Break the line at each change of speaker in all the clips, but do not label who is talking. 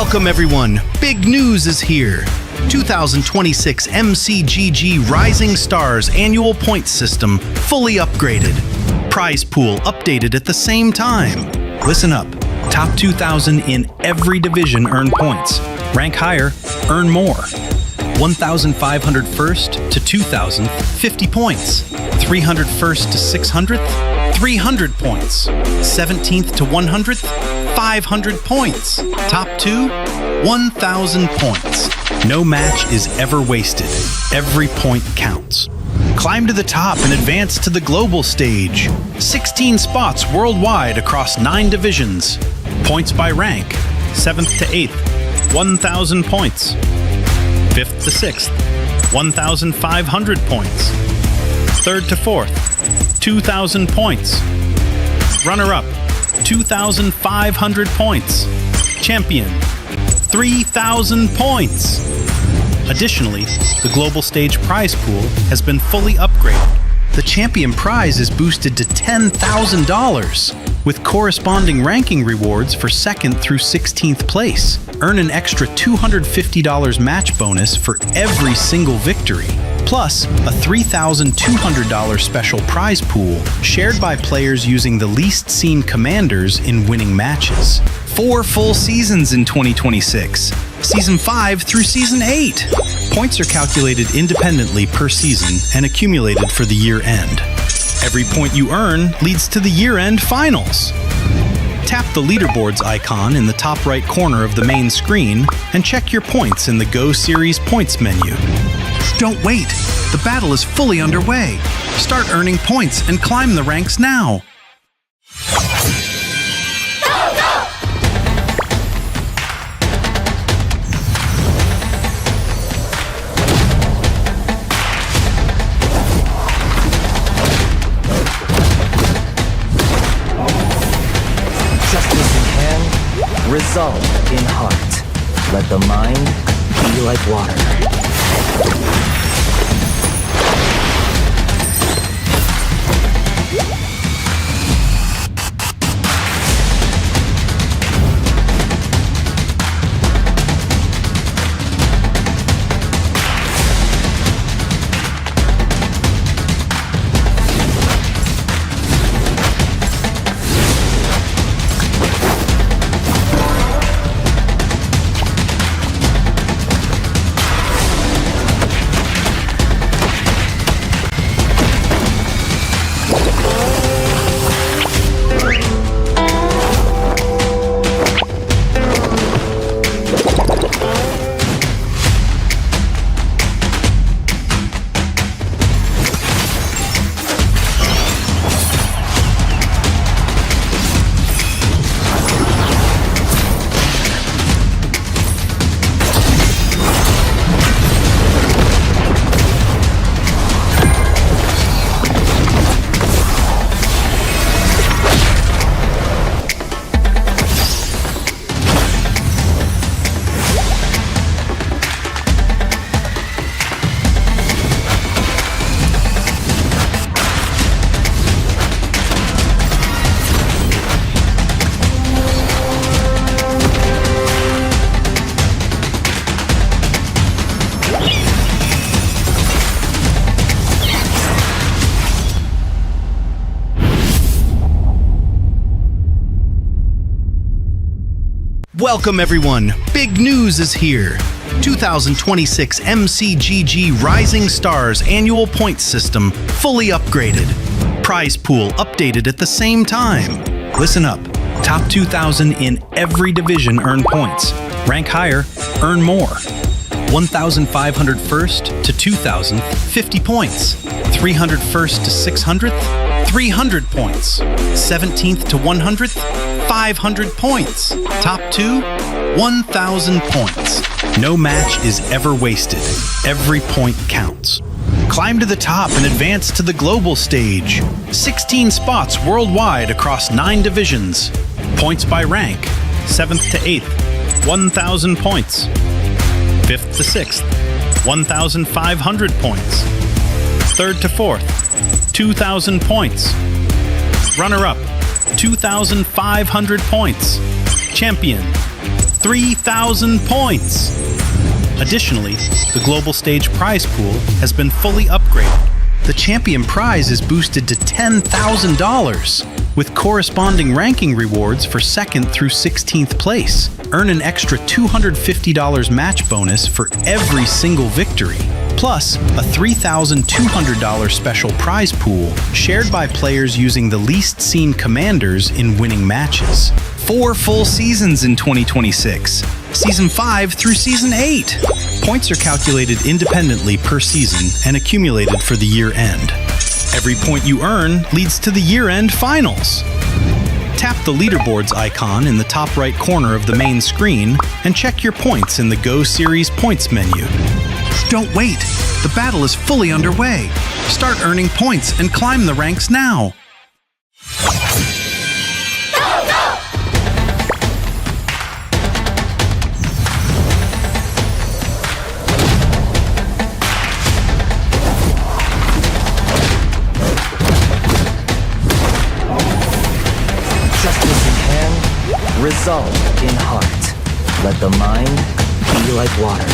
Welcome everyone, big news is here. 2026 MCGG Rising Stars annual points system fully upgraded. Prize pool updated at the same time. Listen up, top 2,000 in every division earn points. Rank higher, earn more. 1,500 first to 2,000, 50 points. 300 first to 600th, 300 points. 17th to 100th, 500 points. Top 2, 1,000 points. No match is ever wasted. Every point counts. Climb to the top and advance to the global stage. 16 spots worldwide across 9 divisions. Points by rank. 7th to 8th, 1,000 points. 5th to 6th, 1,500 points. 3rd to 4th, 2,000 points. Runner-up, 2,500 points. Champion, 3,000 points. Additionally, the global stage prize pool has been fully upgraded. The champion prize is boosted to $10,000, with corresponding ranking rewards for 2nd through 16th place. Earn an extra $250 match bonus for every single victory, plus a $3,200 special prize pool shared by players using the least seen commanders in winning matches. 4 full seasons in 2026, Season 5 through Season 8. Points are calculated independently per season and accumulated for the year end. Every point you earn leads to the year-end finals. Tap the leaderboards icon in the top right corner of the main screen and check your points in the Go Series points menu. Don't wait! The battle is fully underway. Start earning points and climb the ranks now.
Justice in hand, resolve in heart. Let the mind be like water.
Welcome everyone, big news is here. 2026 MCGG Rising Stars annual points system fully upgraded. Prize pool updated at the same time. Listen up, top 2,000 in every division earn points. Rank higher, earn more. 1,500 first to 2,000, 50 points. 300 first to 600th, 300 points. 17th to 100th, 500 points. Top 2, 1,000 points. No match is ever wasted. Every point counts. Climb to the top and advance to the global stage. 16 spots worldwide across 9 divisions. Points by rank. 7th to 8th, 1,000 points. 5th to 6th, 1,500 points. 3rd to 4th, 2,000 points. Runner-up, 2,500 points. Champion, 3,000 points. Additionally, the global stage prize pool has been fully upgraded. The champion prize is boosted to $10,000, with corresponding ranking rewards for 2nd through 16th place. Earn an extra $250 match bonus for every single victory, plus a $3,200 special prize pool shared by players using the least seen commanders in winning matches. 4 full seasons in 2026, Season 5 through Season 8. Points are calculated independently per season and accumulated for the year end. Every point you earn leads to the year-end finals. Tap the leaderboards icon in the top right corner of the main screen and check your points in the Go Series points menu. Don't wait! The battle is fully underway. Start earning points and climb the ranks now.
Resolve in heart. Let the mind be like water.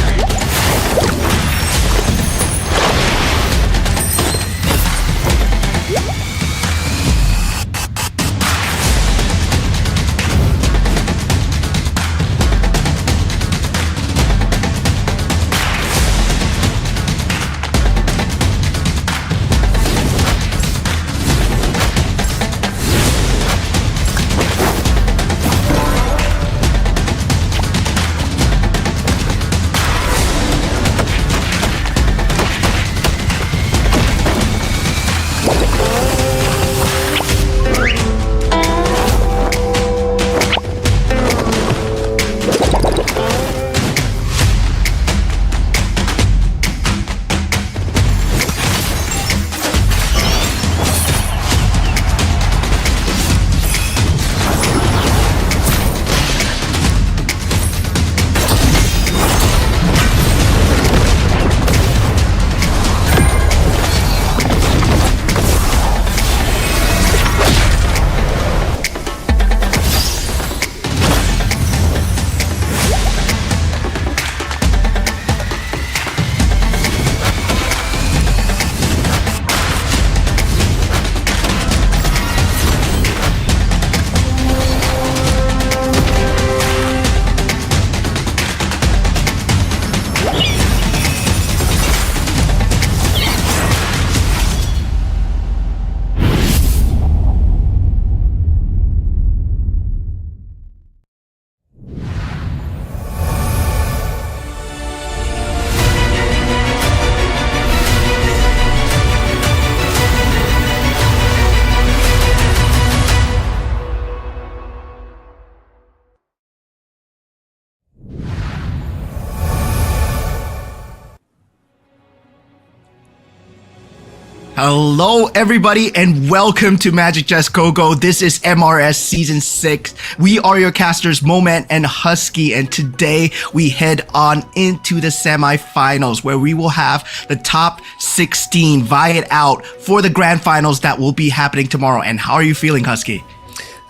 Hello everybody and welcome to Magic Just Go. This is MRS Season 6. We are your casters Moment and Husky, and today we head on into the semifinals where we will have the top 16 vie it out for the grand finals that will be happening tomorrow. And how are you feeling, Husky?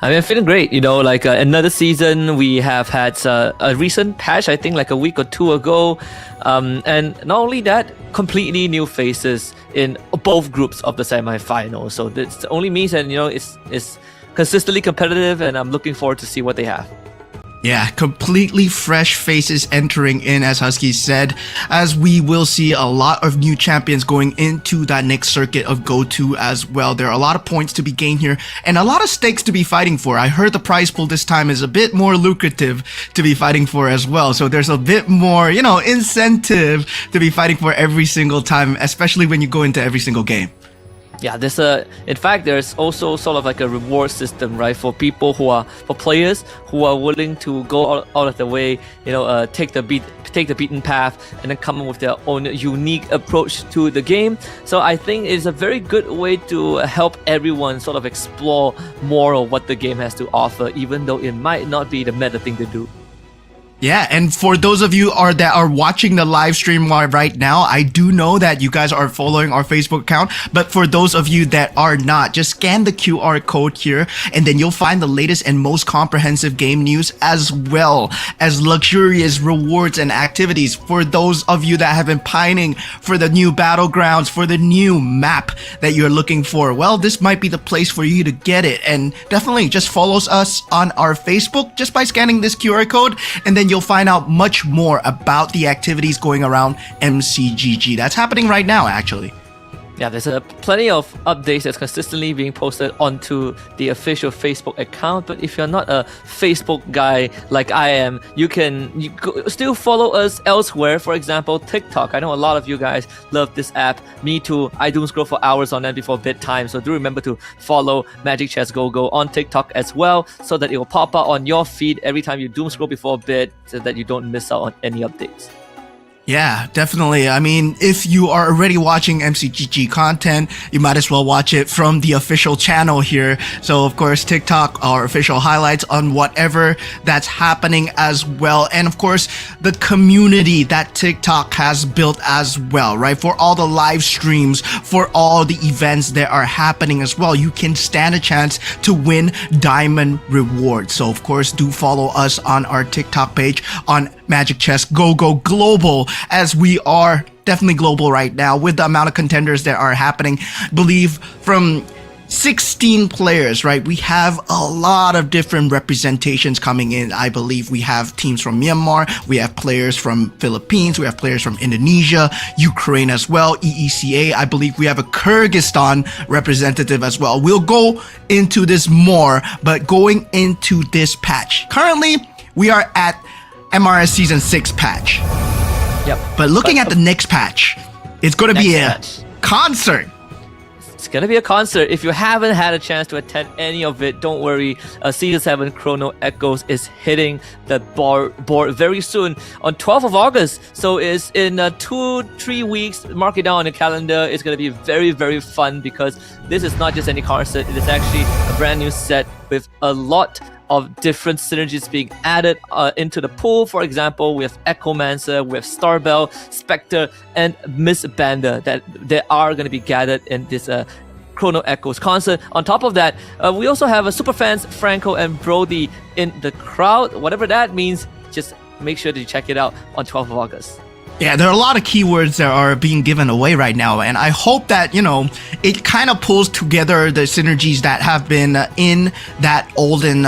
I mean, I'm feeling great. You know, like another season, we have had a recent patch, I think like a week or two ago. And not only that, completely new faces in both groups of the semi-finals. So this only means that, you know, it's consistently competitive, and I'm looking forward to see what they have.
Yeah, completely fresh faces entering in, as Husky said, as we will see a lot of new champions going into that next circuit of Go-To as well. There are a lot of points to be gained here and a lot of stakes to be fighting for. I heard the prize pool this time is a bit more lucrative to be fighting for as well. So there's a bit more, you know, incentive to be fighting for every single time, especially when you go into every single game.
Yeah, in fact, there's also sort of like a reward system, right, for players who are willing to go out of the way, you know, take the beaten path and then come up with their own unique approach to the game. So I think it's a very good way to help everyone sort of explore more of what the game has to offer, even though it might not be the meta thing to do.
Yeah, and for those of you that are watching the live stream right now, I do know that you guys are following our Facebook account, but for those of you that are not, just scan the QR code here, and then you'll find the latest and most comprehensive game news, as well as luxurious rewards and activities for those of you that have been pining for the new battlegrounds, for the new map that you're looking for. Well, this might be the place for you to get it, and definitely just follow us on our Facebook just by scanning this QR code, and then you'll find out much more about the activities going around MCGG. That's happening right now, actually.
Yeah, there's plenty of updates that's consistently being posted onto the official Facebook account. But if you're not a Facebook guy like I am, you can still follow us elsewhere. For example, TikTok. I know a lot of you guys love this app. Me too. I doom scroll for hours on that before bedtime. So do remember to follow Magic Chess Go on TikTok as well, so that it will pop up on your feed every time you doom scroll before bed, so that you don't miss out on any updates.
Yeah, definitely. I mean, if you are already watching MCGG content, you might as well watch it from the official channel here. So, of course, TikTok, our official highlights on whatever that's happening as well. And, of course, the community that TikTok has built as well, right? For all the live streams, for all the events that are happening as well, you can stand a chance to win diamond rewards. So, of course, do follow us on our TikTok page on Magic Chess Go Global, as we are definitely global right now with the amount of contenders that are happening. Believe from 16 players, right? We have a lot of different representations coming in. I believe we have teams from Myanmar, we have players from Philippines, we have players from Indonesia, Ukraine as well, EECA. I believe we have a Kyrgyzstan representative as well. We'll go into this more, but going into this patch, currently we are at MRS Season 6 patch.
Yep.
But looking at the next patch, it's going to be a concert.
It's gonna be a concert. If you haven't had a chance to attend any of it, don't worry. Season 7 Chrono Echoes is hitting the board very soon on 12th of August. So it's in 2-3 weeks. Mark it down on the calendar. It's gonna be very, very fun, because this is not just any concert. It is actually a brand new set with a lot of different synergies being added into the pool. For example, we have Echomancer, we have Starbell, Spectre, and Miss Banda that are going to be gathered in this Chrono Echoes concert. On top of that, we also have superfans Franco and Brody in the crowd. Whatever that means, just make sure to check it out on 12th of August.
Yeah, there are a lot of keywords that are being given away right now, and I hope that, it kind of pulls together the synergies that have been in that olden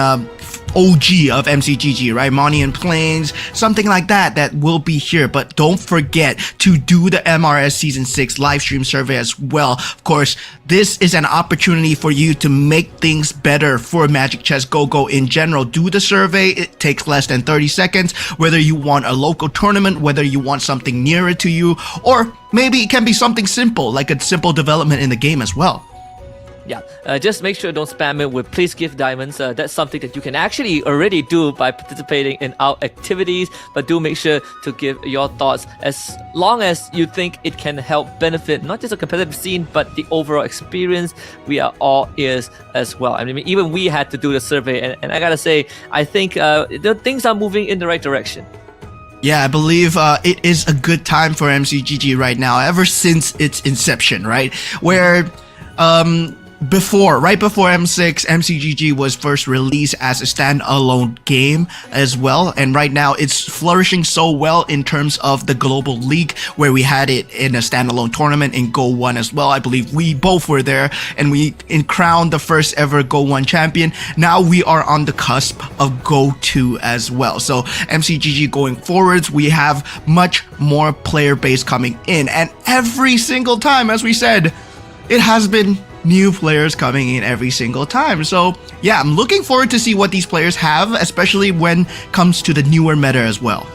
OG of MCGG, right? Monian Plains, something like that will be here. But don't forget to do the MRS Season 6 live stream survey as well. Of course, this is an opportunity for you to make things better for Magic Chess Go in general. Do the survey. It takes less than 30 seconds. Whether you want a local tournament, whether you want something nearer to you, or maybe it can be something simple, like a simple development in the game as well.
Yeah, just make sure don't spam it with please give diamonds. That's something that you can actually already do by participating in our activities, but do make sure to give your thoughts as long as you think it can help benefit not just a competitive scene, but the overall experience. We are all ears as well. I mean, even we had to do the survey, and I gotta say, I think the things are moving in the right direction.
Yeah, I believe it is a good time for MCGG right now, ever since its inception, right? Where right before M6, MCGG was first released as a standalone game as well, and right now it's flourishing so well in terms of the global league, where we had it in a standalone tournament in Go 1 as well. I believe we both were there, and we crowned the first ever Go 1 champion. Now we are on the cusp of Go 2 as well. So MCGG going forwards, we have much more player base coming in, and every single time, as we said, it has been new players coming in every single time. So yeah, I'm looking forward to see what these players have, especially when it comes to the newer meta as well.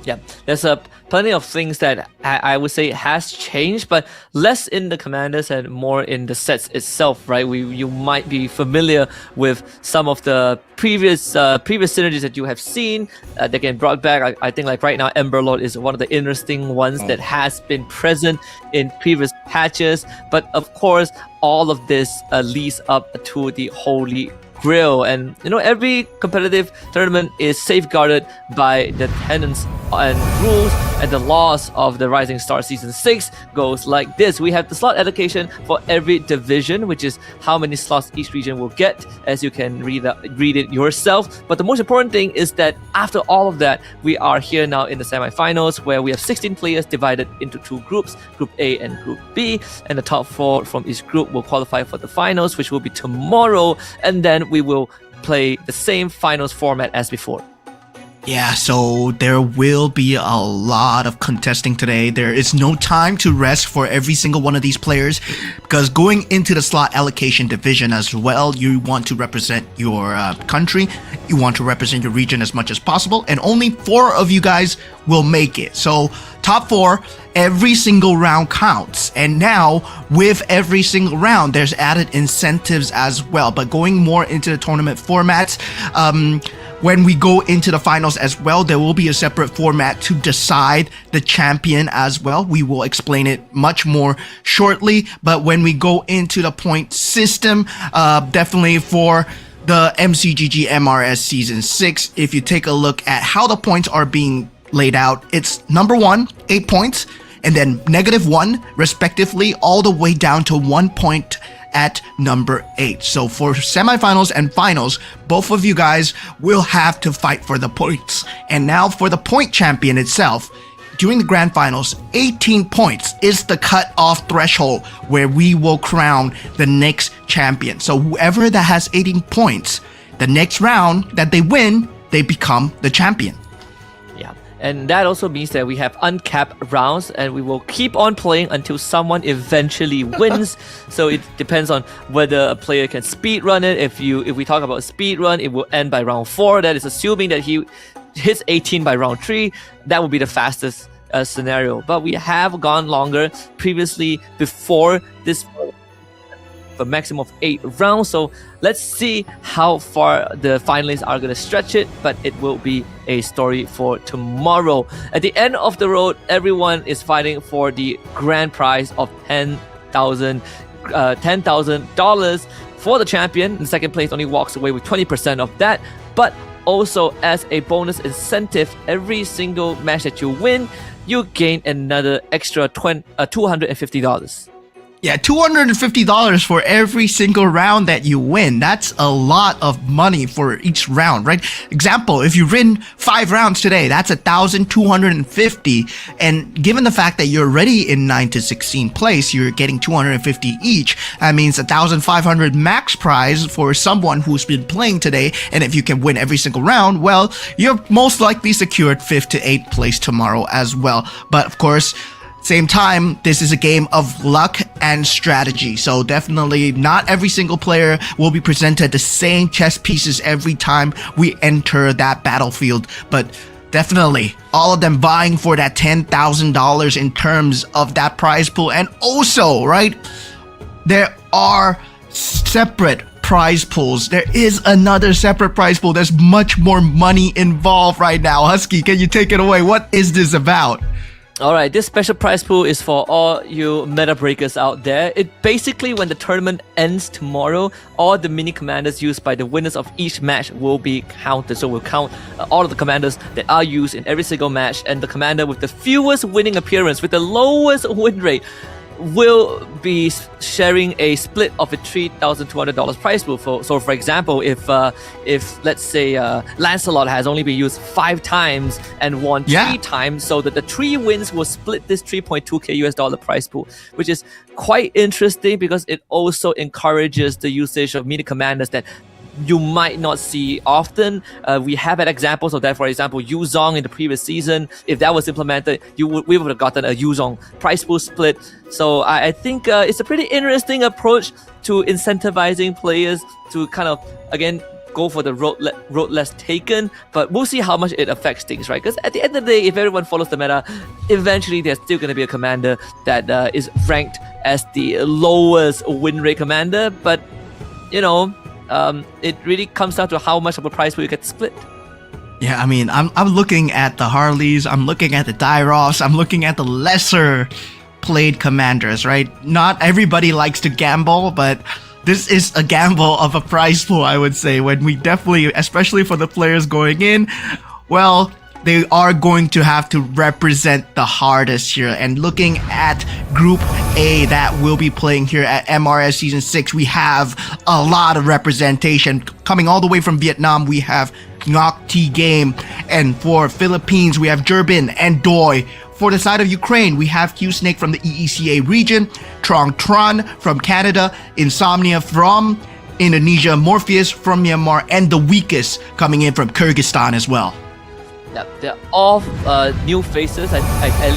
Yeah, there's plenty of things that I would say has changed, but less in the commanders and more in the sets itself, right? You might be familiar with some of the previous synergies that you have seen that get brought back. I think like right now, Ember Lord is one of the interesting ones that has been present in previous patches. But of course, all of this leads up to the Holy grill. And every competitive tournament is safeguarded by the tenets and rules and the laws of the Rising Star Season 6 goes like this. We have the slot allocation for every division, which is how many slots each region will get, as you can read it yourself. But the most important thing is that after all of that, we are here now in the semifinals, where we have 16 players divided into two groups, Group A and Group B, and the top 4 from each group will qualify for the finals, which will be tomorrow, and then we will play the same finals format as before.
Yeah, so there will be a lot of contesting today. There is no time to rest for every single one of these players, because going into the slot allocation division as well, you want to represent your country, you want to represent your region as much as possible, and only 4 of you guys will make it. So top 4, every single round counts. And now with every single round, there's added incentives as well. But going more into the tournament formats, when we go into the finals as well, there will be a separate format to decide the champion as well. We will explain it much more shortly. But when we go into the point system, definitely for the MCGG MRS Season 6, if you take a look at how the points are being laid out, it's number 1, 8 points, and then -1 respectively, all the way down to 1 point at number 8. So for semifinals and finals, both of you guys will have to fight for the points. And now for the point champion itself, during the grand finals, 18 points is the cut-off threshold where we will crown the next champion. So whoever that has 18 points, the next round that they win, they become the champion.
Yeah, and that also means that we have uncapped rounds, and we will keep on playing until someone eventually wins. So it depends on whether a player can speed run it. If we talk about speed run, it will end by round 4. That is assuming that he hits 18 by round 3. That would be the fastest scenario. But we have gone longer previously before this, a maximum of 8 rounds. So let's see how far the finalists are going to stretch it, but it will be a story for tomorrow. At the end of the road, everyone is fighting for the grand prize of $10,000 for the champion. In second place only walks away with 20% of that, but also as a bonus incentive, every single match that you win, you gain another extra $250.
Yeah, $250 for every single round that you win. That's a lot of money for each round, right? Example, if you win 5 rounds today, that's $1,250. And given the fact that you're already in 9 to 16 place, you're getting $250 each. That means $1,500 max prize for someone who's been playing today. And if you can win every single round, well, you're most likely secured 5th to 8th place tomorrow as well. But of course, same time, this is a game of luck and strategy. So definitely not every single player will be presented the same chess pieces every time we enter that battlefield. But definitely all of them vying for that $10,000 in terms of that prize pool. And also, right, there are separate prize pools. There is another separate prize pool. There's much more money involved right now. Husky, can you take it away? What is this about?
Alright, this special prize pool is for all you meta breakers out there. It basically, when the tournament ends tomorrow, all the mini commanders used by the winners of each match will be counted. So we'll count all of the commanders that are used in every single match, and the commander with the fewest winning appearance, with the lowest win rate, will be sharing a split of a $3,200 prize pool. So for example, if let's say Lancelot has only been used 5 times and won 3 times, so that the 3 wins will split this $3.2k US prize pool, which is quite interesting because it also encourages the usage of mini commanders that you might not see often. We have had examples of that. For example, Yuzong in the previous season. If that was implemented, we would have gotten a Yuzong prize pool split. So I think it's a pretty interesting approach to incentivizing players to kind of, again, go for the road less taken. But we'll see how much it affects things, right? Because at the end of the day, if everyone follows the meta, eventually there's still going to be a commander that is ranked as the lowest win rate commander. But, you know, it really comes down to how much of a prize will you get split.
Yeah, I mean, I'm looking at the Harleys, I'm looking at the Dairos, I'm looking at the lesser played commanders, right? Not everybody likes to gamble, but this is a gamble of a prize pool, I would say, when we definitely, especially for the players going in, well, they are going to have to represent the hardest here. And looking at Group A that will be playing here at MRS Season 6, we have a lot of representation. Coming all the way from Vietnam, we have Ngoc T Game. And for Philippines, we have Durbin and Doi. For the side of Ukraine, we have Q-Snake from the EECA region, Trong Tran from Canada, Insomnia from Indonesia, Morpheus from Myanmar, and The Weakest coming in from Kyrgyzstan as well.
Yeah, they're all new faces, at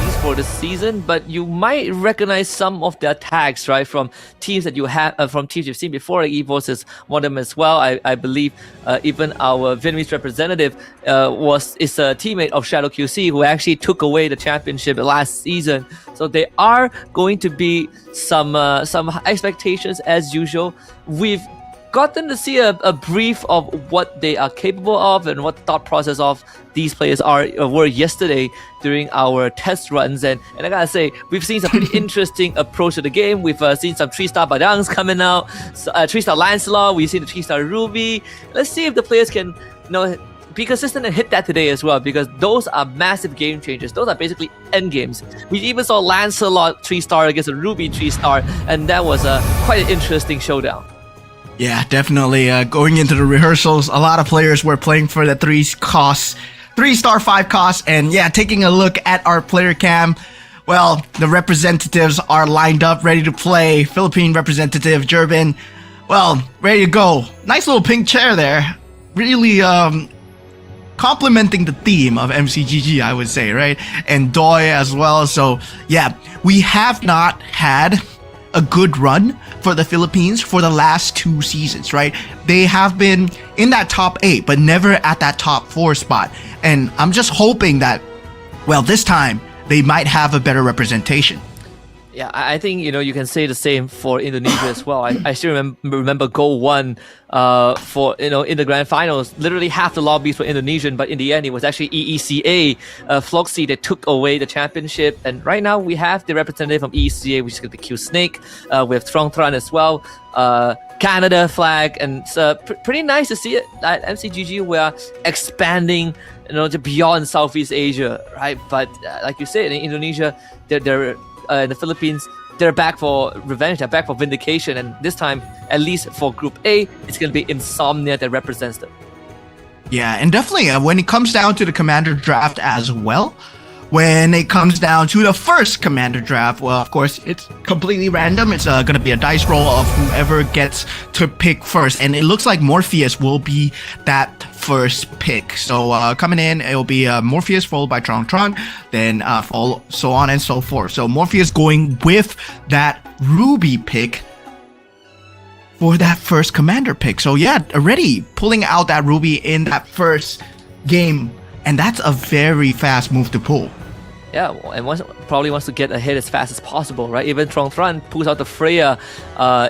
least for the season. But you might recognize some of their tags, right, from teams that you have, from teams you've seen before. Like EVOS is one of them as well. I believe even our Vietnamese representative is a teammate of Shadow QC, who actually took away the championship last season. So there are going to be some expectations as usual. We've gotten to see a brief of what they are capable of and what the thought process of these players were yesterday during our test runs, and I gotta say, we've seen some pretty interesting approach to the game. We've seen some 3-star Badangs coming out, 3-star Lancelot, we've seen the 3-star Ruby. Let's see if the players can, be consistent and hit that today as well, because those are massive game changers. Those are basically end games. We even saw Lancelot 3-star against a Ruby 3-star, and that was quite an interesting showdown.
Yeah, definitely. Going into the rehearsals, a lot of players were playing for the 3-star 5 cost, and yeah, taking a look at our player cam, well, the representatives are lined up, ready to play. Philippine representative Durbin, well, ready to go. Nice little pink chair there. Really complementing the theme of MCGG, I would say, right? And Doi as well. So yeah, we have not had a good run for the Philippines for the last 2 seasons, right? They have been in that top 8, but never at that top 4 spot. And I'm just hoping that, well, this time they might have a better representation.
Yeah, I think you can say the same for Indonesia as well. I still remember Goal 1 for in the grand finals. Literally half the lobbies were Indonesian, but in the end it was actually EECA Floxy that took away the championship. And right now we have the representative from EECA, which is going to be Q-Snake. We have Trong Tran as well. Canada flag, and it's pretty nice to see it at MCGG. We are expanding, to beyond Southeast Asia, right? But like you said, in Indonesia, they're in the Philippines, they're back for revenge, they're back for vindication, and this time, at least for Group A, it's going to be Insomnia that represents them.
Yeah, and definitely when it comes down to the commander draft as well, when it comes down to the first commander draft, well, of course, it's completely random. It's going to be a dice roll of whoever gets to pick first, and it looks like Morpheus will be that first pick. So coming in, it will be Morpheus followed by Trong Tran, then so on and so forth. So Morpheus going with that Ruby pick for that first commander pick. So yeah, already pulling out that Ruby in that first game, and that's a very fast move to pull.
Yeah, and probably wants to get ahead as fast as possible, right? Even Trong Tran pulls out the Freya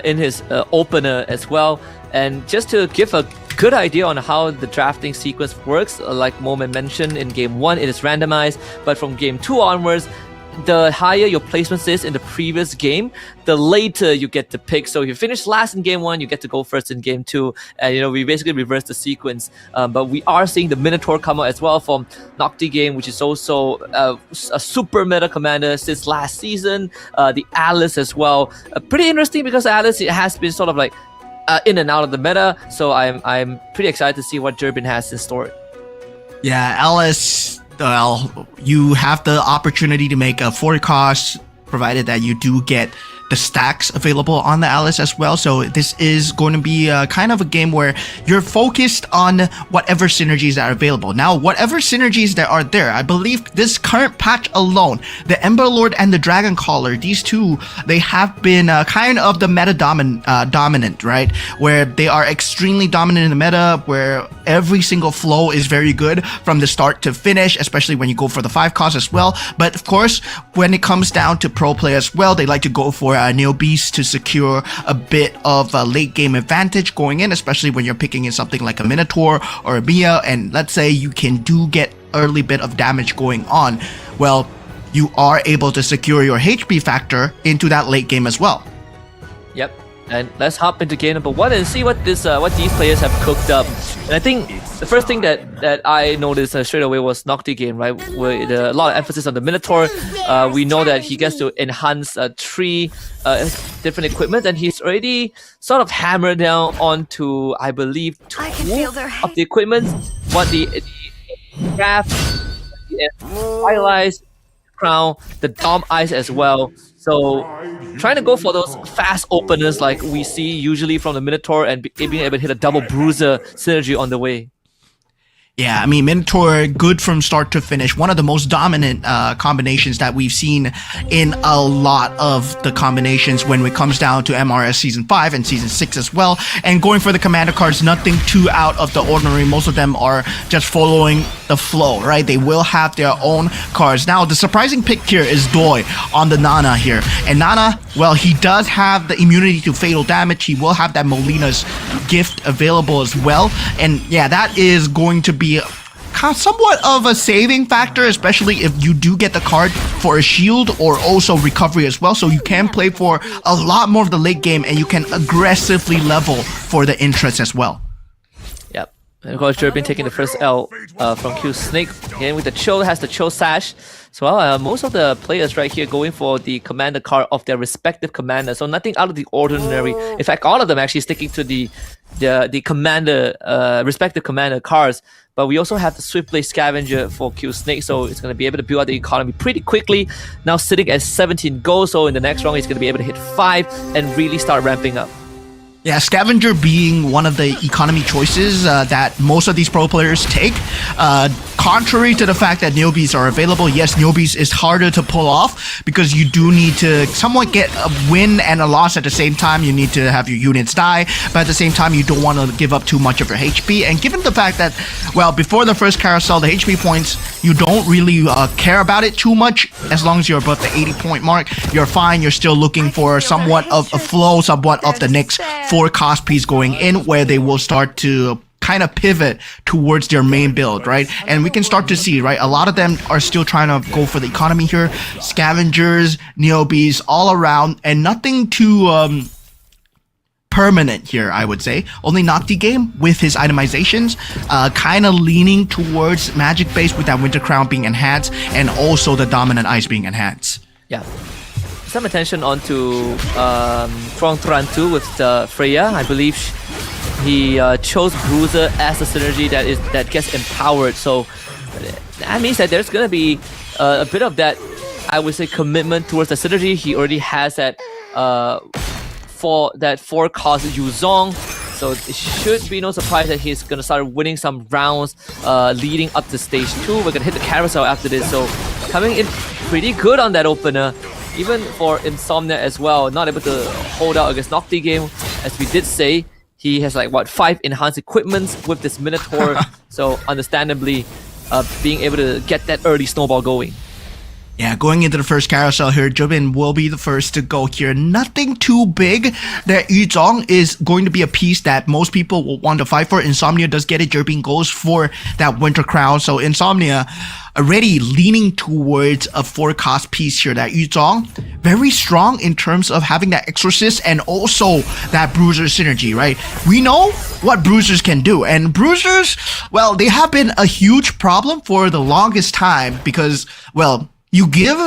in his opener as well. And just to give a good idea on how the drafting sequence works, like Moment mentioned, in Game 1 it is randomized, but from Game 2 onwards, the higher your placements is in the previous game, the later you get to pick. So if you finish last in Game 1, you get to go first in Game 2. And we basically reverse the sequence. But we are seeing the Minotaur come out as well from Nocti Game, which is also a super meta commander since last season. The Alice as well. Pretty interesting because Alice, it has been sort of like in and out of the meta. So I'm pretty excited to see what Durbin has in store.
Yeah, Alice, well, you have the opportunity to make a 4 cost, provided that you do get the stacks available on the Alice as well. So this is going to be kind of a game where you're focused on whatever synergies that are available. Now, whatever synergies that are there, I believe this current patch alone, the Ember Lord and the Dragon Caller, these two, they have been kind of the meta dominant, right? Where they are extremely dominant in the meta, where every single flow is very good from the start to finish, especially when you go for the 5 cost as well. But of course, when it comes down to pro play as well, they like to go for Neo Beast to secure a bit of a late game advantage going in, especially when you're picking in something like a Minotaur or a Mia, and let's say you can get early bit of damage going on. Well, you are able to secure your HP factor into that late game as well.
Yep. And let's hop into game number 1 and see what these players have cooked up. And I think the first thing that I noticed straight away was Nocti game, right? With a lot of emphasis on the Minotaur. We know that he gets to enhance 3 different equipment, and he's already sort of hammered down onto, I believe, 2 of the equipment. What the craft, the highlights, crown, the Dom Eyes as well. So trying to go for those fast openers like we see usually from the Minotaur and being able to hit a double bruiser synergy on the way.
Yeah, I mean, Minotaur, good from start to finish. One of the most dominant combinations that we've seen in a lot of the combinations when it comes down to MRS Season 5 and Season 6 as well. And going for the commander cards, nothing too out of the ordinary. Most of them are just following the flow, right? They will have their own cards. Now, the surprising pick here is Doi on the Nana here. And Nana, well, he does have the immunity to fatal damage. He will have that Molina's gift available as well. And yeah, that is going to be somewhat of a saving factor, especially if you do get the card for a shield or also recovery as well. So you can play for a lot more of the late game and you can aggressively level for the interest as well.
Yep. And of course, Durbin taking the first L from Q Snake. Again, with the Cho, has the Cho Sash. So most of the players right here going for the commander card of their respective commander. So nothing out of the ordinary. In fact, all of them actually sticking to the commander, respective commander cards. But we also have the Swift Blade Scavenger for Q Snake, so it's going to be able to build out the economy pretty quickly. Now sitting at 17 goals, so in the next round he's going to be able to hit 5 and really start ramping up.
Yeah, Scavenger being one of the economy choices that most of these pro players take. Contrary to the fact that Neobees are available, yes, Neobees is harder to pull off because you do need to somewhat get a win and a loss at the same time. You need to have your units die, but at the same time, you don't want to give up too much of your HP. And given the fact that, well, before the first carousel, the HP points, you don't really care about it too much. As long as you're above the 80-point mark, you're fine. You're still looking for somewhat of a flow, somewhat of the next 4 cost piece going in, where they will start to kind of pivot towards their main build, right? And we can start to see, right? A lot of them are still trying to go for the economy here. Scavengers, Neobees, all around, and nothing too permanent here, I would say. Only Nocti game with his itemizations, kind of leaning towards magic base with that Winter Crown being enhanced and also the Dominant Ice being enhanced.
Yeah. Some attention onto Trong Tran 2 with Freya. I believe he chose Bruiser as a synergy that gets empowered. So that means that there's gonna be a bit of that, I would say, commitment towards the synergy. He already has that for that 4 cost Yuzong. So it should be no surprise that he's gonna start winning some rounds leading up to stage 2. We're gonna hit the carousel after this. So coming in pretty good on that opener. Even for Insomnia as well, not able to hold out against Nocti game. As we did say, he has like, what, 5 enhanced equipments with this Minotaur. So understandably, being able to get that early snowball going.
Yeah, going into the first carousel here, Jobin will be the first to go here. Nothing too big. That Yuzong is going to be a piece that most people will want to fight for. Insomnia does get it. Jobin goes for that Winter Crown. So Insomnia already leaning towards a 4 cost piece here. That Yuzong, very strong in terms of having that Exorcist and also that Bruiser synergy, right? We know what Bruisers can do. And Bruisers, well, they have been a huge problem for the longest time because, well, you give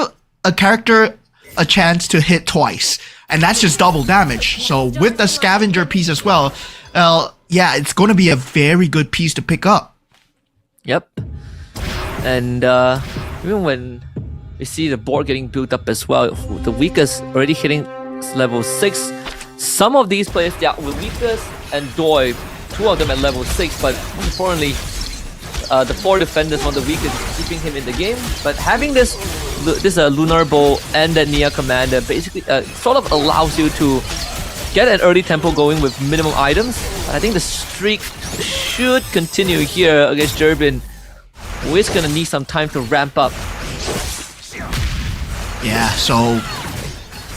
a character a chance to hit twice, and that's just double damage. So with the Scavenger piece as well, yeah, it's going to be a very good piece to pick up.
Yep. And even when we see the board getting built up as well, the weakest already hitting level 6. Some of these players, yeah, with weakest and Doi, 2 of them at level 6, but importantly, the 4 defenders, one of the weakest, keeping him in the game. But having this Lunar Bow and that Nia Commander basically sort of allows you to get an early tempo going with minimum items. I think the streak should continue here against Durbin, who is going to need some time to ramp up.
Yeah, so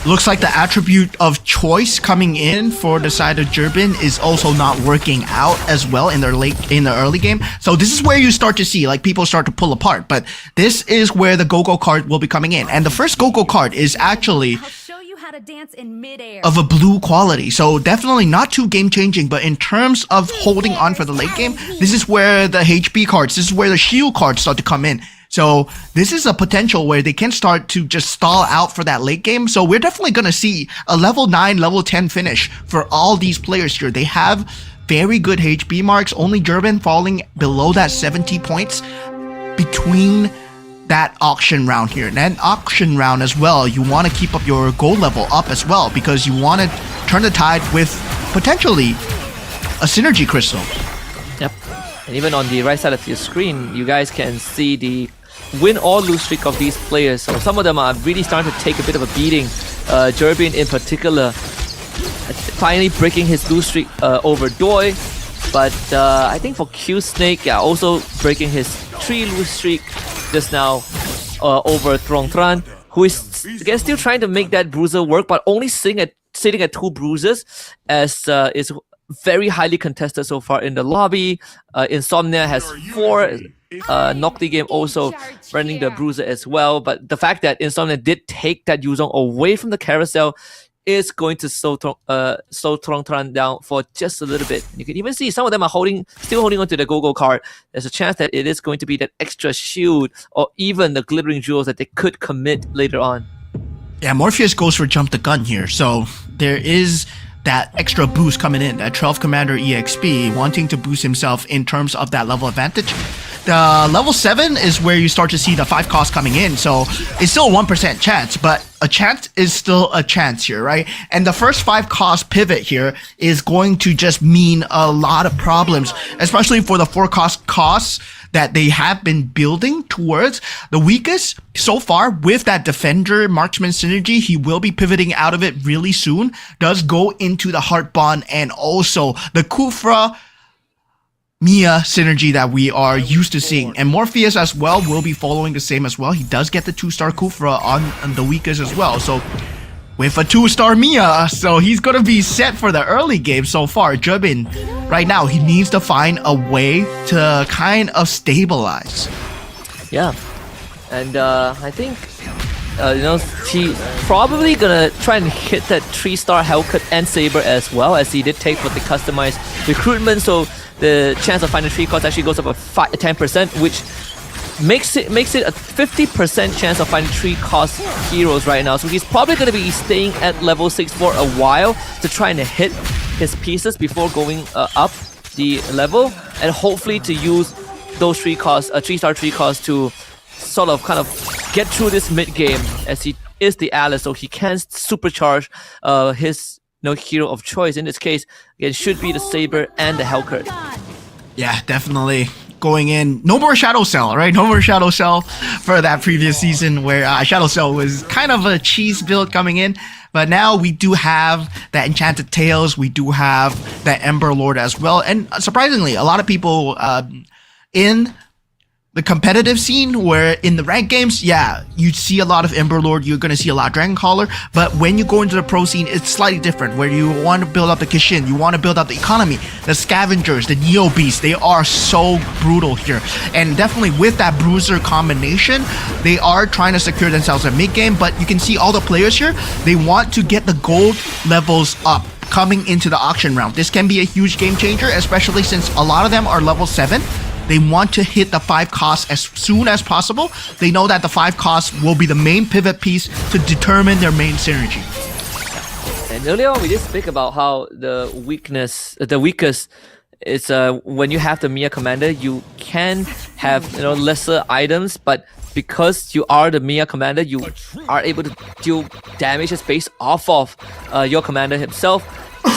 looks like the attribute of choice coming in for the side of Durbin is also not working out as well in the early game. So this is where you start to see like people start to pull apart. But this is where the Go-Go card will be coming in. And the first Go-Go card is actually
a dance in midair.
of a blue quality. So definitely not too game changing, but in terms of holding on for the late game, this is where the HP cards, this is where the shield cards start to come in. So this is a potential where they can start to just stall out for that late game. So we're definitely going to see a level 9, level 10 finish for all these players here. They have very good HP marks, only Gerben falling below that 70 points between that auction round here. And then auction round as well, you want to keep up your gold level up as well, because you want to turn the tide with potentially a synergy crystal.
Yep. And even on the right side of your screen, you guys can see the win or lose streak of these players. So some of them are really starting to take a bit of a beating. Jerbin in particular, finally breaking his lose streak over Doi. But I think for Q Snake, yeah, also breaking his 3 lose streak just now over Trong Tran, who is again still trying to make that bruiser work, but only sitting at 2 bruises, as is very highly contested so far in the lobby. Insomnia has 4. Nocti game also running the bruiser as well, but the fact that Insomnia did take that Yuzong away from the carousel is going to slow Trong Tran down for just a little bit. You can even see some of them are still holding onto the go-go card. There's a chance that it is going to be that extra shield or even the glittering jewels that they could commit later on.
Yeah, Morpheus goes for jump the gun here. So there is that extra boost coming in, that 12 Commander EXP wanting to boost himself in terms of that level advantage. The level 7 is where you start to see the 5 cost coming in, so it's still a 1% chance, but a chance is still a chance here, right? And the first 5 cost pivot here is going to just mean a lot of problems, especially for the 4 costs that they have been building towards. The weakest so far with that defender marksman synergy, he will be pivoting out of it really soon, does go into the heart bond and also the Kufra Mia synergy that we are used to seeing. And Morpheus as well will be following the same as well. He does get the 2-star Kufra on the weakest as well. So with a 2-star Mia, so he's gonna be set for the early game so far. Jerbin, right now, he needs to find a way to kind of stabilize.
Yeah, and I think he's probably gonna try and hit that 3-star Hellcut and Saber as well, as he did take for the customized recruitment. So the chance of finding 3 costs actually goes up a 10%, which makes it a 50% chance of finding 3 cost heroes right now. So he's probably going to be staying at level 6 for a while to try and hit his pieces before going up the level, and hopefully to use those 3-star 3 costs to sort of kind of get through this mid game, as he is the Alice, so he can supercharge his hero of choice. In this case, it should be the Saber and the Hellcut.
Yeah, definitely going in. No more Shadow Cell, right? No more Shadow Cell for that previous season where Shadow Cell was kind of a cheese build coming in. But now we do have that Enchanted Tales. We do have that Ember Lord as well. And surprisingly, a lot of people in the competitive scene, where in the ranked games, yeah, you see a lot of Ember Lord, you're going to see a lot of Dragon Caller, but when you go into the pro scene, it's slightly different, where you want to build up the Kishin, you want to build up the economy, the Scavengers, the Neo Beasts, they are so brutal here. And definitely with that Bruiser combination, they are trying to secure themselves a mid-game, but you can see all the players here, they want to get the gold levels up coming into the auction round. This can be a huge game changer, especially since a lot of them are level 7. They want to hit the 5 costs as soon as possible. They know that the 5 costs will be the main pivot piece to determine their main synergy.
And earlier on, we did speak about how the weakest is when you have the Mia Commander, you can have lesser items, but because you are the Mia Commander, you are able to deal damages based off of your commander himself.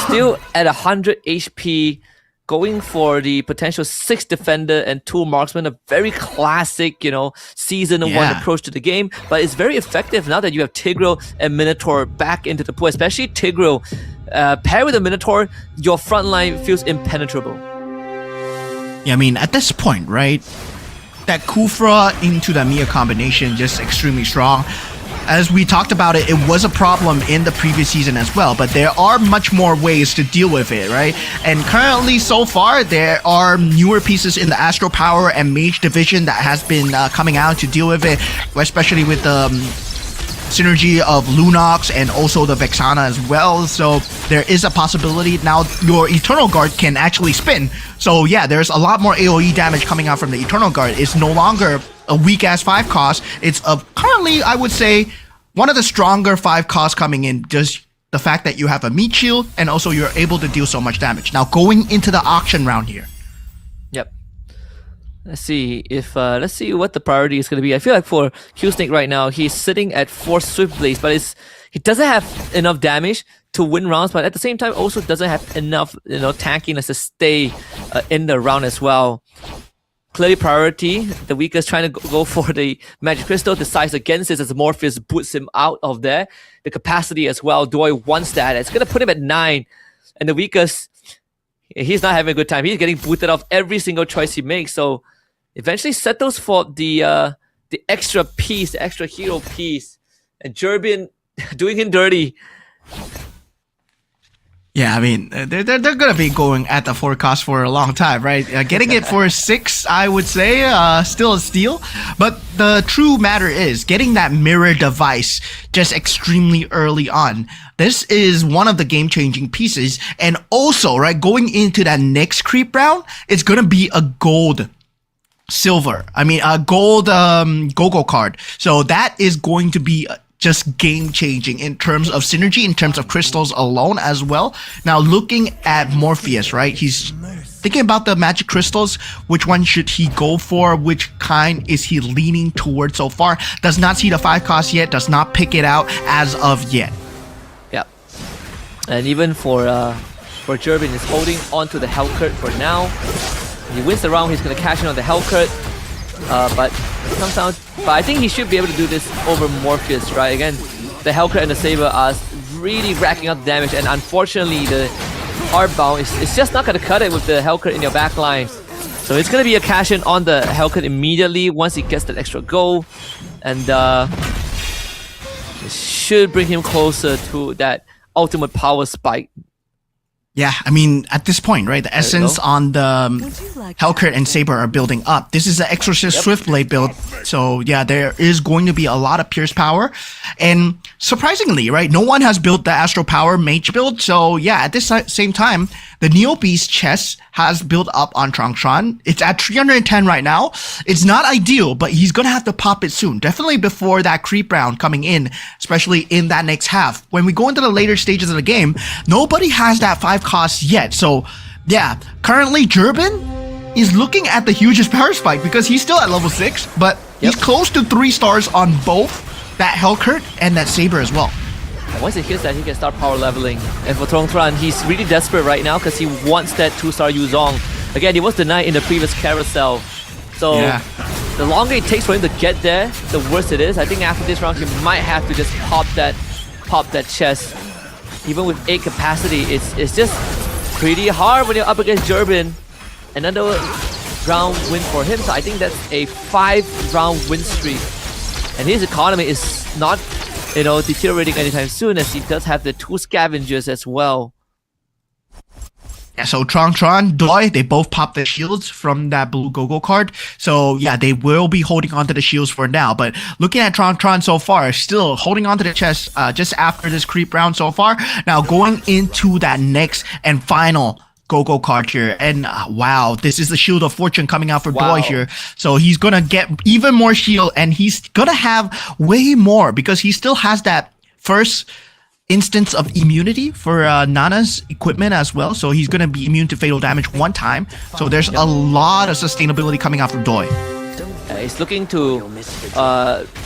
Still at 100 HP. Going for the potential 6 defender and 2 marksman, a very classic, season 1 approach to the game, but it's very effective now that you have Tigreal and Minotaur back into the pool, especially Tigreal. Paired with the Minotaur, your front line feels impenetrable.
Yeah, I mean, at this point, right, that Kufra into the Mia combination just extremely strong. As we talked about it, it was a problem in the previous season as well, but there are much more ways to deal with it, right? And currently, so far, there are newer pieces in the Astro Power and Mage division that has been coming out to deal with it, especially with the synergy of Lunox and also the Vexana as well. So there is a possibility now your Eternal Guard can actually spin. So yeah, there's a lot more AoE damage coming out from the Eternal Guard. It's no longer a weak ass 5 cost. It's currently, I would say, one of the stronger 5 costs coming in. Just the fact that you have a meat shield and also you're able to deal so much damage. Now going into the auction round here.
Yep. Let's see what the priority is going to be. I feel like for Q-Snake right now, he's sitting at 4 Swift Blades, but he doesn't have enough damage to win rounds, but at the same time also doesn't have enough tankiness to stay in the round as well. Clearly priority, the weakest trying to go for the Magic Crystal, decides against it as Morpheus boots him out of there. The capacity as well, Doi wants that. It's going to put him at 9, and the weakest, he's not having a good time. He's getting booted off every single choice he makes, so eventually settles for the extra piece, the extra hero piece, and Jerbin doing him dirty.
Yeah, I mean, they're gonna be going at the 4 cost for a long time, right? Getting it for 6, I would say, still a steal. But the true matter is, getting that mirror device just extremely early on. This is one of the game-changing pieces. And also, right, going into that next creep round, it's gonna be a gold Go-Go card. So that is going to be just game-changing in terms of synergy, in terms of crystals alone as well. Now looking at Morpheus, right? He's thinking about the magic crystals. Which one should he go for? Which kind is he leaning towards so far? Does not see the 5 cost yet, does not pick it out as of yet.
Yeah. And even for Jerbin, he's holding on to the Hellcurt for now. He wins the round, he's going to cash in on the Hellcurt. But I think he should be able to do this over Morpheus, right? Again, the Hellcurt and the Saber are really racking up damage, and unfortunately the Hardbound is just not going to cut it with the Hellcurt in your backline. So it's going to be a cash in on the Hellcurt immediately once he gets that extra goal, and it should bring him closer to that ultimate power spike.
Yeah, I mean, at this point, right, the essence on the Hellcurt and Saber are building up. This is the Exorcist Swiftblade build. So, yeah, there is going to be a lot of Pierce power. And surprisingly, right, no one has built the Astro Power Mage build. So, yeah, at this same time, the Neo Beast chest has built up on Trang. It's at 310 right now. It's not ideal, but he's going to have to pop it soon. Definitely before that creep round coming in, especially in that next half. When we go into the later stages of the game, nobody has that 5 cost yet. So, yeah, currently Jerbin is looking at the hugest power spike because he's still at level 6, but he's close to 3 stars on both that Hellcurt and that Saber as well.
Once he hits that, he can start power leveling. And for Tran, he's really desperate right now because he wants that 2-star Yuzong. Again, he was denied in the previous carousel. So the longer it takes for him to get there, the worse it is. I think after this round, he might have to just pop that chest. Even with 8 capacity, it's just pretty hard when you're up against Jerbin. Another round win for him, so I think that's a 5-round win streak. And his economy is not, deteriorating anytime soon, as he does have the 2 scavengers as well.
Yeah, so Tran, Doi, they both popped their shields from that blue Go-Go card. So yeah, they will be holding on to the shields for now. But looking at Tran so far, still holding on to the chest just after this creep round so far. Now going into that next and final Go-Go card here. And wow, this is the Shield of Fortune coming out for Doi here. So he's gonna get even more shield, and he's gonna have way more because he still has that first instance of immunity for Nana's equipment as well. So he's gonna be immune to fatal damage 1 time. So there's a lot of sustainability coming out from Doi.
He's looking to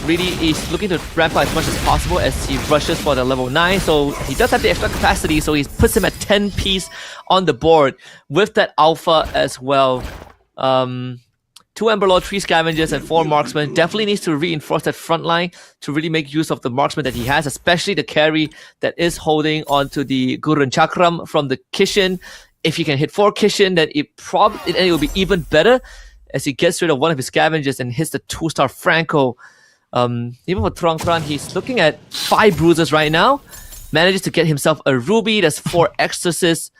he's looking to ramp up as much as possible as he rushes for the level 9. So he does have the extra capacity, so he puts him at 10 piece on the board with that alpha as well. 2 Ember Lord, 3 Scavengers, and 4 Marksmen. Definitely needs to reinforce that front line to really make use of the Marksman that he has, especially the carry that is holding onto the Gurun Chakram from the Kishin. If he can hit 4 Kishin, then it will be even better as he gets rid of one of his Scavengers and hits the 2-star Franco. Even for Tran, he's looking at 5 bruises right now. Manages to get himself a Ruby. That's 4 Exorcists.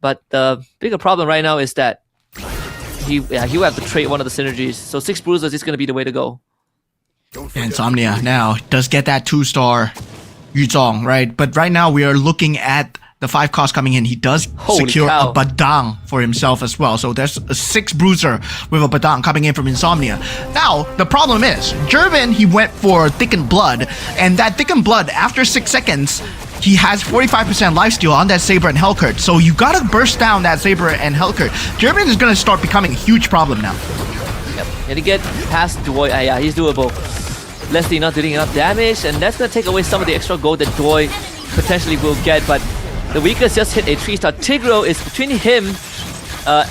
But the bigger problem right now is that he will have to trade one of the synergies. So 6 bruises is going to be the way to go.
Insomnia now does get that 2-star Yuzong, right? But right now we are looking at the 5 cost coming in. He does
Holy
secure
cow.
a Badang for himself as well. So there's a 6 bruiser with a Badang coming in from Insomnia. Now, the problem is, Jervin, he went for Thickened Blood, and that Thickened Blood, after 6 seconds, he has 45% lifesteal on that Saber and Hellcurt. So you gotta burst down that Saber and Hellcurt. Jervin is gonna start becoming a huge problem now.
Yep. And to get past Doi, yeah, he's doable. Leslie not doing enough damage, and that's gonna take away some of the extra gold that Doi potentially will get, but the weakest just hit a 3-star. Tigro is between him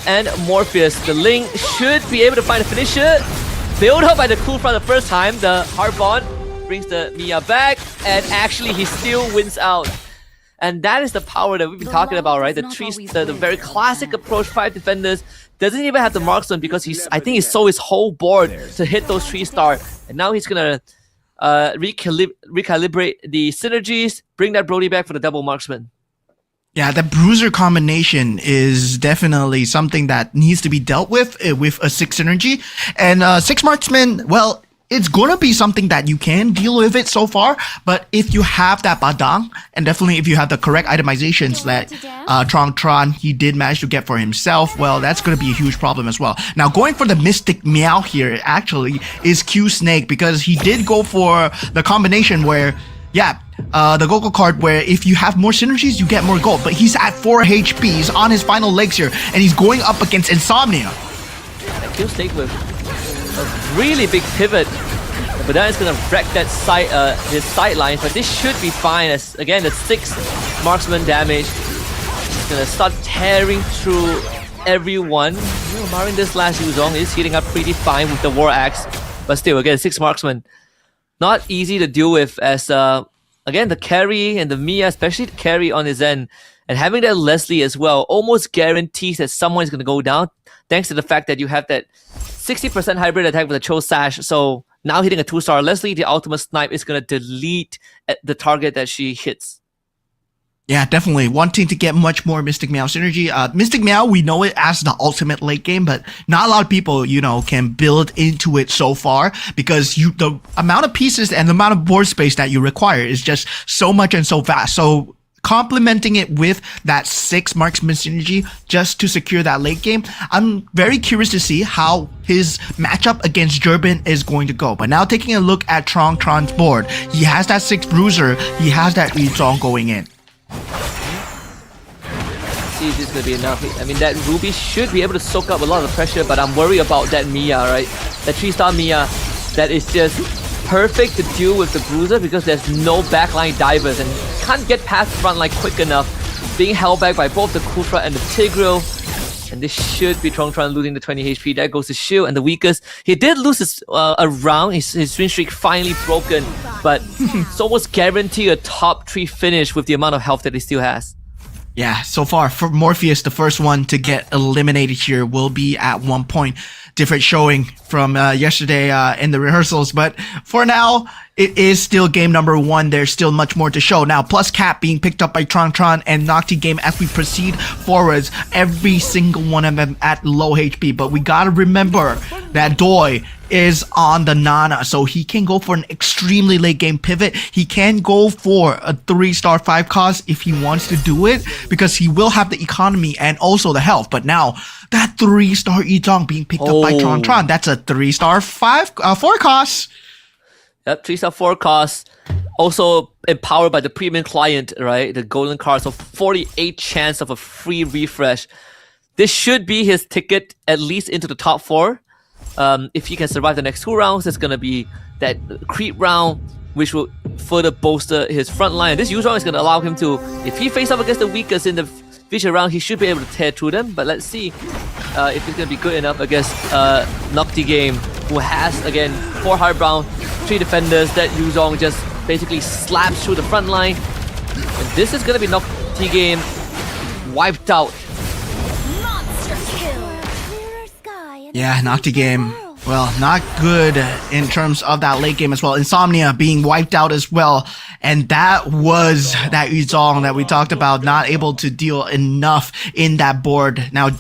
and Morpheus. The Ling should be able to find a finisher. Built up by the cool front the first time. The hard bond brings the Mia back, and actually he still wins out. And that is the power that we've been talking about, right? The very classic approach, 5 defenders, doesn't even have the marksman because I think he sold his whole board to hit those 3-star. And now he's gonna recalibrate the synergies, bring that Brody back for the double marksman.
Yeah, the bruiser combination is definitely something that needs to be dealt with a 6 synergy. And 6 marksman, well, it's gonna be something that you can deal with it so far, but if you have that Badang, and definitely if you have the correct itemizations that Tron he did manage to get for himself, well, that's gonna be a huge problem as well. Now, going for the Mystic Meow here actually is Q Snake, because he did go for the combination where, yeah, the Goku card where if you have more synergies, you get more gold, but he's at 4 HP, he's on his final legs here, and he's going up against Insomnia.
That Q Snake with a really big pivot, but then it's gonna wreck that his sidelines. But this should be fine, as again the 6 marksman damage is gonna start tearing through everyone. Marring this last Yuzong is hitting up pretty fine with the War Axe, but still, again, 6 marksman, not easy to deal with, as again the carry and the Mia, especially the carry on his end, and having that Leslie as well almost guarantees that someone is gonna go down, thanks to the fact that you have that 60% hybrid attack with the Cho Sash. So now hitting a 2-star Leslie, the ultimate snipe is going to delete the target that she hits.
Yeah, definitely. Wanting to get much more Mystic Meow synergy. Mystic Meow, we know it as the ultimate late game, but not a lot of people, can build into it so far, because the amount of pieces and the amount of board space that you require is just so much and so fast. So complementing it with that 6 marksman synergy just to secure that late game, I'm very curious to see how his matchup against Jervin is going to go. But now taking a look at Tron's board, he has that 6 bruiser, he has that Yuzong going in.
See if this is going to be enough. I mean, that Ruby should be able to soak up a lot of the pressure, but I'm worried about that Mia, right? That 3-star Mia that is just perfect to deal with the bruiser, because there's no backline divers and can't get past the front line quick enough, being held back by both the Kufra and the Tigro. And this should be Tron losing the 20 HP. There goes his shield, and the weakest. He did lose his round, his win streak finally broken, but it's almost guaranteed a top 3 finish with the amount of health that he still has.
Yeah, so far for Morpheus, the first one to get eliminated here will be at 1 point. Different showing from yesterday in the rehearsals, but for now, it is still game number 1. There's still much more to show. Now, plus Cap being picked up by Tron and Nocti Game as we proceed forwards, every single one of them at low HP, but we gotta remember that Doi is on the Nana, so he can go for an extremely late game pivot. He can go for a 3-star 5 cost if he wants to do it, because he will have the economy and also the health. But now that 3-star Yuzong being picked up by Tron, that's a 3-star 4 cost.
Yep, 3-star 4 cost. Also empowered by the premium client, right? The golden card, so 48 chance of a free refresh. This should be his ticket at least into the top 4. If he can survive the next 2 rounds, it's gonna be that creep round, which will further bolster his front line. This Yuzong is gonna allow him to, if he faces up against the weakest in the future round, he should be able to tear through them. But let's see if it's gonna be good enough against Nocti Game, who has again 4 hardbound, 3 defenders. That Yuzong just basically slaps through the front line, and this is gonna be Nocti Game wiped out.
Yeah, Nocti Game, well, not good in terms of that late game as well. Insomnia being wiped out as well. And that was that Yuzong that we talked about, not able to deal enough in that board. Now,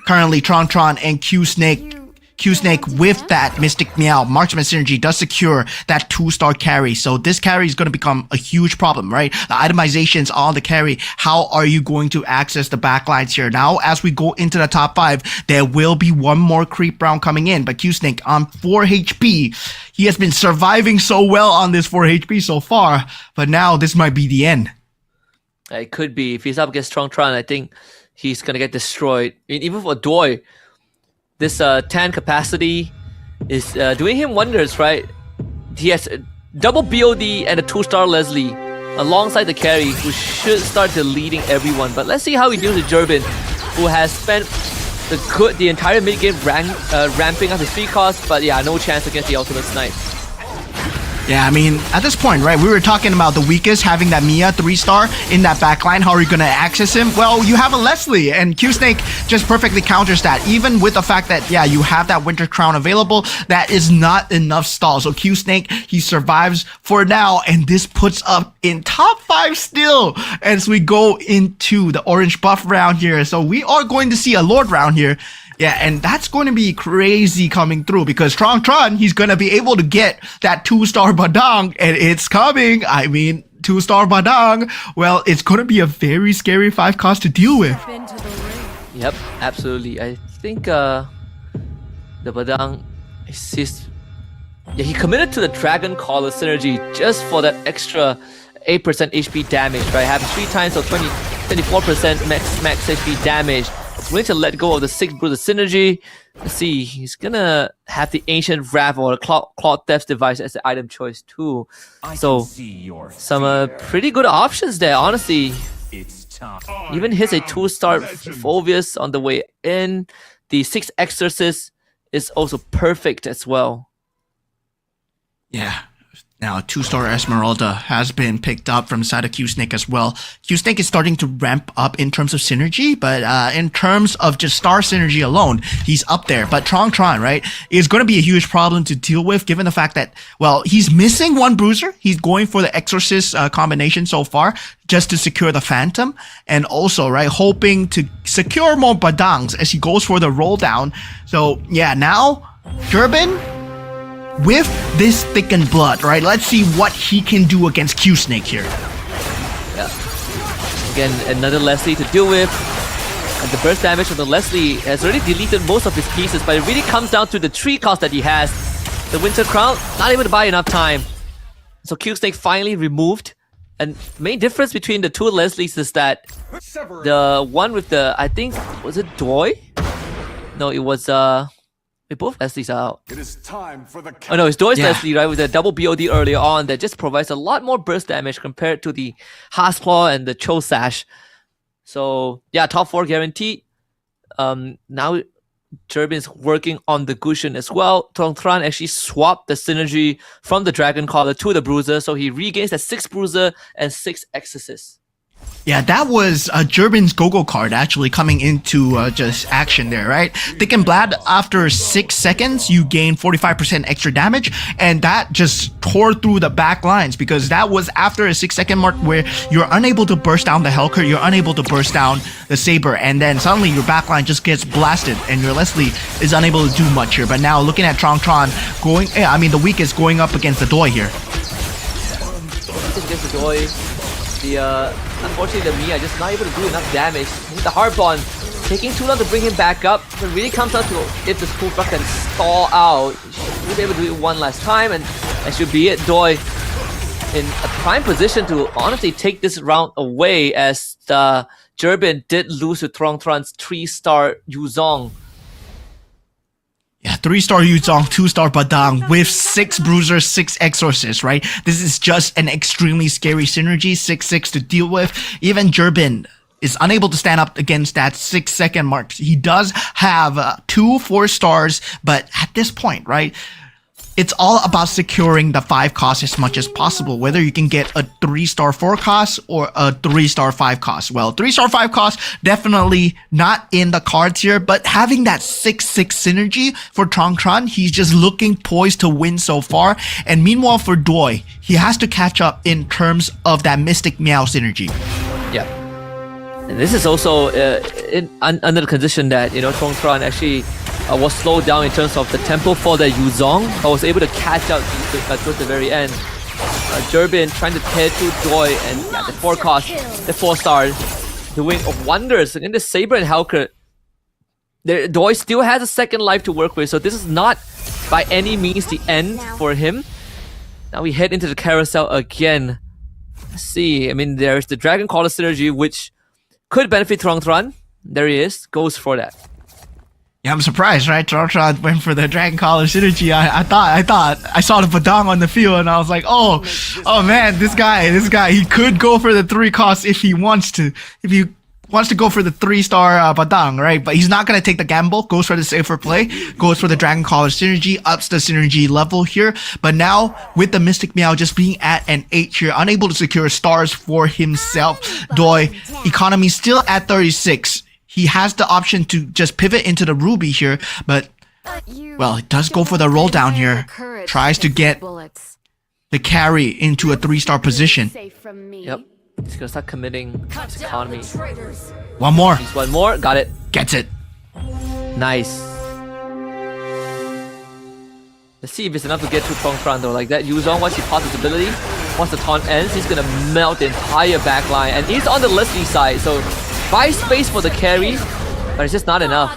currently, Tron and Q Snake Q-Snake with that Mystic Meow Marksman synergy does secure that 2-star carry. So this carry is going to become a huge problem, right? The itemizations on the carry. How are you going to access the backlines here? Now, as we go into the top 5, there will be one more creep round coming in. But Q-Snake on 4 HP. He has been surviving so well on this 4 HP so far. But now this might be the end.
It could be. If he's up against Trong Tran, I think he's going to get destroyed. Even for Doi, this 10 capacity is doing him wonders, right? He has double BOD and a 2-star Leslie alongside the carry, who should start deleting everyone. But let's see how he deals with Jerbin, who has spent the entire mid game ramping up his free cost, but yeah, no chance against the ultimate snipe.
Yeah, I mean, at this point, right, we were talking about the weakest having that Mia 3-star in that backline. How are you going to access him? Well, you have a Leslie, and Q-Snake just perfectly counters that. Even with the fact that, yeah, you have that Winter Crown available, that is not enough stall. So Q-Snake, he survives for now, and this puts up in top 5 still as we go into the orange buff round here. So we are going to see a Lord round here. Yeah, and that's going to be crazy coming through because Trong Tran, he's going to be able to get that 2-star Badang, and it's coming. I mean, 2-star Badang, well, it's going to be a very scary 5 cost to deal with.
Yep, absolutely. I think the Badang is he committed to the Dragon Caller synergy just for that extra 8% HP damage, right? Having 3 times or 24% max HP damage. He's willing to let go of the 6 Bruiser synergy. Let's see, he's gonna have the Ancient Wrath or the Cloud Death device as the item choice too. So, some pretty good options there, honestly. Even hits a 2-star Phobius on the way in. The 6 Exorcist is also perfect as well.
Yeah. Now, 2-star Esmeralda has been picked up from the side of Q-Snake as well. Q-Snake is starting to ramp up in terms of synergy, but in terms of just star synergy alone, he's up there. But Trong Tran, right, is going to be a huge problem to deal with given the fact that, well, he's missing 1 Bruiser. He's going for the Exorcist combination so far just to secure the Phantom. And also, right, hoping to secure more Badangs as he goes for the roll down. So, yeah, now, Jerbin, with this thickened blood, right? Let's see what he can do against Q-Snake here.
Yeah. Again, another Leslie to deal with. And the burst damage from the Leslie has already deleted most of his pieces, but it really comes down to the 3 cost that he has. The Winter Crown, not able to buy enough time. So Q-Snake finally removed. And the main difference between the 2 Leslies is that the one with the, I think, was it Doi? No, it was, both Leslie's are out.
It is time for the
oh no, it's Doi's Leslie, right? With the double BOD earlier on that just provides a lot more burst damage compared to the Haasclaw and the Cho Sash. So yeah, top 4 guaranteed. Now Jerbin's working on the Gushin as well. Trong Tran actually swapped the synergy from the Dragon Caller to the Bruiser, so he regains that 6 Bruiser and 6 Exorcist.
Yeah, that was Jerbin's Go-Go card actually coming into just action there, right? Thick and Blad, after 6 seconds, you gain 45% extra damage, and that just tore through the back lines because that was after a 6-second mark where you're unable to burst down the Helker, you're unable to burst down the Saber, and then suddenly your backline just gets blasted, and your Leslie is unable to do much here. But now looking at Trong Tran going, the weakest going up against the Doi here.
Against the Doi. Unfortunately, the Mia just not able to do enough damage. The Harpon taking too long to bring him back up. It really comes down to if the School Truck can stall out. She'll be able to do it one last time, and that should be it. Doi in a prime position to honestly take this round away, as Jerbin did lose to Trong Tran's 3-star Yuzong.
Yeah, 3-star Yuzong, 2-star Badang with 6 Bruisers, 6 Exorcists, right? This is just an extremely scary synergy, 6-6 to deal with. Even Jerbin is unable to stand up against that 6-second mark. He does have 2 4-stars, but at this point, right, it's all about securing the 5 cost as much as possible, whether you can get a 3-star 4 cost or a 3-star 5 cost. Well, 3-star 5 cost, definitely not in the cards here, but having that 6-6 synergy for Trong Tran, he's just looking poised to win so far. And meanwhile for Doi, he has to catch up in terms of that Mystic Meow synergy.
Yeah. And this is also under the condition that, Trong Tran actually was slowed down in terms of the tempo for the Yuzong, but was able to catch up towards the very end. Durbin trying to tear through Doi, and yeah, the 4 cost, the 4-star, doing wonders. And in the Saber and Helker, Doi still has a second life to work with, so this is not by any means the end for him. Now we head into the carousel again. Let's see, I mean, there's the Dragon Caller synergy, which could benefit Tron. There he is, goes for that.
Yeah, I'm surprised, right? Tron went for the Dragon Collar synergy. I thought I saw the Badang on the field and I was like, oh man, this guy, he could go for the 3 cost if he wants to. If he wants to go for the 3-star Badang, right? But he's not going to take the gamble, goes for the safer play, goes for the Dragon Collar synergy, ups the synergy level here. But now, with the Mystic Meow just being at an 8 here, unable to secure stars for himself, Doi, economy still at 36. He has the option to just pivot into the Ruby here, but, well, he does go for the roll down here. Tries to get the carry into a 3-star position.
Yep, he's gonna start committing his economy.
One more.
He's one more, got it.
Gets it.
Nice. Let's see if it's enough to get through Tron though. Like that Yuzong, once he passes his ability, once the taunt ends, he's gonna melt the entire backline. And he's on the Leslie side, so buy space for the carry, but it's just not enough.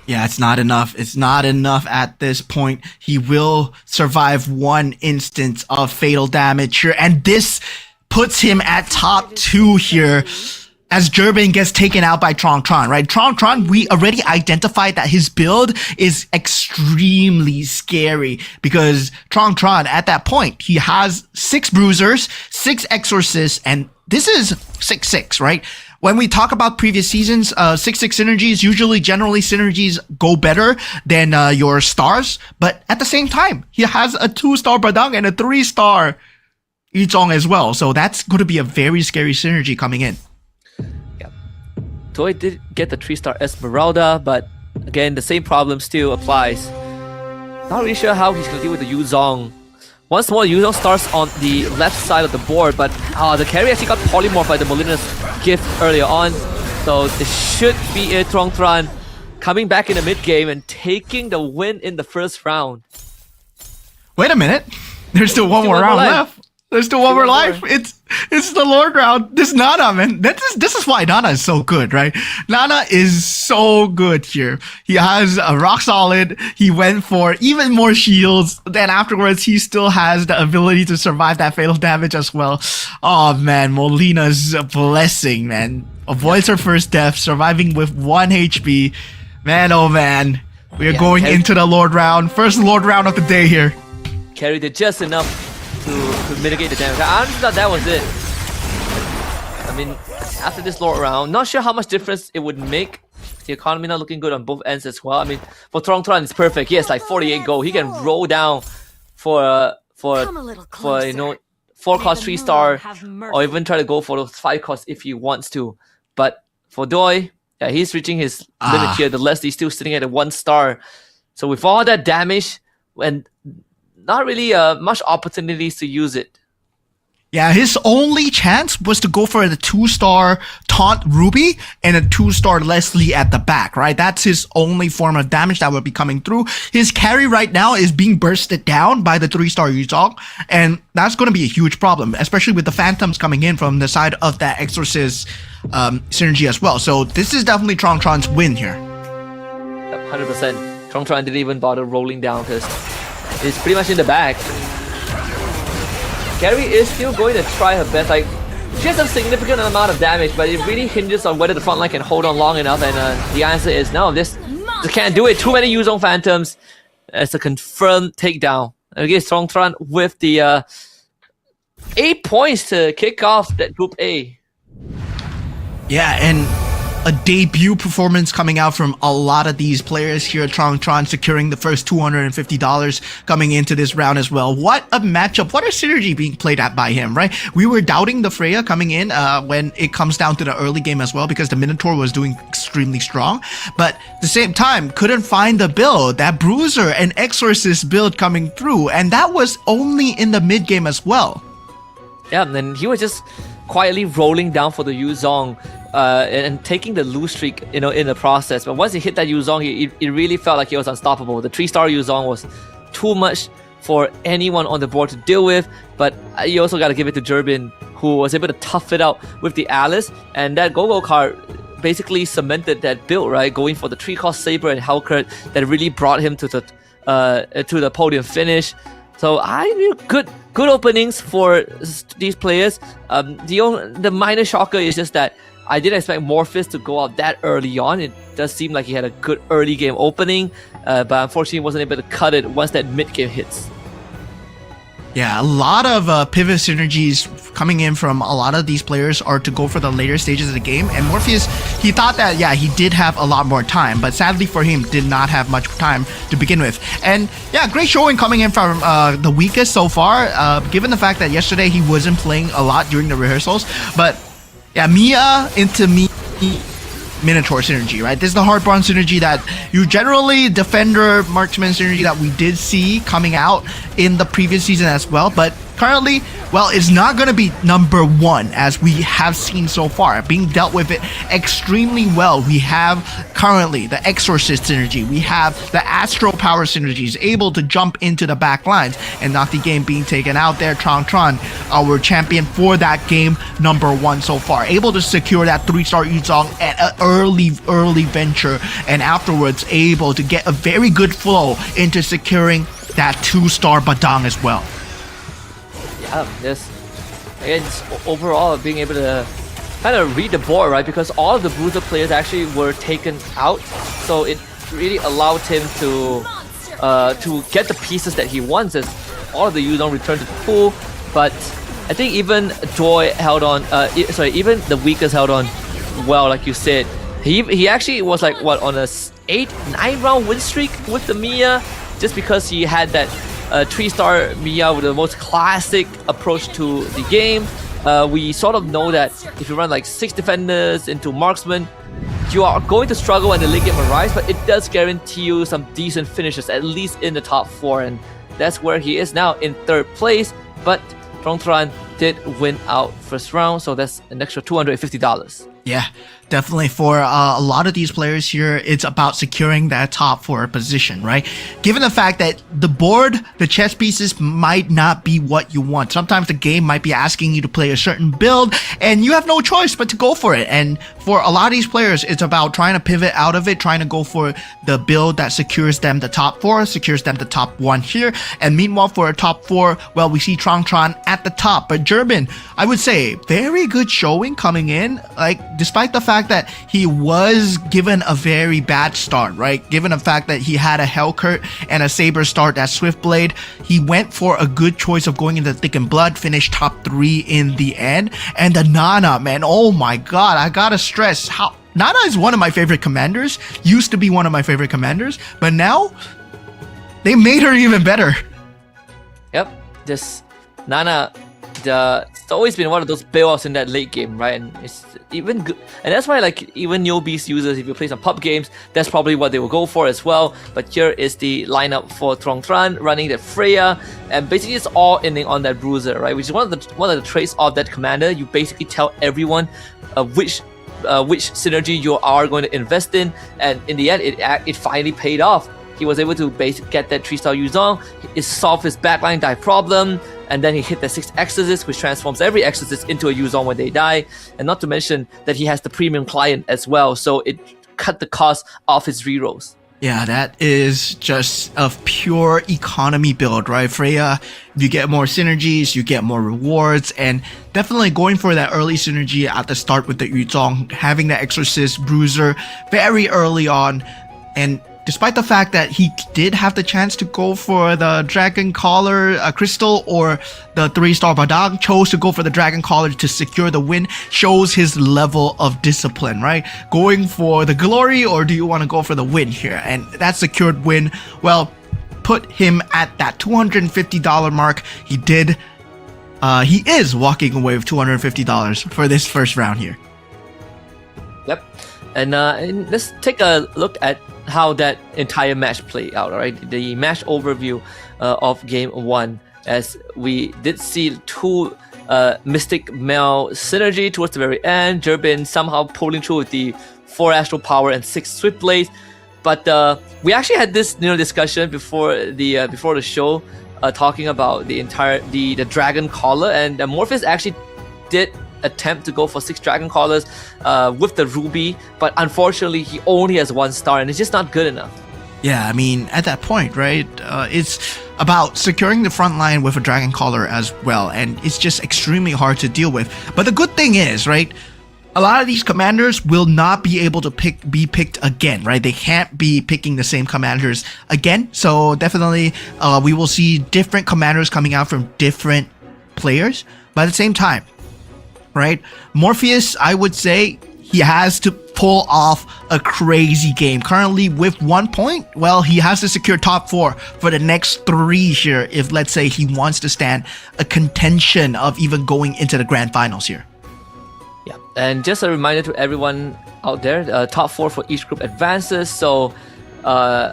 Yeah, it's not enough. It's not enough at this point. He will survive one instance of fatal damage here, and this puts him at top 2 here as Durbin gets taken out by Tron, right? Tron, we already identified that his build is extremely scary because Tron, at that point, he has 6 bruisers, 6 exorcists, and this is 6-6, right? When we talk about previous seasons, 6-6 synergies, usually generally synergies go better than your stars, but at the same time, he has a 2-star Badang and a 3-star Yuzong as well, so that's going to be a very scary synergy coming in.
Doi did get the 3-star Esmeralda, but again, the same problem still applies. Not really sure how he's gonna deal with the Yuzong. Once more, Yuzong starts on the left side of the board, but the carry actually got polymorphed by the Molina's gift earlier on. So it should be a Tron coming back in the mid game and taking the win in the first round.
Wait a minute. There's still one more round left. There's still one more life. It's the Lord round. This Nana, man. This is why Nana is so good, right? Nana is so good here. He has a rock solid. He went for even more shields. Then afterwards, he still has the ability to survive that fatal damage as well. Oh man, Molina's a blessing, man. Avoids her first death, surviving with 1 HP. Man, oh man. We are going into the Lord round. First Lord round of the day here.
Carried it just enough to mitigate the damage. I honestly thought that was it. I mean, after this Lord round, not sure how much difference it would make. The economy not looking good on both ends as well. I mean, for Tron, it's perfect. He has like 48 gold. He can roll down for 4 cost 3-star, or even try to go for those 5 costs if he wants to. But for Doi, yeah, he's reaching his limit here. The Leslie's still sitting at a 1-star. So with all that damage and not really much opportunities to use it.
Yeah, his only chance was to go for the 2-star Taunt Ruby and a 2-star Leslie at the back, right? That's his only form of damage that would be coming through. His carry right now is being bursted down by the 3-star Yuzong, and that's going to be a huge problem, especially with the Phantoms coming in from the side of that Exorcist synergy as well. So this is definitely Tron's win here.
100%. Tron didn't even bother rolling down because it's pretty much in the bag. Carrie is still going to try her best. Like, she has a significant amount of damage, but it really hinges on whether the front line can hold on long enough. And the answer is no. This can't do it. Too many Yuzong Phantoms. It's a confirmed takedown. Again, Tron with the 8 points to kick off that Group A.
Yeah, and a debut performance coming out from a lot of these players here. Tron securing the first $250 coming into this round as well. What a matchup. What a synergy being played at by him, right? We were doubting the Freya coming in when it comes down to the early game as well because the Minotaur was doing extremely strong. But at the same time, couldn't find the build. That Bruiser and Exorcist build coming through. And that was only in the mid game as well.
Yeah, and then he was just quietly rolling down for the Yuzong. and taking the lose streak, in the process. But once he hit that Yuzong, it really felt like he was unstoppable. The 3-star Yuzong was too much for anyone on the board to deal with. But you also got to give it to Jerbin, who was able to tough it out with the Alice, and that Go-Go card basically cemented that build, right? Going for the 3-cost Saber and Hellcurt that really brought him to the podium finish. So good openings for these players. The minor shocker is just that I didn't expect Morpheus to go out that early on. It does seem like he had a good early game opening, but unfortunately wasn't able to cut it once that mid game hits.
Yeah, a lot of pivot synergies coming in from a lot of these players are to go for the later stages of the game. And Morpheus, he thought that, yeah, he did have a lot more time, but sadly for him, did not have much time to begin with. And yeah, great showing coming in from the weakest so far, given the fact that yesterday he wasn't playing a lot during the rehearsals. But yeah, Mia into me Minotaur synergy, right? This is the Hardborn synergy that you generally Defender Marksman synergy that we did see coming out in the previous season as well, but currently, well, it's not going to be number one as we have seen so far. Being dealt with it extremely well. We have currently the Exorcist synergy. We have the Astro Power synergies, able to jump into the back lines and not the game being taken out there. Tron, our champion for that game, number one so far. Able to secure that 3-star Yuzong at an early venture, and afterwards able to get a very good flow into securing that 2-star Badang as well.
It's overall being able to kind of read the board, right? Because all of the Bruiser players actually were taken out, so it really allowed him to get the pieces that he wants as all of the Yuzong returned to the pool. But I think even Joy held on, even the weakest held on well, like you said. He actually was like, what, on a 8-9 round win streak with the Mia, just because he had that 3-star Mia with the most classic approach to the game. We sort of know that if you run like 6 defenders into marksman, you are going to struggle when the late game arrives, but it does guarantee you some decent finishes, at least in the top 4, and that's where he is now in 3rd place. But Tron did win out first round, so that's an extra $250.
Yeah, definitely for a lot of these players here, it's about securing that top 4 position, right? Given the fact that the board, the chess pieces might not be what you want. Sometimes the game might be asking you to play a certain build and you have no choice but to go for it. And for a lot of these players, it's about trying to pivot out of it, trying to go for the build that secures them the top 4, secures them the top 1 here. And meanwhile, for a top 4, well, we see Tron at the top. But Jerbin, I would say, very good showing coming in. Like, despite the fact that he was given a very bad start, right? Given the fact that he had a Hellcurt and a Saber start, that Swiftblade, he went for a good choice of going into Thick and Blood, finished top 3 in the end. And the Nana, man, oh my god, I gotta stress how Nana is one of my favorite commanders, used to be one of my favorite commanders, but now they made her even better.
Yep, this Nana, it's always been one of those bailouts in that late game, right? And it's even good, and that's why, like, even newbies users, if you play some pub games, that's probably what they will go for as well. But here is the lineup for Tron running the Freya, and basically it's all ending on that Bruiser, right? Which is one of the traits of that commander. You basically tell everyone which synergy you are going to invest in, and in the end, it finally paid off. He was able to basically get that 3-star Yuzong, it solved his backline die problem, and then he hit the 6 Exorcists, which transforms every Exorcist into a Yuzong when they die. And not to mention that he has the premium client as well, so it cut the cost off his rerolls.
Yeah, that is just a pure economy build, right? Freya, you get more synergies, you get more rewards, and definitely going for that early synergy at the start with the Yuzong, having the Exorcist Bruiser very early on. And despite the fact that he did have the chance to go for the Dragon Collar Crystal or the 3-star Badang, chose to go for the Dragon Collar to secure the win, shows his level of discipline, right? Going for the glory, or do you want to go for the win here? And that secured win, well, put him at that $250 mark. He is walking away with $250 for this first round here.
Yep. And let's take a look at how that entire match played out, alright? The match overview of game 1, as we did see 2 Mystic Mel synergy towards the very end. Durbin somehow pulling through with the 4 Astral Power and 6 Swift Blades. But we actually had this discussion before the show, talking about the Dragon Collar, and Morpheus actually did attempt to go for 6 Dragon Collars with the Ruby, but unfortunately he only has 1 star, and it's just not good enough.
Yeah, I mean, at that point, right, it's about securing the front line with a Dragon Collar as well, and it's just extremely hard to deal with. But the good thing is, right, a lot of these commanders will not be able to be picked again, right? They can't be picking the same commanders again, so definitely we will see different commanders coming out from different players, but at the same time, right, Morpheus, I would say, he has to pull off a crazy game. Currently with 1 point, well, he has to secure top 4 for the next 3 here if, let's say, he wants to stand a contention of even going into the grand finals here.
Yeah, and just a reminder to everyone out there, top 4 for each group advances. So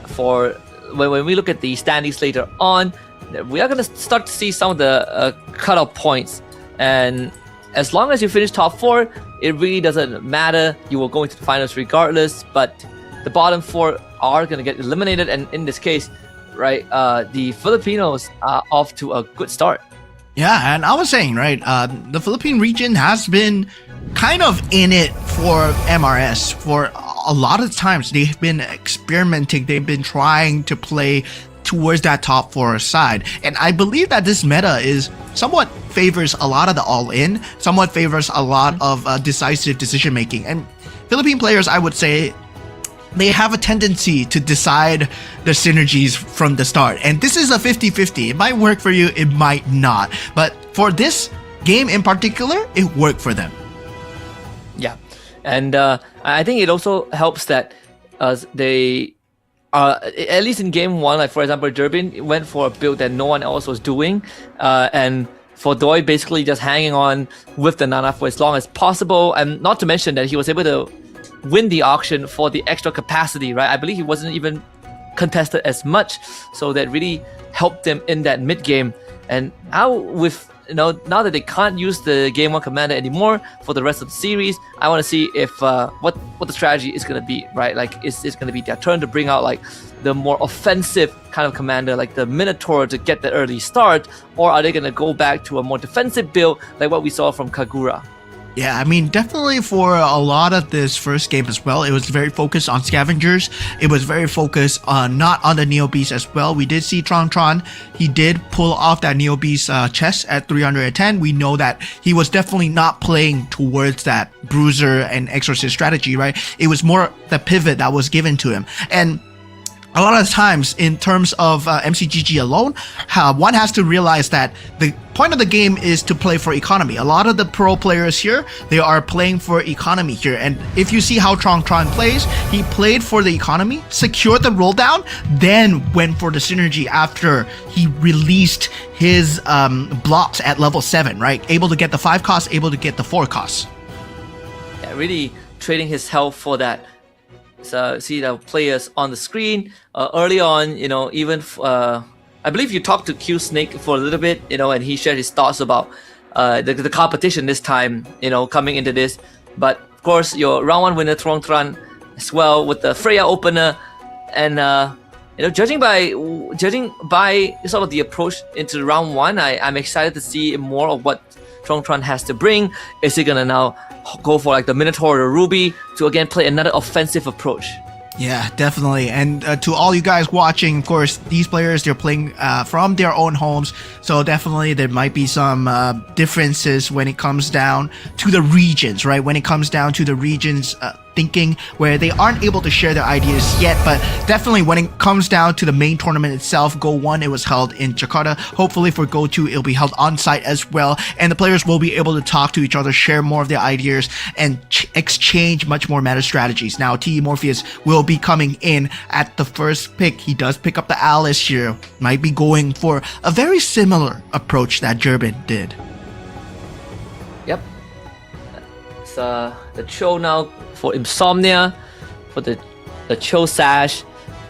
for when we look at the standings later on, we are going to start to see some of the cutoff points. And as long as you finish top 4, it really doesn't matter. You will go into the finals regardless, but the bottom 4 are going to get eliminated. And in this case, right, the Filipinos are off to a good start.
Yeah, and I was saying, right, the Philippine region has been kind of in it for MRS for a lot of times. They've been experimenting. They've been trying to play towards that top 4 side. And I believe that this meta is somewhat favors a lot of the all-in, somewhat favors a lot of decisive decision making. And Philippine players, I would say, they have a tendency to decide the synergies from the start. And this is a 50-50. It might work for you, it might not. But for this game in particular, it worked for them.
Yeah. And I think it also helps that they at least in game 1, like for example, Durbin went for a build that no one else was doing, and for Doi basically just hanging on with the Nana for as long as possible, and not to mention that he was able to win the auction for the extra capacity, right? I believe he wasn't even contested as much, so that really helped them in that mid game. And now with now that they can't use the game 1 commander anymore for the rest of the series, I want to see if what the strategy is going to be, right? Like, is it going to be their turn to bring out like the more offensive kind of commander, like the Minotaur, to get the early start, or are they going to go back to a more defensive build like what we saw from Kagura?
Yeah, I mean, definitely for a lot of this first game as well, it was very focused on scavengers. It was very focused on not on the Neo Beast as well. We did see Tron. He did pull off that Neo Beast chest at 310. We know that he was definitely not playing towards that Bruiser and Exorcist strategy, right? It was more the pivot that was given to him. And a lot of times, in terms of MCGG alone, one has to realize that the point of the game is to play for economy. A lot of the pro players here, they are playing for economy here. And if you see how Tron plays, he played for the economy, secured the roll down, then went for the synergy after he released his blocks at level 7, right? Able to get the 5 costs, able to get the 4 costs.
Yeah, really trading his health for that. So see the players on the screen early on, even I believe you talked to Q Snake for a little bit, and he shared his thoughts about the competition this time, coming into this. But of course, your round 1 winner Tron as well with the Freya opener, and judging by sort of the approach into round 1, I'm excited to see more of what Tron has to bring. Is he gonna now go for like the Minotaur or Ruby to again play another offensive approach?
Yeah, definitely. And to all you guys watching, of course, these players, they're playing from their own homes. So definitely there might be some differences when it comes down to the regions, right? When it comes down to the regions thinking where they aren't able to share their ideas yet. But definitely when it comes down to the main tournament itself, Go 1, it was held in Jakarta. Hopefully for Go 2, it'll be held on site as well. And the players will be able to talk to each other, share more of their ideas, and exchange much more meta strategies. Now, TE Morpheus will be coming in at the first pick. He does pick up the Alice here. Might be going for a very similar approach that Durbin did.
Yep. It's the Cho now for Insomnia, for the Cho Sash.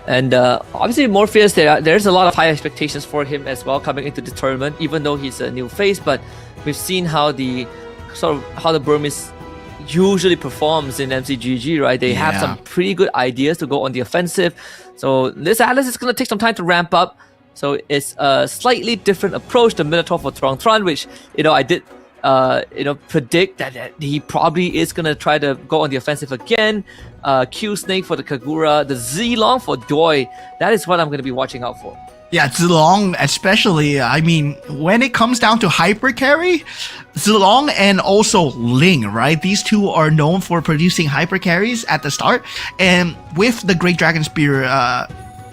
And obviously Morpheus, there's a lot of high expectations for him as well coming into the tournament, even though he's a new face. But we've seen how the Burmese usually performs in MCGG, right? They have some pretty good ideas to go on the offensive. So this Atlas is going to take some time to ramp up. So it's a slightly different approach to Minotaur for Trong Tran, which, I did predict that he probably is going to try to go on the offensive again. Q Snake for the Kagura, the Zilong for Doi. That is what I'm going to be watching out for.
Yeah, Zilong especially, I mean, when it comes down to hyper carry, Zilong and also Ling, right? These two are known for producing hyper carries at the start. And with the Great Dragon Spear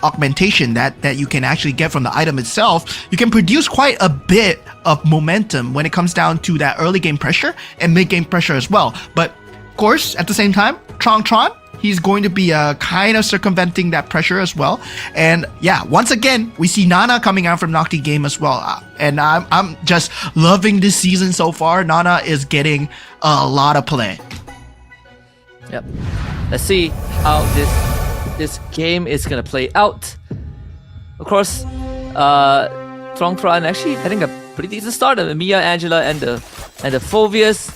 augmentation that you can actually get from the item itself, you can produce quite a bit of momentum when it comes down to that early game pressure and mid game pressure as well. But of course, at the same time, Trong Tran, he's going to be kind of circumventing that pressure as well. And yeah, once again, we see Nana coming out from Nocti game as well. And I'm just loving this season so far. Nana is getting a lot of play.
Yep. Let's see how this game is going to play out. Of course, Trong Tran actually having a pretty decent start. Mia, Angela, and the Phovius.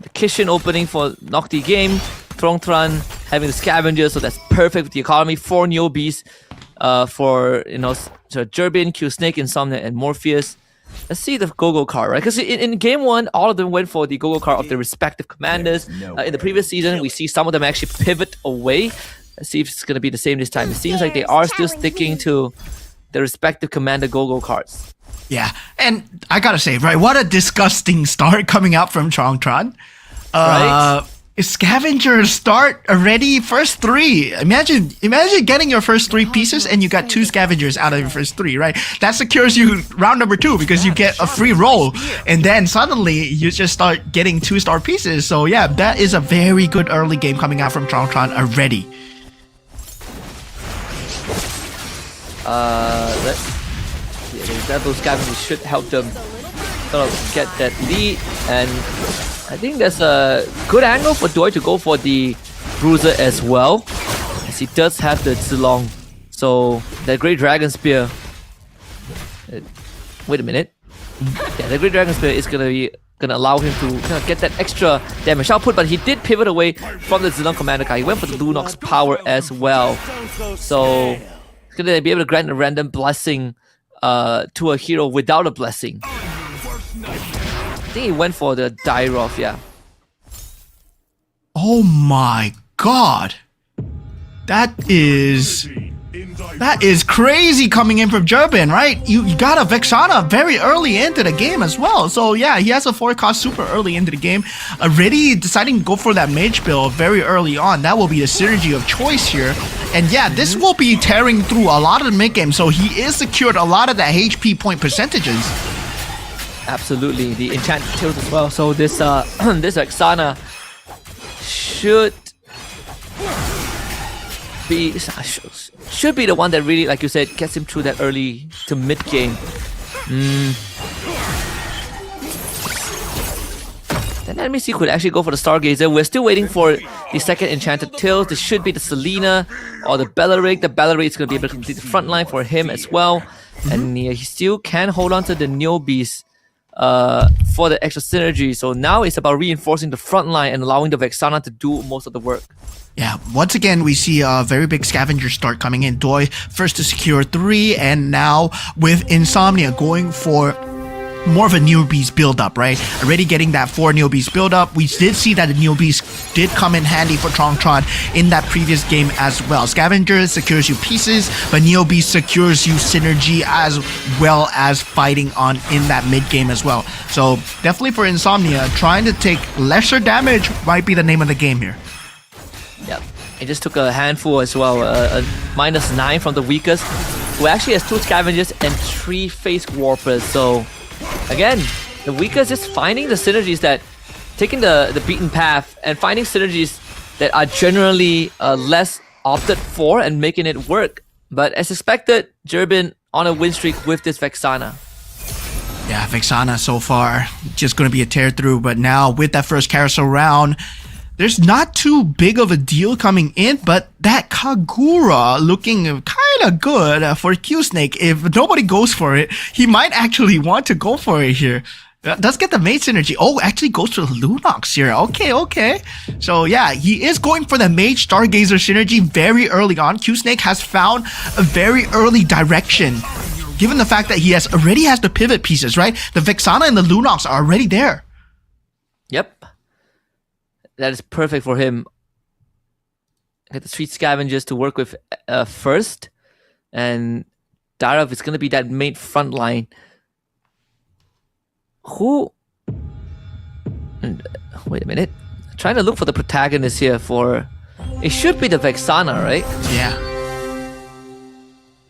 The Kishin opening for Nocti game. Trong Tran having the Scavenger, so that's perfect with the economy. 4 Neobees for Jerbin, Q Snake, Insomnia, and Morpheus. Let's see the Go-Go card, right? Because in game 1, all of them went for the Go-Go card of their respective commanders. In the previous season, we see some of them actually pivot away. Let's see if it's going to be the same this time. It seems like they are still sticking to their respective commander Go-Go cards.
Yeah, and I gotta say, right, what a disgusting start coming out from Trong Tran.
Right?
Scavenger start already, first 3. Imagine getting your first 3 pieces and you got 2 scavengers out of your first 3, right? That secures you round number 2 because you get a free roll, and then suddenly you just start getting 2-star pieces. So yeah, that is a very good early game coming out from Trong Tran already.
Those scavengers should help them sort of get that lead, and I think there's a good angle for Doi to go for the Bruiser as well, as he does have the Zilong. So that Great Dragon Spear. Wait a minute. Yeah, the Great Dragon Spear is gonna allow him to kind of get that extra damage output, but he did pivot away from the Zilong Commander card. He went for the Lunox power as well. So he's gonna be able to grant a random blessing to a hero without a blessing. I think he went for the Dairoth, yeah.
Oh my god. That is crazy coming in from Jerbin, right? You got a Vexana very early into the game as well. So yeah, he has a 4-cost super early into the game. Already deciding to go for that mage build very early on. That will be the synergy of choice here. And yeah, this will be tearing through a lot of the mid game. So he is secured a lot of the HP point percentages.
Absolutely, the enchanted tilt as well. So this this Vexana should be the one that really, like you said, gets him through that early to mid game. Then enemy C could actually go for the Stargazer. We're still waiting for the second enchanted tilt. This should be the Selena or the Bellaric. The Bellaric is going to be able to complete the front line for him as well. And he still can hold on to the Neobees for the extra synergy. So now it's about reinforcing the front line and allowing the Vexana to do most of the work.
Yeah, once again, we see a very big scavenger start coming in. Doi first to secure 3, and now with Insomnia going for more of a Neobees build-up, right? Already getting that 4 Neobees build-up. We did see that the Neobees did come in handy for Trong Tran in that previous game as well. Scavenger secures you pieces, but Neobees secures you synergy as well as fighting on in that mid-game as well. So definitely for Insomnia, trying to take lesser damage might be the name of the game here.
Yep, it just took a handful as well. A -9 from the weakest, who actually has 2 Scavengers and 3 Face Warpers. So again, the weakest is finding the synergies that, taking the beaten path and finding synergies that are generally less opted for and making it work. But as expected, Jerbin on a win streak with this Vexana.
Yeah, Vexana so far just going to be a tear through, but now with that first carousel round, there's not too big of a deal coming in, but that Kagura looking kind of good for Q-Snake. If nobody goes for it, he might actually want to go for it here. Does get the mate synergy. Oh, actually goes for the Lunox here. Okay. So yeah, he is going for the Mage Stargazer synergy very early on. Q-Snake has found a very early direction. Given the fact that he already has the pivot pieces, right? The Vexana and the Lunox are already there.
Yep. That is perfect for him. Get the Street Scavengers to work with first. And Darov is going to be that main front line. Who... Wait a minute. Trying to look for the protagonist here for... It should be the Vexana, right?
Yeah.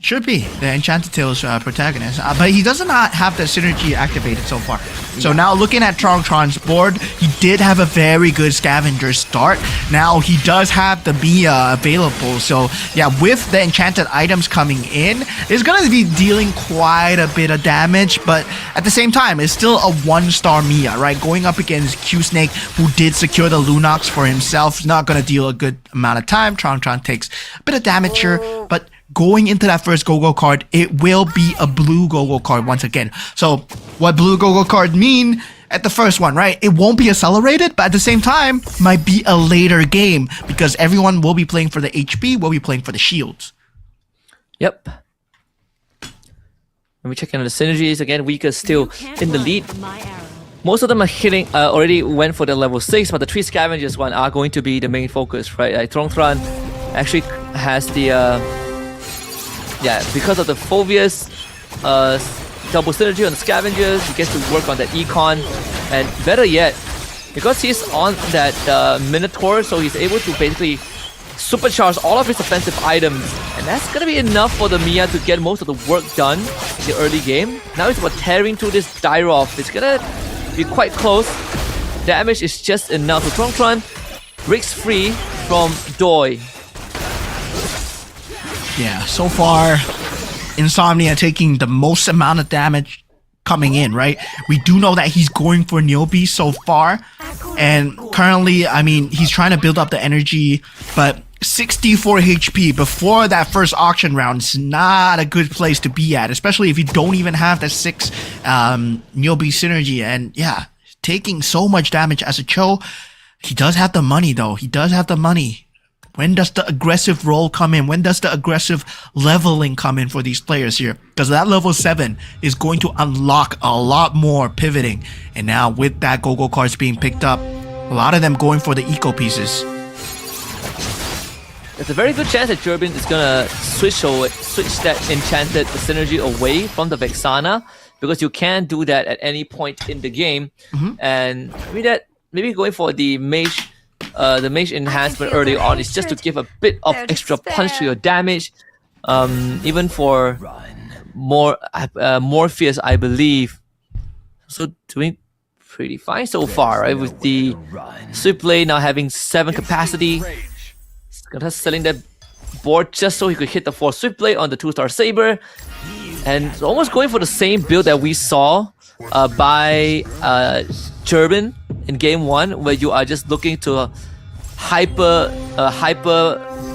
Should be the Enchanted Tales protagonist, but he does not have the synergy activated so far. So now looking at Tron's board, he did have a very good scavenger start. Now he does have the Mia available. So yeah, with the enchanted items coming in, it's going to be dealing quite a bit of damage, but at the same time, it's still a 1-star Mia, right? Going up against Q-Snake, who did secure the Lunox for himself, not going to deal a good amount of time. Tron takes a bit of damage here, but going into that first Go-Go card, it will be a blue Go-Go card once again. So what blue Go-Go card mean at the first one, right? It won't be accelerated, but at the same time, might be a later game because everyone will be playing for the HP, will be playing for the shields.
Yep. Let me check in on the synergies again. Weaker still in the lead. Most of them are hitting, already went for the level 6, but the 3 scavengers one are going to be the main focus, right? Like Tron actually has the... Yeah, because of the Phobius double synergy on the scavengers, he gets to work on that econ, and better yet, because he's on that Minotaur, so he's able to basically supercharge all of his offensive items, and that's gonna be enough for the Mia to get most of the work done in the early game. Now it's about tearing through this Dyrov. It's gonna be quite close. Damage is just enough. So Tron breaks free from Doi.
Yeah, so far, Insomnia taking the most amount of damage coming in, right? We do know that he's going for Niobe so far, and currently, I mean, he's trying to build up the energy, but 64 HP before that first auction round is not a good place to be at, especially if you don't even have the 6 Niobe synergy, and yeah, taking so much damage as a Cho. He does have the money though, he does have the money. When does the aggressive role come in? When does the aggressive leveling come in for these players here? Because that level 7 is going to unlock a lot more pivoting. And now with that Go-Go cards being picked up, a lot of them going for the eco pieces.
There's a very good chance that Turbin is gonna switch that enchanted synergy away from the Vexana, because you can do that at any point in the game. And maybe going for the mage enhancement early on is just to give a bit of extra punch to your damage. Even for Morpheus, I believe. So doing pretty fine so far, right? With the Swift Blade now having 7 capacity. He's gonna selling that board just so he could hit the 4 Swift Blade on the 2-star Saber. And almost going for the same build that we saw by Turbin in game 1, where you are just looking to hyper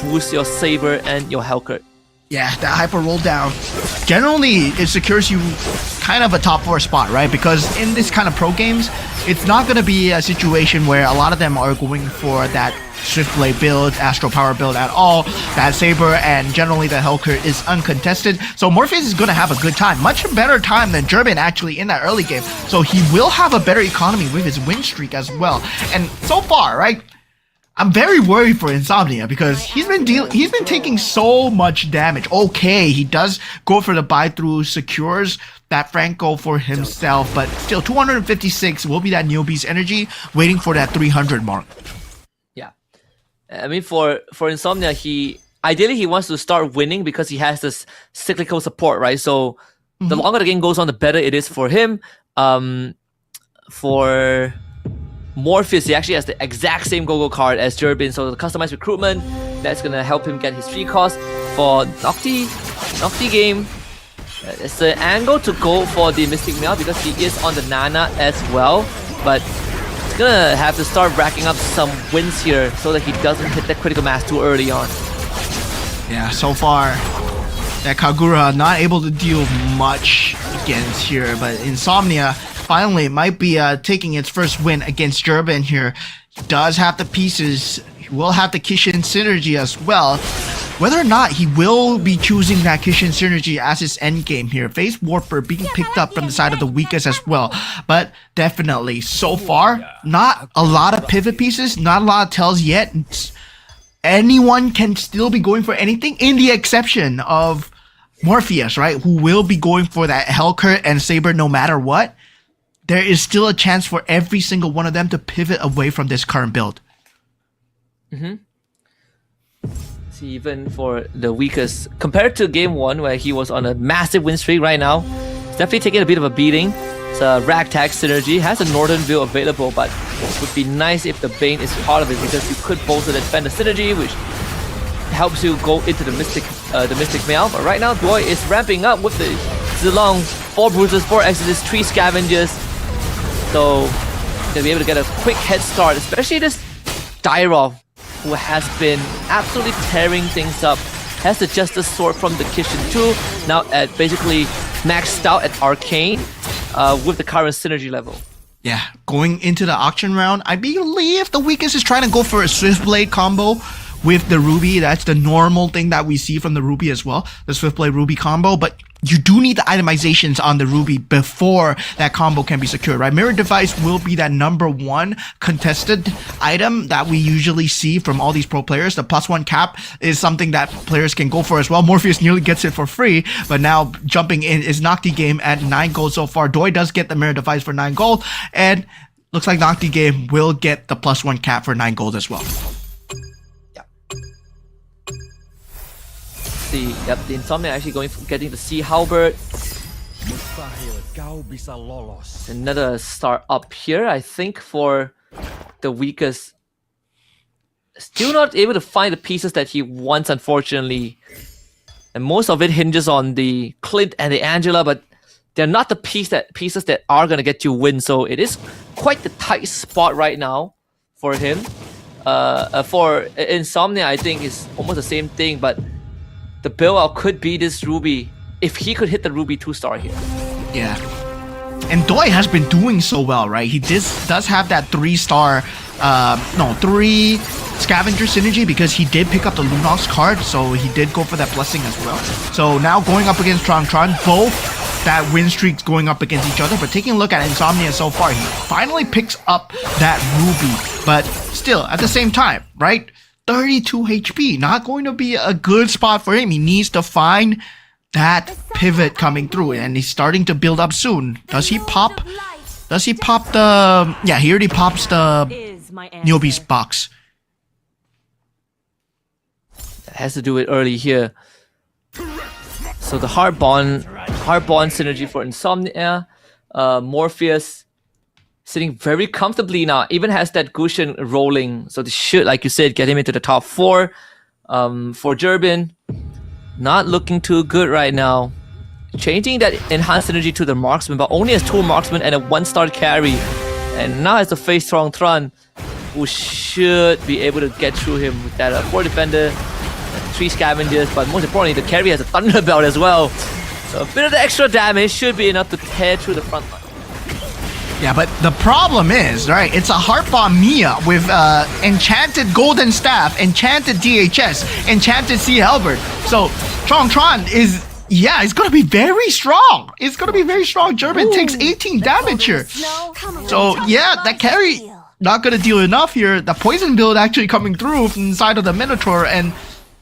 boost your Saber and your Hellcurt.
Yeah, that hyper roll down. Generally, it secures you kind of a top 4 spot, right? Because in this kind of pro games, it's not going to be a situation where a lot of them are going for that Swift Blade build, Astral Power build at all. That Saber and generally the Hellcurt is uncontested. So Morpheus is going to have a good time. Much better time than German actually in that early game. So he will have a better economy with his win streak as well. And so far, right? I'm very worried for Insomnia because he's been taking so much damage. Okay, he does go for the buy through, secures that Franco for himself, but still 256 will be that Niobe's energy, waiting for that 300 mark.
Yeah, I mean for Insomnia, ideally he wants to start winning because he has this cyclical support, right? So the longer the game goes on, the better it is for him. For Morpheus, he actually has the exact same Go-Go card as Turbin, so the customized recruitment, that's gonna help him get his free cost. For Nocti game, it's the angle to go for the Mystic Mail because he is on the Nana as well, but gonna have to start racking up some wins here so that he doesn't hit that critical mass too early on.
Yeah, so far, that Kagura not able to deal much against here, but Insomnia finally might be taking its first win against Gerben here. He does have the pieces, he will have the Kishin synergy as well. Whether or not he will be choosing that Kishin synergy as his endgame here. Phase Warper being picked up from the side of the weakest as well. But definitely, so far, not a lot of pivot pieces, not a lot of tells yet. Anyone can still be going for anything, in the exception of Morpheus, right? Who will be going for that Hellcurt and Saber no matter what. There is still a chance for every single one of them to pivot away from this current build.
See, even for the weakest, compared to game 1 where he was on a massive win streak right now, he's definitely taking a bit of a beating. It's a Ragtag synergy, has a Northern build available, but it would be nice if the Bane is part of it because you could bolster the Defender synergy, which helps you go into the Mystic Mail. But right now, Doi is ramping up with the Zilong, 4 Bruisers, 4 Exodus, 3 Scavengers. So, gonna be able to get a quick head start, especially this Dyrov, who has been absolutely tearing things up. Has the Justice Sword from the Kishin too, now at basically maxed out at Arcane with the current synergy level.
Yeah, going into the auction round, I believe the weakest is trying to go for a Swiftblade combo with the Ruby. That's the normal thing that we see from the Ruby as well, the Swiftblade Ruby combo, but you do need the itemizations on the Ruby before that combo can be secured, right? Mirror Device will be that #1 contested item that we usually see from all these pro players. The +1 cap is something that players can go for as well. Morpheus nearly gets it for free, but now jumping in is Nocti Game at 9 gold so far. Doi does get the Mirror Device for 9 gold, and looks like Nocti Game will get the +1 cap for 9 gold as well.
Yep, the Insomnia actually getting the Sea Halberd. Another star up here, I think, for the weakest. Still not able to find the pieces that he wants, unfortunately. And most of it hinges on the Clint and the Angela, but they're not the pieces that are going to get you win. So it is quite the tight spot right now for him. For Insomnia, I think is almost the same thing, but the build-out could be this Ruby, if he could hit the Ruby 2-star here.
Yeah. And Doi has been doing so well, right? He does have that 3-star, 3 Scavenger synergy because he did pick up the Lunox card, so he did go for that blessing as well. So now going up against Tron, both that win streaks going up against each other, but taking a look at Insomnia so far, he finally picks up that Ruby, but still, at the same time, right? 32 HP, not going to be a good spot for him. He needs to find that pivot coming through, and he's starting to build up soon. Does he pop? Does he pop the... Yeah, he already pops the Neobeast box.
Has to do it early here. So the hard bond synergy for Insomnia. Morpheus sitting very comfortably now, even has that Gushin rolling. So this should, like you said, get him into the top 4. For Gerben, not looking too good right now. Changing that enhanced energy to the marksman, but only has 2 marksmen and a 1-star carry. And now has to face Strong Tron, who should be able to get through him with that 4 defender, 3 scavengers, but most importantly, the carry has a thunder belt as well. So a bit of the extra damage should be enough to tear through the front line.
Yeah, but the problem is, right, it's a Heartbomb Mia with Enchanted Golden Staff, Enchanted DHS, Enchanted Sea Halberd. So, Tron is, yeah, it's going to be very strong. It's going to be very strong. Gerben takes 18 damage here. So, yeah, that carry not going to deal enough here. The poison build actually coming through from the side of the Minotaur, and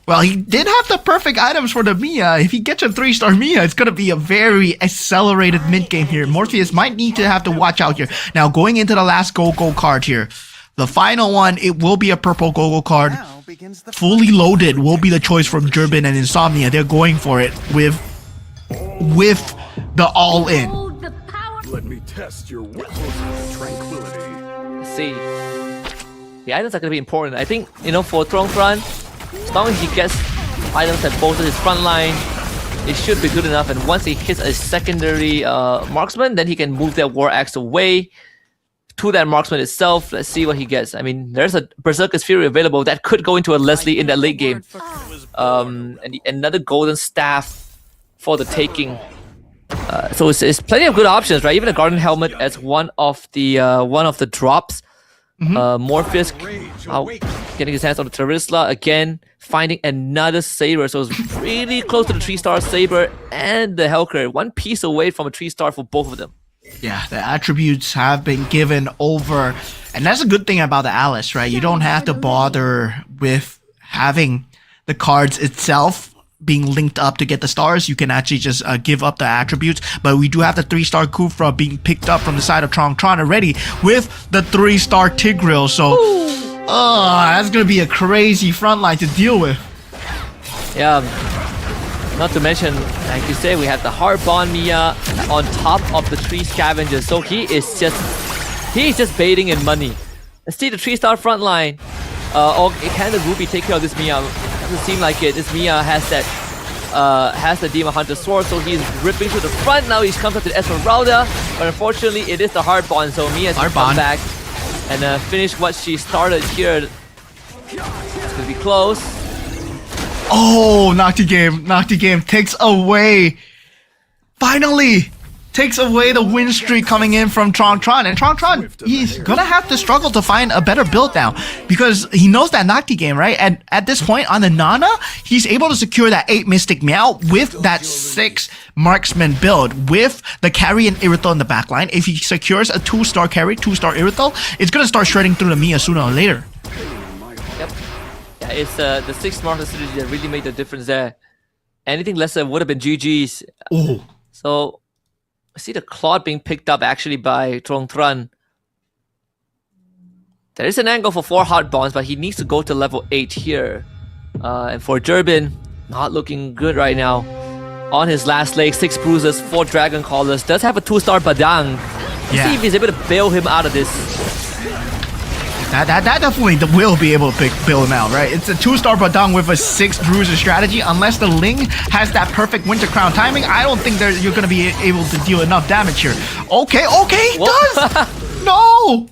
well, he did have the perfect items for the Mia. If he gets a 3-star Mia, it's going to be a very accelerated mid-game here. Morpheus might need to have to watch out here. Now, going into the last Go-Go card here. The final one, it will be a purple Go-Go card. Fully loaded will be the choice from Gerben and Insomnia. They're going for it with the all-in.
Let me test your tranquility.
Let's see. The items are going to be important. I think, for Strong Tron, as long as he gets items that bolster his front line, it should be good enough. And once he hits a secondary marksman, then he can move that War Axe away to that marksman itself. Let's see what he gets. I mean, there's a Berserker's Fury available that could go into a Leslie in that late game. And another golden staff for the taking. So it's plenty of good options, right? Even a Garden Helmet as one of the drops. Morpheus getting his hands on the Terisla again, finding another Saber. So it's really close to the 3-star Saber and the Helker. 1 piece away from a 3-star for both of them.
Yeah, the attributes have been given over. And that's a good thing about the Alice, right? You don't have to bother with having the cards itself being linked up to get the stars. You can actually just give up the attributes. But we do have the 3-star Kufra being picked up from the side of Tron already with the 3-star Tigreal. So, that's going to be a crazy front line to deal with.
Yeah. Not to mention, like you say, we have the Hardbond Mia on top of the 3 scavengers. So he's just baiting in money. Let's see the 3-star front line. Or can the Ruby take care of this Mia? Doesn't seem like it. This Mia has the Demon Hunter sword, so he's ripping to the front. Now he comes up to the Esmeralda, but unfortunately it is the Hardbond, so Mia's to come back and finish what she started here. It's gonna be close.
Oh, Nocti Game takes away, finally takes away the win streak coming in from Tron. And Tron, he's gonna have to struggle to find a better build now because he knows that Nocti Game, right? And at this point on the Nana, he's able to secure that 8 Mystic Meow with that 6 Marksman build with the carry and Irithel in the backline. If he secures a 2-star carry, 2-star Irithel, it's gonna start shredding through the Mia sooner or later.
Yep. Yeah, it's the 6 Marksman synergy that really made the difference there. Anything less than would have been GG's.
Oh.
So I see the Claude being picked up actually by Tron. There is an angle for 4 hard bonds, but he needs to go to level 8 here. And for Durbin, not looking good right now. On his last leg, 6 bruises, 4 Dragon Callers. Does have a 2-star Badang. Let's see if he's able to bail him out of this.
That definitely will be able to bail him out, right? It's a 2-star Badang with a 6 bruiser strategy. Unless the Ling has that perfect Winter Crown timing, I don't think you're going to be able to deal enough damage here. Okay, he does! No!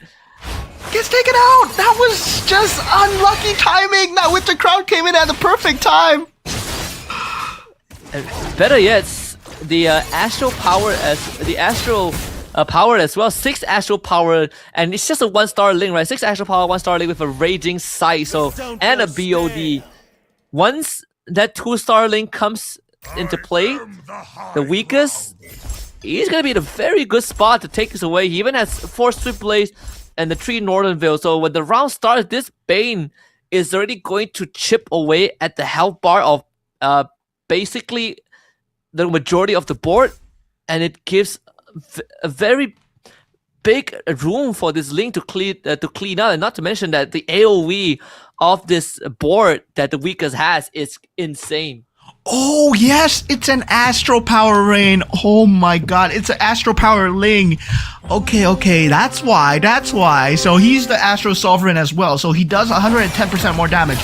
Gets taken out! That was just unlucky timing! That Winter Crown came in at the perfect time!
And better yet, the Astral Power powered as well. 6 Astral Power, and it's just a 1-star Ling, right? 6 Astral Power, 1-star Ling with a Raging Sight, so and a BOD. Once that 2-star Ling comes into play, the weakest, he's gonna be in a very good spot to take this away. He even has 4 Swift Blades and the 3 Northern Veil. So when the round starts, this Bane is already going to chip away at the health bar of basically the majority of the board, and it gives a very big room for this Link to clean out, and not to mention that the AoE of this board that the weakest has is insane.
Oh yes, it's an Astral Power Rain. Oh my god, it's an Astral Power Ling. Okay, that's why. So he's the Astral Sovereign as well, so he does 110% more damage.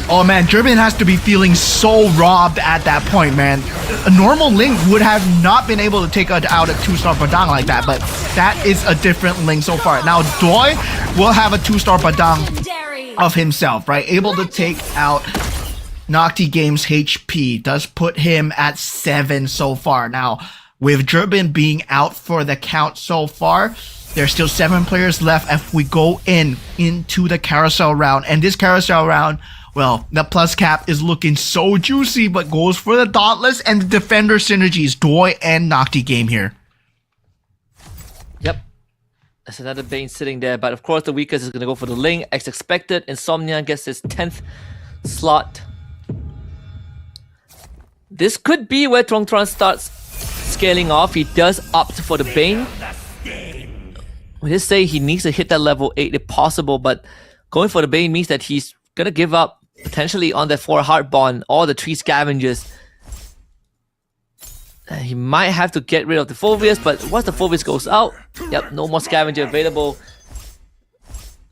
Oh man, Durbin has to be feeling so robbed at that point, man. A normal Link would have not been able to take out a 2-star Badang like that, but that is a different Link so far. Now Doi will have a 2-star Badang of himself, right? Able to take out Nocti Game's HP. Does put him at 7 so far. Now, with Durbin being out for the count so far, there's still 7 players left if we go into the carousel round. And this carousel round, well, the plus cap is looking so juicy, but goes for the Dauntless and the Defender synergies, Doi and Nocti Game here.
Yep. There's another Bane sitting there, but of course the weakest is going to go for the Ling, as expected. Insomnia gets his 10th slot. This could be where Tron starts scaling off. He does opt for the Bane. We just say he needs to hit that level 8 if possible, but going for the Bane means that he's going to give up potentially on that 4 Heart Bond or the 3 Scavengers. He might have to get rid of the Phobius, but once the Phobius goes out, yep, no more Scavenger available.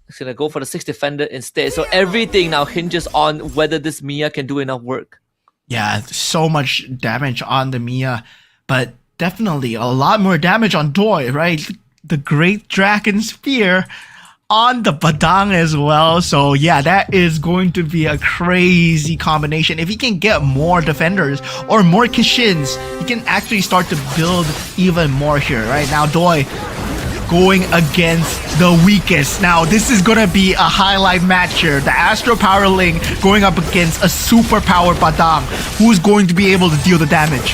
He's going to go for the 6 Defender instead. So everything now hinges on whether this Mia can do enough work.
Yeah, so much damage on the Mia, but definitely a lot more damage on Doi, right? the Great Dragon Spear on the Badang as well. So yeah, that is going to be a crazy combination. If he can get more defenders or more Kishins, he can actually start to build even more here. Right now, Doi going against the weakest. Now, this is gonna be a highlight match here. The Astro Power Ling going up against a super powered Badang, who's going to be able to deal the damage.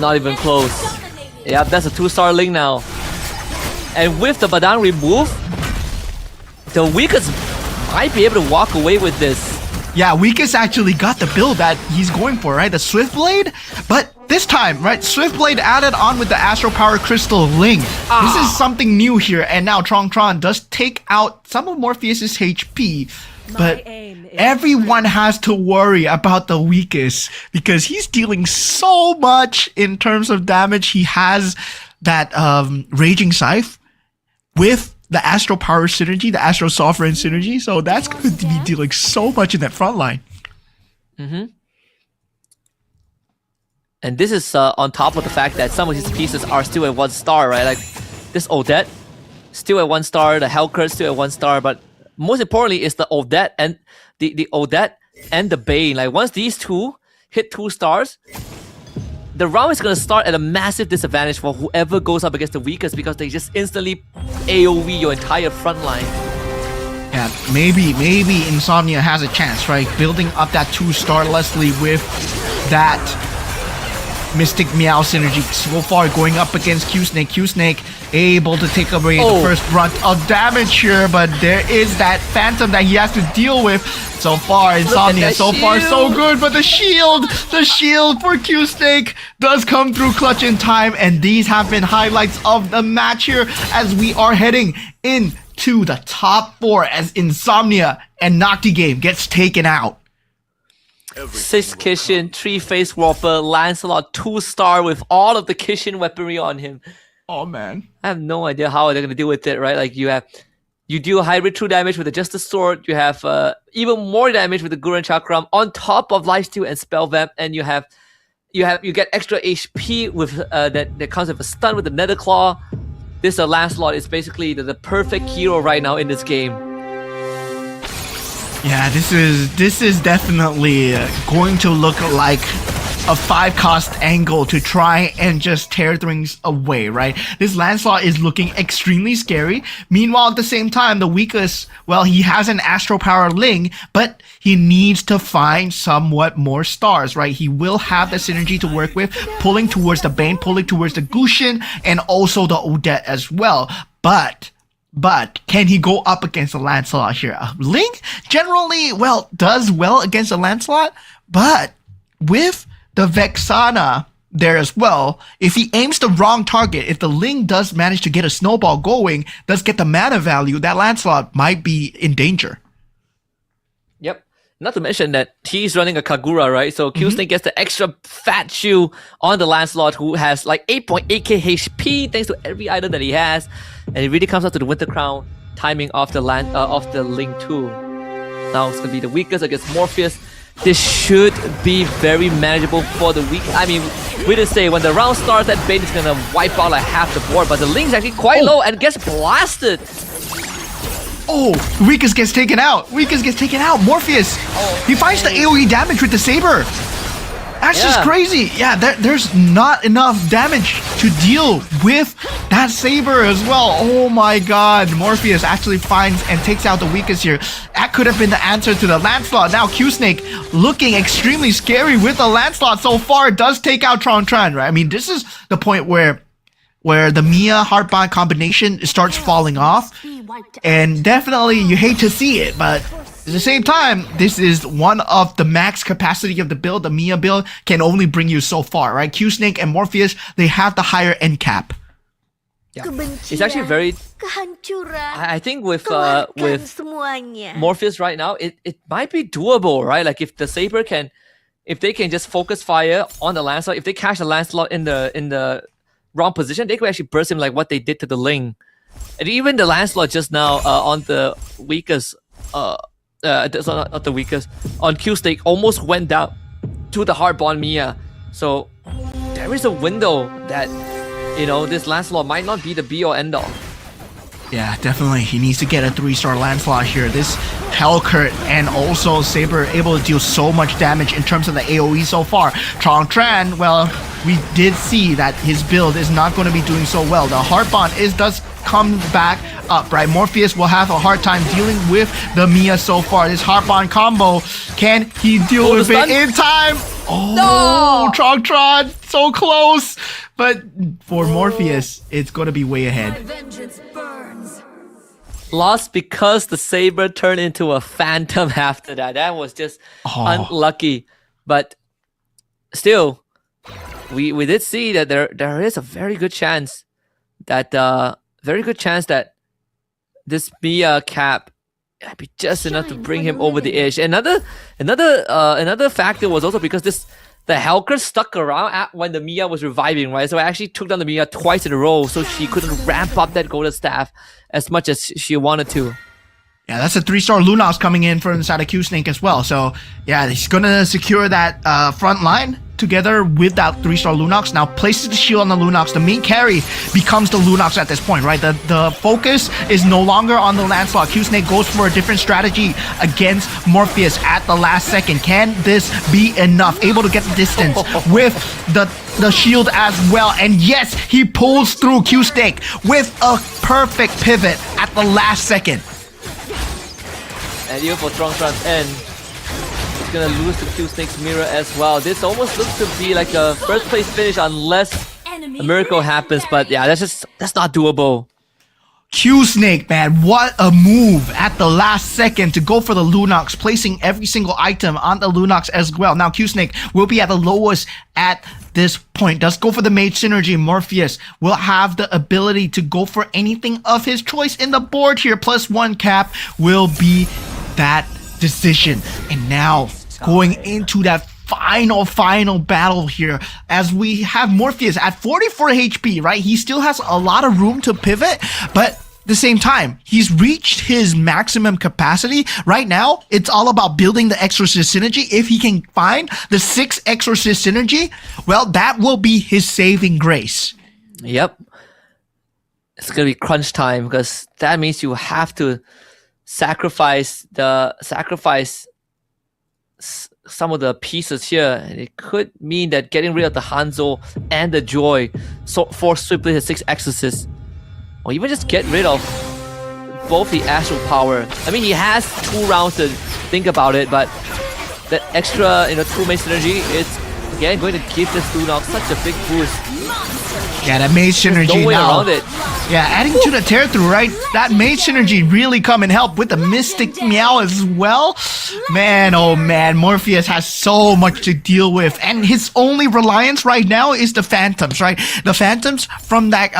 Not even close. Yeah, that's a 2-star Ling now. And with the Badang removed, the weakest might be able to walk away with this.
Yeah, Weakest actually got the build that he's going for, right? The Swift Blade, but this time, right? Swift Blade added on with the Astro Power Crystal Ling. This is something new here, and now Tron does take out some of Morpheus's HP, but everyone has to worry about the Weakest because he's dealing so much in terms of damage. He has that Raging Scythe with the Astro Power synergy, the Astro Sovereign synergy, so that's going to be dealing so much in that front line.
And this is on top of the fact that some of his pieces are still at 1 star, right? Like this Odette, still at 1 star, the Hellcurt still at 1 star, but most importantly is the Odette and the Odette and the Bane. Like once these two hit 2 stars, the round is going to start at a massive disadvantage for whoever goes up against the weakest because they just instantly AoE your entire front line.
Yeah, maybe Insomnia has a chance, right? Building up that 2-star Leslie with that Mystic Meow synergy so far going up against Q-Snake. Q-Snake able to take away the first brunt of damage here, but there is that Phantom that he has to deal with. So far, Insomnia, so far so good, but the shield for Q-Snake does come through clutch in time, and these have been highlights of the match here as we are heading into the top 4 as Insomnia and Nocti Game gets taken out.
6 Kishin, 3 Face Warper, Lancelot 2-star with all of the Kishin weaponry on him.
Oh man.
I have no idea how they're gonna deal with it, right? Like you deal hybrid true damage with the Justice Sword, you have even more damage with the Gurren Chakram on top of Lifesteal and Spell Vamp, and you get extra HP with that comes with a stun with the Nether Claw. This Lancelot is basically the perfect hero right now in this game.
Yeah, this is definitely going to look like a 5-cost angle to try and just tear things away, right? This Lancelot is looking extremely scary. Meanwhile, at the same time, the weakest, well, he has an Astro Power Ling, but he needs to find somewhat more stars, right? He will have the synergy to work with, pulling towards the Bane, pulling towards the Gushin, and also the Odette as well. But can he go up against a Lancelot here? Ling generally, well, does well against a Lancelot, but with the Vexana there as well, if he aims the wrong target, if the Ling does manage to get a snowball going, does get the mana value, that Lancelot might be in danger.
Yep. Not to mention that he's running a Kagura, right? So Q-Snake gets the extra fat shoe on the Lancelot, who has like 8.8k HP thanks to every item that he has. And it really comes out to the Winter Crown timing of the Ling too. Now it's going to be the weakest against Morpheus. This should be very manageable for the weak. I mean, we did say when the round starts, that Bane is going to wipe out like half the board, but the Ling's actually quite low and gets blasted.
Oh, Weakest gets taken out. Morpheus, he finds the AoE damage with the Saber. That's just crazy. Yeah, there's not enough damage to deal with that Saber as well. Oh my god. Morpheus actually finds and takes out the Weakest here. That could have been the answer to the Lancelot. Now Q-Snake looking extremely scary with the Lancelot so far. It does take out Tron, right? I mean, this is the point where the Mia Heartbond combination starts falling off. And definitely you hate to see it, but at the same time, this is one of the max capacity of the build. The Mia build can only bring you so far, right? Q-Snake and Morpheus, they have the higher end cap.
Yeah. It's actually very... I think with Morpheus right now, it might be doable, right? Like if the Saber can... If they can just focus fire on the Lancelot, if they catch the Lancelot in the wrong position, they could actually burst him like what they did to the Ling. And even the Lancelot just now on the weakest... that's not the weakest. On Q-Snake, almost went down to the Heartbond Mia. So there is a window that you know, this Lancelot might not be the be or end all.
Yeah, definitely. He needs to get a 3-star Lancelot here. This Hellcurt and also Saber able to deal so much damage in terms of the AoE so far. Trong Tran, well, we did see that his build is not going to be doing so well. The Heart Bond does come back up, right? Morpheus will have a hard time dealing with the Mia so far. This Heart Bond combo, can he deal with it in time? Oh, no! Trong Tran, so close. But for Morpheus, it's going to be way ahead.
Lost because the Saber turned into a Phantom after that. That was just unlucky. But still, we did see that there is a very good chance that this Mia cap might be just enough to bring him over the edge. Another factor was also because the Hellcurt stuck around when the Mia was reviving, right? So I actually took down the Mia twice in a row, so she couldn't ramp up that Golden Staff as much as she wanted to.
Yeah, that's a 3-star Lunox coming in from the side of Q-Snake as well. So yeah, he's gonna secure that front line together with that 3-star Lunox. Now places the shield on the Lunox. The main carry becomes the Lunox at this point, right? The focus is no longer on the Lancelot. Q-Snake goes for a different strategy against Morpheus at the last second. Can this be enough? Able to get the distance with the shield as well. And yes, he pulls through Q-Snake with a perfect pivot at the last second.
And even for Trong Tran's end, he's gonna lose to Q-Snake's mirror as well. This almost looks to be like a first place finish unless a miracle happens, but yeah, that's not doable.
Q-Snake, man, what a move at the last second to go for the Lunox, placing every single item on the Lunox as well. Now Q-Snake will be at the lowest at this point. Does go for the Mage Synergy. Morpheus will have the ability to go for anything of his choice in the board here. +1 cap will be that decision. And now going into that final battle here as we have Morpheus at 44 HP, right? He still has a lot of room to pivot, but at the same time, he's reached his maximum capacity. Right now, it's all about building the Exorcist synergy. If he can find the 6 Exorcist synergy, well, that will be his saving grace.
Yep. It's gonna be crunch time because that means you have to sacrifice some of the pieces here. And it could mean that getting rid of the Hanzo and the Joy force swiftly his 6 Exorcists, or even just get rid of both the Astral Power. I mean, he has 2 rounds to think about it, but that extra 2 Mage Synergy, it's again going to give this Lunox such a big boost.
Yeah, that Mage Synergy
There's no way
now.
around it.
Yeah, adding to the tear through, right? That Mage Synergy really come and help with the Mystic Meow as well. Man, oh man, Morpheus has so much to deal with, and his only reliance right now is the Phantoms, right? The Phantoms from that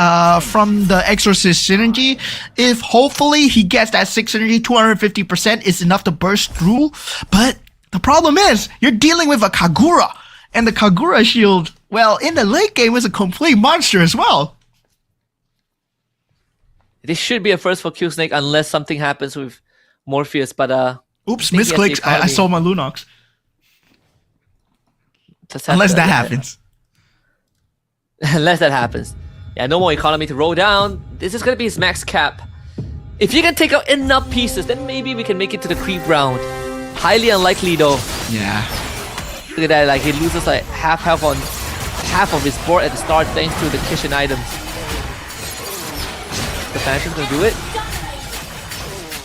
from the Exorcist Synergy. If hopefully he gets that 6 Synergy, 250% is enough to burst through. But the problem is, you're dealing with a Kagura, and the Kagura shield, well, in the late game is a complete monster as well.
This should be a first for Q-Snake unless something happens with Morpheus, but
oops, misclicked. I saw my Lunox. Unless that happens.
Unless that happens. Yeah, no more economy to roll down. This is gonna be his max cap. If you can take out enough pieces, then maybe we can make it to the creep round. Highly unlikely though.
Yeah.
Look at that, like he loses like half health on half of his board at the start thanks to the kitchen items. The Phantom's gonna do it.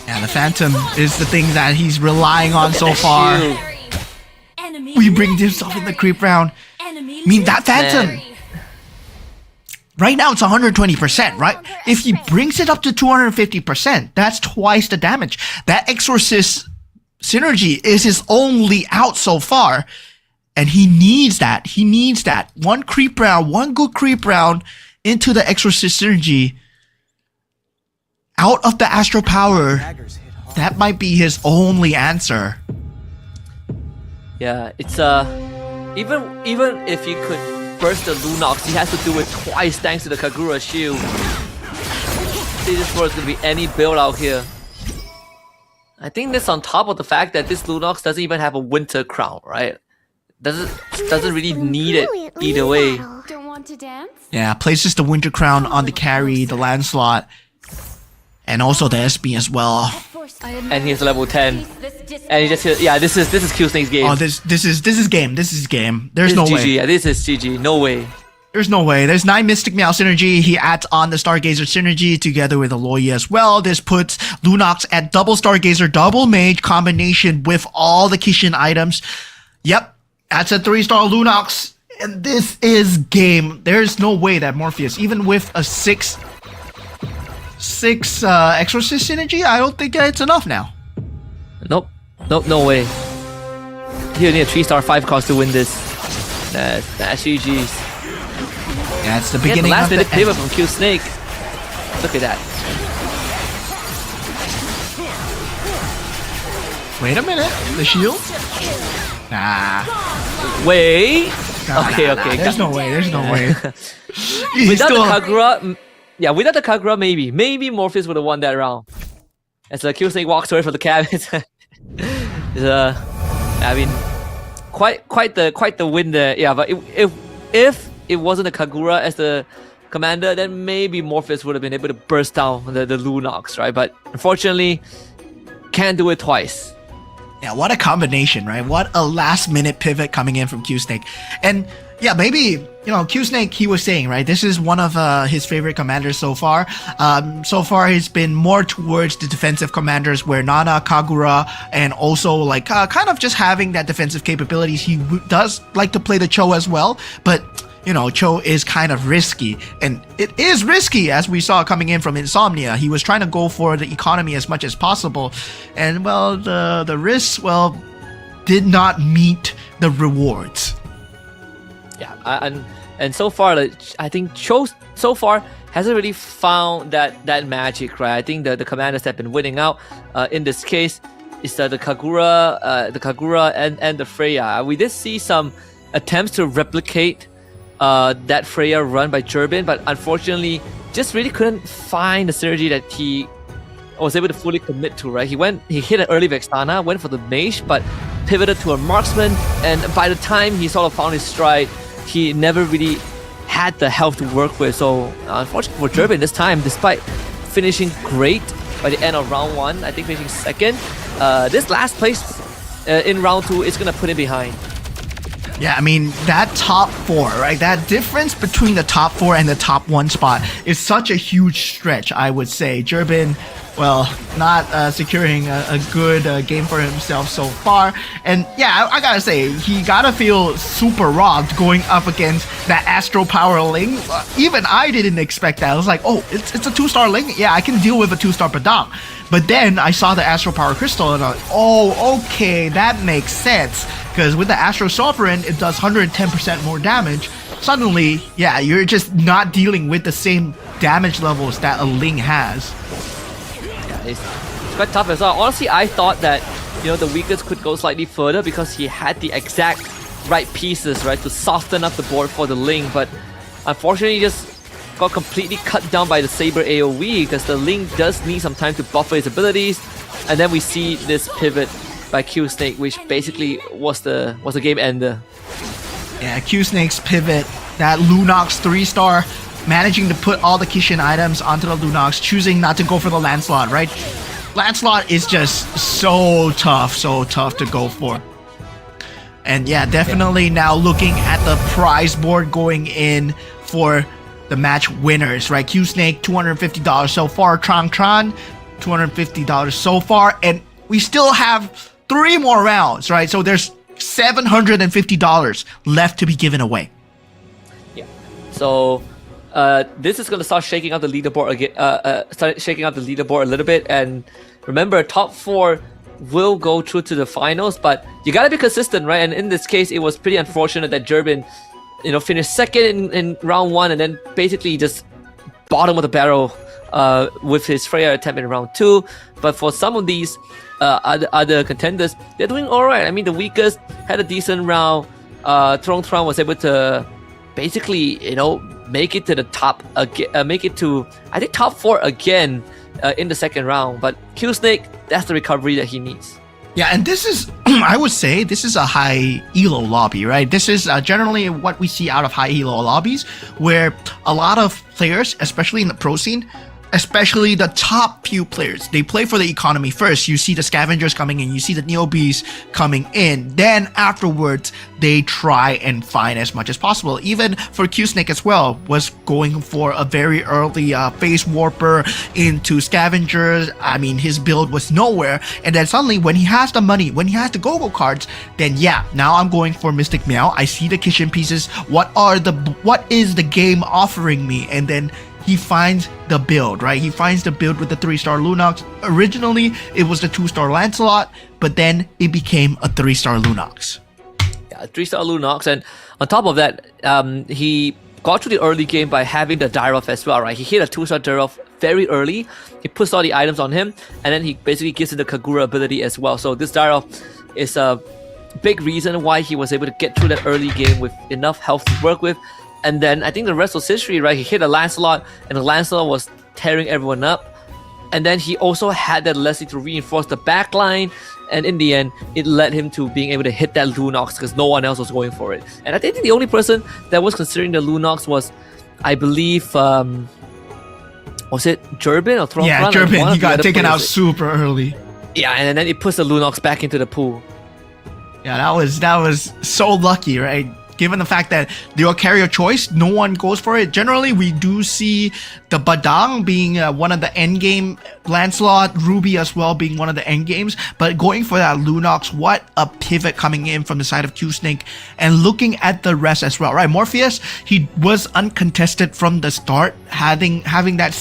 Yeah, the Phantom is the thing that he's relying on so far. We bring himself in the creep round. I mean, that Phantom, right now it's 120%, right? If he brings it up to 250%, that's twice the damage. That Exorcist synergy is his only out so far. And he needs that. He needs that. One creep round, one good creep round into the Exorcist synergy. Out of the Astral Power, that might be his only answer.
Yeah, it's even if he could burst the Lunox, he has to do it twice thanks to the Kagura shield. See, this was gonna be any build out here. I think this on top of the fact that this Lunox doesn't even have a Winter Crown, right? Doesn't really need it either way.
want to dance?
Yeah, places the Winter Crown on the carry, the Lancelot, and also the SB as well.
And he's level 10. And he just this is Q Snake's game.
Oh, this is game. This is game. There's
This
no
is
way.
GG. Yeah, this is GG. No way.
There's no way. There's 9 Mystic Meow synergy. He adds on the Stargazer synergy together with Aloy as well. This puts Lunox at double Stargazer, double Mage combination with all the Kishin items. Yep, that's a 3-star Lunox. And this is game. There's no way that Morpheus, even with a 6 Exorcist synergy, I don't think it's enough now.
Nope, no way. He need a 3-star 5 cost to win this. That's GG's.
Yeah, it's the
Yeah, the
beginning
last
of the
minute pivot
end.
from Q Snake. Look at that.
Wait a minute. The shield? Nah.
Wait.
Nah,
Okay.
There's no way. There's no way. He's
Without
still-
the Kagura, without the Kagura, maybe Morpheus would have won that round. As the Q Snake walks away from the cabin, I mean, quite the win there. Yeah, but if it wasn't the Kagura as the commander, then maybe Morpheus would have been able to burst down the Lunox, right? But unfortunately, can't do it twice.
Yeah, what a combination, right? What a last minute pivot coming in from Q Snake. And yeah, maybe, Q Snake, he was saying, right, this is one of his favorite commanders so far. So far, he's been more towards the defensive commanders where Nana, Kagura, and also like kind of just having that defensive capabilities. He does like to play the Cho as well, but Cho is kind of risky, and it is risky as we saw coming in from Insomnia. He was trying to go for the economy as much as possible, and well, the risks, did not meet the rewards.
Yeah, and so far, I think Cho so far hasn't really found that magic, right? I think the commanders have been winning out. In this case, is the Kagura and the Freya. We did see some attempts to replicate that Freya run by Turbin, but unfortunately just really couldn't find the synergy that he was able to fully commit to, right? He hit an early Vexana, went for the Mage, but pivoted to a Marksman, and by the time he sort of found his stride, he never really had the health to work with. So unfortunately for Turbin this time, despite finishing great by the end of round 1, I think finishing second, this last place in round 2 is gonna put him behind.
Yeah, I mean, that top 4, right? That difference between the top 4 and the top 1 spot is such a huge stretch, I would say. Turbin, not securing a good game for himself so far. And yeah, I gotta say, he gotta feel super robbed going up against that Astro Power Ling. Even I didn't expect that. I was like, oh, it's a 2-star Ling? Yeah, I can deal with a 2-star Padam. But then I saw the Astro Power Crystal and I was like, oh, okay, that makes sense. Because with the Astro Sovereign, it does 110% more damage. Suddenly, yeah, you're just not dealing with the same damage levels that a Ling has.
Yeah, it's quite tough as well. Honestly, I thought that the weakest could go slightly further because he had the exact right pieces, right, to soften up the board for the Ling. But unfortunately, just got completely cut down by the Saber AoE because the Ling does need some time to buffer his abilities. And then we see this pivot by Q Snake, which basically was the game ender.
Yeah, Q Snake's pivot, that Lunox 3-star, managing to put all the Kishin items onto the Lunox, choosing not to go for the Lancelot, right? Lancelot is just so tough to go for. And yeah, definitely now looking at the prize board going in for the match winners, right? Q Snake, $250 so far. Tron, $250 so far. And we still have 3 more rounds, right? So there's $750 left to be given away.
Yeah. So this is gonna start shaking up the leaderboard again. Start shaking up the leaderboard a little bit. And remember, top 4 will go through to the finals, but you gotta be consistent, right? And in this case, it was pretty unfortunate that Durbin, finished second in round 1 and then basically just bottom of the barrel with his Freya attempt in round 2. But for some of these other contenders, they're doing alright. I mean, the weakest had a decent round. Tron was able to basically, make it to the top again, make it to, I think, top 4 again in the second round. But Q Snake, that's the recovery that he needs.
Yeah, and this is, I would say, this is a high elo lobby, right? This is generally what we see out of high elo lobbies, where a lot of players, especially in the pro scene, especially the top few players, they play for the economy first. You see the scavengers coming in, you see the neobies coming in. Then afterwards, they try and find as much as possible. Even for Q-Snake as well, was going for a very early phase warper into scavengers. I mean, his build was nowhere. And then suddenly, when he has the money, when he has the go-go cards, then yeah, now I'm going for Mystic Meow. I see the kitchen pieces. What is the game offering me? And then he finds the build, right? He finds the build with the 3-star Lunox. Originally, it was the 2-star Lancelot, but then it became a 3-star Lunox.
Yeah, 3-star Lunox, and on top of that, he got through the early game by having the Dyrov as well, right? He hit a 2-star Dyrov very early. He puts all the items on him, and then he basically gives him the Kagura ability as well. So this Dyrov is a big reason why he was able to get through that early game with enough health to work with. And then I think the rest was history, right? He hit a Lancelot, and the Lancelot was tearing everyone up. And then he also had that Leslie to reinforce the backline. And in the end, it led him to being able to hit that Lunox because no one else was going for it. And I think the only person that was considering the Lunox was, I believe, was it Jurbin or Throne?
Yeah, Jurbin. He got taken out super early.
Yeah, and then it puts the Lunox back into the pool.
Yeah, that was so lucky, right? Given the fact that they'll carry a choice, no one goes for it. Generally, we do see the Badang being one of the endgame, Lancelot, Ruby as well being one of the endgames, but going for that Lunox, what a pivot coming in from the side of Q-Snake, and looking at the rest as well, right? Morpheus, he was uncontested from the start, having that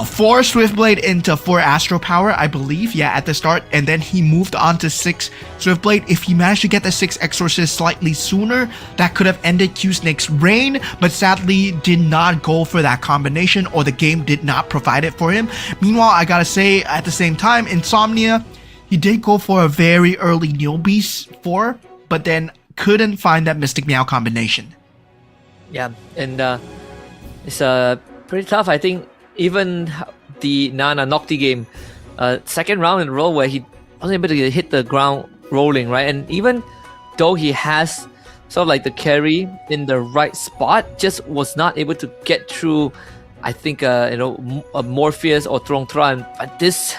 4 Swiftblade into 4 Astro Power, I believe, yeah, at the start, and then he moved on to 6 Swiftblade. If he managed to get the 6 Exorcist slightly sooner, that could have ended Q-Snake's reign, but sadly did not go for that combination, or the game did not provide it for him. Meanwhile, I gotta say, at the same time, Insomnia, he did go for a very early Neo Beast 4, but then couldn't find that Mystic Meow combination.
Yeah, and it's pretty tough, I think. Even the Nana Nocti game, second round in a row where he wasn't able to hit the ground rolling, right? And even though he has sort of like the carry in the right spot, just was not able to get through, I think, a Morpheus or Throng. But this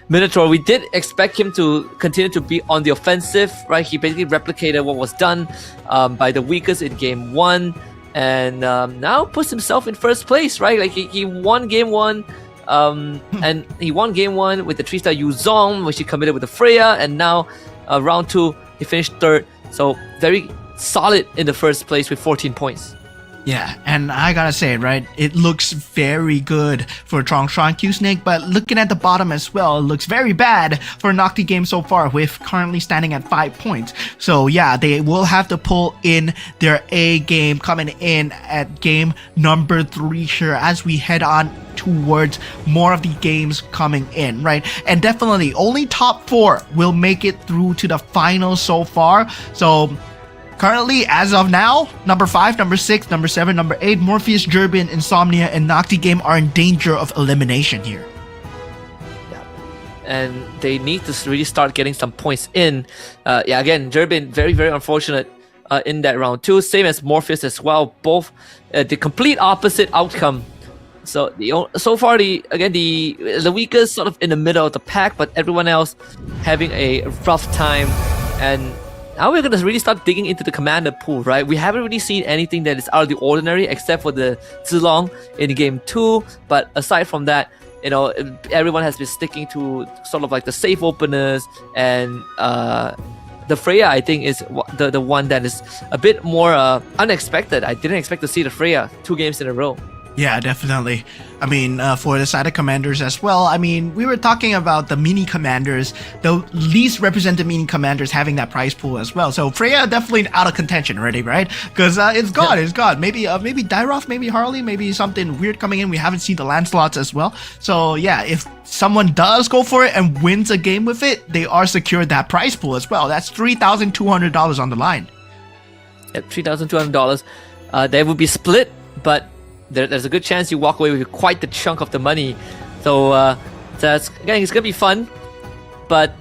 Minotaur, we did expect him to continue to be on the offensive, right? He basically replicated what was done by the weakest in game 1. And now puts himself in first place, right? Like he won game 1, and he won game 1 with the 3-star Yuzong, which he committed with the Freya, and now round 2 he finished 3rd. So very solid in the first place with 14 points.
Yeah, and I gotta say, right, it looks very good for Trongshan Q-Snake, but looking at the bottom as well, it looks very bad for Nocti game so far, with currently standing at 5 points. So yeah, they will have to pull in their A game coming in at game number 3 here as we head on towards more of the games coming in, right? And definitely only top 4 will make it through to the finals so far. So currently, as of now, number 5, number 6, number 7, number 8, Morpheus, Jurbin, Insomnia, and Nocti game are in danger of elimination here.
Yeah, and they need to really start getting some points in. Again, Jurbin, very, very unfortunate in that round 2. Same as Morpheus as well. Both the complete opposite outcome. So so far, the weakest sort of in the middle of the pack, but everyone else having a rough time. And now we're going to really start digging into the commander pool, right? We haven't really seen anything that is out of the ordinary except for the Zilong in game 2. But aside from that, everyone has been sticking to sort of like the safe openers, and the Freya, I think, is the one that is a bit more unexpected. I didn't expect to see the Freya 2 games in a row.
Yeah, definitely. I mean, for the side of commanders as well, I mean, we were talking about the mini commanders, the least represented mini commanders having that prize pool as well. So Freya definitely out of contention already, right? Because it's gone, it's gone. Maybe Dyrov, maybe Harley, maybe something weird coming in. We haven't seen the Lancelots as well. So yeah, if someone does go for it and wins a game with it, they are secured that prize pool as well. That's $3,200 on the line.
At $3,200, they will be split, but there's a good chance you walk away with quite the chunk of the money. So that's, again, it's gonna be fun. but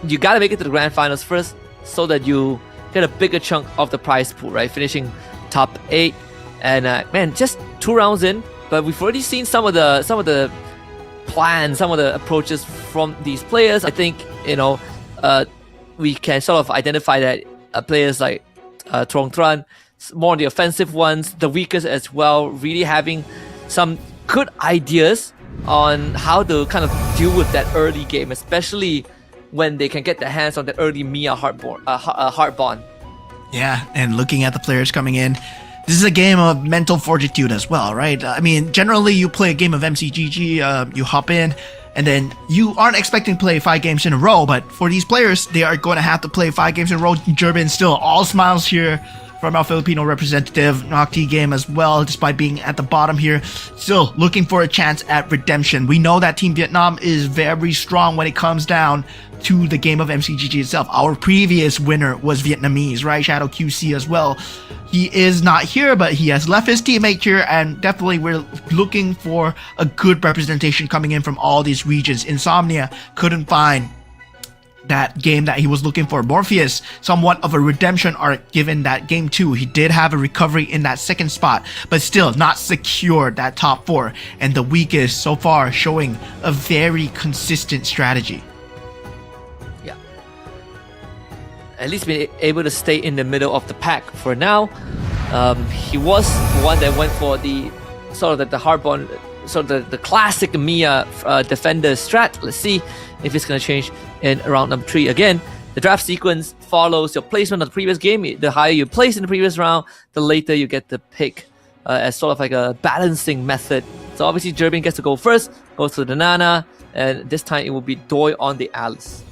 you gotta make it to the grand finals first so that you get a bigger chunk of the prize pool, right? Finishing top 8, and man, just 2 rounds in, but we've already seen some of the plans, some of the approaches from these players. I think we can sort of identify that players like Trong Tran, more on the offensive ones, the weakest as well, really having some good ideas on how to kind of deal with that early game, especially when they can get their hands on the early Mia Heartbond.
Yeah, and looking at the players coming in, this is a game of mental fortitude as well, right? I mean, generally you play a game of MCGG, you hop in, and then you aren't expecting to play 5 games in a row, but for these players, they are going to have to play 5 games in a row. Durbin still all smiles here from our Filipino representative, Nocti game as well, despite being at the bottom here. Still looking for a chance at redemption. We know that Team Vietnam is very strong when it comes down to the game of MCGG itself. Our previous winner was Vietnamese, right? Shadow QC as well. He is not here, but he has left his teammate here, and definitely we're looking for a good representation coming in from all these regions. Insomnia couldn't find that game that he was looking for. Morpheus, somewhat of a redemption arc given that game 2. He did have a recovery in that second spot, but still not secured that top 4. And the weakest so far showing a very consistent strategy.
Yeah. At least been able to stay in the middle of the pack for now. He was one that went for the sort of the hardball, sort of the classic Mia defender strat. Let's see if it's going to change in round number 3. Again, the draft sequence follows your placement of the previous game. The higher you place in the previous round, the later you get the pick, as sort of like a balancing method. So obviously Durbin gets to go first, goes to the Nana, and this time it will be Doi on the Alice.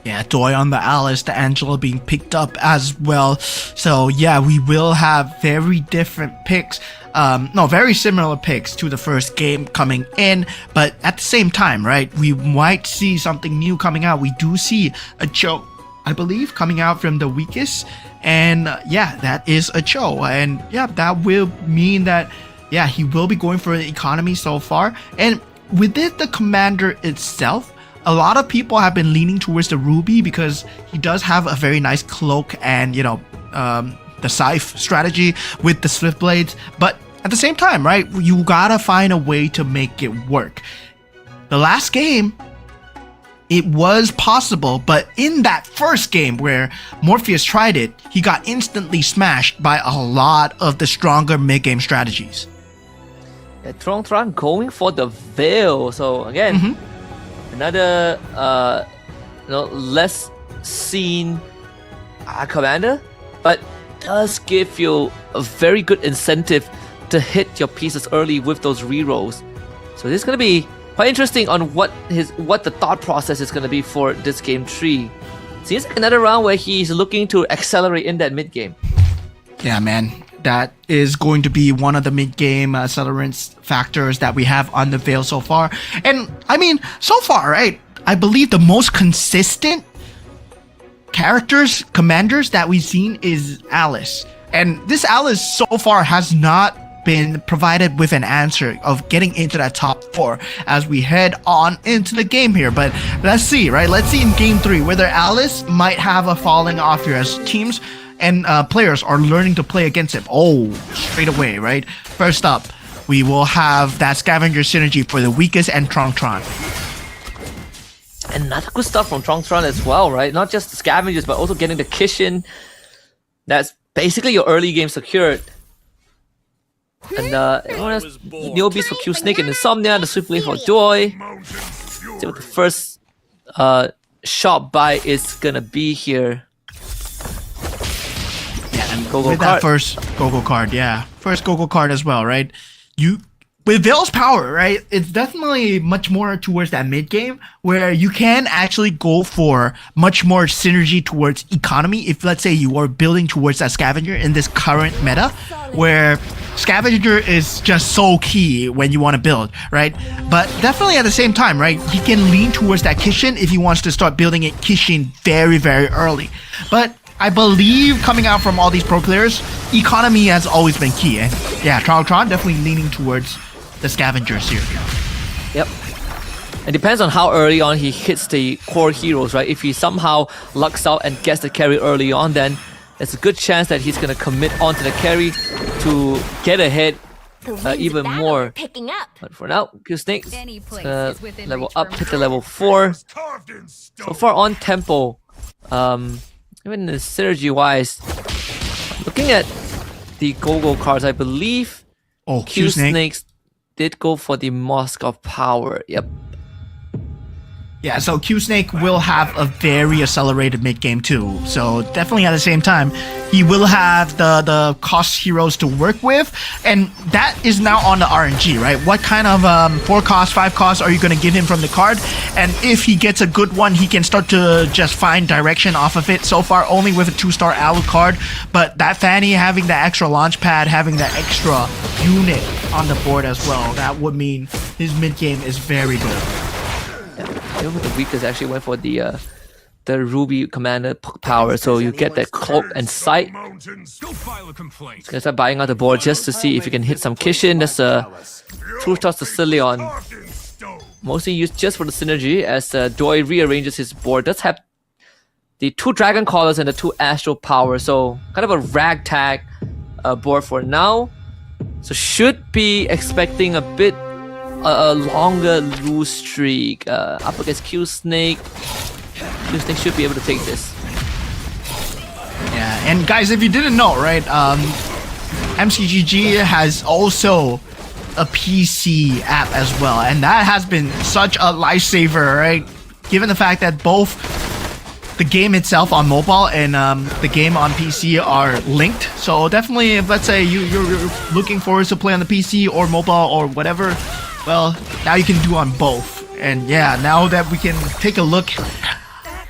Yeah, Doi on the Alice, the Angela being picked up as well. So yeah, we will have very different picks. Very similar picks to the first game coming in, but at the same time, right, we might see something new coming out. We do see a Cho, I believe, coming out from the weakest, and that is a Cho, and that will mean that he will be going for the economy so far. And within the commander itself, a lot of people have been leaning towards the Ruby because he does have a very nice cloak and the scythe strategy with the swift blades, but at the same time, right, you gotta find a way to make it work. The last game, it was possible, but in that first game where Morpheus tried it, he got instantly smashed by a lot of the stronger mid-game strategies.
Trong Tran going for the Veil, so again, another less seen commander, but does give you a very good incentive to hit your pieces early with those rerolls. So this is going to be quite interesting on what the thought process is going to be for this game 3. Seems like another round where he's looking to accelerate in that mid game.
Yeah, man, that is going to be one of the mid game accelerance factors that we have on the Veil so far. And I mean, so far, right, I believe the most consistent commanders that we've seen is Alice. And this Alice so far has not been provided with an answer of getting into that top 4 as we head on into the game here. But let's see, right? Let's see in game 3 whether Alice might have a falling off here as teams and players are learning to play against him. Oh, straight away, right? First up, we will have that scavenger synergy for the weakest and Trong Tran.
Another good stuff from Trong Tran as well, right? Not just the scavengers, but also getting the Kishin. That's basically your early game secured. And Neo Beast for Q Snake and Insomnia, the Swift Blade for Joy. See what the first shot buy is gonna be here.
Yeah, and
Go-Go
with
card.
that first Go-Go card, first Go-Go card as well, right? With Veil's power, right, it's definitely much more towards that mid game where you can actually go for much more synergy towards economy if, let's say, you are building towards that scavenger in this current meta where scavenger is just so key when you want to build, right? But definitely at the same time, right, he can lean towards that Kishin if he wants to start building it Kishin very, very early. But I believe coming out from all these pro players, economy has always been key. And Trong Tran definitely leaning towards the scavengers here.
Yep. It depends on how early on he hits the core heroes, right? If he somehow lucks out and gets the carry early on, then there's a good chance that he's gonna commit onto the carry to get ahead even more.
Picking up.
But for now, Q-Snake
Any place is within
level
reach
up,
from
hit the level 4.
Carved in
So
stone.
far on tempo, even the synergy wise, looking at the go-go cards, I believe
Oh, Q-Snake.
Q-Snakes did go for the Mask of Power. Yep.
Yeah, so Q-Snake will have a very accelerated mid-game too. So definitely at the same time, he will have the cost heroes to work with. And that is now on the RNG, right? What kind of 4 cost, 5 cost are you going to give him from the card? And if he gets a good one, he can start to just find direction off of it. So far, only with a 2-star Alucard. But that Fanny having the extra launch pad, having that extra unit on the board as well, that would mean his mid-game is very good.
Even with the weakest, actually went for the Ruby Commander power, so you get that cloak and sight.
Mountains. Go file a complaint.
Gonna start buying out the board just to see if you can hit some Kishin. That's a true toss to Cillion,
Carved in stone.
mostly used just for the synergy as Doi rearranges his board. Does have the 2 Dragon Callers and the 2 Astral Power, so kind of a ragtag board for now. So should be expecting a bit a longer lose streak up against Q-Snake. Q-Snake should be able to take this.
Yeah, and guys, if you didn't know, right, MCGG has also a PC app as well, and that has been such a lifesaver, right? Given the fact that both the game itself on mobile and the game on PC are linked, so definitely, if let's say you're looking forward to play on the PC or mobile or whatever, well, now you can do on both. And yeah, now that we can take a look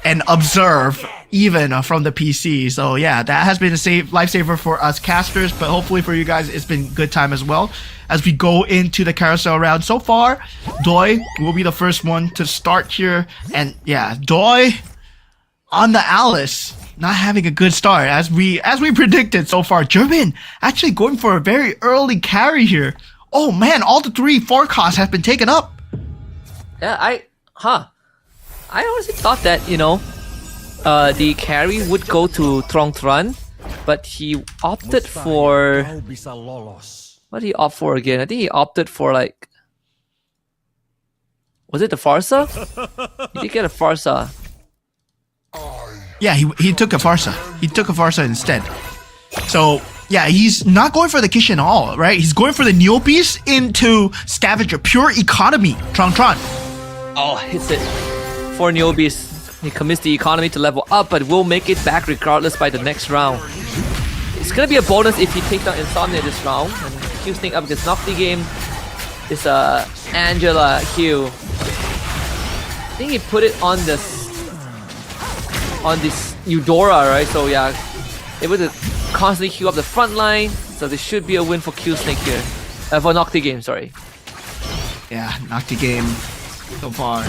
and observe even from the PC. So yeah, that has been a lifesaver for us casters, but hopefully for you guys, it's been good time as well. As we go into the carousel round, so far, Doi will be the first one to start here. And yeah, Doi on the Alice, not having a good start as we predicted so far. German actually going for a very early carry here. Oh man, all the 3 forecasts have been taken up.
Yeah, I honestly thought that, the carry would go to Trong Tran, but he opted for... What did he opt for again? I think he opted for like... Was it the Farsa? He did get a Farsa.
Yeah, he took a Farsa. He took a Farsa instead. So yeah, he's not going for the Kishin at all, right? He's going for the Neo Beast into Scavenger, pure economy. Tron.
Oh, hits it. 4 Neobies. He commits the economy to level up, but will make it back regardless by the next round. It's gonna be a bonus if he takes down Insomnia this round. And Q-Snake up against Nocti game is Angela Hugh. I think he put it on this Eudora, right? So yeah, able to constantly heal up the front line. So this should be a win for Q-Snake here. For Nocti game, sorry.
Yeah, Nocti game so far.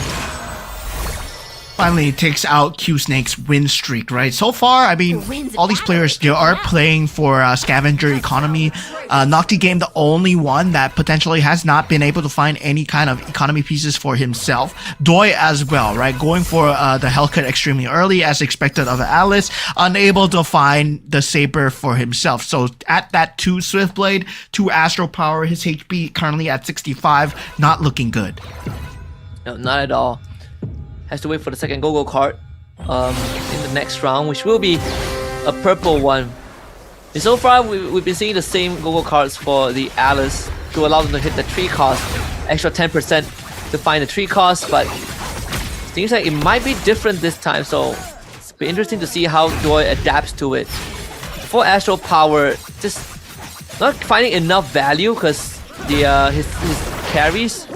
Finally takes out Q-Snake's win streak, right? So far, I mean, all these players, they are playing for Scavenger economy. Nocti game, the only one that potentially has not been able to find any kind of economy pieces for himself. Doi as well, right? Going for the Hellcut extremely early as expected of Alice. Unable to find the Saber for himself. So at that 2 Swiftblade, 2 Astral Power, his HP currently at 65. Not looking good.
No, not at all. Has to wait for the second go-go card in the next round, which will be a purple one. And so far, we've been seeing the same go-go cards for the Alice to allow them to hit the 3 cost, extra 10% to find the 3 cost, but it seems like it might be different this time, so it's be interesting to see how Doi adapts to it. For Astral Power, just not finding enough value because his carries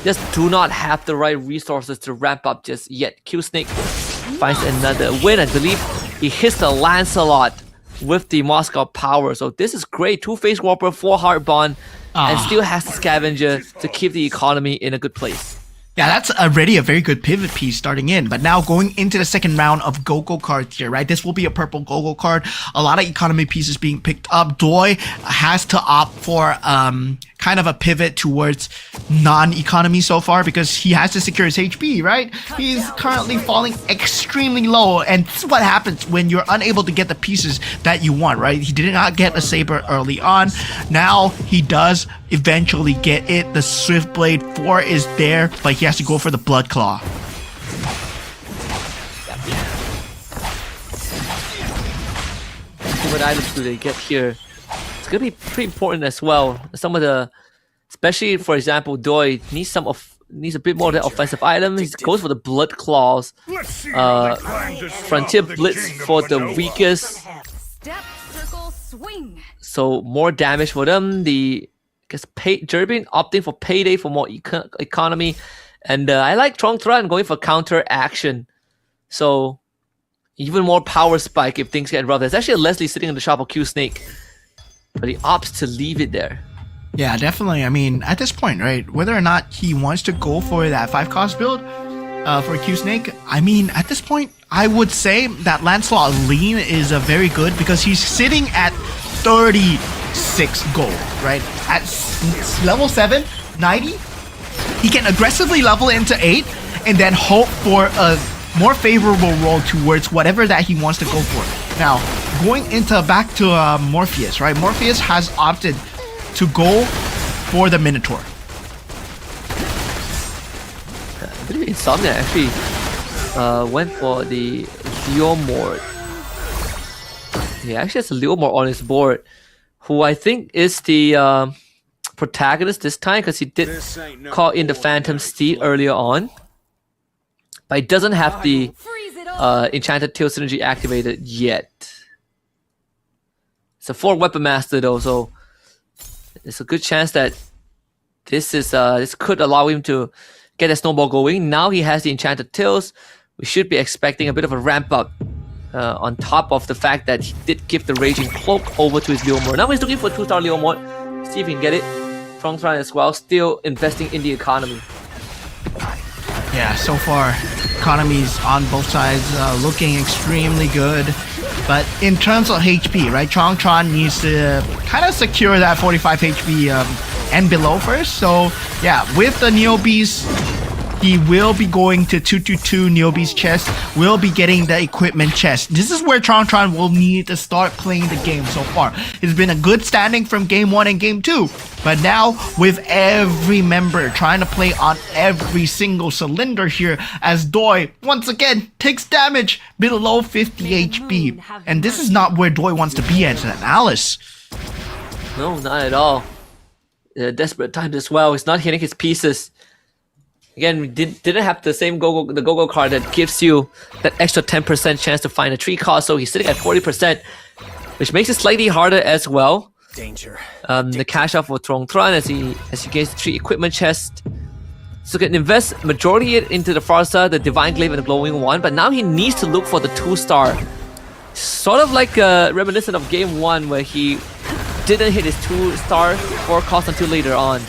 just do not have the right resources to ramp up just yet. Q-Snake finds another win. I believe he hits the Lancelot with the Moscow Power. So this is great. 2 Face Warper, 4 Heart Bond, and still has the Scavenger to keep the economy in a good place.
Yeah, that's already a very good pivot piece starting in. But now going into the second round of go-go cards here, right? This will be a purple go-go card. A lot of economy pieces being picked up. Doi has to opt for kind of a pivot towards non-economy so far because he has to secure his HP, right? He's currently falling extremely low, and this is what happens when you're unable to get the pieces that you want, right? He did not get a saber early on. Now he does eventually get it. The Swift Blade 4 is there, but he has to go for the Blood Claw.
See what items do they get here. It's gonna be pretty important as well. Some of the, especially for example, Doi needs a bit more of that offensive item. He goes for the Blood Claws.
Let's see how the clan destroys
Frontier
the
Blitz
king of
for the
Manoa.
weakest.
Step, circle, swing.
So more damage for them. The Jerbin opting for Payday for more economy, and I like Trong going for counter action. So even more power spike if things get rough. There's actually a Leslie sitting in the shop of Q Snake, but he opts to leave it there.
Yeah, definitely. I mean, at this point, right, whether or not he wants to go for that 5-cost build for Q Snake, I mean, at this point, I would say that Lancelot Lean is a very good because he's sitting at 36 gold, right? At level 7, 90, he can aggressively level into 8 and then hope for a more favorable roll towards whatever that he wants to go for. Now, going into back to Morpheus, right? Morpheus has opted to go for the Minotaur.
I believe Insomnia actually went for the Leomord. He actually has a Leomord on his board, who I think is the protagonist this time because he did call in the Phantom Steed earlier on. But it doesn't have the Enchanted Tail synergy activated yet. It's a 4 Weapon Master though, so there's a good chance that this could allow him to get a snowball going. Now he has the Enchanted Tails. We should be expecting a bit of a ramp up on top of the fact that he did give the Raging Cloak over to his Leomord. Now he's looking for 2-star Leomord. See if he can get it. Trong as well, still investing in the economy.
Yeah, so far, economies on both sides looking extremely good. But in terms of HP, right, Trong needs to kind of secure that 45 HP and below first. So yeah, with the Neo Beast, he will be going to 222 Neo Beast chest, will be getting the equipment chest. This is where Trong will need to start playing the game so far. It's been a good standing from game 1 and game 2. But now, with every member trying to play on every single cylinder here, as Doi, once again, takes damage below 50 HP. And this is not where Doi wants to be as an Alice.
No, not at all. Desperate times as well. He's not hitting his pieces. Again, we didn't have the same go-go card that gives you that extra 10% chance to find a 3-cost, so he's sitting at 40%, which makes it slightly harder as well.
Danger.
The cash out for Trong as he gains the 3 equipment chest. So he can invest majority it into the Farsa, the Divine Glaive, and the Glowing One, but now he needs to look for the 2-star. Sort of like reminiscent of game 1 where he didn't hit his 2-star 4-cost until later on.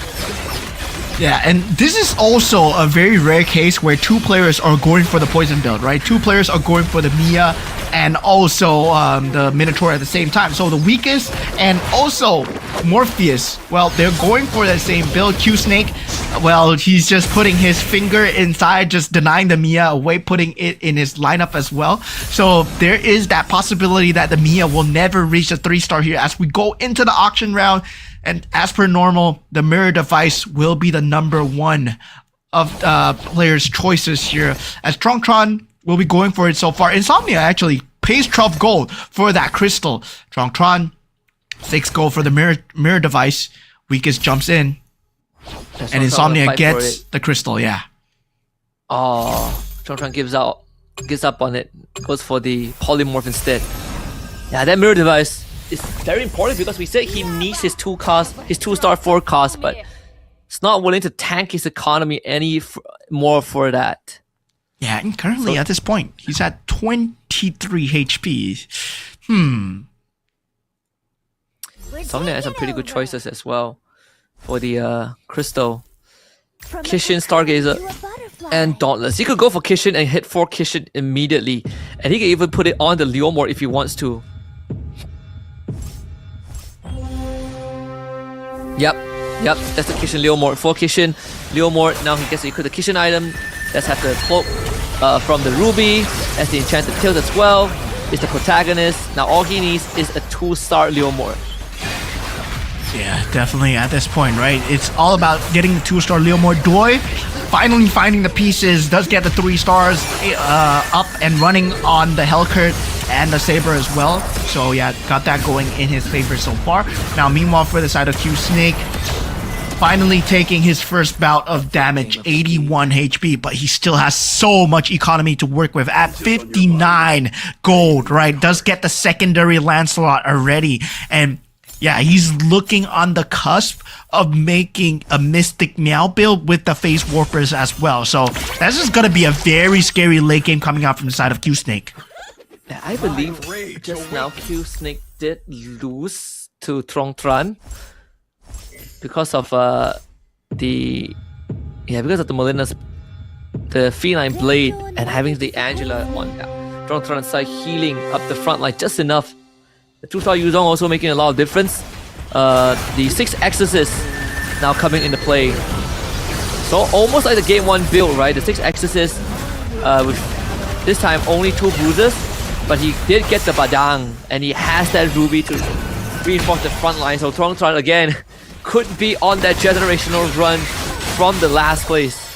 Yeah, and this is also a very rare case where 2 players are going for the poison build, right? 2 players are going for the Mia and also the Minotaur at the same time. So the weakest and also Morpheus, well, they're going for the same build. Q Snake, well, he's just putting his finger inside, just denying the Mia away, putting it in his lineup as well. So there is that possibility that the Mia will never reach the 3-star here as we go into the auction round. And as per normal, the mirror device will be the number 1 of players' choices here. As Trong will be going for it so far. Insomnia actually pays 12 gold for that crystal. Trong 6 gold for the mirror device. Weakest jumps in. And Insomnia gets the crystal, yeah.
Oh, Trong gives up on it. Goes for the polymorph instead. Yeah, that mirror device is very important because we said he needs his 2-cost, his 2-star 4-cost, but it's not willing to tank his economy any more for that.
Yeah, and currently at this point, he's at 23 HP.
Somnia has some pretty good choices as well for the crystal. Kishin Stargazer. and Dauntless. He could go for Kishin and hit 4 Kishin immediately. And he can even put it on the Leomord if he wants to. Yep, that's the Kishin Leomord. 4 Kishin Leomord. Now he gets to equip the Kishin item. Let's have the cloak from the Ruby. As the enchanted tails as well. Is the protagonist. Now all he needs is a 2-star Leomord.
Yeah, definitely at this point, right? It's all about getting the 2-star Leomord. Doi finally finding the pieces, does get the 3 stars up and running on the Hellcurt and the Saber as well. So yeah, got that going in his favor so far. Now meanwhile for the side of Q Snake, finally taking his first bout of damage, 81 HP, but he still has so much economy to work with at 59 gold, right? Does get the secondary Lancelot already, and yeah, he's looking on the cusp of making a Mystic Meow build with the Face Warpers as well. So that's just gonna be a very scary late game coming out from the side of Q Snake.
Yeah, I believe just now Q Snake did lose to Trong Tran because of because of the Molina's the Feline Blade and having the Angela on Trong Tran's side healing up the front line just enough. The 2-star Yuzong also making a lot of difference. The 6 Exorcists now coming into play. So almost like the game 1 build, right? The 6 Exorcists with this time only 2 bruises, but he did get the Badang and he has that Ruby to reinforce the front line. So Trong Tran again could be on that generational run from the last place.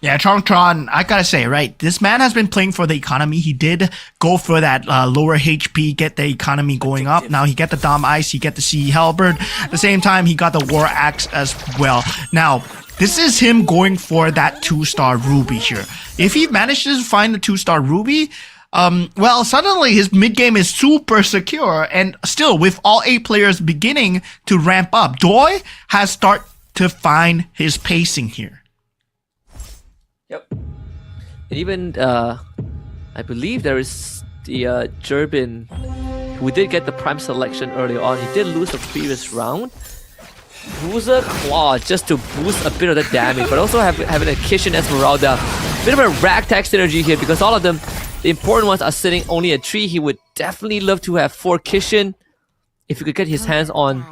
Yeah, Trong Tran, I gotta say, right, this man has been playing for the economy. He did go for that lower HP, get the economy going up. Now he get the Dom Ice, he get the Sea Halberd. At the same time, he got the War Axe as well. Now, this is him going for that 2-star Ruby here. If he manages to find the 2-star Ruby, well, suddenly his mid-game is super secure, and still, with all 8 players beginning to ramp up, Doi has started to find his pacing here.
Yep. And even, I believe there is the Jerbin, who did get the prime selection earlier on. He did lose the previous round. Bruiser Claw just to boost a bit of the damage, but also having a Kishin Esmeralda. Bit of a ragtag synergy here because all of them, the important ones, are sitting only at 3. He would definitely love to have 4 Kishin. If he could get his hands on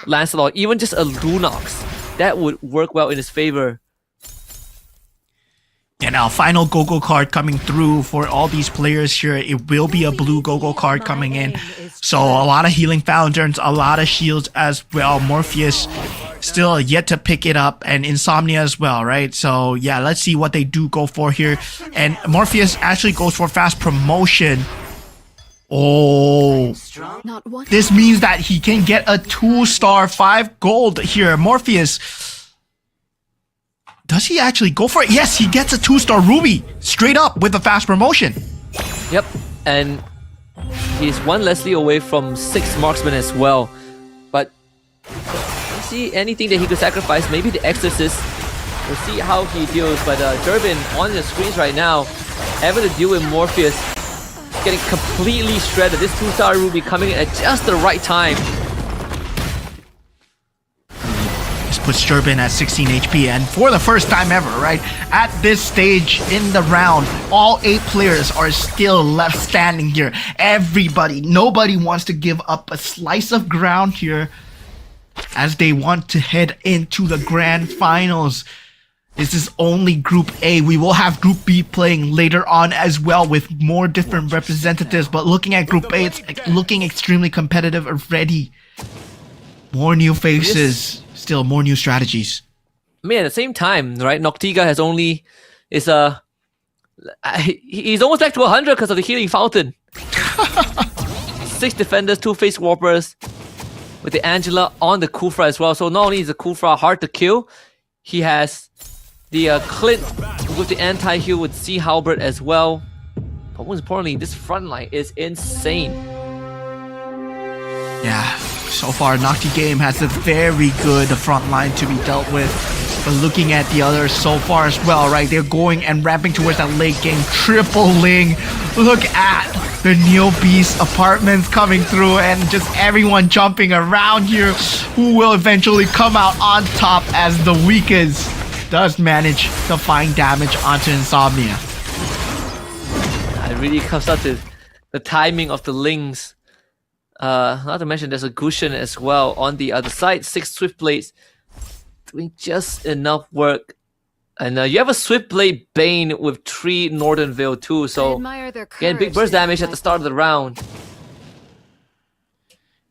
Lancelot, even just a Lunox, that would work well in his favor.
And now final Go-Go card coming through for all these players here. It will be a blue Go-Go card coming in. So a lot of healing fountains, a lot of shields as well. Morpheus still yet to pick it up, and Insomnia as well, right? So yeah, let's see what they do go for here. And Morpheus actually goes for fast promotion. Oh, this means that he can get a 2-star 5 gold here. Morpheus, does he actually go for it? Yes, he gets a 2-star Ruby straight up with a fast promotion.
Yep, and he's 1 Leslie away from 6 marksmen as well. But let's see anything that he could sacrifice. Maybe the Exorcist. We'll see how he deals. But Durbin on the screens right now, having to deal with Morpheus, getting completely shredded. This 2-star Ruby coming in at just the right time.
Puts Durbin at 16 HP, and for the first time ever, right, at this stage in the round, all 8 players are still left standing here. Nobody wants to give up a slice of ground here as they want to head into the grand finals. This is only Group A. We will have Group B playing later on as well with more different representatives, but looking at Group A, it's looking extremely competitive already. More new faces. Still more new strategies.
I mean, at the same time, right? Noctiga has only he's almost back to 100 because of the healing fountain. 6 defenders, 2 face warpers, with the Angela on the Kufra as well. So not only is the Kufra hard to kill, he has the Clint with the anti-heal with Sea Halberd as well. But most importantly, this front line is insane.
Yeah. So far, Nocti game has a very good front line to be dealt with. But looking at the others so far as well, right? They're going and ramping towards that late game. Tripling. Look at the Neo Beast apartments coming through and just everyone jumping around here. Who will eventually come out on top as the weakest? does manage to find damage onto Insomnia.
It really comes down to the timing of the links. Not to mention there's a Gushin as well on the other side. 6 Swift Blades doing just enough work. And you have a Swift Blade Bane with 3 Northern Veil too.
I
So
admire their
again, big
courage
burst
there,
damage at the start of the round.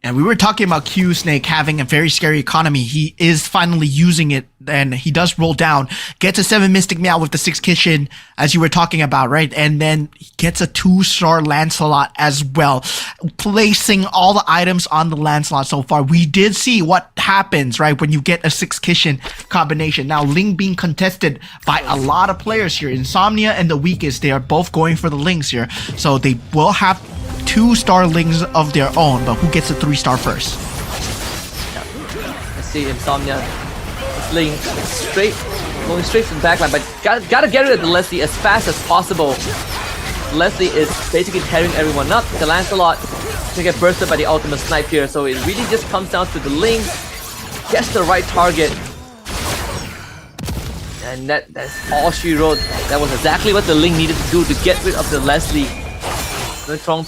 And we were talking about Q Snake having a very scary economy. He is finally using it, and he does roll down. Gets a 7 Mystic Meow with the 6 Kishin, as you were talking about, right? And then he gets a 2-star Lancelot as well, placing all the items on the Lancelot so far. We did see what happens, right, when you get a 6 Kishin combination. Now, Ling being contested by a lot of players here. Insomnia and the Weakest, they are both going for the Lings here. So they will have 2-star Lings of their own, but who gets a 3-star first?
Let's see, Insomnia is laying going straight from the backline, but gotta get rid of the Leslie as fast as possible. Leslie is basically tearing everyone up. The Lancelot to get bursted by the ultimate snipe here, so it really just comes down to the Ling gets the right target. And that's all she wrote. That was exactly what the Ling needed to do to get rid of the Leslie. The Tron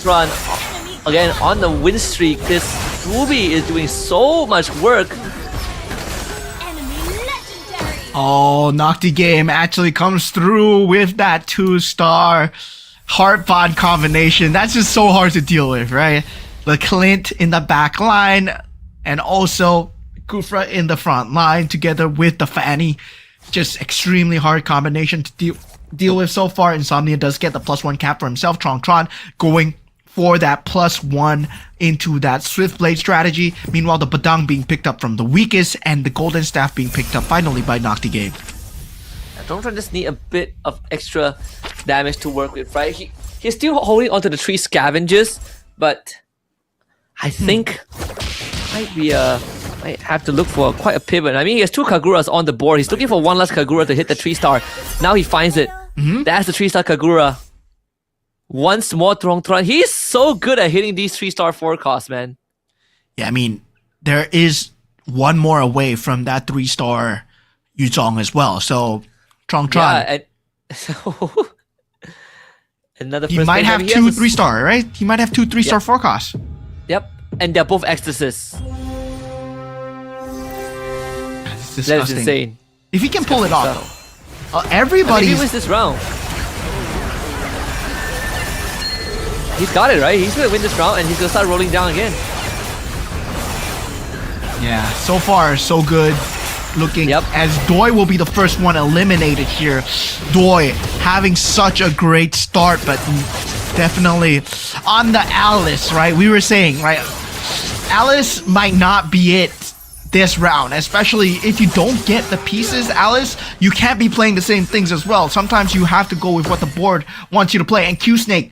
again on the win streak. This Ruby is doing so much work.
Oh, Nocti Game actually comes through with that 2-star Heart Bond combination. That's just so hard to deal with, right? The Clint in the back line, and also Kufra in the front line together with the Fanny. Just extremely hard combination to deal with so far. Insomnia does get the +1 cap for himself. Tron going for that +1 into that Swift Blade strategy. Meanwhile, the Badang being picked up from the Weakest, and the Golden Staff being picked up finally by Nocti Game.
Tron just need a bit of extra damage to work with, right? He's still holding onto the 3 Scavengers, but I think might have to look for quite a pivot. I mean, he has 2 Kaguras on the board. He's looking for one last Kagura to hit the 3-star. Now he finds it. That's the 3-star Kagura. Once more, Tron. He's so good at hitting these 3-star forecasts, man.
Yeah, I mean, there is one more away from that 3-star Yuzong as well. So, Tron.
Yeah, and so another.
He might have 2 3-star, right? He might have 2 3-star forecasts.
Yep, and they're both Ecstasis.
That's
That is
disgusting.
insane.
If he can pull it off, though.
If
Everybody's...
he wins this round, he's got it, right? He's gonna win this round and he's gonna start rolling down again.
Yeah, so far, so good. Looking as Doi will be the first one eliminated here. Doi having such a great start, but definitely on the Alice, right? We were saying, right? Alice might not be it this round, especially if you don't get the pieces, Alice. You can't be playing the same things as well. Sometimes you have to go with what the board wants you to play. And Q Snake,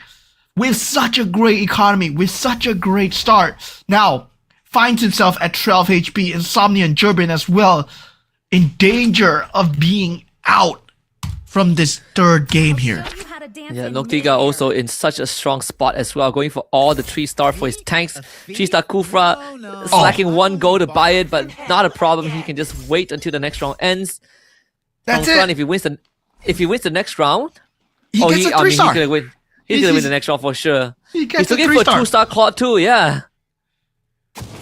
with such a great economy, with such a great start, now finds himself at 12 HP. Insomnia and Jurbin as well, in danger of being out from this third game here.
Yeah, Noctiga also in such a strong spot as well, going for all the 3-star for his tanks. 3-star Kufra slacking 1 gold to buy it, but not a problem. He can just wait until the next round ends.
That's
Tongtran,
it.
if he wins the next round,
He gets a 3-star.
he's gonna win. He's gonna win the next round for sure.
He gets
He's looking
a
for a
3-star.
2-star Claude too, yeah.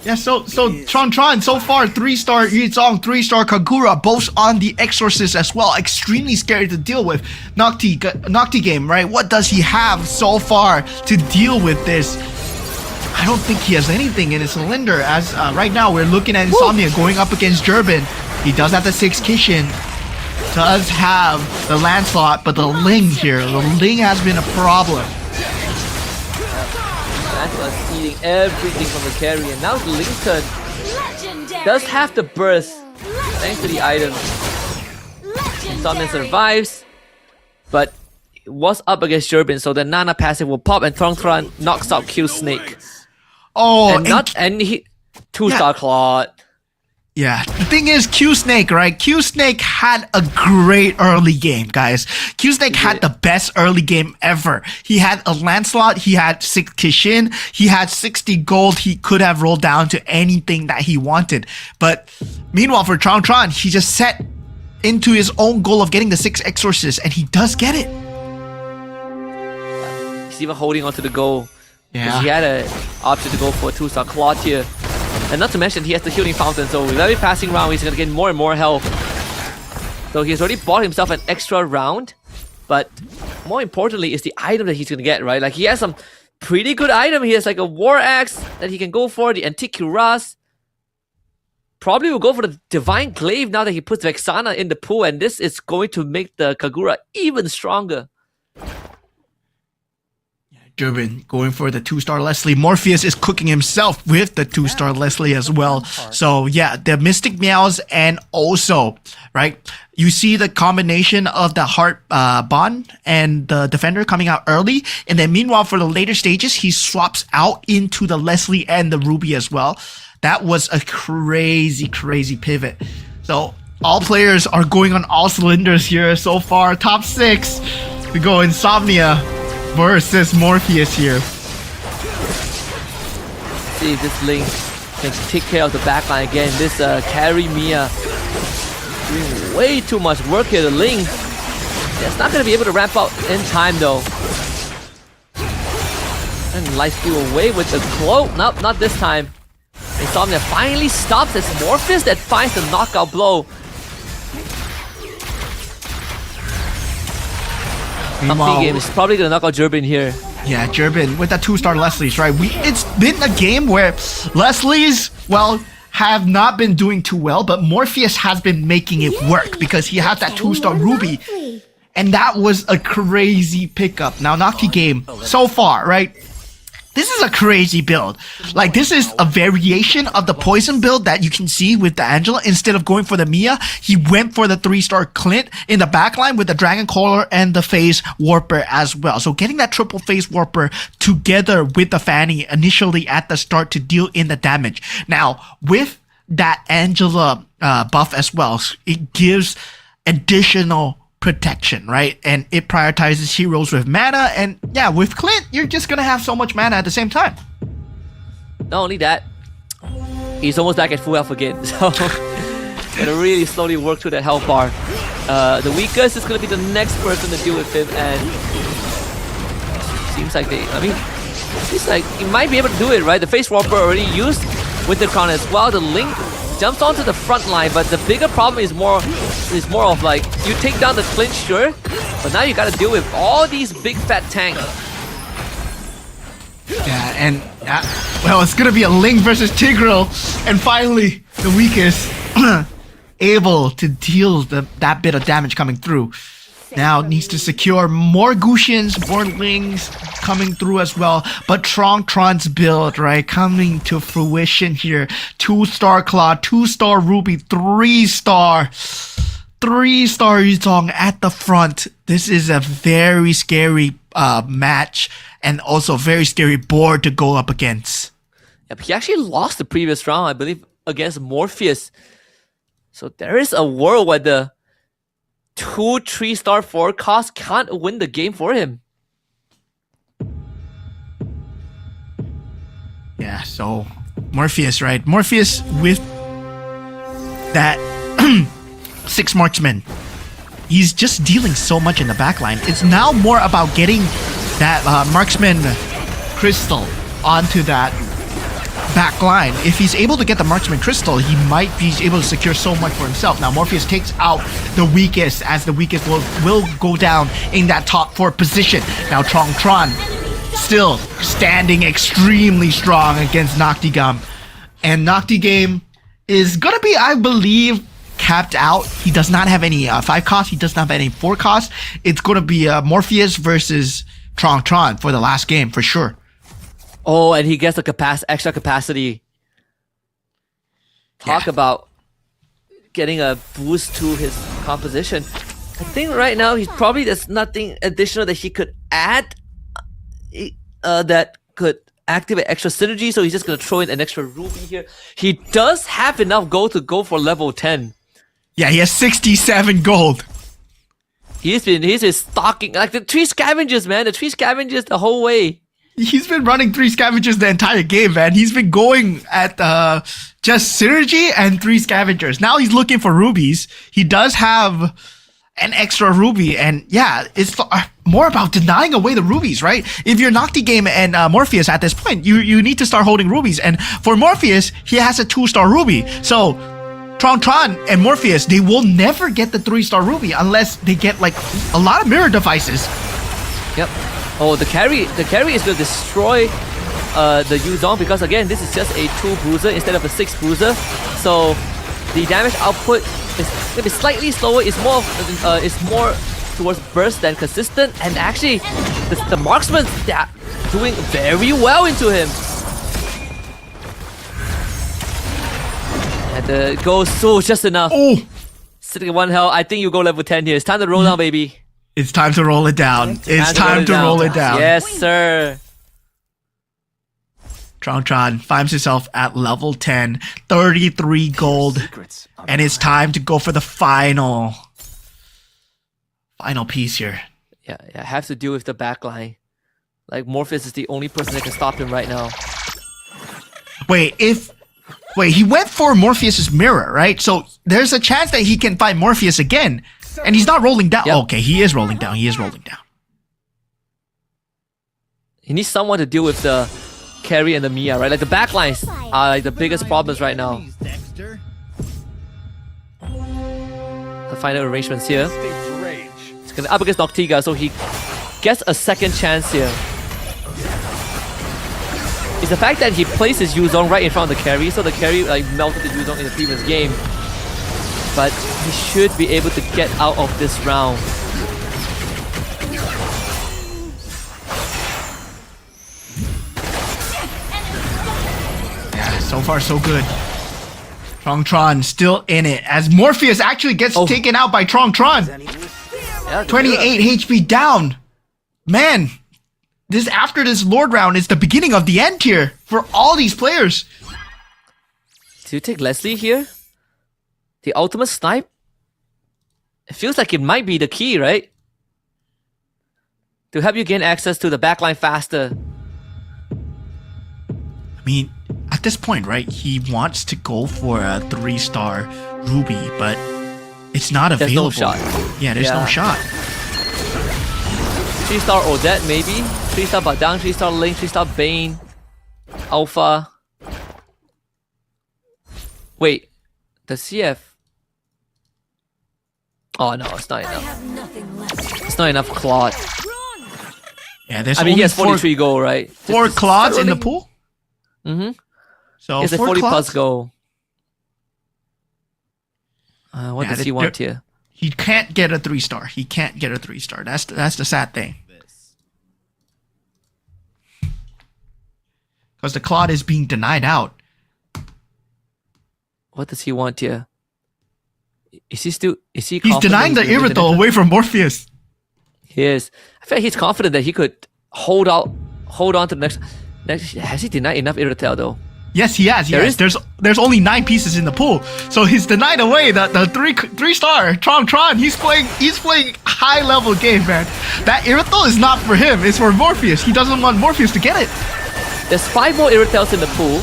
Yeah, so Tron so far 3-star Yuzong, 3-star Kagura, both on the Exorcist as well. Extremely scary to deal with. Nocti Game, right? What does he have so far to deal with this? I don't think he has anything in his cylinder. As right now we're looking at Insomnia going up against Jurbin. He does have the 6 Kishin. Does have the Lancelot, but the Ling here. The Ling has been a problem.
Lancelot's eating everything from the carry, and now the Lincoln does have the burst thanks to the item. Insomnia survives, but it was up against Jurbin, so the Nana passive will pop, and Tron knocks out Q Snake.
Oh,
and he 2-star Claude.
Yeah, the thing is, Q Snake, right? Q Snake had a great early game, guys. Q Snake had the best early game ever. He had a Lancelot, he had 6 Kishin, he had 60 gold. He could have rolled down to anything that he wanted. But meanwhile, for Tron, he just set into his own goal of getting the 6 exorcists, and he does get it.
He's even holding on to the goal.
Yeah.
He had an option to go for a 2-star Claw here. And not to mention, he has the healing fountain, so with every passing round, he's gonna get more and more health. So he's already bought himself an extra round, but more importantly is the item that he's gonna get, right? Like, he has some pretty good item. He has like a War Axe that he can go for, the Antique Cuirass. Probably will go for the Divine Glaive now that he puts Vexana in the pool, and this is going to make the Kagura even stronger.
Durbin going for the 2-star Leslie. Morpheus is cooking himself with the 2-star Leslie as well. So yeah, the Mystic Meows, and also, right, you see the combination of the Heart Bond and the Defender coming out early, and then meanwhile for the later stages, he swaps out into the Leslie and the Ruby as well. That was a crazy pivot. So all players are going on all cylinders here so far. Top 6, we go Insomnia versus Morpheus here.
See if this Link can take care of the backline again. This carry Mia doing way too much work here. The Link, it's not going to be able to ramp out in time though. And Lifesteal away with the cloak. Nope, not this time. Insomnia finally stops. It's Morpheus that finds the knockout blow. Meanwhile, game is probably gonna knock out Durbin here.
Yeah, Durbin with that 2-star Leslie's, right? It's been a game where Leslie's, well, have not been doing too well, but Morpheus has been making it work because he has that 2-star Ruby. And that was a crazy pickup. Now, Nocti game, so far, right? This is a crazy build. Like, this is a variation of the poison build that you can see with the Angela. Instead of going for the Mia, he went for the 3-star Clint in the backline with the Dragon Caller and the Phase Warper as well. So getting that triple Phase Warper together with the Fanny initially at the start to deal in the damage. Now, with that Angela buff as well, it gives additional protection, right? And it prioritizes heroes with mana, and yeah, with Clint, you're just gonna have so much mana at the same time.
Not only that, he's almost back at full health again, so gonna really slowly work through that health bar. The weakest is gonna be the next person to deal with him, and seems like seems like he might be able to do it, right? The Face Warper already used with the crown as well. The Link jumps onto the front line, but the bigger problem is more of like, you take down the Clint, sure, but now you gotta deal with all these big fat tanks.
Yeah, and well, it's gonna be a Link versus Tigreal, and finally the weakest able to deal that bit of damage coming through. Now needs to secure more Guxians, more Lings coming through as well. But Tron's build, right, coming to fruition here. 2-star Claw, 2-star Ruby, 3-star Yuzong at the front. This is a very scary match, and also very scary board to go up against.
Yep, he actually lost the previous round, I believe, against Morpheus. So there is a world where the 2 3-star 4-cost can't win the game for him.
Yeah, so Morpheus, right? Morpheus with that 6 marksmen. He's just dealing so much in the backline. It's now more about getting that marksman crystal onto that back line. If he's able to get the marksman crystal, he might be able to secure so much for himself. Now Morpheus takes out the weakest, as the weakest will go down in that top 4 position. Now Tron still standing extremely strong against Noctigam, and Noctigame is gonna be, I believe, capped out. He does not have any 5 cost, he does not have any 4 cost. It's gonna be Morpheus versus Tron for the last game for sure.
Oh, and he gets the extra capacity. Talk about getting a boost to his composition. I think right now there's nothing additional that he could add that could activate extra synergy, so he's just gonna throw in an extra Ruby here. He does have enough gold to go for level 10.
Yeah, he has 67 gold.
He's been stalking like the 3 scavengers, man. The 3 scavengers the whole way.
He's been running 3 scavengers the entire game, man. He's been going at just synergy and 3 scavengers. Now he's looking for rubies. He does have an extra ruby, and yeah, it's more about denying away the rubies, right? If you're Nocti Game and Morpheus at this point, you need to start holding rubies. And for Morpheus, he has a 2-star ruby. So Tron and Morpheus, they will never get the 3-star ruby unless they get like a lot of mirror devices.
Yep. Oh, the carry is going to destroy the Yuzong, because again, this is just a 2 bruiser instead of a 6 bruiser. So the damage output is maybe slightly slower. It's more towards burst than consistent, and actually the marksmen, they're doing very well into him. And the goes so just enough.
Oh,
Sitting at 1 health. I think you go level 10 here. It's time to roll down, baby.
it's time to roll it down. It's time to roll it down.
Yes, sir.
Tron finds himself at level 10, 33 gold, and it's time to go for the final piece here.
Yeah, I have to deal with the backline. Like, Morpheus is the only person that can stop him right now.
Wait, he went for Morpheus's mirror, right? So there's a chance that he can find Morpheus again, and he's not rolling down.
Yep.
Okay, he is rolling down. He is rolling down.
He needs someone to deal with the carry and the Mia, right? Like, the backlines are like the biggest problems right now. The final arrangements here. He's gonna up against Noctiga, so he gets a second chance here. It's the fact that he placed his Yuzong right in front of the carry, so the carry like melted the Yuzong in the previous game. But he should be able to get out of this round.
Yeah, so far so good. Tron still in it as Morpheus actually gets taken out by Tron.
Yeah,
28 HP down. Man, after this Lord round is the beginning of the end here for all these players.
Do you take Leslie here? The ultimate snipe? It feels like it might be the key, right? To help you gain access to the backline faster.
I mean, at this point, right, he wants to go for a 3-star Ruby, but it's not
There's
available.
no shot.
Yeah, there's no shot.
3-star Odette, maybe? 3-star Badang, 3-star Link, 3-star Bane. Alpha. Wait, the CF. Oh no, it's not enough. It's not enough Claude.
Yeah, there's
I mean,
only
he has 43 gold, right?
four
Just
Claudes in the
rolling.
pool.
Mm-hmm.
So
It's a
4
40 plus
Claudes.
gold. What
Yeah,
does he want here?
He can't get a 3-star. He can't get a 3-star. That's the sad thing. Because the Claude is being denied out.
What does he want here? Is he
He's
confident
denying the
he's gonna win
Irithel away from Morpheus.
He is. I feel like he's confident that he could hold on to the next. Has he denied enough Irithel though?
Yes, he has.
There
Yes,
is-
there's only 9 pieces in the pool, so he's denied away the 3-star Tron. He's playing high level game, man. That Irithel is not for him. It's for Morpheus. He doesn't want Morpheus to get it.
There's 5 more Irithels in the pool,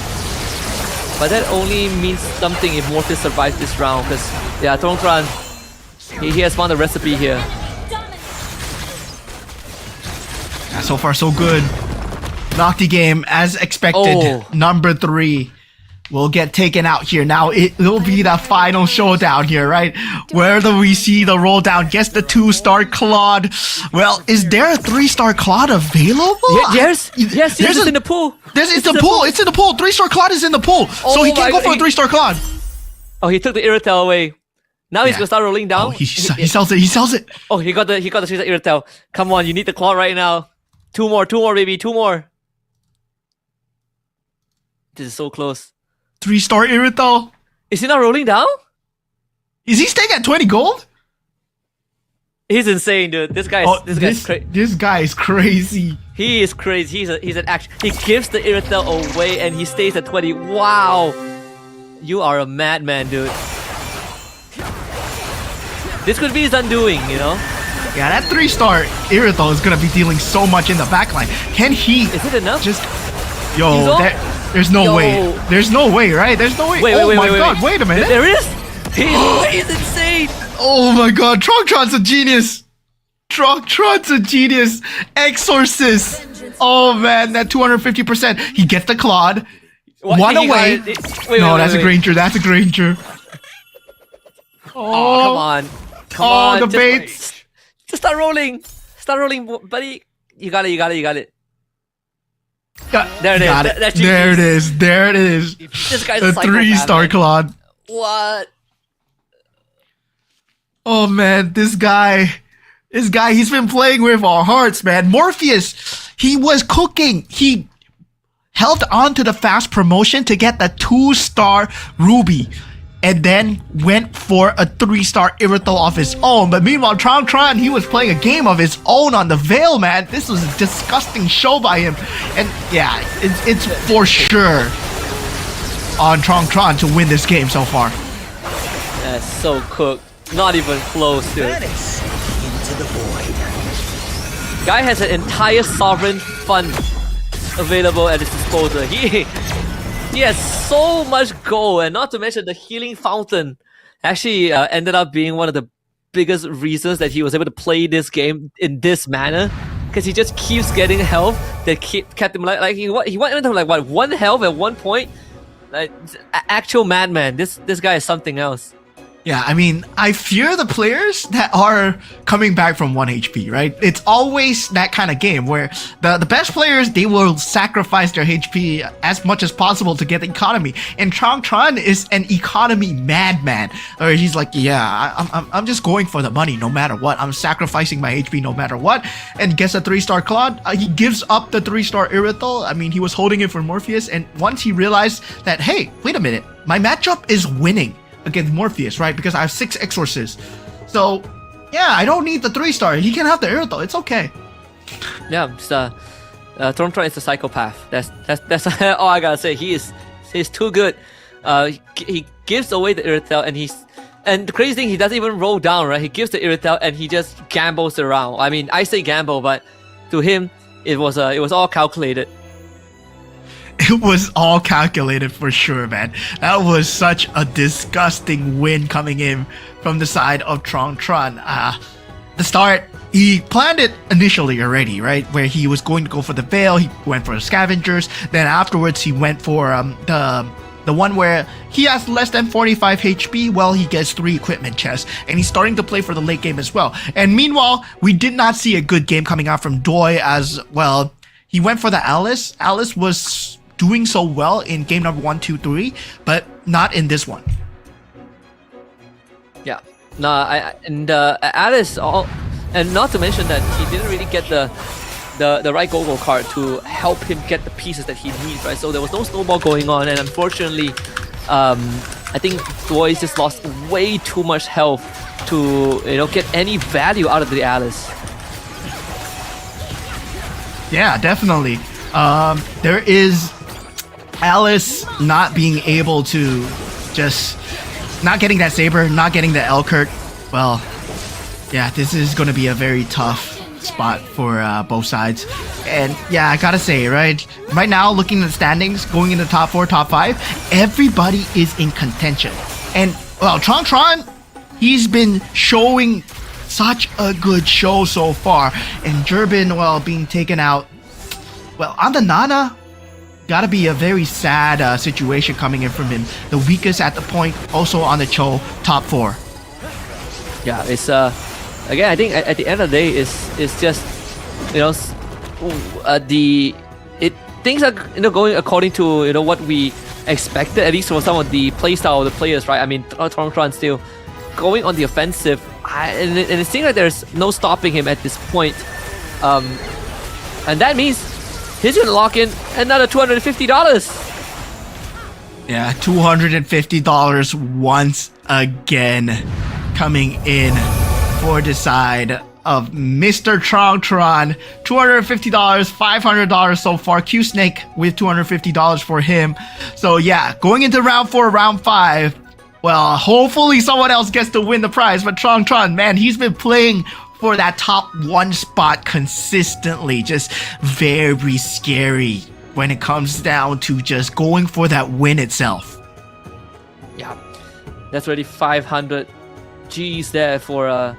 but that only means something if Morpheus survives this round. Because yeah, Tron, he has found a recipe here.
Yeah, so far so good. Nocti game as expected.
Oh.
Number 3 will get taken out here. Now it will be the final showdown here, right? Where do we see the roll down? Guess the 2-star Claude. Well, is there a 3-star Claude available?
Yes,
There's
it's
a-
in the pool.
It's in the pool. It's in the pool. 3-star Claude is in the pool. So
Oh
he can't
my
go for a
God,
3-star Claude.
Oh, he took the Irithel away. Now he's
Yeah.
gonna start rolling down.
Oh, he sells it. He sells it.
Oh, he got the 3-star Irithel. Come on, you need the claw right now. 2 more, baby, 2 more. This is so close.
3-star Irithel.
Is he not rolling down?
Is he staying at 20 gold?
He's insane, dude. This guy's crazy.
This guy is crazy.
He is crazy. He's an action. He gives the Irithel away and he stays at 20. Wow. You are a madman, dude. This could be his undoing, you know?
Yeah, that 3-star Irithel is gonna be dealing so much in the backline. Can he
Is it enough?
just... Yo,
He's all-
that... There's no
Yo.
way. There's no way, right? There's no way.
Wait,
oh
wait,
my
wait,
god,
wait.
wait a minute.
There is. He's insane.
Oh my god, Tron's a genius. Tron's a genius. Exorcist. Oh man, that 250%. He gets the Claude.
What,
One
he got
away.
it.
No, that's a Granger. That's a Granger.
Oh, come on. Come
Oh,
on.
the
just-
baits.
Just start rolling. Start rolling, buddy. You got it. You got it. You got it. There it is.
Got it.
That's
There it
GG's.
is. There it is.
This guy's
The
a psychopath,
3-star
man.
Claude.
What?
Oh man, this guy, he's been playing with our hearts, man. Morpheus, he was cooking. He held on to the fast promotion to get the 2-star Ruby, and then went for a 3-star Irithel of his own. But meanwhile, Tron, he was playing a game of his own on the Veil, man. This was a disgusting show by him. And yeah, it's for sure on Tron to win this game so far.
That's so cooked. Not even close to it.
Into the void.
Guy has an entire sovereign fund available at his disposal. He has so much gold, and not to mention the healing fountain. Actually, ended up being one of the biggest reasons that he was able to play this game in this manner, because he just keeps getting health that kept him like he went into like what, 1 health at one point. Like actual madman. This guy is something else.
Yeah, I mean, I fear the players that are coming back from 1 HP, right? It's always that kind of game where the best players, they will sacrifice their HP as much as possible to get the economy. And Tron is an economy madman. Or he's like, yeah, I'm just going for the money no matter what. I'm sacrificing my HP no matter what. And gets a 3-star Claude. He gives up the 3-star Irithel. I mean, he was holding it for Morpheus. And once he realized that, hey, wait a minute, my matchup is winning against Morpheus, right? Because I have 6 Exorcists. So, yeah, I don't need the 3-star. He can have the Irithel. It's okay.
Yeah, Tron is a psychopath. That's all I gotta say. He's too good. He gives away the Irithel, and the crazy thing, he doesn't even roll down, right? He gives the Irithel and he just gambles around. I mean, I say gamble, but to him, it was all calculated.
It was all calculated for sure, man. That was such a disgusting win coming in from the side of Tron. The start, he planned it initially already, right? Where he was going to go for the Veil, he went for the Scavengers. Then afterwards, he went for the one where he has less than 45 HP. Well, he gets 3 equipment chests, and he's starting to play for the late game as well. And meanwhile, we did not see a good game coming out from Doi as well. He went for the Alice. Alice was doing so well in game number 1, 2, 3, but not in this one.
Yeah. No, Alice, and not to mention that he didn't really get the right go-go card to help him get the pieces that he needs, right? So there was no snowball going on, and unfortunately, I think Doi just lost way too much health to get any value out of the Alice.
Yeah, definitely. There is Alice not being able to just not getting that Saber, not getting the Elkert. Well, yeah, this is going to be a very tough spot for both sides. And yeah, I gotta say, right now, looking at the standings, going into top 4, top 5, everybody is in contention. And well, Tron, he's been showing such a good show so far. And Durbin, well, being taken out. Well, on the Nana, gotta be a very sad situation coming in from him. The weakest at the point, also on the Cho, top 4.
Yeah, it's again, I think at the end of the day, it's just things are going according to what we expected, at least for some of the playstyle of the players, right? I mean, Tron still going on the offensive, and it seems like there's no stopping him at this point, and that means he's gonna lock in another $250.
Yeah, $250 once again coming in for the side of Mr. Tron. $250, $500 so far. Q Snake with $250 for him. So yeah, going into round 4, round 5. Well, hopefully someone else gets to win the prize. But Tron, man, he's been playing for that top 1 spot consistently. Just very scary when it comes down to just going for that win itself.
Yeah, that's already 500 G's there for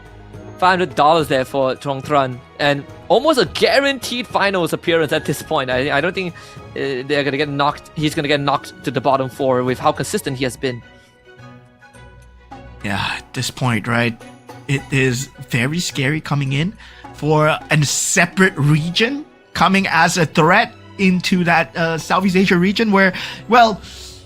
$500 there for Trongtran, and almost a guaranteed finals appearance at this point. I don't think they're gonna get knocked. He's gonna get knocked to the bottom four with how consistent he has been.
Yeah, at this point, right, it is very scary coming in for a separate region coming as a threat into that Southeast Asia region where, well,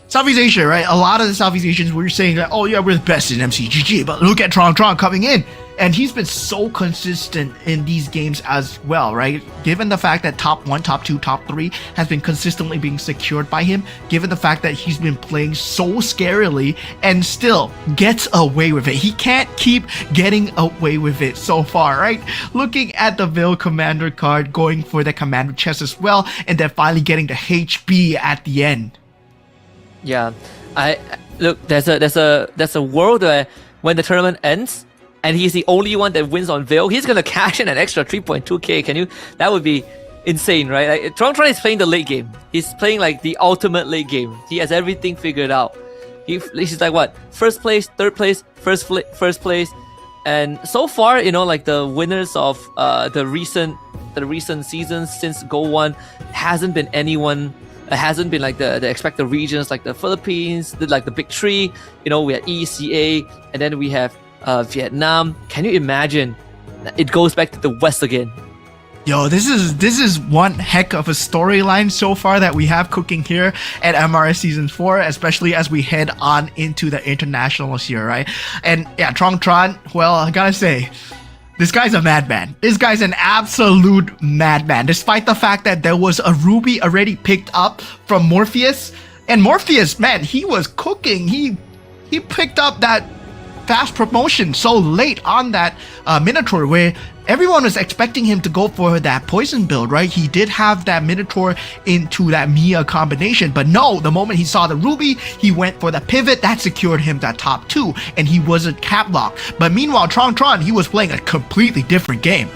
Southeast Asia, right? A lot of the Southeast Asians were saying that, oh yeah, we're the best in MCGG, but look at Trong coming in. And he's been so consistent in these games as well, right? Given the fact that top 1, top 2, top 3 has been consistently being secured by him, given the fact that he's been playing so scarily and still gets away with it. He can't keep getting away with it so far, right? Looking at the Veil Commander card, going for the Commander chest as well, and then finally getting the HB at the end.
Yeah, I look. There's a world where when the tournament ends and he's the only one that wins on Veil, he's gonna cash in an extra 3.2k. Can you? That would be insane, right? Like, Trong is playing the late game. He's playing like the ultimate late game. He has everything figured out. He's like what? First place, third place, first place, and so far, you know, like the winners of the recent seasons since Go 1 hasn't been anyone. It hasn't been like the expected regions like the Philippines, like the big three. You know, we have ECA, and then we have Vietnam. Can you imagine? It goes back to the West again.
Yo, this is one heck of a storyline so far that we have cooking here at MRS Season 4, especially as we head on into the internationals here, right? And yeah, Trong, well, I gotta say, this guy's a madman. This guy's an absolute madman. Despite the fact that there was a Ruby already picked up from Morpheus. And Morpheus, man, he was cooking. He picked up that fast promotion so late on that Minotaur where everyone was expecting him to go for that poison build, right? He did have that Minotaur into that Mia combination, but no, the moment he saw the Ruby, he went for the pivot. That secured him that top 2, and he wasn't cap locked. But meanwhile, Trong, he was playing a completely different game.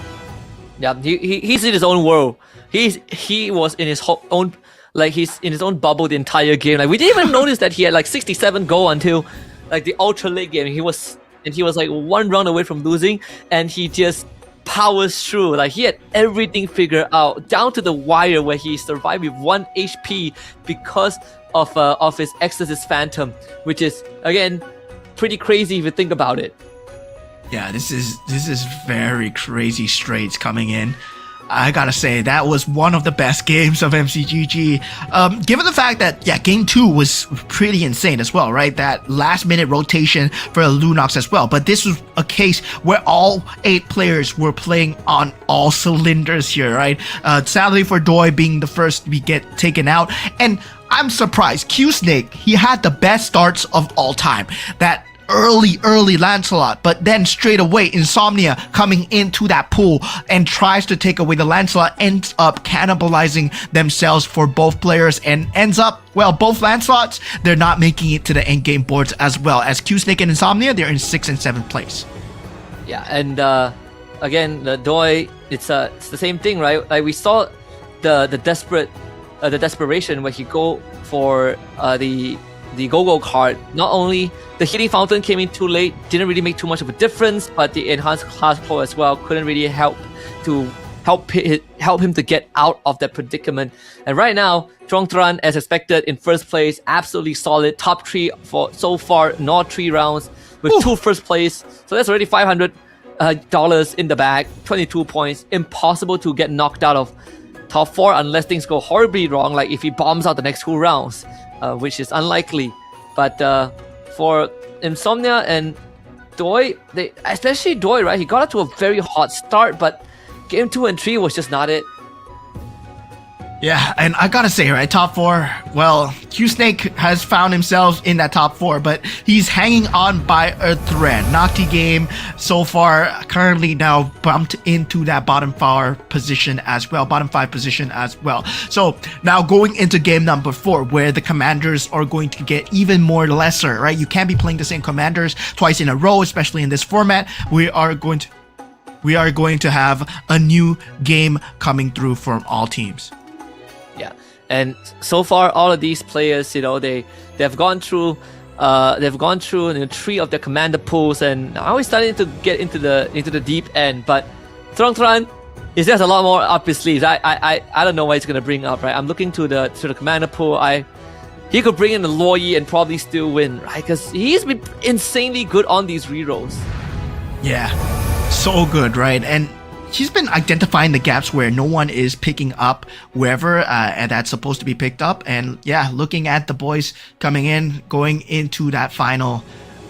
Yeah, he's in his own world. He was in his own, like, he's in his own bubble the entire game. Like, we didn't even notice that he had like 67 goal until like the ultra late game. He was like one round away from losing, and he just powers through. Like, he had everything figured out down to the wire where he survived with 1 HP because of his Exorcist Phantom, which is again pretty crazy if you think about it.
Yeah, this is very crazy straights coming in. I gotta say, that was one of the best games of MCGG. Given the fact that, yeah, game 2 was pretty insane as well, right? That last minute rotation for Lunox as well. But this was a case where all 8 players were playing on all cylinders here, right? Sadly for Doi being the first to be taken out. And I'm surprised, Q-Snake, he had the best starts of all time. That early Lancelot, but then straight away Insomnia coming into that pool and tries to take away the Lancelot, ends up cannibalizing themselves for both players and ends up, well, both Lancelots, they're not making it to the end game boards as well as Q-Snake and Insomnia, they're in 6th and 7th place.
Yeah, and again, the Doi, it's the same thing, right? Like, we saw the desperation where he go for the Go-Go card. Not only the Healing Fountain came in too late, didn't really make too much of a difference, but the Enhanced Class Pull as well couldn't really help him to get out of that predicament. And right now, Trong, as expected, in first place, absolutely solid, top 3 for so far, not 3 rounds, with 2 first place. So that's already $500 in the bag, 22 points. Impossible to get knocked out of top 4 unless things go horribly wrong, like if he bombs out the next 2 rounds. Which is unlikely. But for Insomnia and Doi, especially Doi, right? He got out to a very hot start, but game 2 and 3 was just not it.
Yeah, and I gotta say, right, top 4, well, Q-Snake has found himself in that top 4, but he's hanging on by a thread. Nocti game so far currently now bumped into that bottom 5 position as well. So now going into game number 4, where the commanders are going to get even more lesser, right? You can't be playing the same commanders twice in a row, especially in this format. We are going to have a new game coming through from all teams.
Yeah, And so far, all of these players, they've gone through, three of their commander pools, and now he's starting to get into the deep end. But Tron, he has a lot more up his sleeves. I don't know what he's gonna bring up, right? I'm looking to the commander pool. He could bring in the Loyi and probably still win, right? Because he's been insanely good on these rerolls.
Yeah, so good, right? And he's been identifying the gaps where no one is picking up wherever and that's supposed to be picked up. And yeah, looking at the boys coming in, going into that final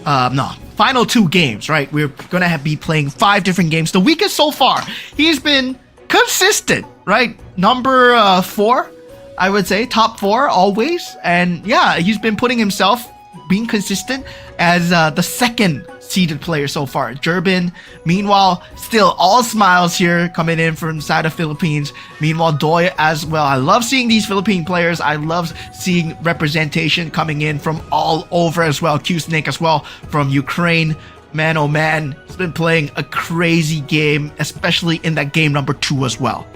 2 games, right? We're gonna be playing 5 different games. The weakest so far. He's been consistent, right? Number 4, I would say, top 4 always. And yeah, he's been putting himself, being consistent as the second seeded player so far. Durbin, meanwhile, still all smiles here coming in from side of Philippines. Meanwhile, Doi as well. I love seeing these Philippine players. I love seeing representation coming in from all over as well. Q-Snake as well from Ukraine. Man, oh man, he's been playing a crazy game, especially in that game number 2 as well.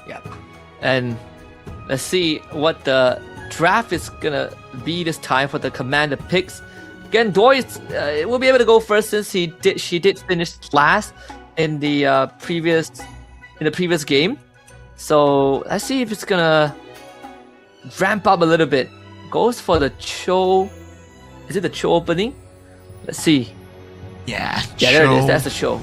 Yeah. And let's see what the draft is gonna be this time for the commander picks. Again, Doi will be able to go first since she did finish last in the previous game. So let's see if it's gonna ramp up a little bit. Goes for the Cho. Is it the Cho opening? Let's see.
Yeah,
there it is. That's the Cho.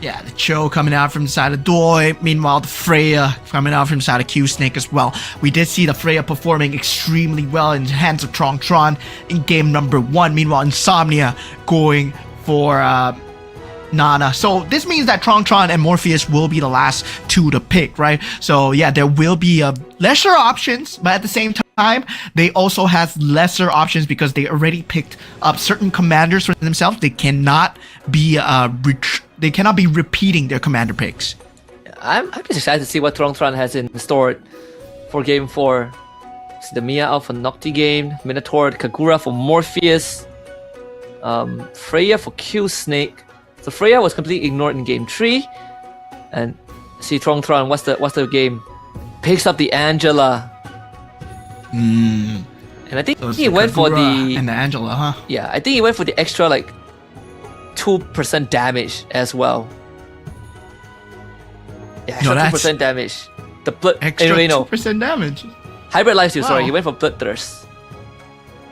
Yeah, the Cho coming out from the side of Doi. Meanwhile, the Freya coming out from the side of Q-Snake as well. We did see the Freya performing extremely well in the hands of Tron in game number 1. Meanwhile, Insomnia going for Nana. So this means that Tron and Morpheus will be the last 2 to pick, right? So yeah, there will be lesser options, but at the same time, they also have lesser options because they already picked up certain commanders for themselves. They cannot be repeating their commander picks.
I'm just excited to see what Tron has in store for game 4. It's the Mia out for Nocti game, Minotaur, Kagura for Morpheus, Freya for Q-Snake. So Freya was completely ignored in game 3, and see Tron. What's the game? Picks up the Angela. And I think
So
he went for the
and the Angela, huh?
Yeah, I think he went for the extra 2% damage as well. Yeah, extra 2% damage. The blood
Extra
anyway,
2% damage.
Hybrid Lifesteal, sorry,
Wow.
he went for Bloodthirst.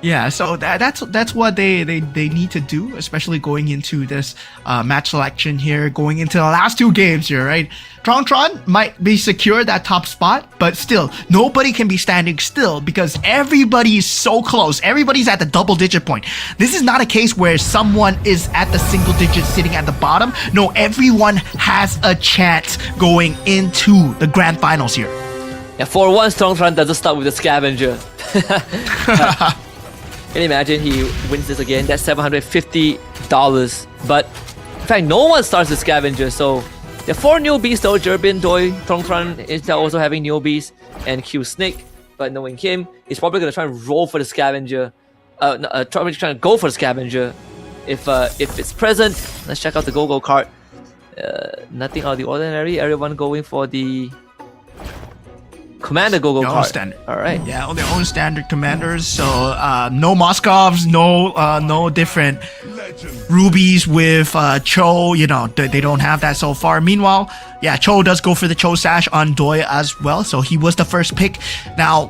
Yeah, so that's what they need to do, especially going into this match selection here, going into the last 2 games here, right? Tron might be secure that top spot, but still, nobody can be standing still because everybody is so close. Everybody's at the double-digit point. This is not a case where someone is at the single digit sitting at the bottom. No, everyone has a chance going into the grand finals here.
Yeah, for once, Tron doesn't start with the Scavenger. Can you imagine he wins this again? That's $750. But in fact, no one starts the Scavenger. So there are 4 newbies though. Durbin, Doi, Tron is also having newbies, and Q-Snake. But knowing him, he's probably gonna try and roll for the Scavenger. Trying to go for the Scavenger. If it's present, let's check out the go card. Nothing out of the ordinary. Everyone going for the Commander go
Their own
card.
standard.
All right.
Yeah, on their own standard commanders. So no Moskovs, no different rubies with Cho. They don't have that so far. Meanwhile, yeah, Cho does go for the Cho sash on Doi as well. So he was the first pick. Now,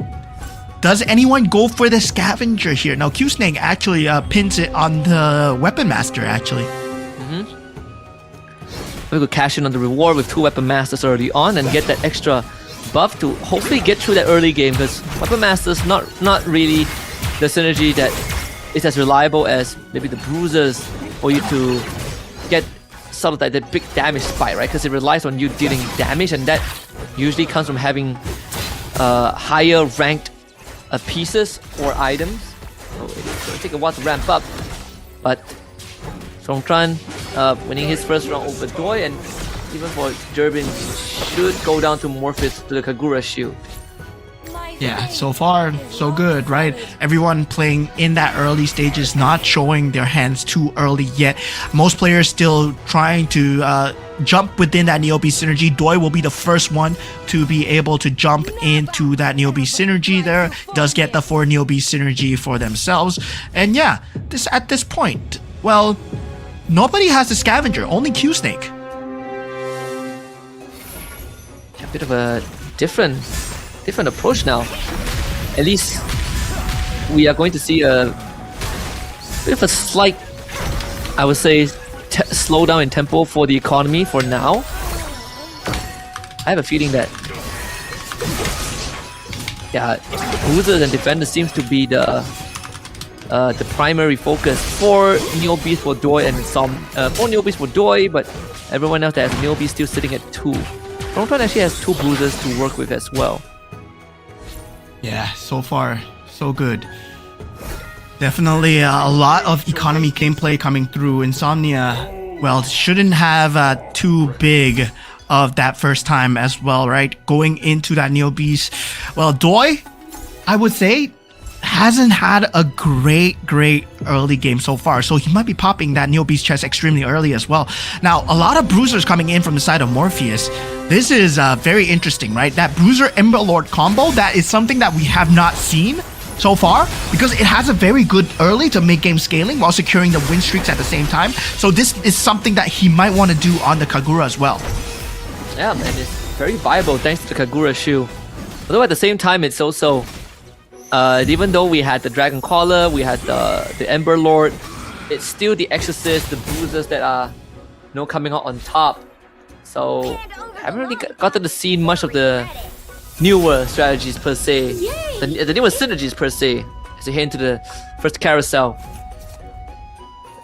does anyone go for the Scavenger here? Now, Q-Snake actually pins it on the Weapon Master actually.
We could cash in on the reward with 2 Weapon Masters early on and get that extra buff to hopefully get through that early game, because Weapon Masters not really the synergy that is as reliable as maybe the Bruisers for you to get sort of like that big damage spike, right? Because it relies on you dealing damage, and that usually comes from having higher ranked pieces or items. So it's going to take a while to ramp up, but Songtran winning his first round over Doi, and even for Durbin should go down to Morpheus to the Kagura shield.
Yeah, so far, so good, right? Everyone playing in that early stages, not showing their hands too early yet. Most players still trying to jump within that Neo Beast synergy. Doi will be the first one to be able to jump into that Neo Beast synergy there. Does get the 4 Neo Beast synergy for themselves. And yeah, at this point, well, nobody has the scavenger, only Q Snake.
A bit of a different approach now. At least we are going to see a bit of a slight, I would say, slowdown in tempo for the economy for now. I have a feeling that boosters and defenders seems to be the primary focus for Neo Beast for Doi and some for Neo Beast for Doi, but everyone else that has Neo Beast still sitting at 2. Rongtron actually has 2 bruisers to work with as well.
Yeah, so far, so good. Definitely a lot of economy gameplay coming through. Insomnia, well, shouldn't have too big of that first time as well, right? Going into that Neo Beast. Well, Doi, I would say, hasn't had a great early game so far, so he might be popping that Neo Beast chest extremely early as well. Now, a lot of bruisers coming in from the side of Morpheus. This is very interesting, right? That bruiser Ember Lord combo, that is something that we have not seen so far, because it has a very good early to make game scaling while securing the win streaks at the same time. So this is something that he might want to do on the Kagura as well.
Yeah, man, it's very viable thanks to the Kagura shoe. Although at the same time, it's also even though we had the Dragon Caller, we had the Ember Lord, it's still the Exorcist, the bruisers that are coming out on top. So haven't really gotten to see much of the newer strategies per se, the newer synergies per se, as you head into the first carousel.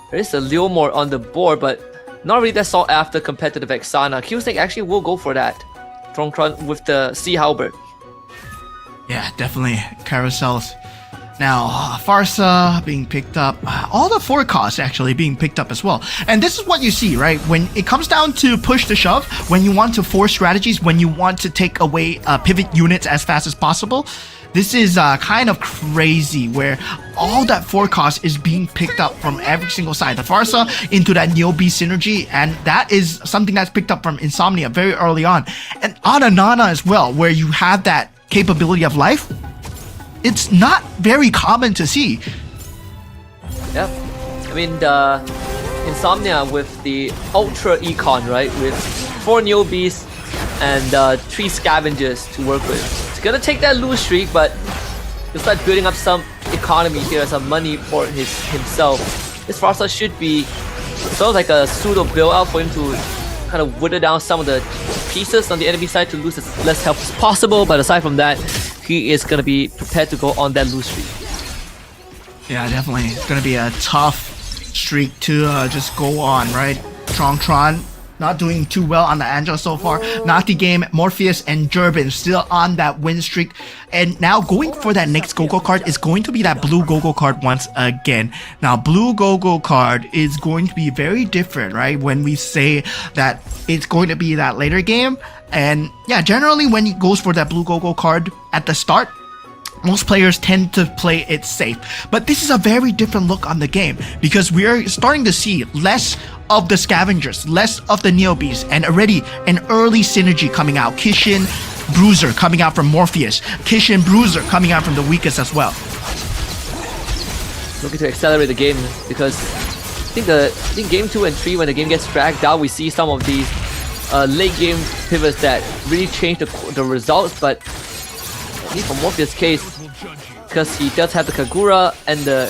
There is a Leomore on the board, but not really that sought after competitive Exana. Q-Snake actually will go for that. Tron with the Sea Halberd.
Yeah, definitely carousels. Now, Farsa being picked up, all the forecasts actually being picked up as well. And this is what you see, right? When it comes down to push to shove, when you want to force strategies, when you want to take away pivot units as fast as possible, this is kind of crazy where all that forecast is being picked up from every single side. The Farsa into that Neo Beast synergy, and that is something that's picked up from Insomnia very early on. And Ananana as well, where you have that capability of life. It's not very common to see.
Yep. I mean, the Insomnia with the Ultra Econ, right? With 4 Neo Beasts and 3 Scavengers to work with. It's gonna take that lose streak, but he'll start building up some economy here, some money for himself. This Farsa should be sort of like a pseudo build out for him to kind of wither down some of the pieces on the enemy side to lose as less health as possible, but aside from that, he is gonna be prepared to go on that lose streak.
Yeah, definitely. It's gonna be a tough streak to just go on, right? Tron not doing too well on the Angel so far. Naki Game, Morpheus, and Durbin still on that win streak. And now going for that next Gogo card is going to be that blue Gogo card once again. Now, blue Gogo card is going to be very different, right? When we say that it's going to be that later game. And yeah, generally when he goes for that blue Gogo card at the start, most players tend to play it safe. But this is a very different look on the game because we are starting to see less of the Scavengers, less of the Neo Beasts, and already an early synergy coming out. Kishin, Bruiser coming out from Morpheus. Kishin, Bruiser coming out from the weakest as well.
Looking to accelerate the game because I think game 2 and 3, when the game gets dragged out, we see some of these late game pivots that really change the results, but at least for Morpheus' case, because he does have the Kagura and the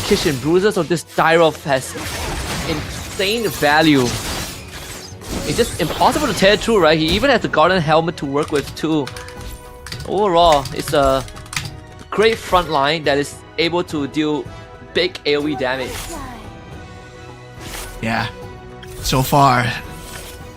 Kishin Bruiser, so this Dyrov has insane value. It's just impossible to tear through, right? He even has the Garden Helmet to work with too. Overall, it's a great front line that is able to deal big AoE damage.
Yeah, so far,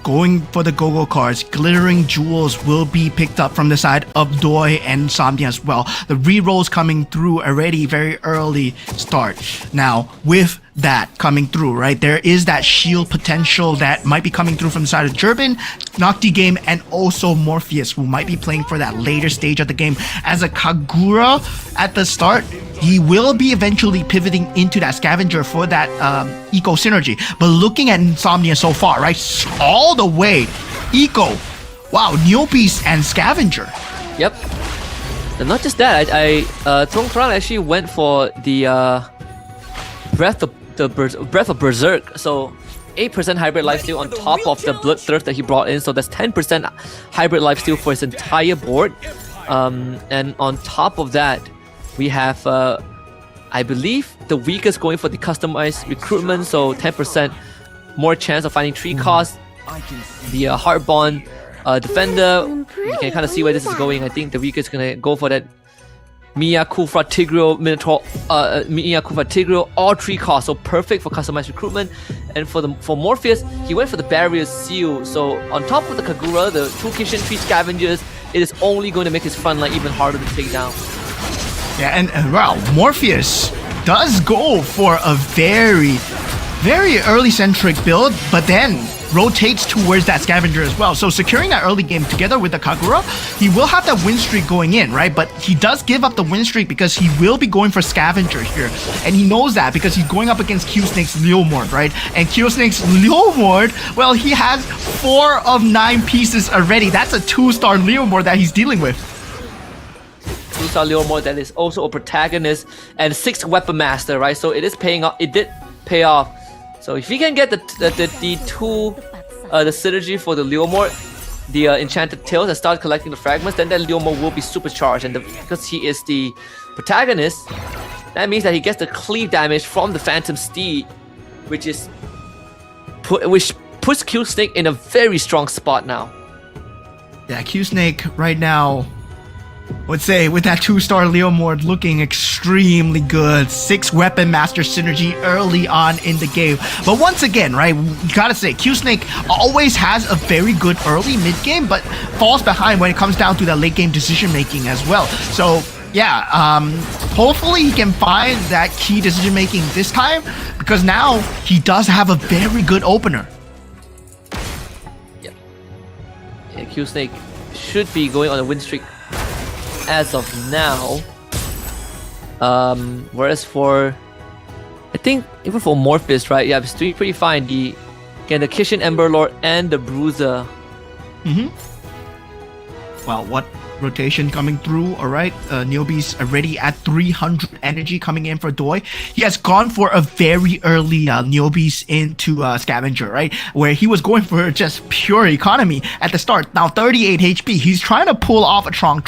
going for the Gogo cards, Glittering Jewels will be picked up from the side of Doi and Insomnia as well. The rerolls coming through already very early start. Now, with that coming through, right? There is that shield potential that might be coming through from the side of Durbin, Nocti game, and also Morpheus, who might be playing for that later stage of the game. As a Kagura at the start, he will be eventually pivoting into that Scavenger for that Eco synergy. But looking at Insomnia so far, right? All the way, Eco, wow, Neobeast and Scavenger.
Yep. And not just that, Tongtran actually went for the Breath of Berserk. So 8% hybrid lifesteal on top of the Bloodthirst that he brought in. So that's 10% hybrid lifesteal for his entire board. And on top of that, we have, I believe, the weakest going for the customized recruitment. So 10% more chance of finding 3 costs. The Heartbond Defender, you can kind of see where this is going. I think the weakest is going to go for that Miyakufra Tigreal Minotaur, Miyakufra Tigreal, all 3 costs, so perfect for customized recruitment. And for Morpheus, he went for the Barrier Seal. So on top of the Kagura, the 2 Kishin, 3 Scavengers, it is only going to make his front line even harder to take down.
Yeah, and wow, Morpheus does go for a very, very early centric build, but then rotates towards that Scavenger as well. So securing that early game together with the Kagura, he will have that win streak going in, right? But he does give up the win streak because he will be going for Scavenger here. And he knows that because he's going up against Q-Snake's Leomord, right? And Q-Snake's Leomord, well, he has 4 of 9 pieces already. That's a 2-star Leomord that he's dealing with.
2-star Leomord that is also a protagonist and 6 Weapon Master, right? So it is paying off. It did pay off. So if he can get the synergy for the Leomord, the Enchanted Tails, and start collecting the fragments, then that Leomord will be supercharged. And because he is the protagonist, that means that he gets the cleave damage from the Phantom Steed, which puts Q-Snake in a very strong spot now.
Yeah, Q-Snake right now, would say with that 2-star Leomord looking extremely good. 6 Weapon Master synergy early on in the game. But once again, right, you gotta say, Q-Snake always has a very good early mid-game, but falls behind when it comes down to that late-game decision-making as well. So, yeah, hopefully he can find that key decision-making this time, because now he does have a very good opener.
Yeah, Q-Snake should be going on a win streak as of now. Whereas for, I think even for Morpheus, right? Yeah, it's doing pretty fine. The Kishin Emberlord and the Bruiser.
Well, what rotation coming through? All right, Neobeast already at 300 energy coming in for Doi. He has gone for a very early Neobeast into Scavenger, right? Where he was going for just pure economy at the start. Now 38 HP. He's trying to pull off a Tron,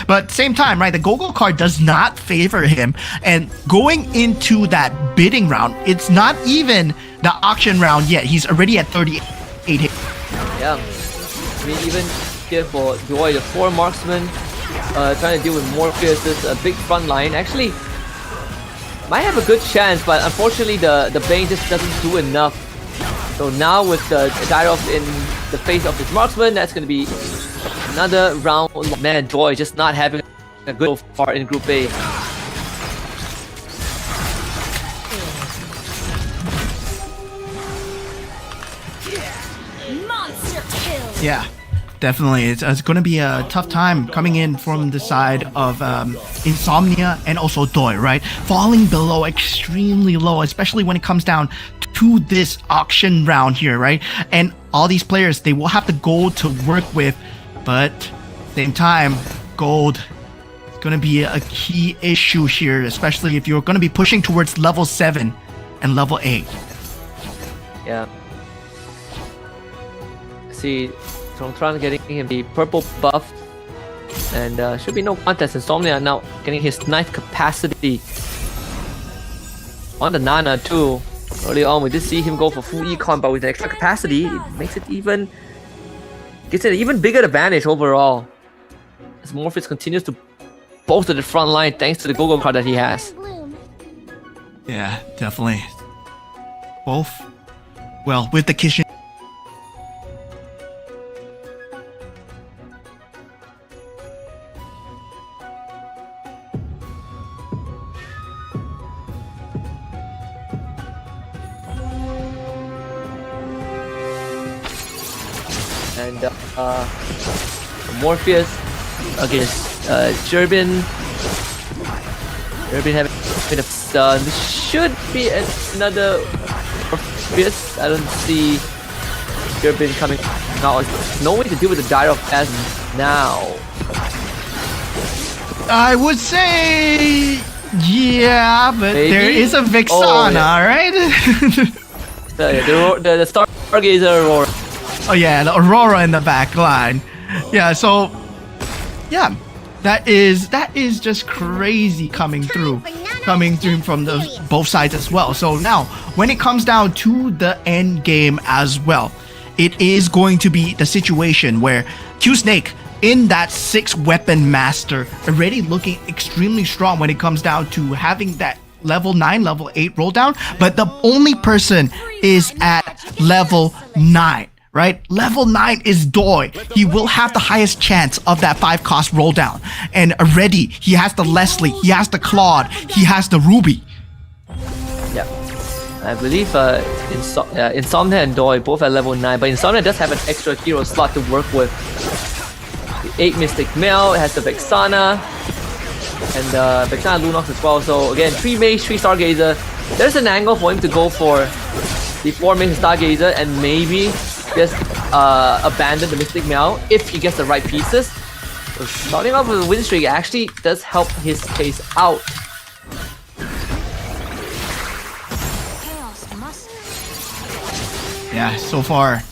but at the same time, right? The Gogo card does not favor him. And going into that bidding round, it's not even the auction round yet. He's already at 38 HP.
Yeah, I mean even here for Doi, the 4 marksman, trying to deal with Morpheus' a big front line. Actually, might have a good chance, but unfortunately the Bane just doesn't do enough. So now with the Gyroth in the face of his marksman, that's going to be another round. Man, Doi just not having a good so far in Group A.
Monster kill.
Yeah, definitely. It's going to be a tough time coming in from the side of Insomnia and also Doi, right? Falling below extremely low, especially when it comes down to this auction round here, right? And all these players, they will have the gold to work with, but same time, gold is going to be a key issue here, especially if you're going to be pushing towards level 7 and level 8.
Yeah. See, Tron getting him the purple buff, and should be no contest. Insomnia now getting his ninth capacity on the Nana too. Early on, we did see him go for full econ, but with the extra capacity, it makes it gets an even bigger advantage overall. As Morpheus continues to bolster the front line thanks to the Gogo card that he has.
Yeah, definitely. Both. Well, with the Kishin.
And Morpheus against Turbin. Turbin having a stun. This should be another Morpheus. I don't see Turbin coming out. No way to deal with the Dire of S now.
I would say, yeah, but
Maybe?
there is a Vixana,
Oh, yeah.
right?
The Stargazer Aurora.
Oh yeah, the Aurora in the back line. Yeah, so yeah, that is just crazy coming through from both sides as well. So now, when it comes down to the end game as well, it is going to be the situation where Q Snake in that 6-weapon master already looking extremely strong when it comes down to having that level 9, level 8 roll down, but the only person is at level 9. Right? Level 9 is Doi. He will have the highest chance of that 5 cost roll down. And already, he has the Leslie, he has the Claude, he has the Ruby.
Yeah. I believe Insomnia and Doi both at level 9, but Insomnia does have an extra hero slot to work with. The 8 Mystic Male, it has the Vexana, and Vexana Lunox as well. So again, 3 Mage, 3 Stargazer. There's an angle for him to go for the 4 Mage Stargazer and maybe just abandon the Mystic Meow if he gets the right pieces. So starting off with a win streak actually does help his case out.
Yeah, so far,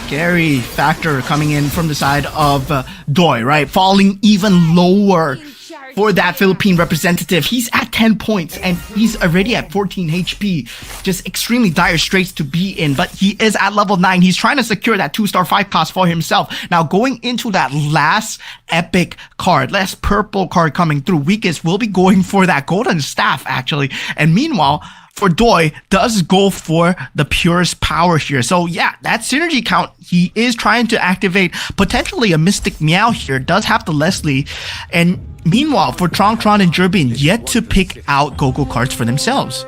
scary factor coming in from the side of Doi, right? Falling even lower for that Philippine representative. He's at 10 points and he's already at 14 HP. Just extremely dire straits to be in, but he is at level 9. He's trying to secure that 2-star 5 cost for himself. Now going into that last epic card, last purple card coming through, Weakest will be going for that golden staff actually. And meanwhile, for Doi, does go for the purest power here. So yeah, that synergy count, he is trying to activate potentially a Mystic Meow here, does have the Leslie. And meanwhile, for Tron and Jurbin, yet to pick out Gogo cards for themselves.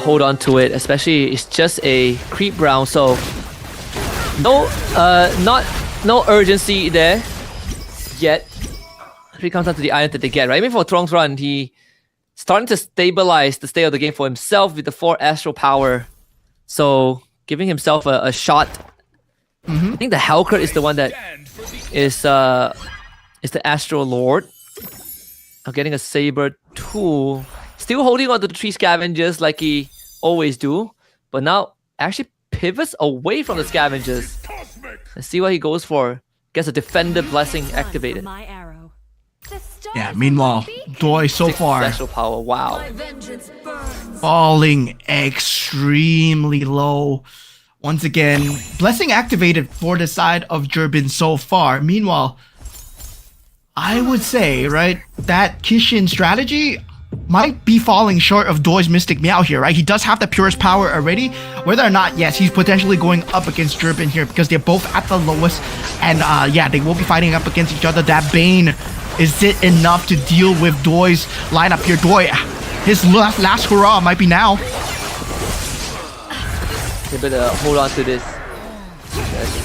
Hold on to it, especially it's just a creep round, so no urgency there yet. If it comes down to the item that they get, right? Even for Tron's run, he starting to stabilize the state of the game for himself with the 4 Astral Power. So giving himself a shot. I think the Hellcurt is the one that is the Astral Lord. Getting a Saber too. Still holding on to the 3 Scavengers like he always do. But now actually pivots away from the Scavengers. Let's see what he goes for. Gets a Defender Blessing activated.
My arrow.
Yeah, meanwhile, Doi so
6
far
Astral Power, wow.
falling extremely low. Once again, Blessing activated for the side of Jurbin so far. Meanwhile, I would say, right, that Kishin strategy might be falling short of Doi's Mystic Meow here, right? He does have the purest power already. Whether or not, yes, he's potentially going up against Jurbin here because they're both at the lowest. And yeah, they will be fighting up against each other. That Bane, is it enough to deal with Doi's lineup here? Doi, his last hurrah might be now.
You better hold on to this.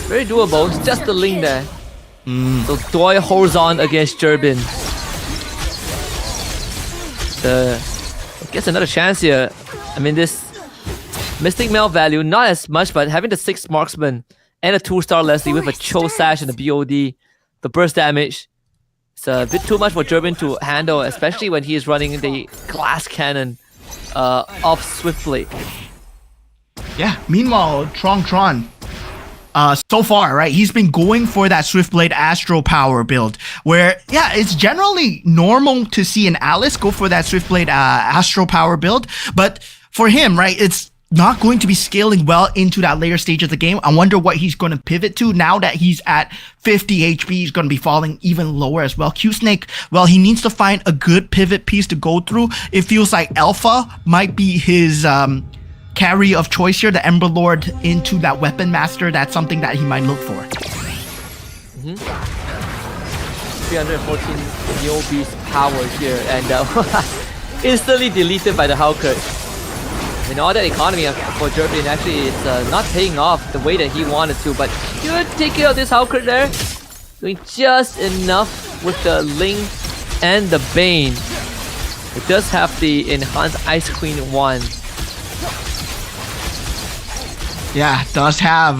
Very doable, it's just the link there. So Doi holds on against Jurbin. Gets another chance here. I mean, this Mystic Mail value, not as much, but having the 6 Marksman and a 2-star Leslie with a Cho Sash and a BOD, the burst damage, it's a bit too much for Jurbin to handle, especially when he is running the glass cannon of Swiftblade.
Yeah, meanwhile, Tron, so far, right, he's been going for that Swiftblade Astro Power build, where, yeah, it's generally normal to see an Alice go for that Swiftblade Astro Power build, but for him, right, it's not going to be scaling well into that later stage of the game. I wonder what he's going to pivot to now that he's at 50 HP. He's going to be falling even lower as well. Q-Snake, well, he needs to find a good pivot piece to go through. It feels like Alpha might be his carry of choice here, the Ember Lord into that Weapon Master. That's something that he might look for.
314 Neo Beast power here, and instantly deleted by the Hellcurt. And all that economy for Jervin actually is not paying off the way that he wanted to. But good take care of this Hulker there. Doing just enough with the Ling and the Bane. It does have the enhanced Ice Queen 1.
Yeah, does have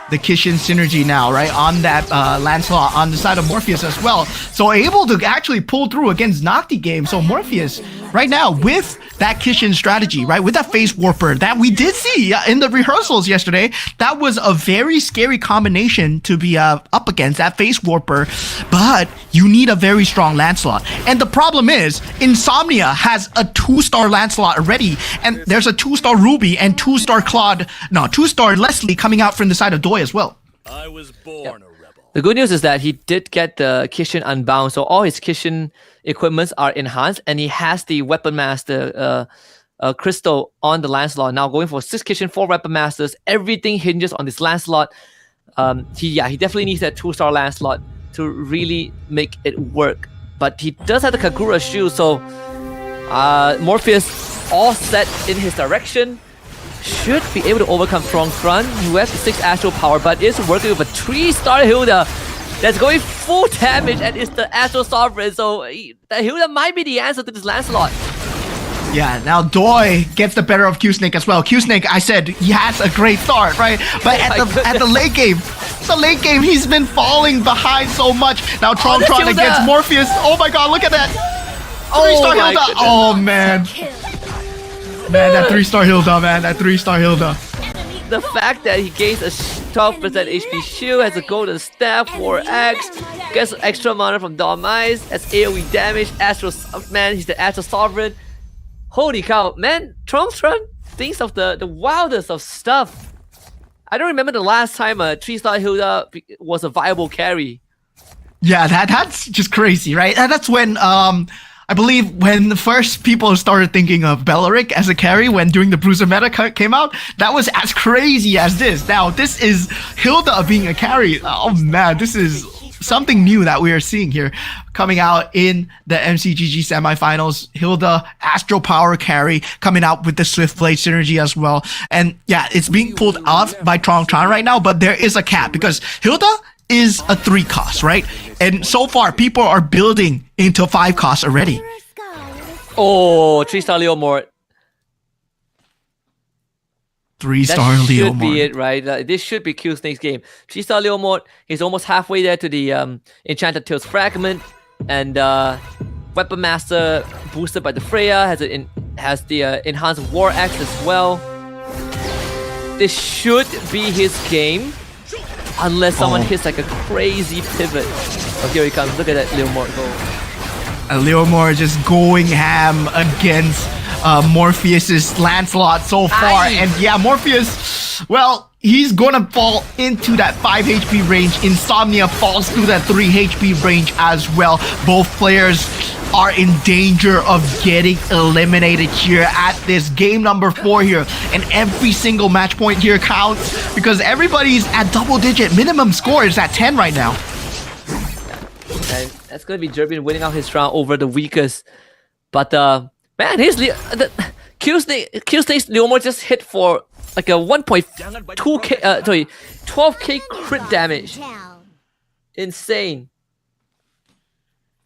the Kishin synergy now, right? On that Lancelot on the side of Morpheus as well. So able to actually pull through against Nocti game. So Morpheus, right now, with that Kishin strategy, right? With that Face Warper that we did see in the rehearsals yesterday, that was a very scary combination to be up against, that Face Warper. But you need a very strong Lancelot. And the problem is, Insomnia has a 2-star Lancelot already. And there's a 2-star Ruby and 2-star Leslie coming out from the side of Doi as well.
I was born a rebel.
The good news is that he did get the Kishin unbound, so all his Kishin equipments are enhanced, and he has the Weapon Master crystal on the Lancelot. Now going for 6 Kishin, 4 Weapon Masters, everything hinges on this Lancelot. He definitely needs that 2-star Lancelot to really make it work. But he does have the Kagura shield, so Morpheus all set in his direction. Should be able to overcome Tron, who has the 6 Astral Power, but is working with a 3-star Hilda that's going full damage, and it's the Astral Sovereign, so the Hilda might be the answer to this Lancelot.
Yeah, now Doi gets the better of Q-Snake as well. Q-Snake, I said, he has a great start, right? But at the late game, he's been falling behind so much. Now Tron against Morpheus. Oh my god, look at that! 3-star Hilda!
Goodness.
Oh man. Man, that 3-star Hilda, man. That 3-star Hilda.
The fact that he gains a 12% HP shield, has a golden staff, 4x, gets extra mana from Dom Eyes, has AoE damage, Astral, man, he's the Astral Sovereign. Holy cow, man, Tron thinks of the wildest of stuff. I don't remember the last time a 3-star Hilda was a viable carry.
Yeah, that's just crazy, right? And that's when I believe when the first people started thinking of Bellaric as a carry when during the Bruiser meta came out, that was as crazy as this. Now, this is Hilda being a carry. Oh man, this is something new that we are seeing here coming out in the MCGG semifinals. Hilda, Astral Power carry, coming out with the Swift Blade synergy as well. And yeah, it's being pulled off by Tron right now, but there is a cap because Hilda is a 3 cost, right? And so far, people are building into 5 costs already.
Oh, 3-star Leomord.
3-star
That should
Leomord.
be it, right? This should be Q-Snake's game. 3-star Leomord, he's almost halfway there to the Enchanted Tales Fragment. And Weapon Master boosted by the Freya, has the enhanced War Axe as well. This should be his game. Unless someone hits like a crazy pivot. Oh, here he comes. Look at that Leomord go.
Leomord just going ham against Morpheus's Lancelot so far.
Aye.
And yeah, Morpheus, well, he's gonna fall into that 5 HP range. Insomnia falls through that 3 HP range as well. Both players are in danger of getting eliminated here at this game number 4 here. And every single match point here counts because everybody's at double-digit. Minimum score is at 10 right now.
And that's going to be Jervin winning out his round over the weakest. But man, his Q-Snake's Leomord just hit for like a 1.2k, 12k crit damage. Insane.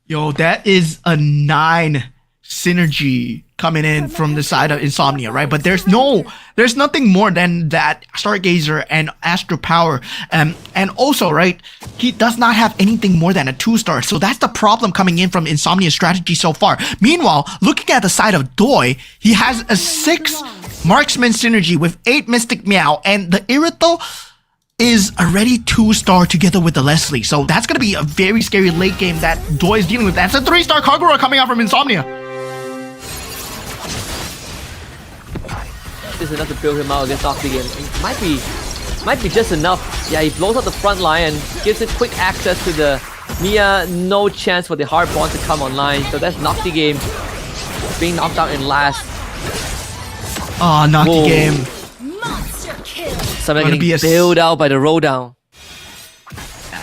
Yo, that is a 9 synergy coming in from the side of Insomnia, right? But there's nothing more than that Stargazer and Astral Power. And also, right, he does not have anything more than a 2-star. So that's the problem coming in from Insomnia's strategy so far. Meanwhile, looking at the side of Doi, he has a 6 Marksman synergy with 8 Mystic Meow, and the Irito is already 2-star together with the Leslie. So that's going to be a very scary late game that Doi is dealing with. That's a 3-star Kagura coming out from Insomnia.
This is enough to build him out against Nocti game. It might be just enough. Yeah, he blows up the front line and gives it quick access to the Mia. No chance for the hard bond to come online. So that's Nocti game being knocked out in last.
Oh, Nocti game.
Monster kill.
Something getting bailed out by the roll down.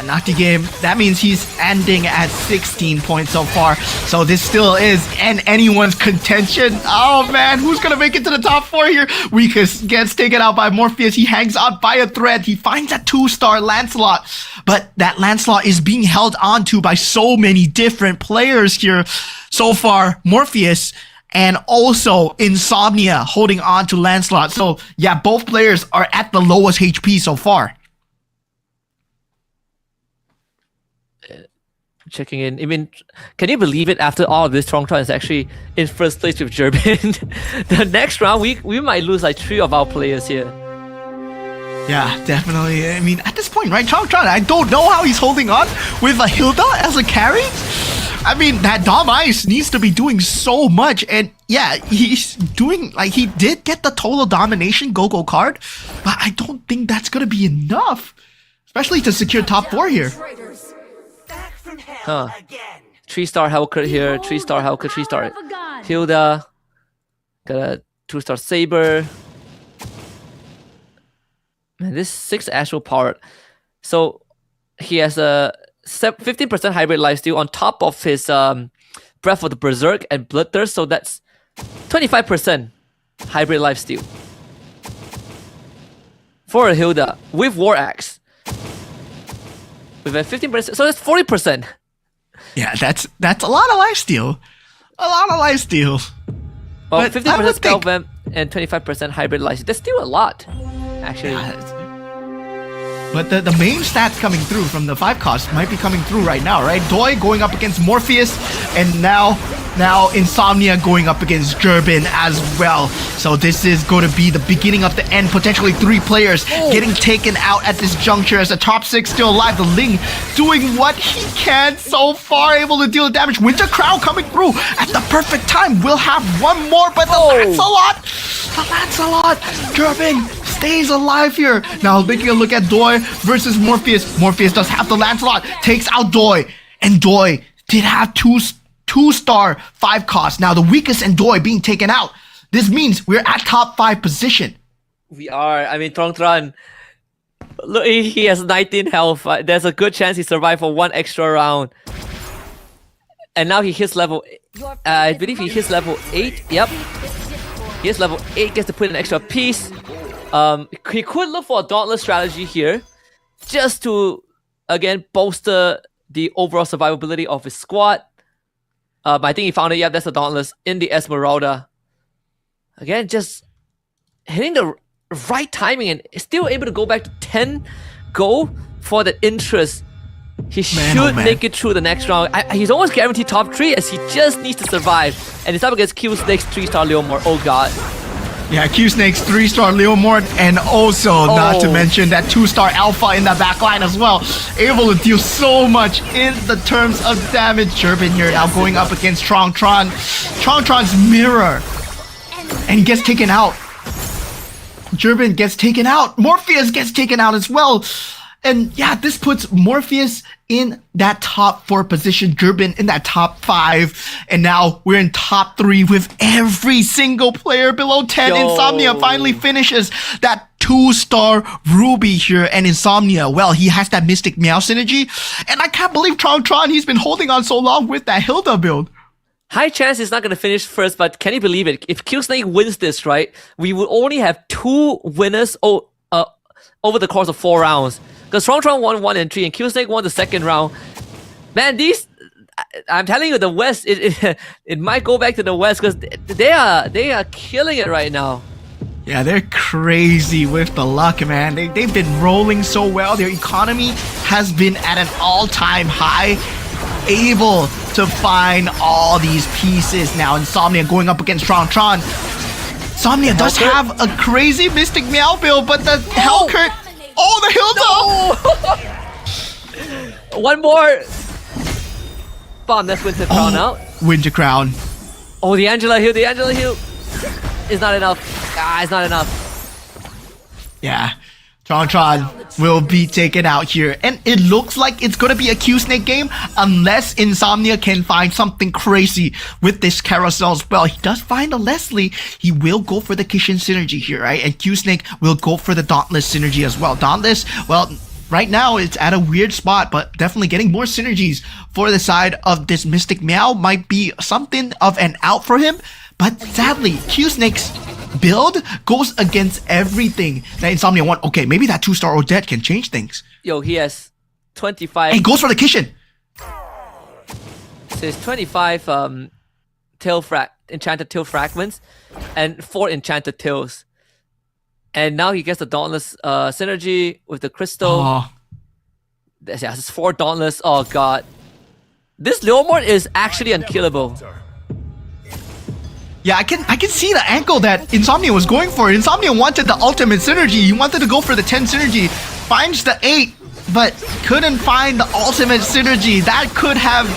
Nocti game, that means he's ending at 16 points so far. So this still is in anyone's contention. Oh man, who's gonna make it to the top 4 here? Weakest gets taken out by Morpheus. He hangs on by a thread. He finds a 2-star Lancelot. But that Lancelot is being held onto by so many different players here. So far, Morpheus and also Insomnia holding on to Lancelot. So yeah, both players are at the lowest HP so far.
Checking in. I mean, can you believe it? After all of this, Tron is actually in first place with Jerbin. The next round, we might lose like 3 of our players here.
Yeah, definitely. I mean, at this point, right, Tron, I don't know how he's holding on with a Hilda as a carry. I mean, that Dom Ice needs to be doing so much, and yeah, he's doing, like, he did get the total domination go-go card, but I don't think that's gonna be enough, especially to secure top 4 here.
Huh. 3-star Hellcat here, 3-star Hellcat, 3-star Hilda. Got a 2-star Saber. Man, this 6 Astral Power. So he has a 15% hybrid lifesteal on top of his Breath of the Berserk and Bloodthirst, so that's 25% hybrid lifesteal. For a Hilda with War Axe. With a 15%, so that's 40%.
Yeah, that's a lot of lifesteal. A lot of lifesteal.
Well,
But
15% spell vamp and 25% hybrid lifesteal. That's still a lot, actually.
Yeah, but the main stats coming through from the 5 cost might be coming through right now, right? Doi going up against Morpheus, and now Insomnia going up against Jerbin as well. So this is going to be the beginning of the end. Potentially 3 players getting taken out at this juncture as the top 6 still alive. The Ling doing what he can so far, able to deal the damage. Winter Crown coming through at the perfect time. We'll have one more, but the Lancelot! Jerbin stays alive here. Now taking a look at Doi versus Morpheus. Morpheus does have the Lancelot, takes out Doi, and Doi did have 2-star 5 cost. Now the weakest and Doi being taken out. This means we're at top 5 position.
We are. I mean, Tron. Look, he has 19 health. There's a good chance he survived for 1 extra round. And now he hits level. I believe he hits level 8. Yep. He hits level 8. Gets to put in an extra piece. He could look for a Dauntless strategy here, just to again bolster the overall survivability of his squad. I think he found it. Yeah, that's the Dauntless in the Esmeralda. Again, just hitting the right timing and still able to go back to 10 gold for the interest. He should make it through the next round. He's almost guaranteed top 3 as he just needs to survive. And it's up against Q Snake's 3-star Leomord. Oh god.
Yeah, Q Snake's 3-star Leomord, and also not to mention that 2-star Alpha in the backline as well. Able to deal so much in the terms of damage. Jerbin here now going up against Tron's mirror. And he gets taken out. Jerbin gets taken out. Morpheus gets taken out as well. And yeah, this puts Morpheus in that top 4 position, Jerbin in that top 5, and now we're in top 3 with every single player below 10. Insomnia finally finishes that 2-star Ruby here, and Insomnia, well, he has that Mystic Meow synergy, and I can't believe Tron, he's been holding on so long with that Hilda build.
High chance he's not going to finish first, but can you believe it? If Q Snake wins this, right, we will only have 2 winners over the course of 4 rounds. Because Tron won 1 and 3, and Q Snake won the 2nd round. Man, I'm telling you, the West, it might go back to the West because they are killing it right now.
Yeah, they're crazy with the luck, man. They've been rolling so well. Their economy has been at an all-time high. Able to find all these pieces. Now Insomnia going up against Tron. Insomnia does have a crazy Mystic Meow build, but the Hellcat... Oh, the Hilda!
No! One more! Bomb, that's Winter Crown out.
Winter Crown.
Oh, the Angela heal is not enough. It's not enough.
Yeah. Tron will be taken out here. And it looks like it's going to be a Q-Snake game unless Insomnia can find something crazy with this carousel as well. He does find a Leslie. He will go for the Kishin synergy here, right? And Q-Snake will go for the Dauntless synergy as well. Dauntless, well, right now it's at a weird spot, but definitely getting more synergies for the side of this Mystic Meow might be something of an out for him. But sadly, Q-Snake's build goes against everything that Insomnia want. Okay, maybe that 2-star Odette can change things.
Yo, he has 25.
And he goes for the Kishin.
So it's 25 enchanted tail fragments and 4 enchanted tails. And now he gets the Dauntless synergy with the crystal.
Oh,
Yeah, it's 4 Dauntless. Oh god. This Leomord is actually unkillable.
yeah, I can see the angle that Insomnia was going for. Insomnia wanted the ultimate synergy. He wanted to go for the 10 synergy. Finds the 8, but couldn't find the ultimate synergy. That could have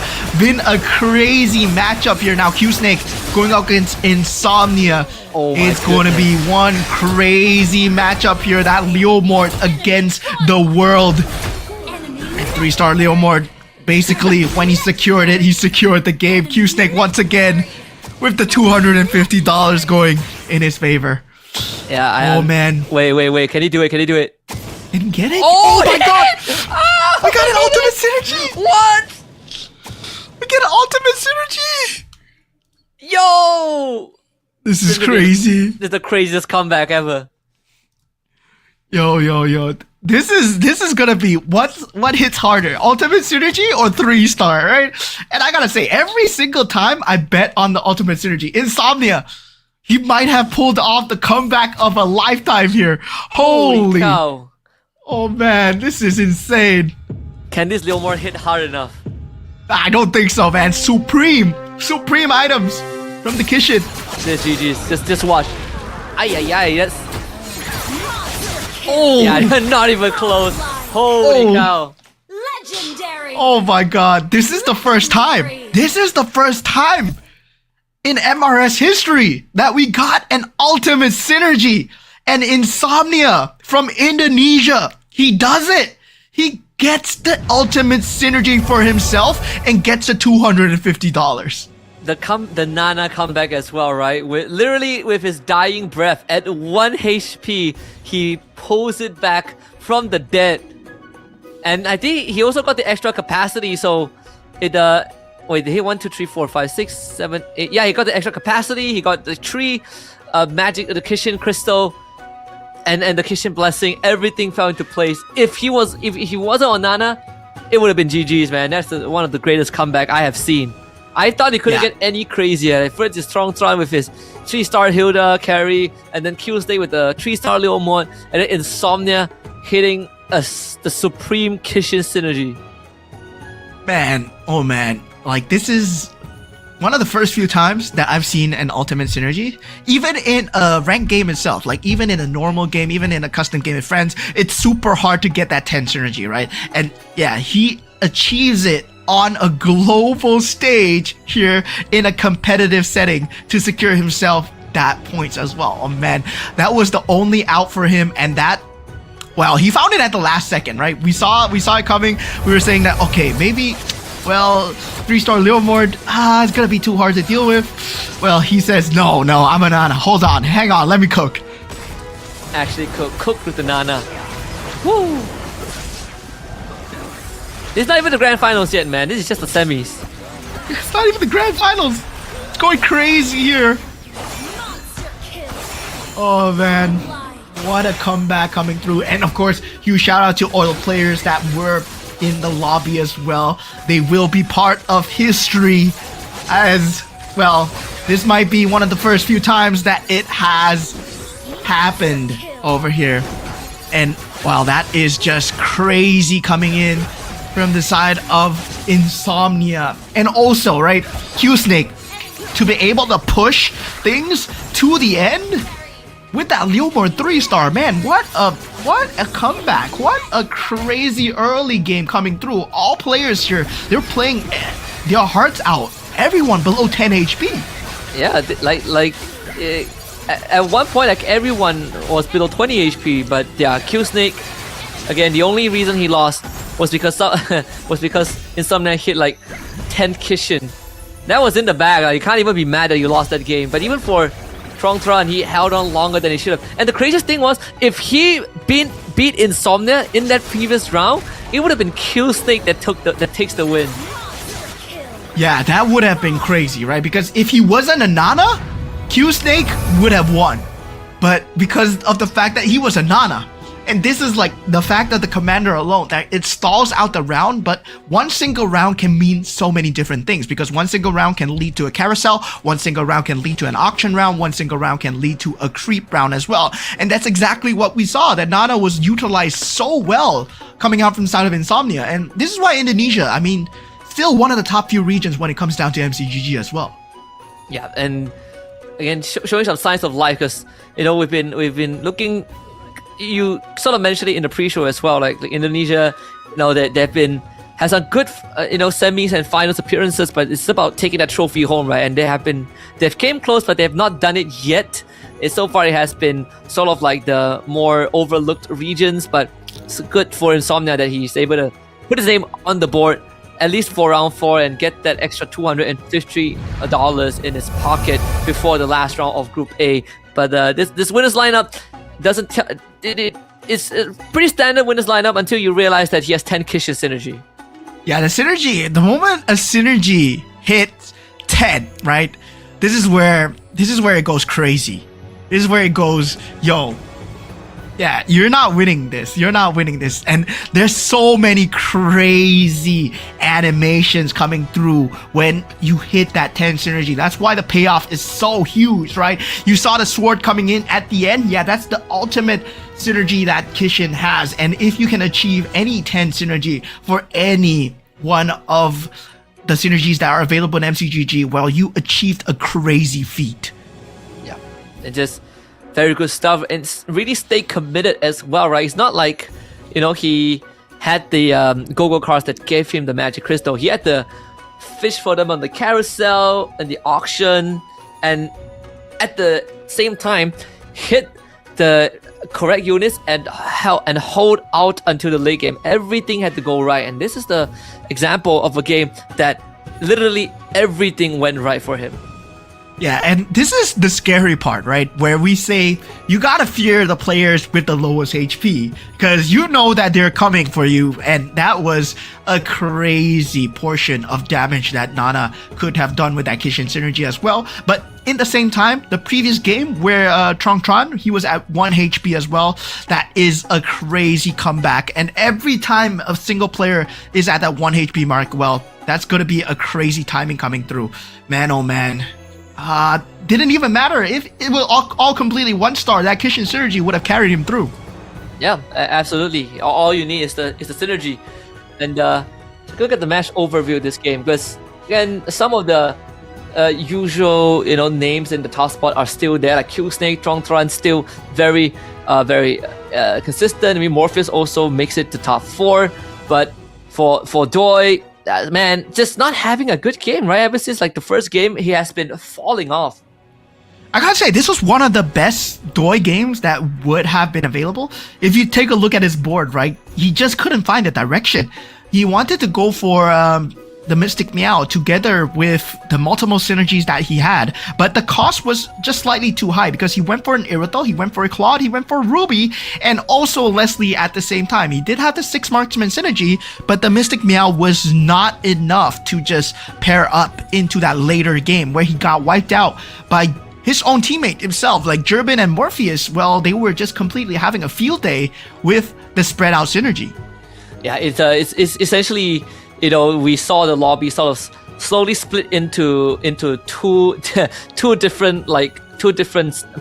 been a crazy matchup here. Now Q-Snake going up against Insomnia.
Oh my
It's going to be one crazy matchup here. That Leomord against the world. And 3-star Leomord, basically, when he secured it, he secured the game. Q-Snake once again with the $250 going in his favor.
Yeah,
Oh man,
Wait. Can he do it? Can he do it?
didn't get it?
Oh,
my
he
god!
did it! Ah,
We got
he
an
did
ultimate
it!
synergy!
What?
We get an ultimate synergy!
Yo!
This is
This is
crazy.
This is the craziest comeback ever.
Yo. This is gonna be what hits harder, ultimate synergy or 3-star, right? And I gotta say, every single time I bet on the ultimate synergy, Insomnia, he might have pulled off the comeback of a lifetime here. Holy
cow.
Oh man, this is insane.
Can this Leomord hit hard enough?
I don't think so, man. Supreme items from the Kishin.
This GG's. Just watch. Ay, that's...
Oh,
Yeah, not even close. Holy
Oh.
cow.
Legendary.
oh my god. This is the first time. This is the first time in MRS history that we got an ultimate synergy. And Insomnia from Indonesia, he does it. He gets the ultimate synergy for himself and gets the $250.
The Nana comeback as well, right? Literally with his dying breath at 1 HP, he pulls it back from the dead. And I think he also got the extra capacity, so it wait, did he 1, 2, 3, 4, 5, 6, 7, 8? Yeah, he got the extra capacity, he got the 3 magic, the Kishin crystal, and the Kishin blessing. Everything fell into place. If he wasn't on Nana, it would have been GG's, man. That's one of the greatest comeback I have seen. I thought he couldn't get any crazier. First, his strong with his 3-star Hilda carry, and then Q-Stay with the 3-star Leomord, and then Insomnia hitting the supreme Kishin synergy.
Man, oh man. Like, this is one of the first few times that I've seen an ultimate synergy. Even in a ranked game itself, like even in a normal game, even in a custom game with friends, it's super hard to get that 10 synergy, right? And yeah, he achieves it on a global stage here in a competitive setting to secure himself that points as well. Oh man, that was the only out for him, and that, well, he found it at the last second, right? We saw it coming. We were saying that, okay, maybe, well, 3-star Leomord, it's gonna be too hard to deal with. Well, he says, no, I'm a Nana. Hold on, hang on, let me cook.
Actually cook with the Nana. Woo! It's not even the grand finals yet, man. This is just the semis.
It's not even the grand finals. It's going crazy here.
Monster kill.
Oh man, what a comeback coming through. And of course, huge shout out to all the players that were in the lobby as well. They will be part of history, as well. This might be one of the first few times that it has happened over here. And wow, that is just crazy coming in from the side of Insomnia. And also, right, Q-Snake, to be able to push things to the end with that Leomord 3-star, man, what a comeback. What a crazy early game coming through. All players here, they're playing their hearts out. Everyone below 10 HP.
Yeah, at one point, like, everyone was below 20 HP, but yeah, Q-Snake, again, the only reason he lost was because Insomnia hit like 10 Kishin. That was in the bag. Like, you can't even be mad that you lost that game. But even for Tron, he held on longer than he should have. And the craziest thing was, if he beat Insomnia in that previous round, it would have been Kill Snake that takes the win.
Monster kill.
Yeah, that would have been crazy, right? Because if he wasn't a Nana, Q Snake would have won. But because of the fact that he was a Nana, and this is like the fact of the commander alone, that it stalls out the round, but one single round can mean so many different things, because one single round can lead to a carousel, one single round can lead to an auction round, one single round can lead to a creep round as well. And that's exactly what we saw, that Nana was utilized so well coming out from side of Insomnia. And this is why Indonesia, I mean, still one of the top few regions when it comes down to MCGG as well.
Yeah, and again, showing some signs of life, because we've been looking. You sort of mentioned it in the pre-show as well, like Indonesia, they've has some good semis and finals appearances, but it's about taking that trophy home, right? And they've came close, but they have not done it yet. So far it has been sort of like the more overlooked regions, but it's good for Insomnia that he's able to put his name on the board at least for round 4 and get that extra $250 in his pocket before the last round of Group A. But this winners lineup doesn't tell it's a pretty standard winners lineup until you realize that he has 10 Kishin synergy.
Yeah, the synergy, the moment a synergy hits 10, right? This is where it goes crazy. This is where it goes, yo, yeah, you're not winning this. You're not winning this. And there's so many crazy animations coming through when you hit that 10 synergy. That's why the payoff is so huge, right? You saw the sword coming in at the end. Yeah, that's the ultimate synergy that Kishin has. And if you can achieve any 10 synergy for any one of the synergies that are available in MCGG, well, you achieved a crazy feat.
Yeah, it just very good stuff, and really stay committed as well, right? It's not like, he had the go-go cards that gave him the magic crystal. He had to fish for them on the carousel and the auction, and at the same time, hit the correct units and hold out until the late game. Everything had to go right, and this is the example of a game that literally everything went right for him.
Yeah, and this is the scary part, right? Where we say you gotta fear the players with the lowest HP, because you know that they're coming for you, and that was a crazy portion of damage that Nana could have done with that Kishin synergy as well. But in the same time, the previous game where Tron, he was at 1 HP as well, that is a crazy comeback. And every time a single player is at that 1 HP mark, well, that's gonna be a crazy timing coming through. Man, oh man. Didn't even matter if it was all completely 1-star. That Kishin synergy would have carried him through.
Yeah, absolutely. All you need is the synergy. And look at the match overview of this game, because again, some of the usual names in the top spot are still there, like Q Snake, Tron still very consistent. I mean, Morpheus also makes it to top 4, but for Doi, man, just not having a good game, right? Ever since like the first game, he has been falling off.
I gotta say, this was one of the best Doi games that would have been available. If you take a look at his board, right, he just couldn't find a direction. He wanted to go for the Mystic Meow together with the multiple synergies that he had, but the cost was just slightly too high, because he went for an Irithel, he went for a Claude, he went for Ruby, and also Leslie at the same time. He did have the 6 Marksman synergy, but the Mystic Meow was not enough to just pair up into that later game where he got wiped out by his own teammate himself, like Jerbin and Morpheus. Well, they were just completely having a field day with the spread out synergy.
Yeah, it's essentially, we saw the lobby sort of slowly split into two different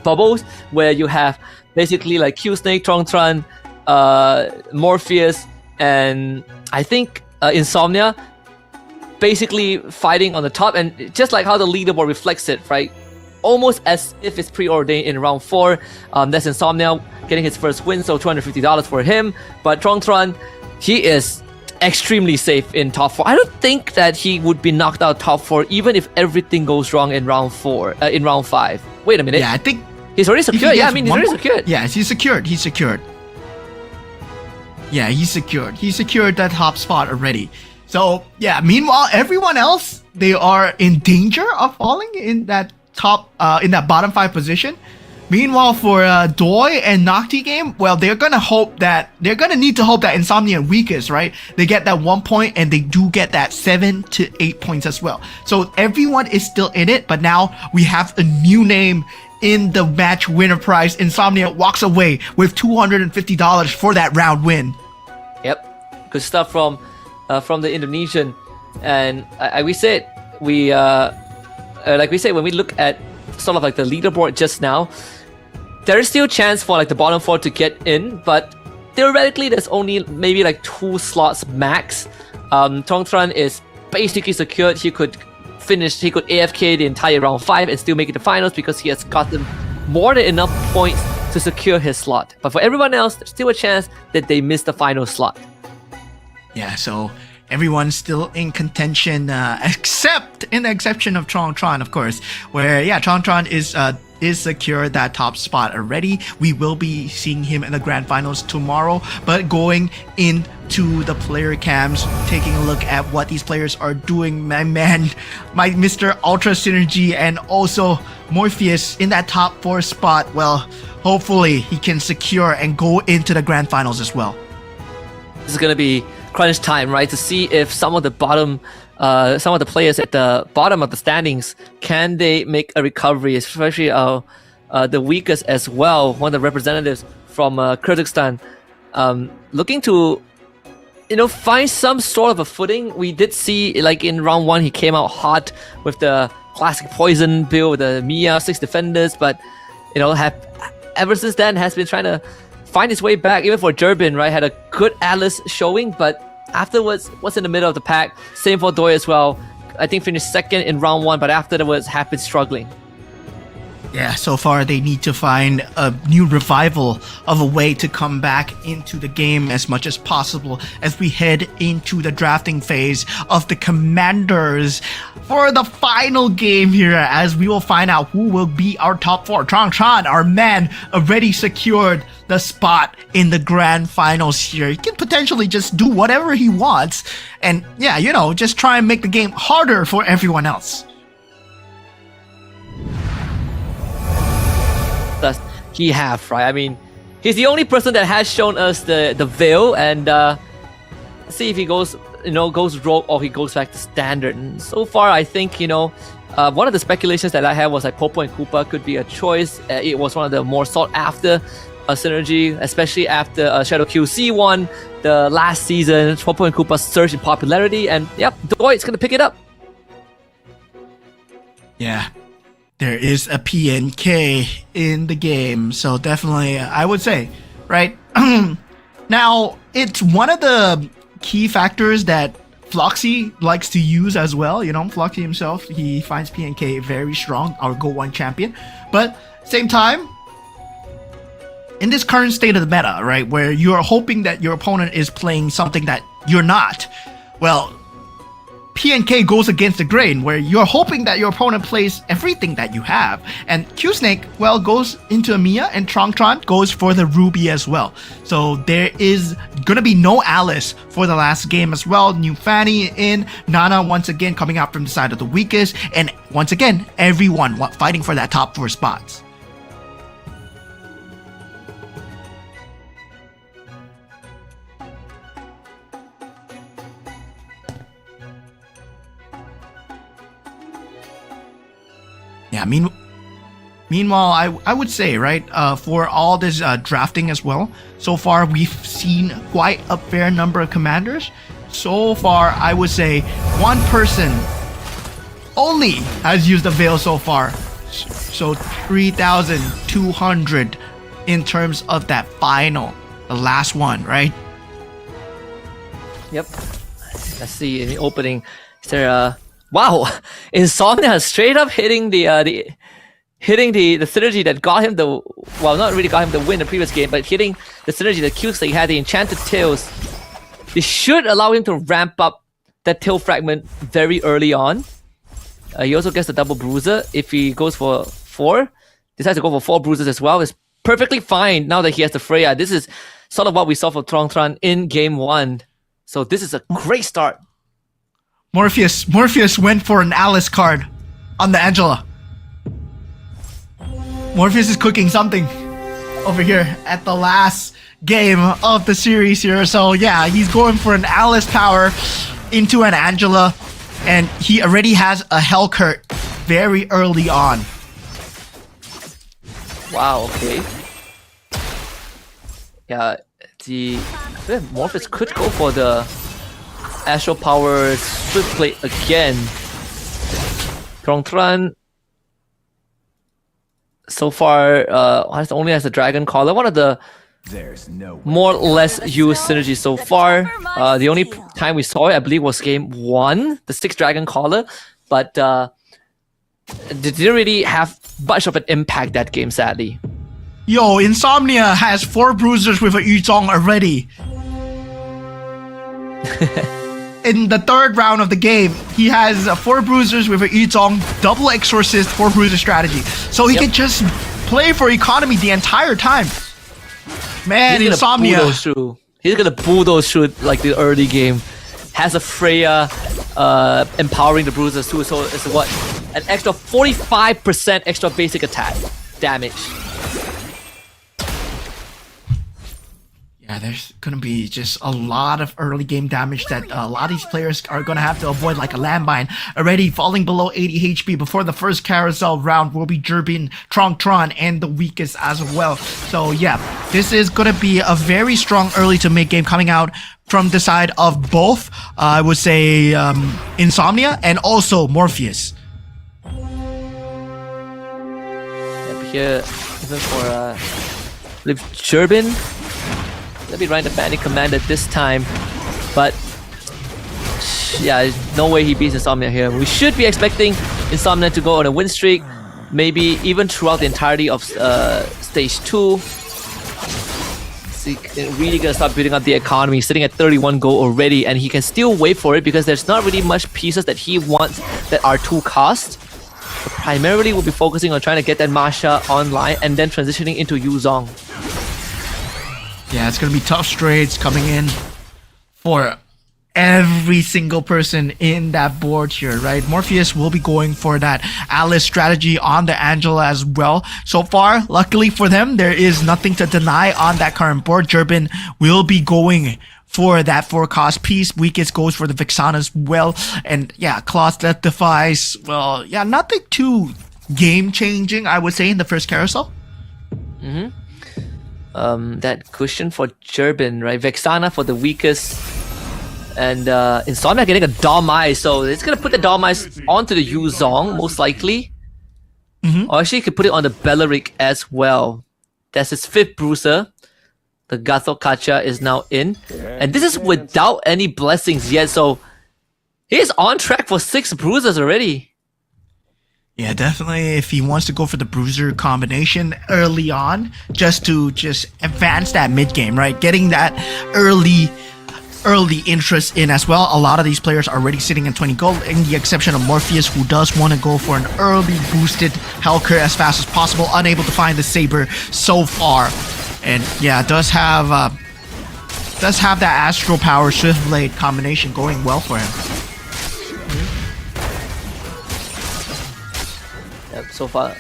bubbles, where you have basically like Q Snake, Tron, Morpheus, and I think Insomnia basically fighting on the top, and just like how the leaderboard reflects it, right? Almost as if it's preordained in round 4. That's Insomnia getting his first win, so $250 for him. But Tron, he is extremely safe in top 4. I don't think that he would be knocked out top 4 even if everything goes wrong in round 5. Wait a minute.
Yeah, I think
he's already secured. Yeah, I mean, he's already secured.
Yes, he's secured. Yeah, he's secured. He secured that top spot already. So, yeah, meanwhile, everyone else, they are in danger of falling in that in that bottom 5 position. Meanwhile, for Doi and Nocti game, well, they're gonna need to hope that Insomnia and Weakest, right? They get that 1 point and they do get that 7 to 8 points as well. So everyone is still in it, but now we have a new name in the match winner prize. Insomnia walks away with $250 for that round win.
Yep, good stuff from the Indonesian, and like we said when we look at sort of like the leaderboard just now, there is still a chance for like the bottom 4 to get in, but theoretically there's only maybe like 2 slots max. Tongtran is basically secured. He could AFK the entire round 5 and still make it to finals because he has gotten more than enough points to secure his slot. But for everyone else, there's still a chance that they miss the final slot.
Yeah, so everyone's still in contention, except in the exception of Tron, of course, where Tron is secure that top spot already. We will be seeing him in the grand finals tomorrow, but going into the player cams, taking a look at what these players are doing, my Mr. Ultra Synergy and also Morpheus in that top 4 spot. Well, hopefully he can secure and go into the grand finals as well.
This is gonna be crunch time, right? To see if some of the players at the bottom of the standings, can they make a recovery, especially the weakest as well, one of the representatives from Kyrgyzstan, looking to find some sort of a footing. We did see, like in round 1, he came out hot with the classic poison build with the Mia 6 defenders, but ever since then has been trying to find his way back. Even for Durbin, right, had a good Alice showing, but afterwards was in the middle of the pack. Same for Doi as well. I think finished 2nd in round 1, but afterwards have been struggling.
Yeah, so far they need to find a new revival of a way to come back into the game as much as possible as we head into the drafting phase of the Commanders for the final game here, as we will find out who will be our top 4. Tron, our man, already secured the spot in the grand finals here. He can potentially just do whatever he wants and just try and make the game harder for everyone else.
Does he have, right? I mean, he's the only person that has shown us the veil, and see if he goes rogue or he goes back to standard. And so far, I think one of the speculations that I had was like Popo and Koopa could be a choice. It was one of the more sought after synergy, especially after Shadow QC won the last season. Popo and Koopa surged in popularity, and Doi is gonna pick it up.
Yeah. There is a PNK in the game, so definitely I would say, right? Now, it's one of the key factors that Floxy likes to use as well. Floxy himself, he finds PNK very strong, our Go 1 champion. But same time, in this current state of the meta, right, where you're hoping that your opponent is playing something that you're not, well, PNK goes against the grain, where you're hoping that your opponent plays everything that you have. And Q-Snake, well, goes into a Mia, and Tron goes for the Ruby as well. So there is gonna be no Alice for the last game as well. New Fanny in, Nana once again coming out from the side of the weakest, and once again, everyone fighting for that top 4 spots. Yeah, meanwhile, I would say, right, for all this drafting as well, so far we've seen quite a fair number of commanders. So far, I would say one person only has used the veil so far. So 3,200 in terms of that final, the last one, right?
Yep. Let's see in the opening. Is there wow, Insomnia straight up hitting the synergy that got him not really got him the win in the previous game, but hitting the synergy that Q-Snake had, the enchanted tails. It should allow him to ramp up that tail fragment very early on. He also gets the double bruiser if he goes for 4. Decides to go for 4 bruisers as well. It's perfectly fine now that he has the Freya. This is sort of what we saw for Tron in game 1. So this is a great start.
Morpheus went for an Alice card on the Angela. Morpheus is cooking something over here at the last game of the series here. So yeah, he's going for an Alice power into an Angela, and he already has a Hellcurt very early on.
Wow, okay. Yeah, the Morpheus could go for the Astral Power Swift Blade again. Tron so far only has a Dragon Collar. One of the more or less used synergies so far. The only time we saw it, I believe, was game 1, the 6 Dragon Collar, but it didn't really have much of an impact that game, sadly.
Yo, Insomnia has 4 bruisers with a Yuzong already. In the 3rd round of the game, he has 4 bruisers with a Yuzong, double exorcist, 4 bruiser strategy. So he can just play for economy the entire time. Man, Insomnia.
He's gonna bulldoze through like the early game. Has a Freya empowering the bruisers too, so it's what? An extra 45% extra basic attack damage.
Yeah, there's gonna be just a lot of early game damage that a lot of these players are gonna have to avoid, like a landmine. Already falling below 80 HP before the first carousel round will be Jerbin, Tron, and the weakest as well. So yeah, this is gonna be a very strong early to mid game coming out from the side of both, I would say, Insomnia and also Morpheus.
Yep, here, even for Jerbin. Let me run the Bandit Commander this time, but yeah, there's no way he beats Insomnia here. We should be expecting Insomnia to go on a win streak, maybe even throughout the entirety of stage 2. So really gonna start building up the economy, sitting at 31 gold already, and he can still wait for it because there's not really much pieces that he wants that are 2 cost. But primarily, we'll be focusing on trying to get that Masha online and then transitioning into Yuzong.
Yeah, it's gonna be tough straights coming in for every single person in that board here, right? Morpheus will be going for that Alice strategy on the Angela as well. So far, luckily for them, there is nothing to deny on that current board. Jerbin will be going for that 4-cost piece. Weakest goes for the Vexana as well. And yeah, Claws Death Defies, well, yeah, nothing too game-changing, I would say, in the first carousel.
That cushion for Jerbin, right? Vexana for the weakest. And Insomnia getting a Dormice, so it's gonna put the Dormice onto the Yuzong, most likely. Or actually, you could put it on the Belleric as well. That's his 5th bruiser. The Gathok Kacha is now in. And this is without any blessings yet, so he's on track for 6 bruisers already.
Yeah, definitely if he wants to go for the bruiser combination early on, just to advance that mid game, right? Getting that early interest in as well. A lot of these players are already sitting at 20 gold, in the exception of Morpheus, who does want to go for an early boosted Hellcurt as fast as possible, unable to find the Saber so far. And yeah, does have that Astral Power Swift Blade combination going well for him.
Yep, so far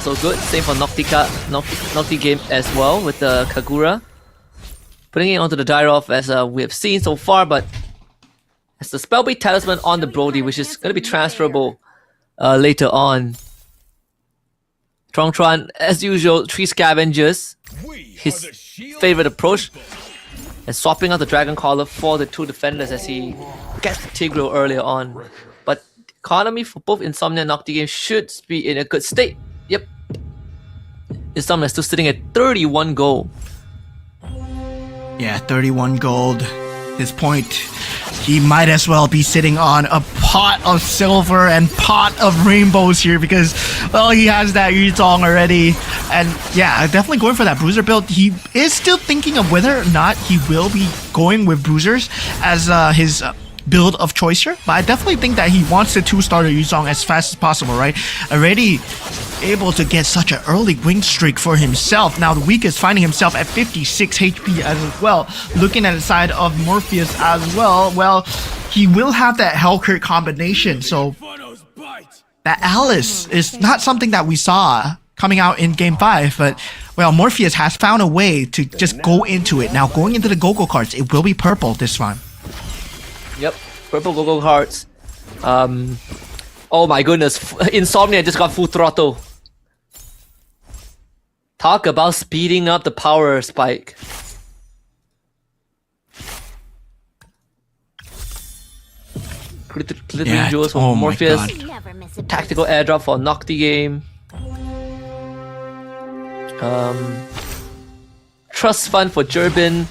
so good. Same for Nocti game as well with the Kagura. Putting it onto the Dyrov as we have seen so far, but it's the Spellblade Talisman on the Brody, which is going to be transferable later on. Tron, as usual, 3 Scavengers, his favorite approach, and swapping out the Dragon Collar for the 2 defenders as he gets the Tigreal earlier on. But economy for both Insomnia and Nocti games should be in a good state. Yep. Insomnia is still sitting at 31 gold.
Yeah, 31 gold. At this point, he might as well be sitting on a pot of silver and pot of rainbows here because, well, he has that Yuzong already. And yeah, definitely going for that bruiser build. He is still thinking of whether or not he will be going with bruisers as his build of choice here, but I definitely think that he wants the 2-starter Yuzong as fast as possible, right? Already able to get such an early win streak for himself. Now the weakest finding himself at 56 HP as well. Looking at the side of Morpheus as well, he will have that Hellcurt combination, so that Alice is not something that we saw coming out in Game 5. But, well, Morpheus has found a way to just go into it. Now, going into the go-go cards, it will be purple this time.
Yep, purple go-go cards. Oh my goodness, Insomnia just got full throttle. Talk about speeding up the power spike. Glittering jewels for
oh my
Morpheus.
God.
Never miss a
Tactical airdrop for Nocti game. Trust fund for Jerbin.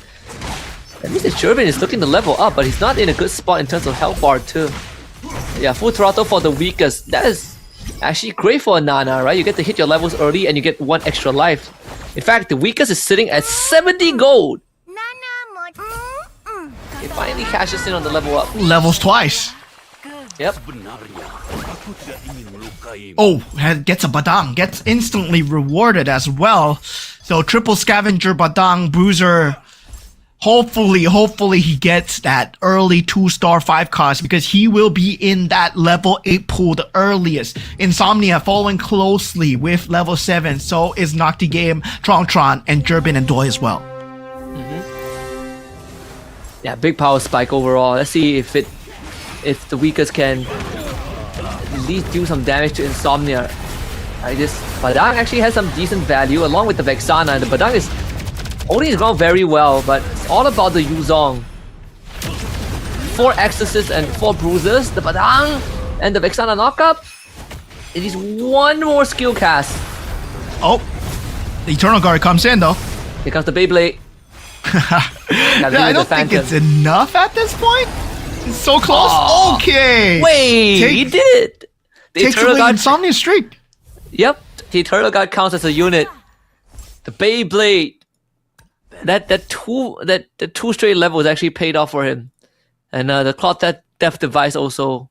That means that Jerbin is looking to level up, but he's not in a good spot in terms of health bar too. Yeah, full throttle for the weakest. That is actually great for a Nana, right? You get to hit your levels early and you get 1 extra life. In fact, the weakest is sitting at 70 gold. He finally cashes in on the level up.
Levels twice.
Yep.
Oh, gets a Badang. Gets instantly rewarded as well. So triple scavenger, Badang, Bruiser. Hopefully he gets that early 2-star 5 cost because he will be in that level 8 pool the earliest. Insomnia following closely with level 7. So is Nocti Game, Tron, and Jerbin and Doi as well.
Yeah, big power spike overall. Let's see if the weakest can at least do some damage to Insomnia. This Badang actually has some decent value along with the Vexana. The Badang is only gone very well, but it's all about the Yuzong. 4 Exorcists and 4 Bruisers. The Badang and the Vexana knockup. It is 1 more skill cast.
Oh, the Eternal Guard comes in though.
Here comes the Beyblade.
Yeah, I don't think it's enough at this point. It's so close.
Oh.
Okay.
Wait, he did it. The
Takes
Eternal
away
Guard.
Insomnia streak.
Yep, the Eternal Guard counts as a unit. The Beyblade. That two straight levels actually paid off for him, and the Cloth Death device also.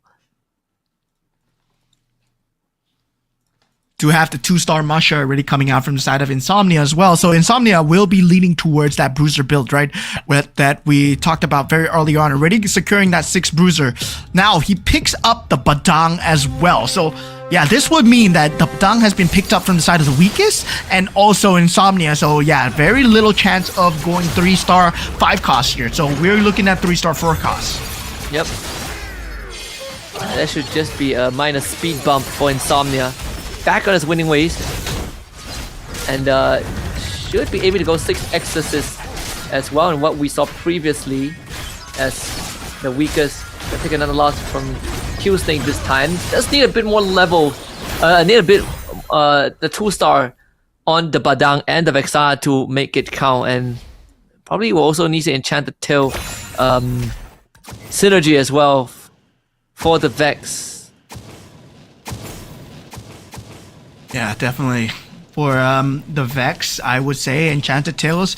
To have the 2-star Masha already coming out from the side of Insomnia as well. So Insomnia will be leaning towards that Bruiser build, right? That we talked about very early on, already securing that 6 Bruiser. Now he picks up the Badang as well. So yeah, this would mean that the Badang has been picked up from the side of the weakest and also Insomnia. So yeah, very little chance of going 3-star 5 cost here. So we're looking at 3-star 4 cost.
Yep. That should just be a minor speed bump for Insomnia. Back on his winning ways. And should be able to go 6 Exorcists as well. And what we saw previously as the weakest. Gonna take another loss from Q Snake this time. Just need a bit more level. Need a bit the 2-star on the Badang and the Vexana to make it count. And probably will also need to enchant the tail synergy as well for the Vex.
Yeah, definitely. For the Vex, I would say Enchanted Tales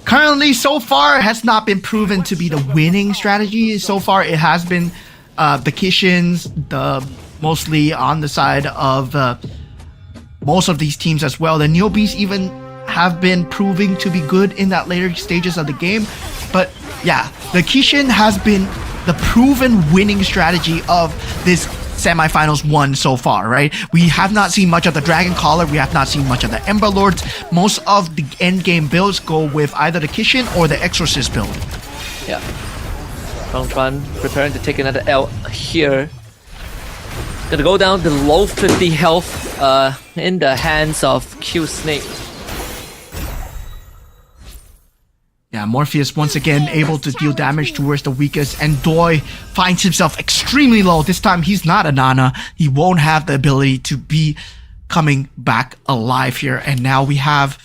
currently so far has not been proven to be the winning strategy. So far it has been the Kishins, mostly on the side of most of these teams as well. The Neobees even have been proving to be good in that later stages of the game. But yeah, the Kishin has been the proven winning strategy of this semifinals 1 so far, right? We have not seen much of the Dragon Caller, we have not seen much of the Ember Lords. Most of the end game builds go with either the Kishin or the Exorcist build.
Yeah. Tron preparing to take another L here. Gonna go down to low 50 health in the hands of Q Snake.
Yeah, Morpheus once again able to deal damage towards the weakest, and Doi finds himself extremely low. This time he's not a Nana. He won't have the ability to be coming back alive here. And now we have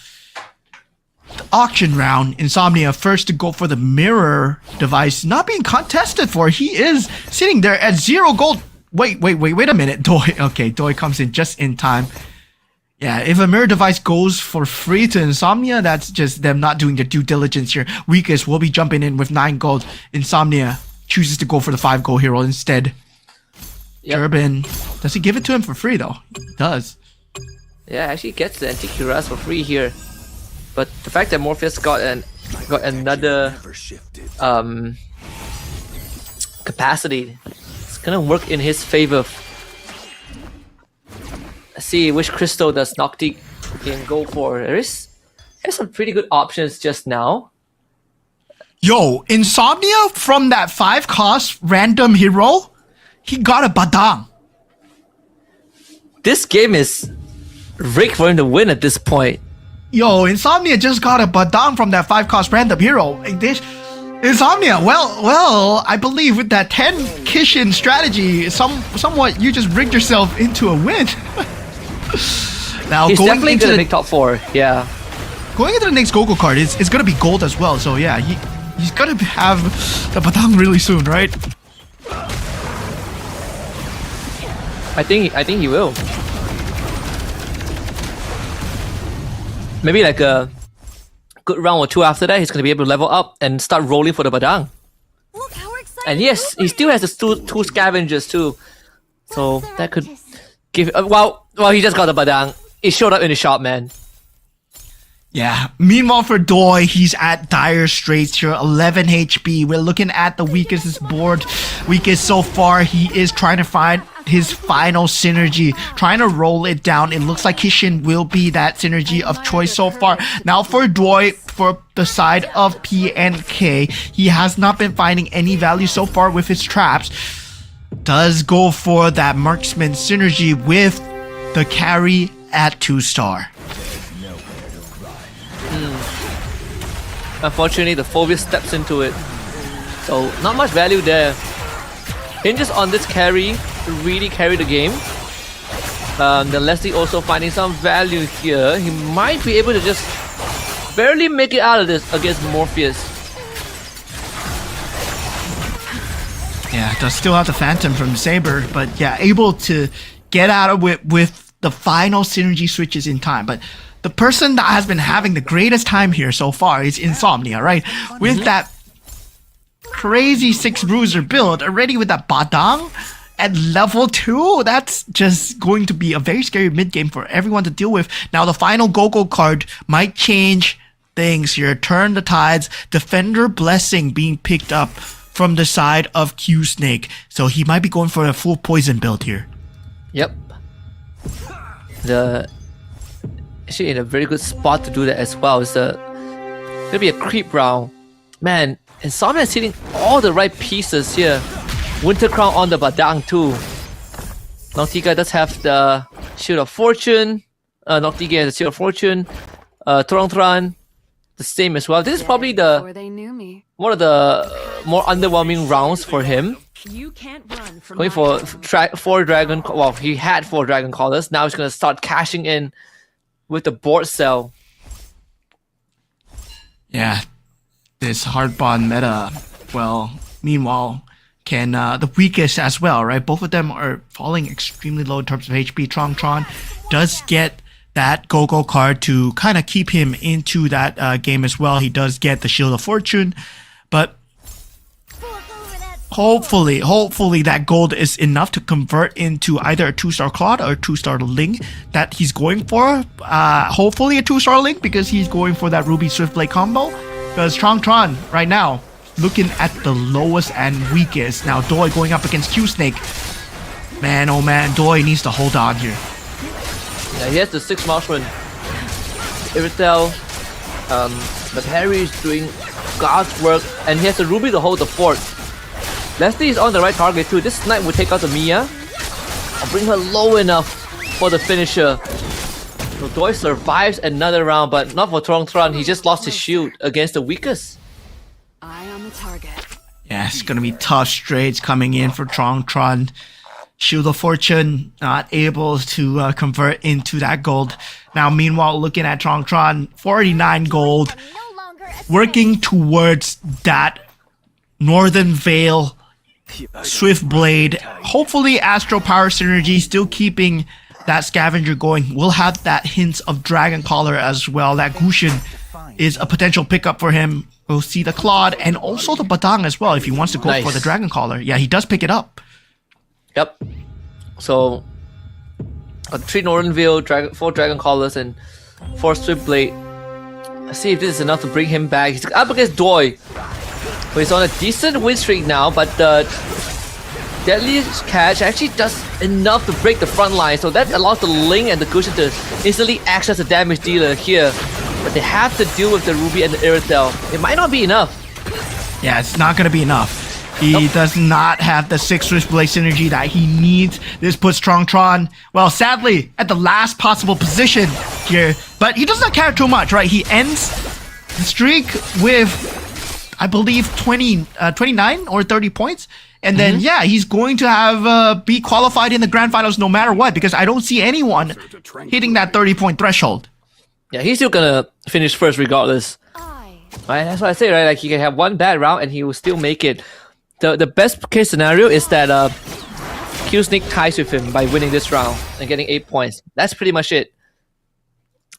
the auction round. Insomnia first to go for the mirror device, not being contested for. He is sitting there at 0 gold. Wait a minute. Doi, okay, Doi comes in just in time. Yeah, if a mirror device goes for free to Insomnia, that's just them not doing their due diligence here. Weakest will be jumping in with 9 gold. Insomnia chooses to go for the 5 gold hero instead.
Yep.
Jerbin, does he give it to him for free though? He does.
Yeah, actually gets the Anticuras for free here. But the fact that Morpheus got another capacity, it's gonna work in his favor. Let's see which crystal does Nocti he can go for. There's some pretty good options just now.
Yo, Insomnia from that 5-cost random hero, he got a Badang.
This game is rigged for him to win at this point.
Yo, Insomnia just got a Badang from that 5-cost random hero. Like this, Insomnia, well, I believe with that 10 Kishin strategy, somewhat you just rigged yourself into a win. Now
He's
going
definitely
into
gonna
the,
make top 4. Yeah.
going into the next Goku card, it's gonna be gold as well. So yeah, he's gonna have the Badang really soon, right?
I think he will. Maybe like a good round or two after that, he's gonna be able to level up and start rolling for the Badang.
Look how excited
And yes, he still has the two scavengers too, so that could give. Well, he just got the Badang. It showed up in the shop, man.
Yeah. Meanwhile, for Doi, he's at dire straits here, 11 HP. We're looking at the weakest board. Weakest so far. He is trying to find his final synergy, trying to roll it down. It looks like Kishin will be that synergy of choice so far. Now for Doi, for the side of PNK, he has not been finding any value so far with his traps. Does go for that marksman synergy with the carry at 2-star.
Unfortunately, the Phobius steps into it, so not much value there. Hinges on this carry to really carry the game. Then Leslie also finding some value here. He might be able to just barely make it out of this against Morpheus.
Yeah, does still have the Phantom from Saber, but yeah, able to get out of it with the final synergy switches in time. But the person that has been having the greatest time here so far is Insomnia, right? With that crazy 6 bruiser build, already with that Badang at level 2, that's just going to be a very scary mid game for everyone to deal with. Now the final Gogo card might change things here, turn the tides. Defender Blessing being picked up from the side of Q Snake, so he might be going for a full poison build here.
Yep. Actually in a very good spot to do that as well. It's gonna be a creep round. Man, Insomnia is hitting all the right pieces here. Winter Crown on the Badang too. Noctiga does have the Shield of Fortune. Noctiga has the Shield of Fortune. Tron, the same as well. This is probably
Before they knew me.
one of the more underwhelming rounds for him.
You can't run from
Going for 4 dragon. Well, he had 4 dragon callers. Now he's gonna start cashing in with the board cell.
Yeah, this hardbond meta, well, meanwhile, can the weakest as well, right? Both of them are falling extremely low in terms of HP. Tron does get that Gogo card to kind of keep him into that game as well. He does get the Shield of Fortune, but hopefully that gold is enough to convert into either a 2-star Claude or a 2-star Link that he's going for. Hopefully a 2-star Link, because he's going for that Ruby Swiftblade combo. Because Tron right now looking at the lowest and weakest. Now Doi going up against Q Snake. Man, oh man, Doi needs to hold on here.
Yeah, he has the 6 marksman. Iritel, but Harry is doing God's work, and he has the Ruby to hold the fort. Leslie is on the right target too. This snipe will take out the Mia. I'll bring her low enough for the finisher. So Doi survives another round, but not for Tron. He just lost his shield against the weakest.
Eye on the target.
Yeah, it's gonna be tough straights coming in for Tron. Shield of Fortune not able to convert into that gold. Now, meanwhile, looking at Tron, 49 gold, working towards that Northern Veil Swiftblade. Hopefully, Astro Power Synergy still keeping that Scavenger going. We'll have that hints of Dragon Collar as well. That Gushin is a potential pickup for him. We'll see the Claude and also the Batang as well if he wants to go for the Dragon Collar. Yeah, he does pick it up.
Yep. So, 3 Northern Veil, 4 Dragon Collars, and 4 Swiftblade. Let's see if this is enough to bring him back. He's up against Doi, who is on a decent win streak now, but Deadly Catch actually does enough to break the front line, so that allows the Ling and the Gusion to instantly act as a damage dealer here. But they have to deal with the Ruby and the Iridel. It might not be enough.
Yeah, it's not gonna be enough. He does not have the 6 Switchblade synergy that he needs. This puts Tron, well, sadly, at the last possible position here. But he does not care too much, right? He ends the streak with, I believe, 29 or 30 points. And then, yeah, he's going to have be qualified in the grand finals no matter what, because I don't see anyone hitting that 30-point threshold.
Yeah, he's still gonna finish first regardless. Right, that's what I say, right? Like, he can have one bad round and he will still make it. The best case scenario is that Q-Sneak ties with him by winning this round and getting 8 points. That's pretty much it.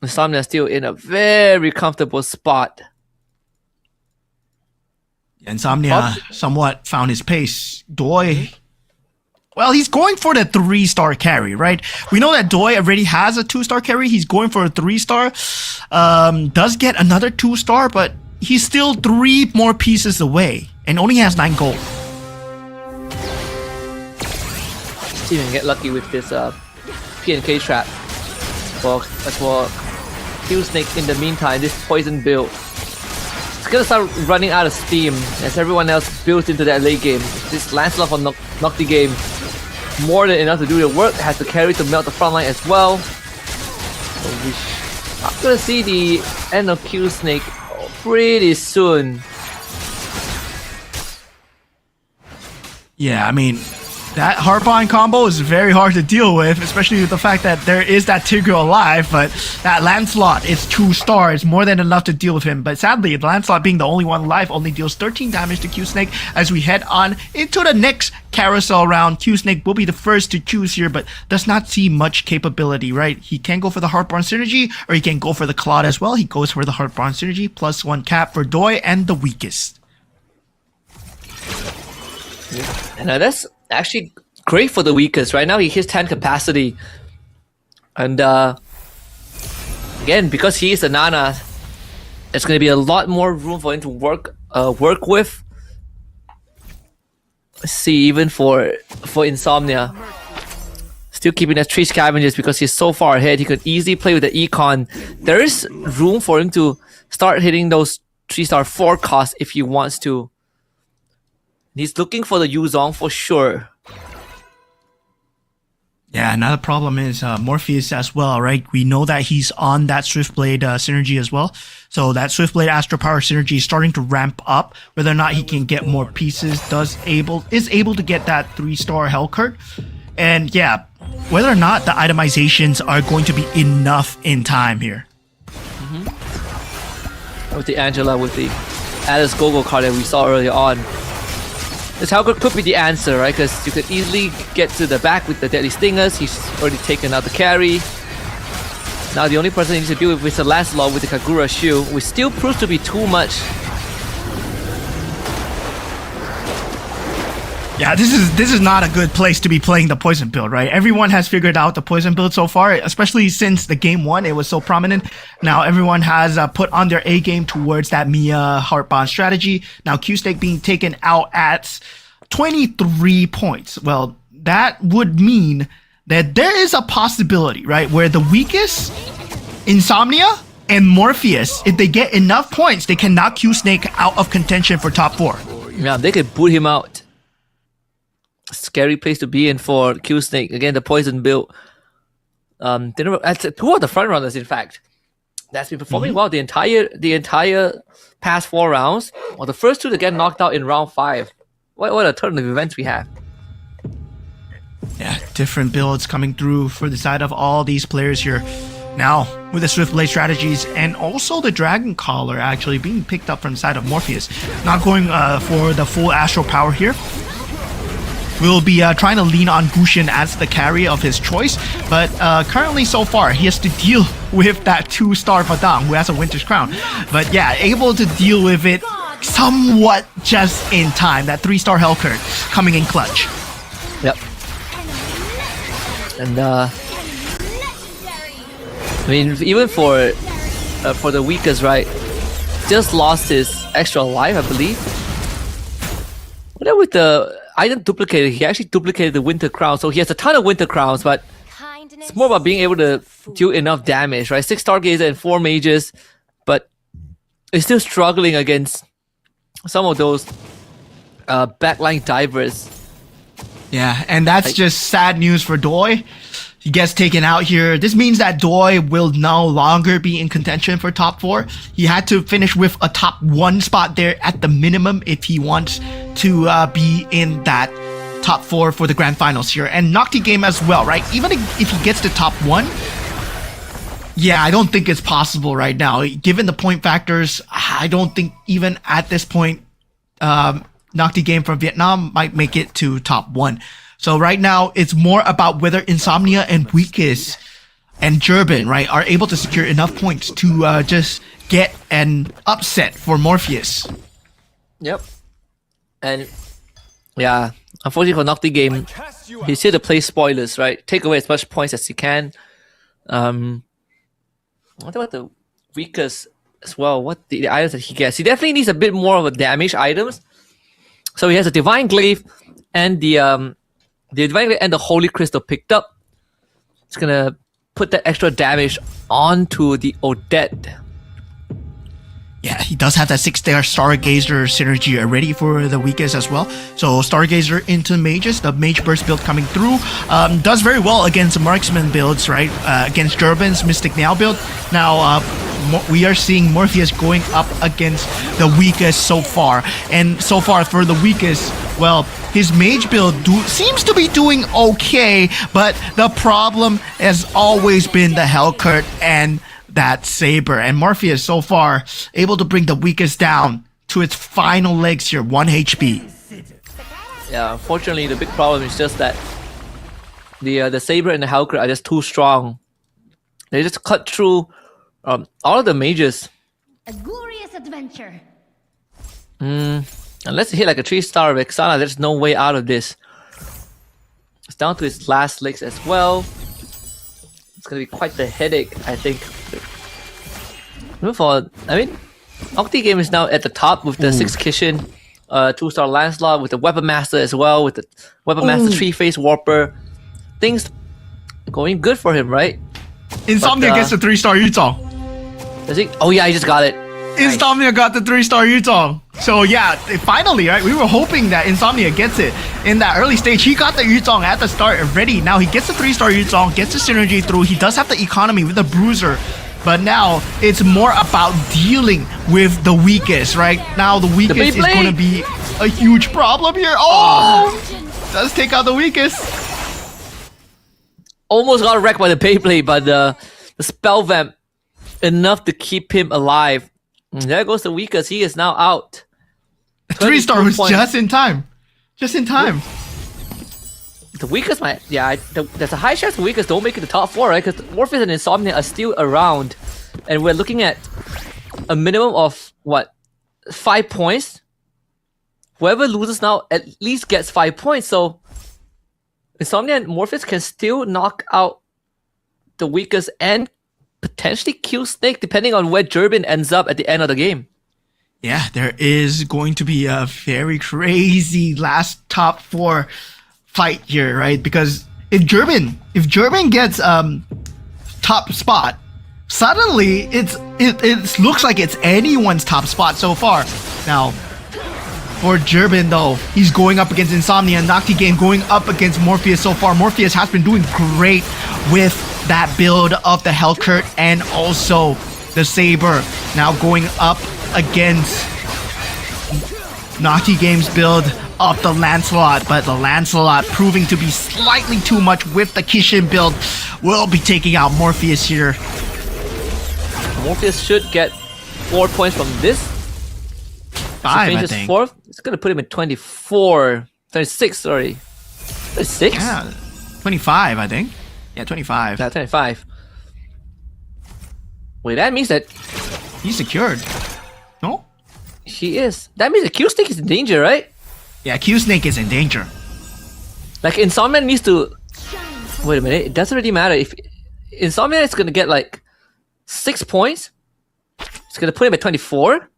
Insomnia is still in a very comfortable spot.
Insomnia somewhat found his pace. Doi, well, he's going for the 3-star carry, right? We know that Doi already has a 2-star carry. He's going for a 3-star. Does get another 2-star, but he's still 3 more pieces away and only has 9 gold.
See if we can get lucky with this PNK trap for Q-Snake in the meantime, this poison build. It's gonna start running out of steam as everyone else builds into that late game. This Lancelot for Nocti game, more than enough to do the work, has to carry to melt the front line as well. So we're not gonna see the end of Q-Snake pretty soon.
Yeah, I mean, that Harpon combo is very hard to deal with, especially with the fact that there is that Tigreal alive, but that Lancelot is 2 stars, more than enough to deal with him. But sadly, Lancelot being the only one alive only deals 13 damage to Q-Snake. As we head on into the next carousel round, Q-Snake will be the first to choose here, but does not see much capability, right? He can go for the Heartborn synergy, or he can go for the Claude as well. He goes for the Heartborn synergy, plus 1 cap for Doi and the weakest.
And that's actually great for the weakest. Right now he hits 10 capacity. And again, because he is a Nana, there's going to be a lot more room for him to work with. Let's see, even for Insomnia. Still keeping that 3 scavengers because he's so far ahead. He could easily play with the Econ. There is room for him to start hitting those 3-star 4 costs if he wants to. He's looking for the Yuzong for sure.
Yeah, another problem is Morpheus as well, right? We know that he's on that Swiftblade synergy as well. So that Swiftblade Astral Power synergy is starting to ramp up. Whether or not he can get more pieces, is able to get that 3-star Hellcurt. And yeah, whether or not the itemizations are going to be enough in time here.
With the Angela, with the Alice Gogo card that we saw earlier on. This Hellcurt could be the answer, right? Because you could easily get to the back with the Deadly Stingers. He's already taken out the carry. Now the only person he needs to deal with is the Lancelot with the Kagura shield, which still proves to be too much.
Yeah, this is not a good place to be playing the poison build, right? Everyone has figured out the poison build so far, especially since the game 1, it was so prominent. Now everyone has put on their A game towards that Mia Heartbond strategy. Now Q-Snake being taken out at 23 points. Well, that would mean that there is a possibility, right, where the weakest, Insomnia and Morpheus, if they get enough points, they can knock Q-Snake out of contention for top 4.
Yeah, they could boot him out. Scary place to be in for Q-Snake. Again, the poison build. That's 2 of the front runners, in fact, that's been performing well the entire past 4 rounds. Well, the first 2 to get knocked out in round 5. What a turn of events we have.
Yeah, different builds coming through for the side of all these players here. Now, with the Swiftblade strategies and also the Dragon Collar actually being picked up from the side of Morpheus. Not going for the full Astral Power here. Will be trying to lean on Gusion as the carry of his choice, but currently so far he has to deal with that 2-star Padang who has a Winter's Crown. But yeah, able to deal with it somewhat just in time. That 3-star Hellcurt coming in clutch.
Yep. And I mean, even for the weakest, right? Just lost his extra life, I believe. What with the item duplicated. He actually duplicated the Winter Crown, so he has a ton of Winter Crowns, but it's more about being able to do enough damage, right? 6 Stargazer and 4 Mages, but it's still struggling against some of those backline divers.
Yeah, and that's just sad news for Doi. He gets taken out here. This means that Doi will no longer be in contention for top 4. He had to finish with a top 1 spot there at the minimum if he wants to be in that top 4 for the grand finals here. And Nocti game as well, right? Even if he gets to top 1, yeah, I don't think it's possible right now. Given the point factors, I don't think even at this point, Nocti game from Vietnam might make it to top 1. So right now, it's more about whether Insomnia and Weakest and Gerben, right, are able to secure enough points to just get an upset for Morpheus.
Yep. And yeah, unfortunately for Nocti game, he's here to play spoilers, right? Take away as much points as he can. What about the Weakest as well? What the items that he gets? He definitely needs a bit more of a damage items. So he has a Divine Glaive and the Divine Glaive and the Holy Crystal picked up. It's gonna put that extra damage onto the Odette.
Yeah, he does have that 6-star Stargazer synergy already for the Weakest as well. So Stargazer into Mages, the Mage Burst build coming through. Does very well against Marksman builds, right? Against Gerben's Mystic Nail build. Now, we are seeing Morpheus going up against the Weakest so far. And so far for the Weakest, well, his Mage build seems to be doing okay, but the problem has always been the Hellcurt and that Saber. And Morpheus so far able to bring the Weakest down to its final legs here, 1 HP.
Yeah, unfortunately the big problem is just that the Saber and the Hellcurt are just too strong. They just cut through all of the mages.
A glorious adventure.
Unless you hit like a 3-star Vexana, there's no way out of this. It's down to its last legs as well. It's gonna be quite the headache, I think. Nocti game is now at the top with the 6 Kishin, 2-star Lancelot, with the Weapon Master as well, with the Weapon Master 3-face Warper. Things going good for him, right?
Insomnia gets the 3-star Yuzong.
Does he? Oh yeah, he just got it.
Insomnia got the 3-star Yuzong. So yeah, finally, right? We were hoping that Insomnia gets it in that early stage. He got the Yuzong at the start already. Now he gets the 3-star Yuzong, gets the synergy through. He does have the economy with the Bruiser. But now it's more about dealing with the Weakest, right? Now the Weakest is going to be a huge problem here. Oh! Does take out the Weakest.
Almost got wrecked by the Beyblade, but the Spell Vamp enough to keep him alive. And there goes the Weakest. He is now out.
3-star was just in time. Just in time.
The Weakest might... Yeah, there's a high chance the Weakest don't make it to top 4, right? Because Morpheus and Insomnia are still around. And we're looking at a minimum of, what, 5 points? Whoever loses now at least gets 5 points. So Insomnia and Morpheus can still knock out the Weakest and potentially kill Snake, depending on where Gerben ends up at the end of the game.
Yeah, there is going to be a very crazy last top 4 fight here, right? Because if Gerben gets top spot, suddenly it looks like it's anyone's top spot so far. Now, for Gerben though, he's going up against Insomnia, Nocti game going up against Morpheus so far. Morpheus has been doing great with that build of the Hellcurt and also the Saber. Now going up against Nocti game's build of the Lancelot, but the Lancelot proving to be slightly too much with the Kishin build will be taking out Morpheus here.
Morpheus should get 4 points from this.
5, I think.
4th. It's gonna put him at 26, sorry. 26?
Yeah, 25, I think. Yeah, 25.
Yeah, 25. Wait, that means that
He's secured. No?
he is. That means the Q Stick is in danger, right?
Yeah, Q-Snake is in danger.
Like, Insomnia needs to... Wait a minute, it doesn't really matter. If Insomnia is gonna get like 6 points, it's gonna put him at 24.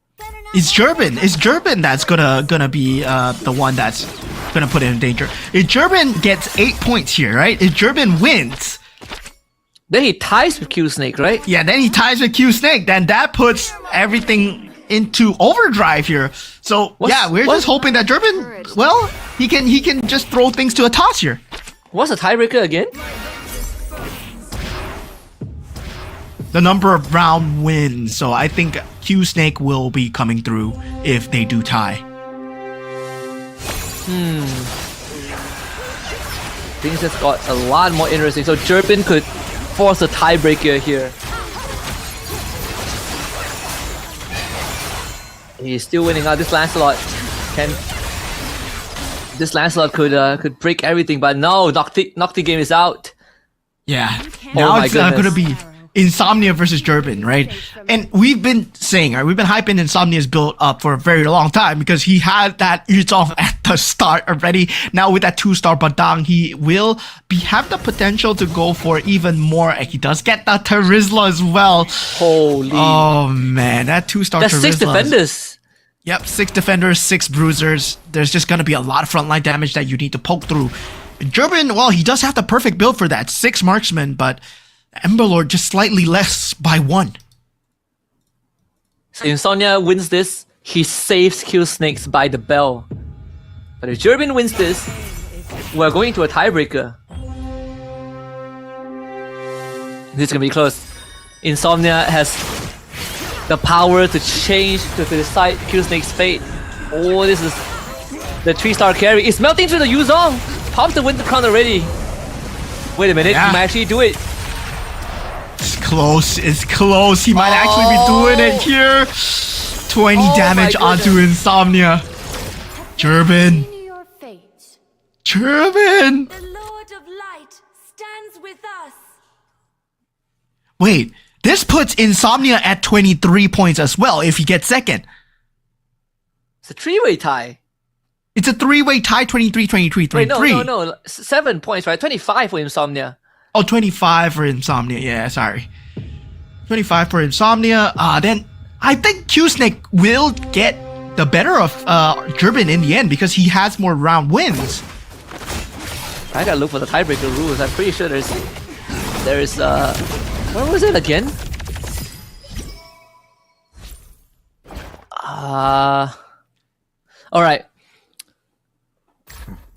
It's Gerben that's gonna be the one that's gonna put it in danger. If Gerben gets 8 points here, right? If Gerben wins,
Then he ties with Q Snake, right?
yeah, then he ties with Q Snake. Then that puts everything into overdrive here. So we're just hoping that Gerben, well, he can just throw things to a toss here.
What's the tiebreaker again?
The number of round wins. So I think Q Snake will be coming through if they do tie.
Things just got a lot more interesting. So Gerben could force a tiebreaker here. He's still winning out. This Lancelot could break everything, but no, Nocti game is out.
Yeah.
Oh
Now
my
it's gonna
goodness.
be Insomnia versus Gerben, right? And we've been saying, right, we've been hyping Insomnia's build up for a very long time because he had that Yuzong at the start already. Now with that 2-star Badang, he will have the potential to go for even more. And he does get the Terizla as well.
Holy.
Oh man, that 2-star
That's
Terizla.
6 defenders.
Yep, 6 defenders, 6 bruisers. There's just gonna be a lot of frontline damage that you need to poke through. Gerben, well, he does have the perfect build for that. 6 marksman, but Emberlord just slightly less by 1.
So Insomnia wins this, he saves Q Snakes by the bell. But if Gerben wins this, we're going to a tiebreaker. This is gonna be close. Insomnia has the power to decide Q Snake's fate. Oh, this is the 3-star carry. It's melting through the Yuzong. Pops the Winter Crown already. Wait a minute,
Yeah.
he might actually do it.
It's close. It's close. He might actually be doing it here. 20
Oh
damage
my
onto Insomnia. Gerben.
Continue your fate.
Gerben.
The Lord of Light stands with us.
Wait, this puts Insomnia at 23 points as well if he gets second.
It's a 3-way tie.
It's a 3-way tie, 23, 23,
Wait,
23.
no. 7 points, right? 25 for Insomnia.
Oh, 25 for Insomnia. Yeah, sorry. 25 for Insomnia. Then I think Q Snake will get the better of Gerben in the end because he has more round wins.
I gotta look for the tiebreaker rules. I'm pretty sure there's where was it again? Alright.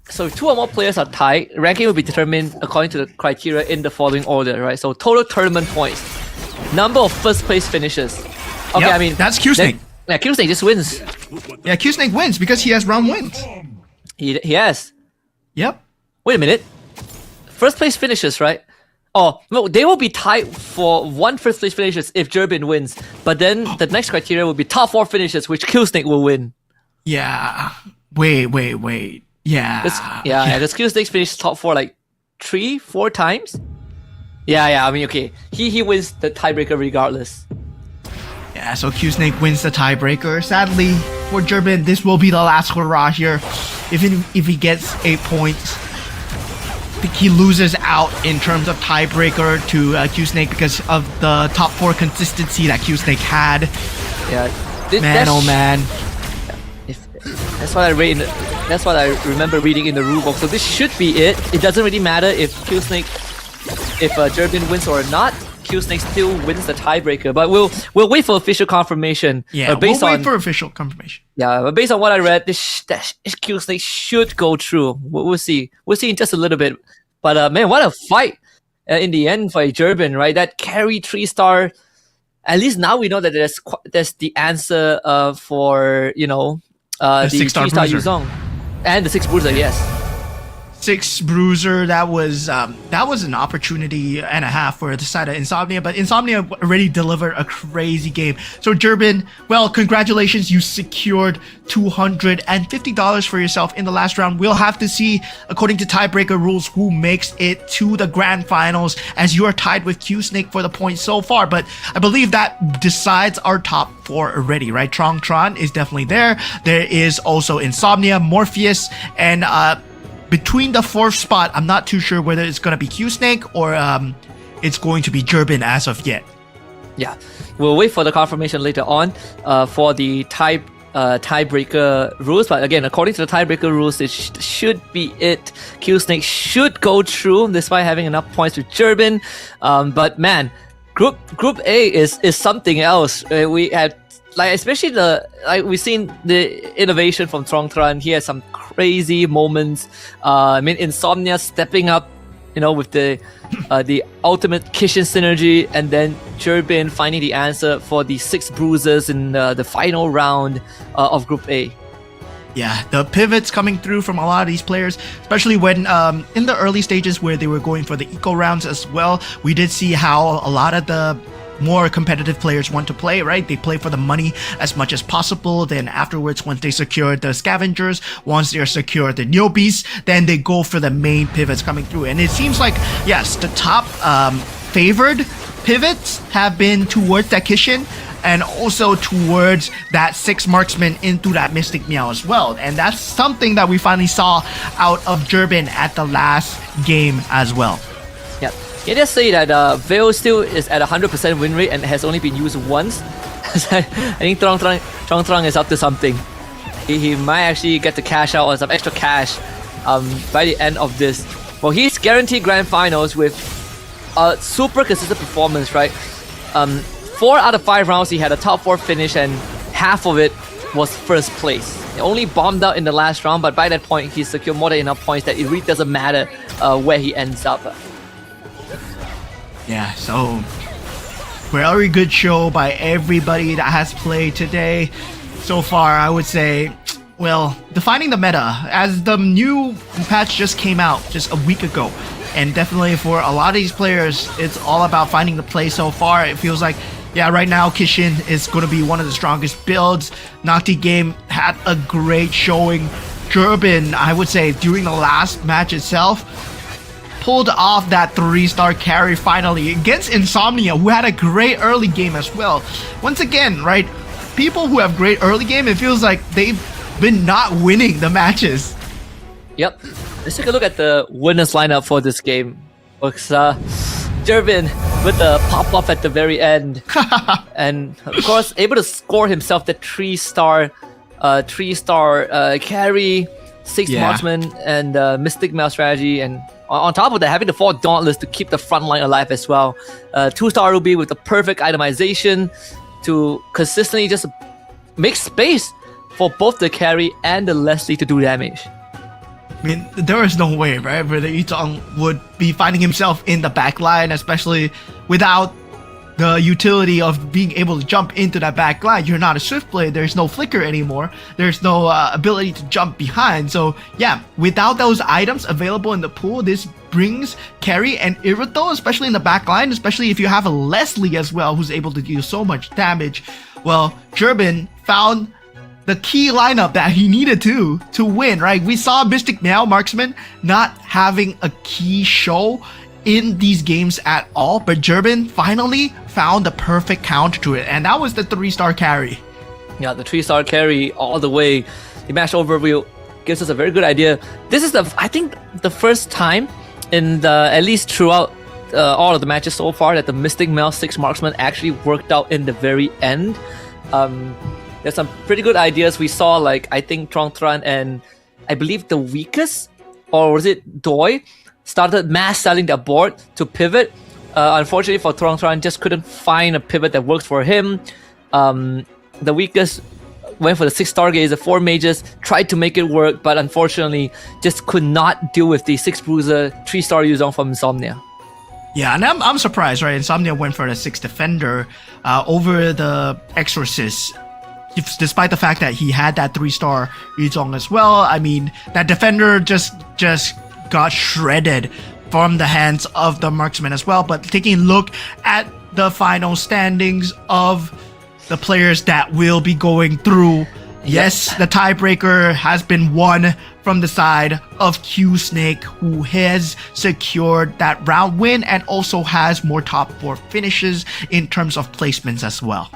So if 2 or more players are tied, ranking will be determined according to the criteria in the following order, right? So total tournament points, number of first place finishes. Okay,
Yep,
I mean
that's Q Snake.
Yeah, Q Snake just wins.
Yeah, Q Snake wins because he has round wins.
He has.
Yep.
Wait a minute. First place finishes, right? Oh, no, they will be tied for 1 first place finishes if Gerben wins. But then the next criteria will be top 4 finishes, which Q Snake will win.
Yeah. Wait. Yeah.
Yeah, does Q Snake finish top 4 like 3-4 times? Yeah, I mean, okay. He wins the tiebreaker regardless.
Yeah, so Q Snake wins the tiebreaker. Sadly, for Gerben, this will be the last hurrah here. If he gets 8 points, I think he loses out in terms of tiebreaker to Q Snake because of the top 4 consistency that Q Snake had.
Yeah.
Man, oh man.
That's what I read. That's what I remember reading in the rulebook. So this should be it. It doesn't really matter if Gerben wins or not. Q Snake still wins the tiebreaker. But we'll wait for official confirmation.
Yeah, we'll wait for official confirmation.
Yeah, but based on what I read, this Q Snake should go through. We'll see. We'll see in just a little bit. But man, what a fight in the end for Gerben, right? That carry 3-star. At least now we know that there's the answer for the
6-star
3-star
bruiser.
Yuzong and the 6 bruiser. Yes.
6 bruiser, that was an opportunity and a half for the side of Insomnia, but Insomnia already delivered a crazy game. So Gerben, well, congratulations, you secured $250 for yourself in the last round. We'll have to see, according to tiebreaker rules, who makes it to the grand finals, as you are tied with Q Snake for the points so far. But I believe that decides our top 4 already, right? Tron is definitely there. There is also Insomnia, Morpheus, and between the 4th spot, I'm not too sure whether it's going to be Q Snake or it's going to be Gerben as of yet.
Yeah, we'll wait for the confirmation later on for the tiebreaker rules, but again, according to the tiebreaker rules, it should be it. Q Snake should go through despite having enough points with Turbin. But man, Group A is something else. We had especially we've seen the innovation from Trongtran. He has some crazy moments. I mean, Insomnia stepping up, with the ultimate Kishin synergy, and then Turbin finding the answer for the 6 bruisers in the final round of Group A.
Yeah, the pivots coming through from a lot of these players, especially when in the early stages where they were going for the eco rounds as well, we did see how a lot of the more competitive players want to play, right? They play for the money as much as possible. Then afterwards, once they secure the scavengers, once they're secured the newbies, then they go for the main pivots coming through. And it seems like, yes, the top favored pivots have been towards that Kishin and also towards that 6 marksman into that Mystic Meow as well. And that's something that we finally saw out of Turbin at the last game as well.
Yep. Can I just say that Veil still is at 100% win rate and has only been used once? I think Trong is up to something. He might actually get to cash out on some extra cash by the end of this. Well, he's guaranteed grand finals with a super consistent performance, right? 4 out of 5 rounds he had a top 4 finish, and half of it was first place. He only bombed out in the last round, but by that point he secured more than enough points that it really doesn't matter where he ends up.
Yeah, so very good show by everybody that has played today. So far, I would say, well, defining the meta, as the new patch just came out just a week ago. And definitely for a lot of these players, it's all about finding the play so far. It feels like, yeah, right now Kishin is going to be one of the strongest builds. Nocti Game had a great showing. Turbin, I would say, during the last match itself, pulled off that 3-star carry finally against Insomnia, who had a great early game as well. Once again, right, people who have great early game, it feels like they've been not winning the matches.
Yep. Let's take a look at the winners lineup for this game. Looks Turbin with the pop-off at the very end. And of course, able to score himself the 3-star carry, 6 marksman, and Mystic Mail strategy, and on top of that, having the 4 Dauntless to keep the front line alive as well. 2-star Ruby with the perfect itemization to consistently just make space for both the carry and the Leslie to do damage.
I mean, there is no way, right, where the Yutong would be finding himself in the back line, especially without the utility of being able to jump into that back line. You're not a swift player, there's no flicker anymore, there's no ability to jump behind. So yeah, without those items available in the pool, this brings carry and Irito, especially in the back line, especially if you have a Leslie as well who's able to deal so much damage. Well, Turbin found the key lineup that he needed to win, right? We saw Mystic Meow Marksman not having a key show in these games at all, but Turbin finally found the perfect counter to it, and that was the 3-star carry.
Yeah, the 3-star carry all the way. The match overview gives us a very good idea. This is I think the first time in at least throughout all of the matches so far that the Mystic Mail 6 marksman actually worked out in the very end. There's some pretty good ideas. We saw, like, I think Trongtran and I believe the weakest, or was it Doi, started mass selling their board to pivot. Unfortunately for Trongtran, just couldn't find a pivot that works for him. The weakest went for the 6 Stargazer, 4 mages, tried to make it work, but unfortunately just could not deal with the 6 bruiser, 3-star Yuzong from Insomnia.
Yeah, and I'm surprised, right? Insomnia went for the 6 defender over the Exorcist. Despite the fact that he had that 3-star Yuzong as well. I mean, that defender just got shredded from the hands of the marksman as well. But taking a look at the final standings of the players that will be going through, yes, the tiebreaker has been won from the side of Q Snake, who has secured that round win and also has more top 4 finishes in terms of placements as well.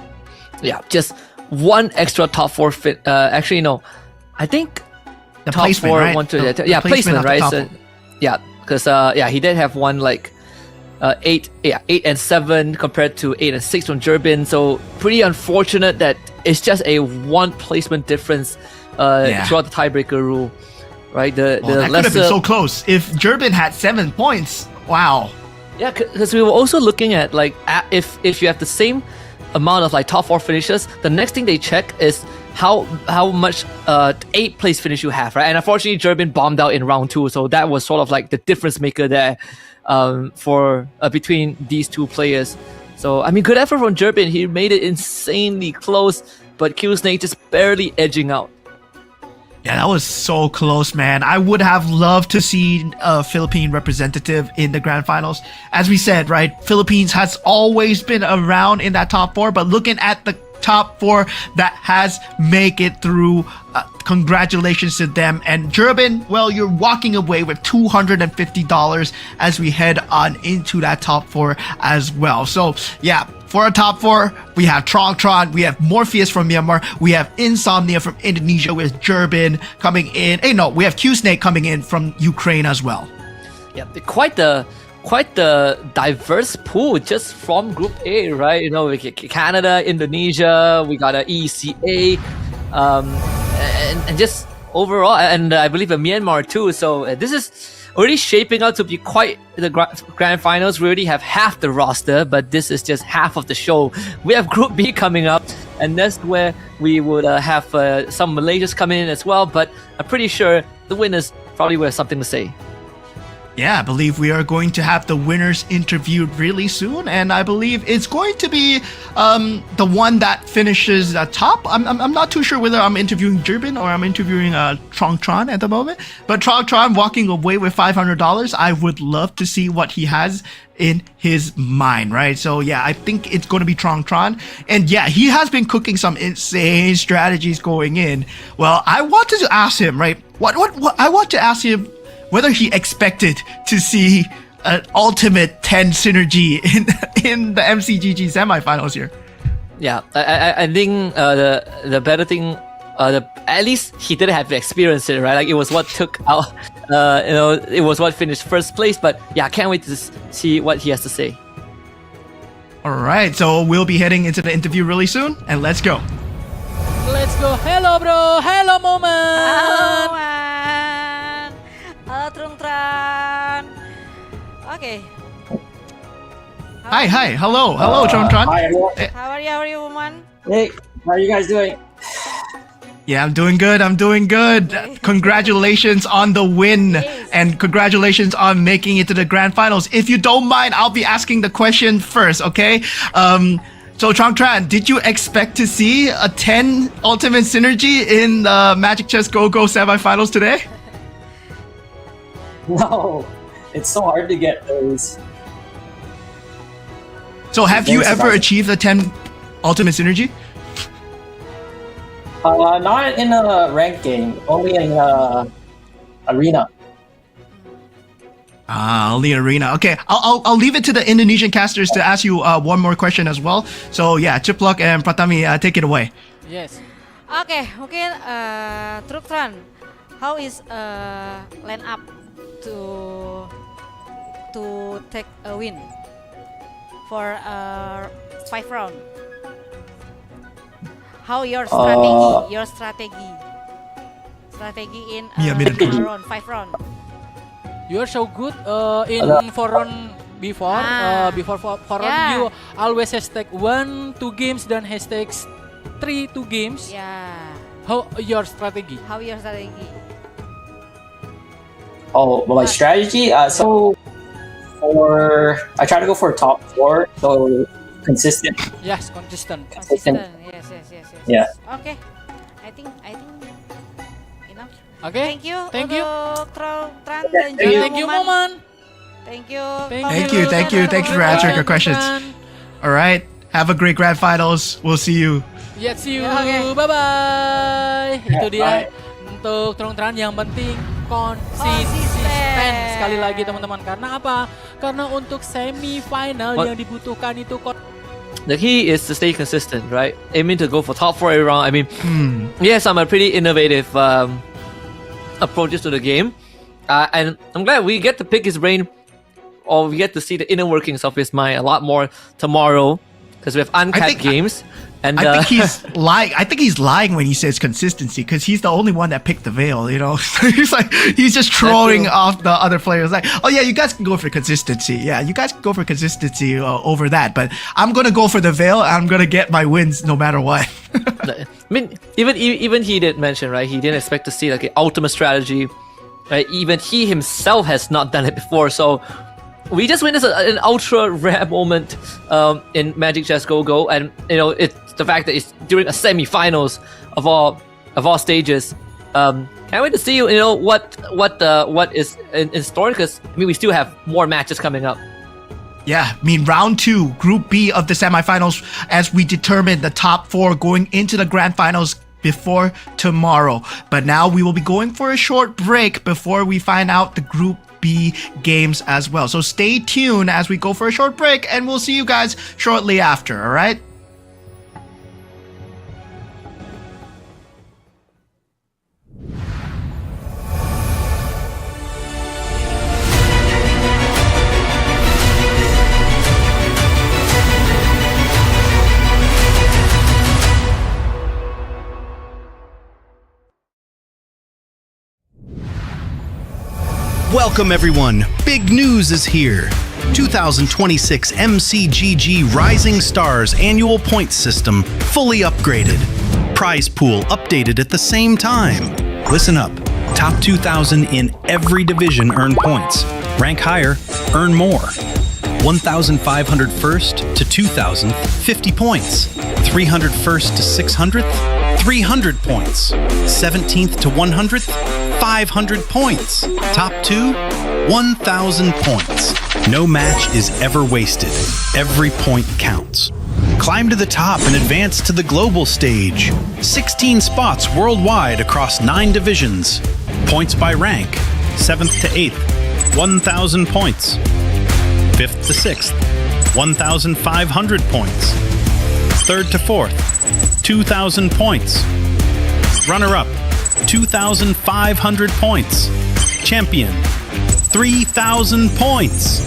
Yeah, just one extra top 4 actually, no, I think
the
top
placement,
4
right?
one to
the placement
right?
of the
So, yeah, because he did have one, like, 8-7 compared to 8-6 from Durbin. So pretty unfortunate that it's just a one placement difference throughout the tiebreaker rule, right?
That could have been so close. If Durbin had 7 points, wow.
Yeah, because we were also looking at like if you have the same amount of like top 4 finishes, the next thing they check is how much 8th place finish you have, right? And unfortunately, Durbin bombed out in round 2, so that was sort of like the difference maker there for between these two players. So I mean, good effort from Durbin. He made it insanely close, but Q-Snake just barely edging out.
Yeah, that was so close, man. I would have loved to see a Philippine representative in the grand finals. As we said, right, Philippines has always been around in that top 4, but looking at the top 4 that has make it through, congratulations to them. And Durbin, well, you're walking away with $250 as we head on into that top 4 as well. So yeah, for our top 4, we have Tron, we have Morpheus from Myanmar, we have Insomnia from Indonesia with Durbin coming in. Hey, no, we have Q-Snake coming in from Ukraine as well.
Yeah, quite the diverse pool just from Group A, right? You know, we get Canada, Indonesia, we got a ECA, and just overall, and I believe Myanmar too. So this is already shaping out to be quite the grand finals. We already have half the roster, but this is just half of the show. We have Group B coming up, and that's where we would have some Malaysians coming in as well. But I'm pretty sure the winners probably will have something to say.
Yeah, I believe we are going to have the winners interviewed really soon, and I believe it's going to be the one that finishes top. I'm not too sure whether I'm interviewing Durbin or I'm interviewing Tron at the moment, but Tron walking away with $500. I would love to see what he has in his mind, right? So yeah, I think it's going to be Tron, and yeah, he has been cooking some insane strategies going in. Well, I wanted to ask him, right? What I want to ask him whether he expected to see an ultimate 10 synergy in the MCGG semifinals here.
Yeah, I think the better thing, at least he didn't have to experience it, right? Like it was what took out, it was what finished first place. But yeah, I can't wait to see what he has to say.
All right, so we'll be heading into the interview really soon, and let's go.
Let's go. Hello, bro. Hello, Moment.
Halo, Man. Halo, Trung. Okay.
Hi, hello, Tron.
Hi, everyone.
How are you, Woman?
Hey, how are you guys doing?
Yeah, I'm doing good. Congratulations on the win, and congratulations on making it to the grand finals. If you don't mind, I'll be asking the question first, okay? So Tran, did you expect to see a 10 ultimate synergy in the Magic Chess Go semifinals today?
No, it's so hard to get those.
So have you ever achieved a 10 ultimate synergy?
Not in a ranked game, only in arena.
Only arena. Okay, I'll leave it to the Indonesian casters to ask you one more question as well. So yeah, Chiplok and Pratami, take it away.
Yes.
Okay, mungkin Truk how is line up to take a win for 5 round? How your strategy in 5 round?
You are so good in 4 round before. Before 4 round, you always hashtag 1-2 games dan hashtags 3-2 games.
Yeah.
How your strategy?
Oh, well, my strategy. So I try to go for top 4, so consistent.
Yes, consistent.
Yes.
Yeah.
Okay. I think enough.
Okay.
Thank you.
Thank you.
Tran
Okay,
dan
thank
juga
you,
Moman.
Moman.
Thank you.
Thank you for answering our questions. All right, have a great grand finals. We'll see you.
Yeah, see you.
Okay.
Bye bye. Itu dia
Bye.
untuk Tran yang penting konsisten sekali lagi teman-teman. Karena apa? Karena untuk semifinal yang dibutuhkan itu
The key is to stay consistent, right? Aiming to go for top 4 every round. I mean, yes, I'm a pretty innovative approaches to the game, and I'm glad we get to pick his brain or we get to see the inner workings of his mind a lot more tomorrow, because we have uncapped games. And
I think he's lying. I think he's lying when he says consistency, because he's the only one that picked the veil. You know, he's just trolling off the other players. Like, oh yeah, you guys can go for consistency. Yeah, you guys can go for consistency over that. But I'm gonna go for the veil. I'm gonna get my wins no matter what.
I mean, even he did mention, right? He didn't expect to see like an ultimate strategy. Right? Even he himself has not done it before. So we just witnessed an ultra rare moment in Magic Chess Go, and it's the fact that it's during a semi-finals of all stages. Can't wait to see what is in store, because I mean we still have more matches coming up.
Yeah, I mean, round 2, Group B of the semifinals, as we determine the top 4 going into the grand finals before tomorrow. But now we will be going for a short break before we find out the Group B games as well. So stay tuned as we go for a short break, and we'll see you guys shortly after, all right?
Welcome everyone, big news is here. 2026 MCGG Rising Stars annual points system fully upgraded. Prize pool updated at the same time. Listen up, top 2,000 in every division earn points. Rank higher, earn more. 1,500 first to 2,000, 50 points. 300 first to 600th, 300 points. 17th to 100th, 500 points. Top 2, 1,000 points. No match is ever wasted. Every point counts. Climb to the top and advance to the global stage. 16 spots worldwide across 9 divisions. Points by rank. 7th to 8th, 1,000 points. 5th to 6th, 1,500 points. 3rd to 4th, 2,000 points. Runner-up, 2,500 points. Champion, 3,000 points.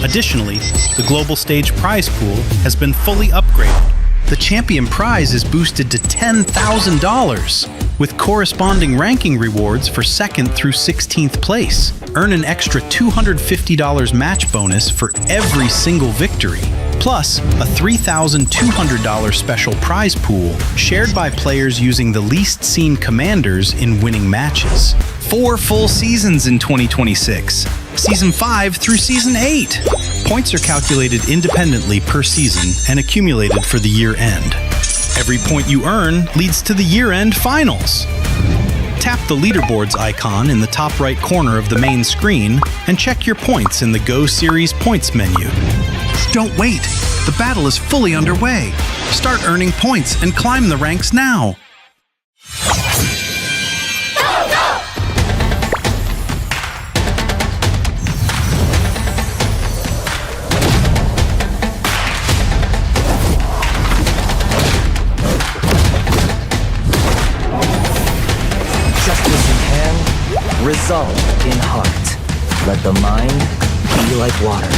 Additionally, the global stage prize pool has been fully upgraded. The champion prize is boosted to $10,000 with corresponding ranking rewards for 2nd through 16th place. Earn an extra $250 match bonus for every single victory, plus a $3,200 special prize pool shared by players using the least seen commanders in winning matches. 4 full seasons in 2026, Season 5 through Season 8. Points are calculated independently per season and accumulated for the year end. Every point you earn leads to the year-end finals. Tap the leaderboards icon in the top right corner of the main screen and check your points in the Go Series points menu. Don't wait, the battle is fully underway. Start earning points and climb the ranks now.
Resolve in heart. Let the mind be like water.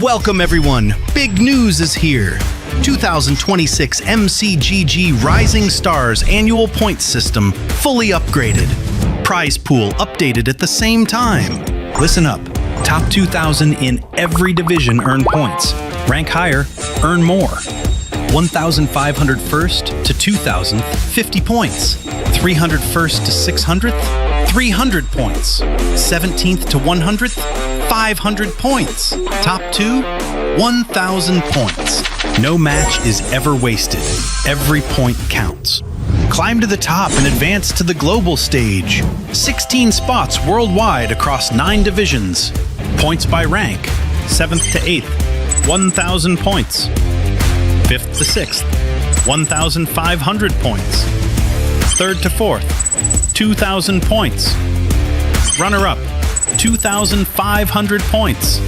Welcome everyone! Big news is here! 2026 MCGG Rising Stars annual points system fully upgraded. Prize pool updated at the same time.
Listen up. Top 2,000 in every division earn points. Rank higher, earn more. 1,500 first to 2,000, 50 points. 300 first to 600th, 300 points. 17th to 100th, 500 points. Top 2, 1,000 points. No match is ever wasted. Every point counts. Climb to the top and advance to the global stage. 16 spots worldwide across 9 divisions. Points by rank. 7th to 8th, 1,000 points. 5th to 6th, 1,500 points. 3rd to 4th, 2,000 points. Runner-up, 2,500 points.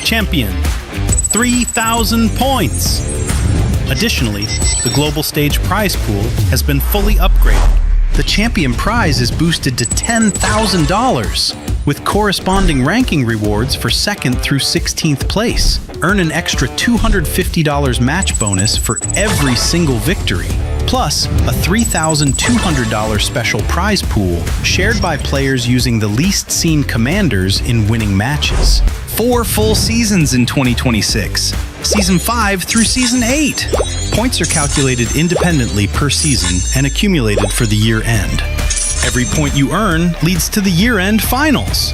Champion, 3,000 points. Additionally, the global stage prize pool has been fully upgraded. The champion prize is boosted to $10,000, with corresponding ranking rewards for 2nd through 16th place. Earn an extra $250 match bonus for every single victory, plus a $3,200 special prize pool shared by players using the least seen commanders in winning matches. 4 full seasons in 2026, Season 5 through Season 8. Points are calculated independently per season and accumulated for the year end. Every point you earn leads to the year-end finals.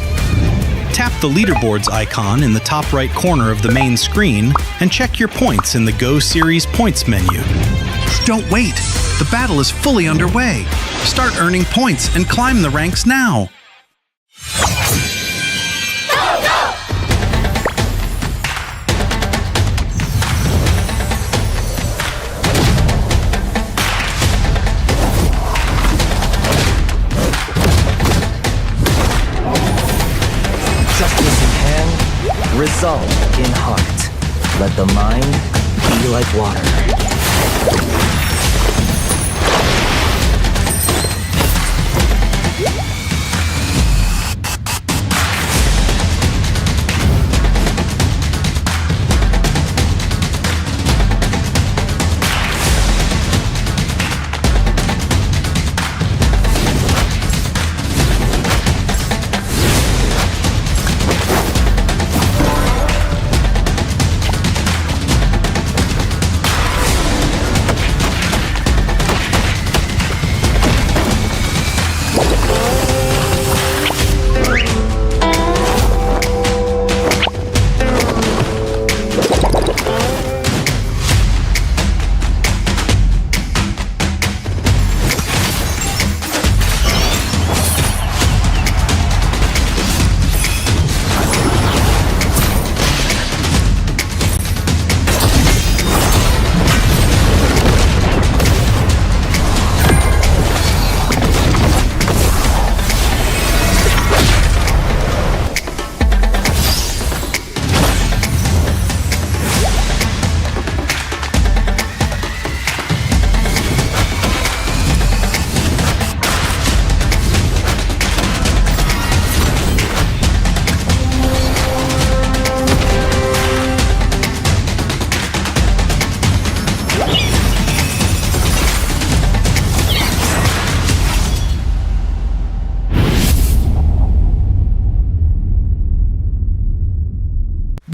Tap the leaderboards icon in the top right corner of the main screen and check your points in the Go Series points menu. Don't wait! The battle is fully underway. Start earning points and climb the ranks now.
Justice in hand, resolve in heart. Let the mind be like water.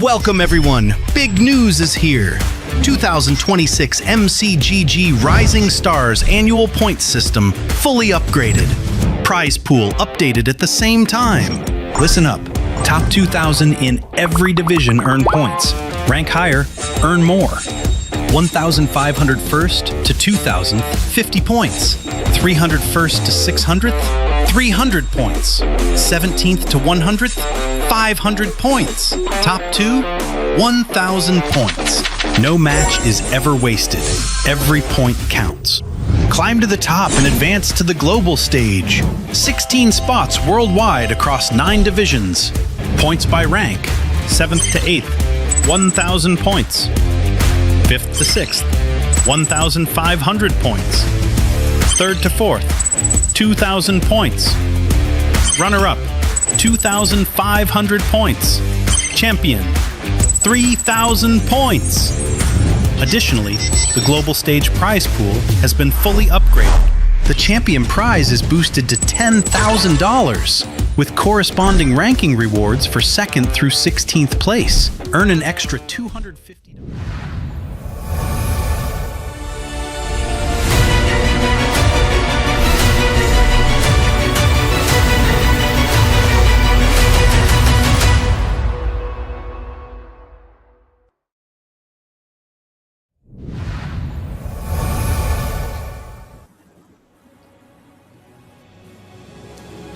Welcome everyone! Big news is here! 2026 MCGG Rising Stars annual points system fully upgraded. Prize pool updated at the same time.
Listen up. Top 2,000 in every division earn points. Rank higher, earn more. 1,500 first to 2,000, 50 points. 300 first to 600th, 300 points. 17th to 100th, 500 points. Top 2, 1,000 points. No match is ever wasted. Every point counts. Climb to the top and advance to the global stage. 16 spots worldwide across 9 divisions. Points by rank. 7th to 8th, 1,000 points. 5th to 6th, 1,500 points. 3rd to 4th, 2,000 points. Runner-up, 2,500 points. Champion, 3,000 points. Additionally, the global stage prize pool has been fully upgraded. The champion prize is boosted to $10,000, with corresponding ranking rewards for 2nd through 16th place. Earn an extra $250.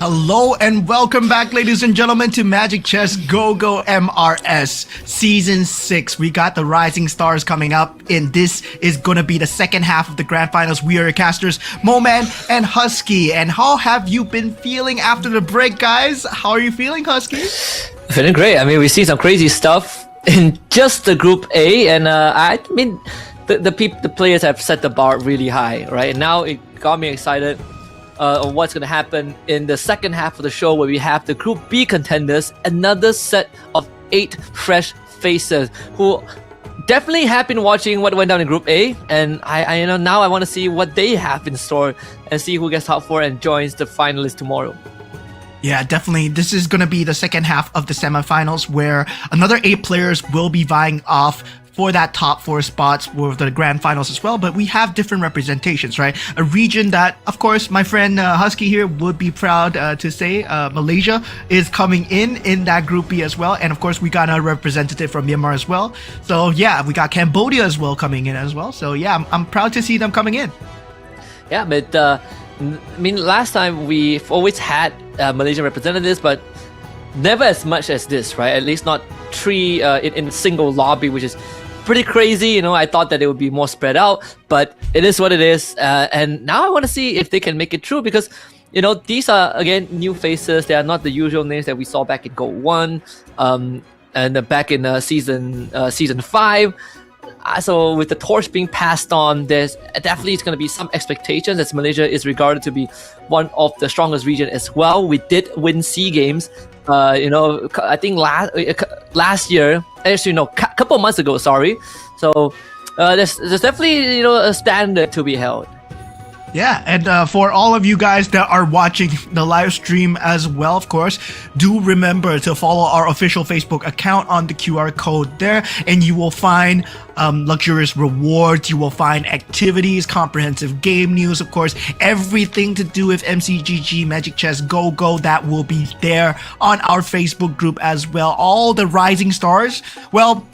Hello and welcome back, ladies and gentlemen, to Magic Chess Go-Go MRS Season 6. We got the Rising Stars coming up, and this is going to be the second half of the Grand Finals. We are your casters, Moman and Husky. And how have you been feeling after the break, guys? How are you feeling, Husky?
Feeling great. I mean, we see some crazy stuff in just the Group A, and I mean, the players have set the bar really high, right? And now it got me excited on what's going to happen in the second half of the show, where we have the Group B contenders, another set of 8 fresh faces who definitely have been watching what went down in Group A, and I now I want to see what they have in store and see who gets top 4 and joins the finalists tomorrow.
Yeah, definitely. This is going to be the second half of the semifinals, where another 8 players will be vying off for that top 4 spots for the grand finals as well. But we have different representations, right? A region that, of course, my friend Husky here would be proud to say Malaysia is coming in that Group B as well. And of course, we got a representative from Myanmar as well. So yeah, we got Cambodia as well coming in as well. So yeah, I'm proud to see them coming in.
Yeah, but I mean, last time we've always had Malaysian representatives, but never as much as this, right? At least not 3 in a single lobby, which is pretty crazy. You know, I thought that it would be more spread out, but it is what it is. And now I want to see if they can make it true, because, you know, these are, again, new faces. They are not the usual names that we saw back in Gold 1 and back in season 5. So with the torch being passed on, there's definitely going to be some expectations, as Malaysia is regarded to be one of the strongest region as well. We did win SEA Games, you know, I think last year, actually no, couple of months ago, sorry. So there's definitely, you know, a standard to be held.
Yeah, and for all of you guys that are watching the live stream as well, of course, do remember to follow our official Facebook account on the QR code there, and you will find luxurious rewards, you will find activities, comprehensive game news, of course, everything to do with MCGG Magic Chess Go-Go, that will be there on our Facebook group as well. All the rising stars, well,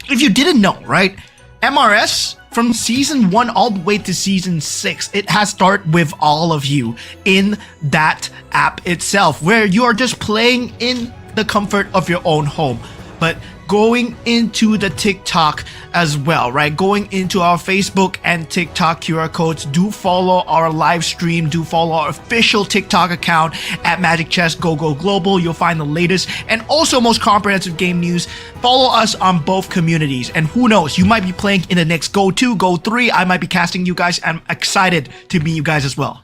if you didn't know, right, MRS, from season 1 all the way to season 6, it has started with all of you in that app itself, where you are just playing in the comfort of your own home. But going into the TikTok as well, right? Going into our Facebook and TikTok QR codes. Do follow our live stream. Do follow our official TikTok account at Magic Chess Go-Go Global. You'll find the latest and also most comprehensive game news. Follow us on both communities. And who knows, you might be playing in the next Go 2, Go 3. I might be casting you guys. I'm excited to meet you guys as well.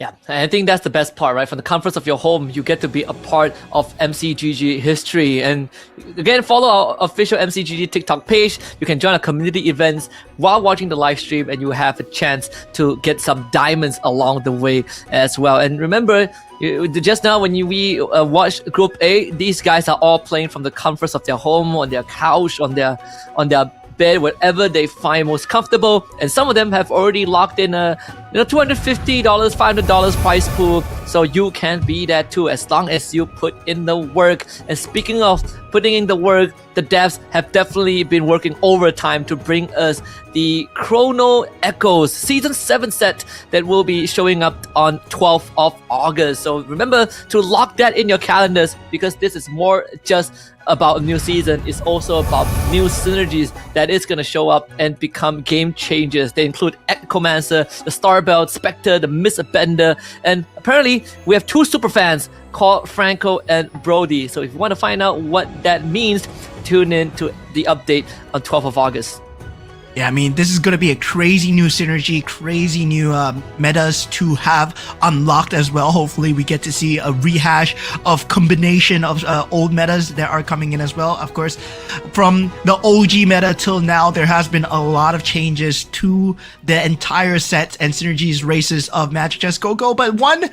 Yeah, and I think that's the best part, right? From the comforts of your home, you get to be a part of MCGG history. And again, follow our official MCGG TikTok page. You can join our community events while watching the live stream, and you have a chance to get some diamonds along the way as well. And remember, just now when we watched Group A, these guys are all playing from the comforts of their home, on their couch, on their bed, wherever they find most comfortable. And some of them have already locked in a $250, $500 prize pool, so you can be that too, as long as you put in the work. And speaking of putting in the work, the devs have definitely been working overtime to bring us the Chrono Echoes Season 7 set that will be showing up on 12th of August. So remember to lock that in your calendars, because this is more just about a new season. It's also about new synergies that is going to show up and become game changers. They include Echomancer, the Starbelt, Spectre, the Miss Bender, and apparently we have 2 super fans called Franco and Brody. So if you want to find out what that means, tune in to the update on 12th of August.
Yeah, I mean, this is going to be a crazy new synergy, crazy new metas to have unlocked as well. Hopefully, we get to see a rehash of combination of old metas that are coming in as well. Of course, from the OG meta till now, there has been a lot of changes to the entire sets and synergies races of Magic Chess Go-Go, but one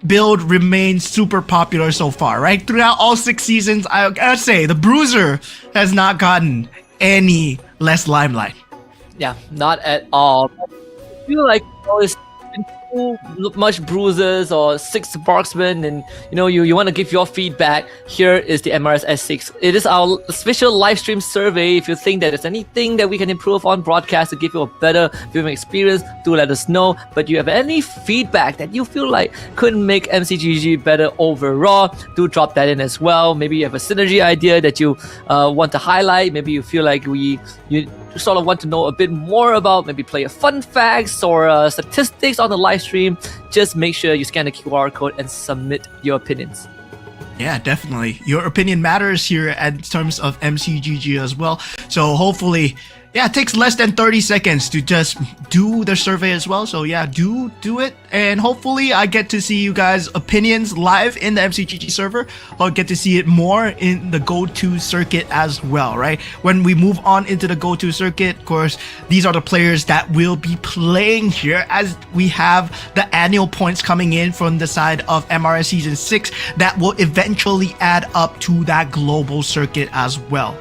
build remains super popular so far, right? Throughout all 6 seasons, I gotta say, the Bruiser has not gotten any less limelight.
Yeah, not at all. I feel like it's been too much bruises or 6 marksmen, and you want to give your feedback. Here is the MRS S6. It is our special live stream survey. If you think that there's anything that we can improve on broadcast to give you a better viewing experience, do let us know. But you have any feedback that you feel like could make MCGG better overall, do drop that in as well. Maybe you have a synergy idea that you want to highlight. Maybe you feel like you sort of want to know a bit more about, maybe player fun facts or statistics on the live stream. Just make sure you scan the QR code and submit your opinions.
Yeah, definitely. Your opinion matters here in terms of MCGG as well. So hopefully, yeah, it takes less than 30 seconds to just do the survey as well. So yeah, do it. And hopefully I get to see you guys' opinions live in the MCGG server. I'll get to see it more in the go-to circuit as well, right? When we move on into the go-to circuit, of course, these are the players that will be playing here as we have the annual points coming in from the side of MRS Season 6 that will eventually add up to that global circuit as well.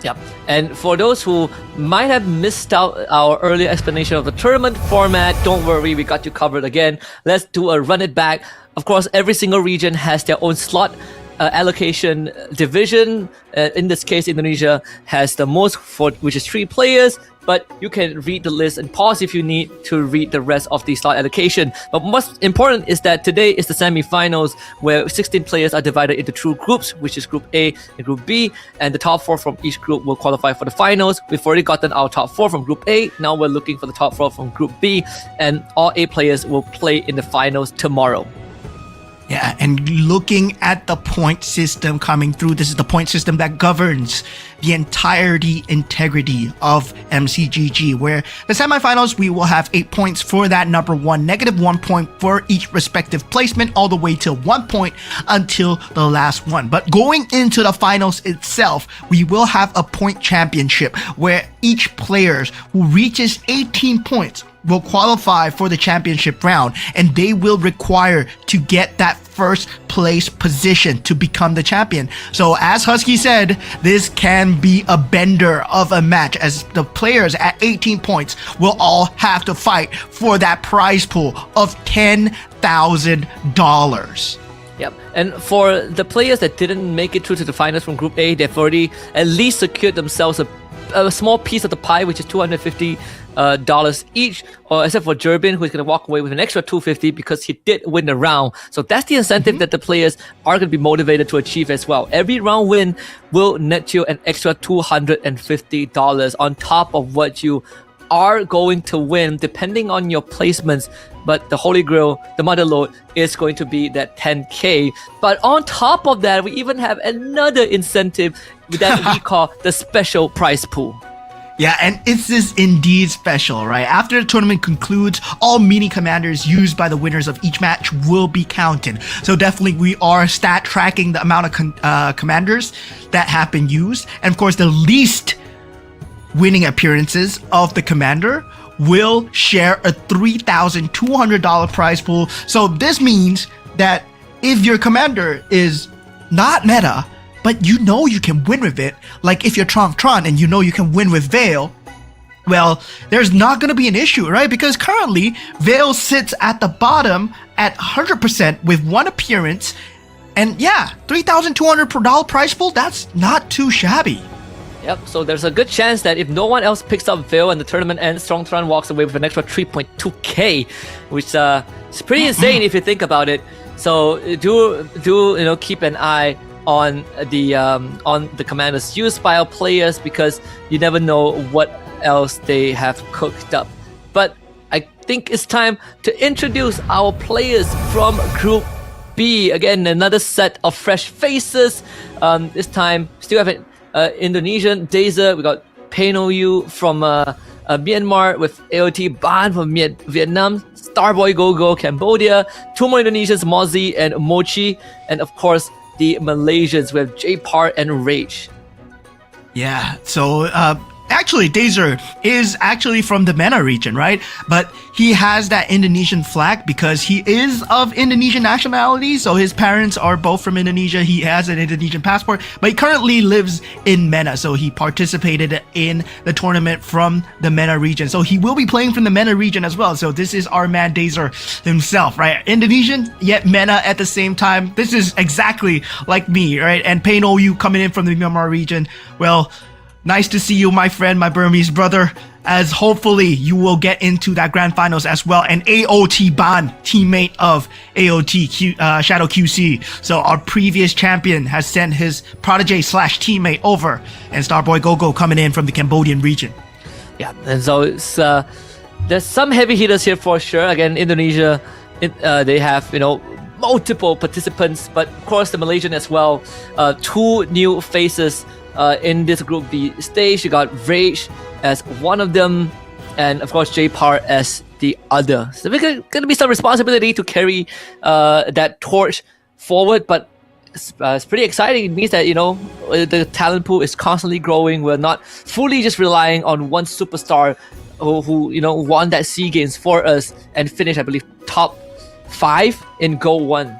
Yep. And for those who might have missed out our earlier explanation of the tournament format, don't worry, we got you covered again. Let's do a run it back. Of course, every single region has their own slot allocation division. In this case, Indonesia has the most, which is 3 players. But you can read the list and pause if you need to read the rest of the slot allocation. But most important is that today is the semi-finals where 16 players are divided into 2 groups, which is Group A and Group B, and the top 4 from each group will qualify for the finals. We've already gotten our top 4 from Group A. Now we're looking for the top 4 from Group B, and all 8 players will play in the finals tomorrow.
Yeah, and looking at the point system coming through, this is the point system that governs the integrity of MCGG, where the semifinals, we will have 8 points for that number 1, -1 point for each respective placement, all the way to 1 point until the last one. But going into the finals itself, we will have a point championship where each player who reaches 18 points will qualify for the championship round, and they will require to get that first place position to become the champion. So as Husky said, this can be a bender of a match, as the players at 18 points will all have to fight for that prize pool of $10,000.
Yep. And for the players that didn't make it through to the finals from Group A, they've already at least secured themselves a small piece of the pie, which is $250 each, or except for Jerbin, who's going to walk away with an extra $250 because he did win the round. So that's the incentive that the players are going to be motivated to achieve as well. Every round win will net you an extra $250 on top of what you are going to win, depending on your placements. But the Holy Grail, the Mother Lode, is going to be that 10K. But on top of that, we even have another incentive that we call the special prize pool.
Yeah, and this is indeed special, right? After the tournament concludes, all mini commanders used by the winners of each match will be counted. So definitely we are stat tracking the amount of commanders that have been used. And of course, the least winning appearances of the commander will share a $3,200 prize pool. So this means that if your commander is not meta, but you know you can win with it, like if you're Tron and you know you can win with Veil, well, there's not going to be an issue, right? Because currently, Veil sits at the bottom at 100% with 1 appearance. And yeah, $3,200 prize pool, that's not too shabby.
Yep, so there's a good chance that if no one else picks up Veil and the tournament ends, Strongtron walks away with an extra 3.2k, which is pretty insane if you think about it. So do keep an eye on the commanders used by our players, because you never know what else they have cooked up. But I think it's time to introduce our players from Group B. Again, another set of fresh faces. This time, still have an Indonesian Dazer. We got Pain OU from Myanmar with AOT, Ban from Vietnam, Starboy Go Cambodia, two more Indonesians, Mozzie and Mochi, and of course the Malaysians with J-Part and Rage.
Yeah, so actually Dazer is actually from the MENA region, right? But he has that Indonesian flag because he is of Indonesian nationality, so his parents are both from Indonesia. He has an Indonesian passport, but he currently lives in MENA, so he participated in the tournament from the MENA region. So he will be playing from the MENA region as well. So this is our man Dazer himself, right? Indonesian, yet MENA at the same time. This is exactly like me, right? And Pain OU coming in from the Myanmar region. Well, nice to see you, my friend, my Burmese brother, as hopefully you will get into that grand finals as well. And AOT Ban, teammate of AOT Shadow QC. So our previous champion has sent his protege / teammate over, and Starboy Go coming in from the Cambodian region.
Yeah, and so it's there's some heavy hitters here for sure. Again, Indonesia, they have multiple participants, but of course the Malaysian as well. Two new faces in this Group B stage. You got Rage as one of them, and of course J-Part as the other. So there's going to be some responsibility to carry that torch forward, but it's pretty exciting. It means that the talent pool is constantly growing. We're not fully just relying on one superstar who won that SEA Games for us and finished, I believe, top 5 in Go 1.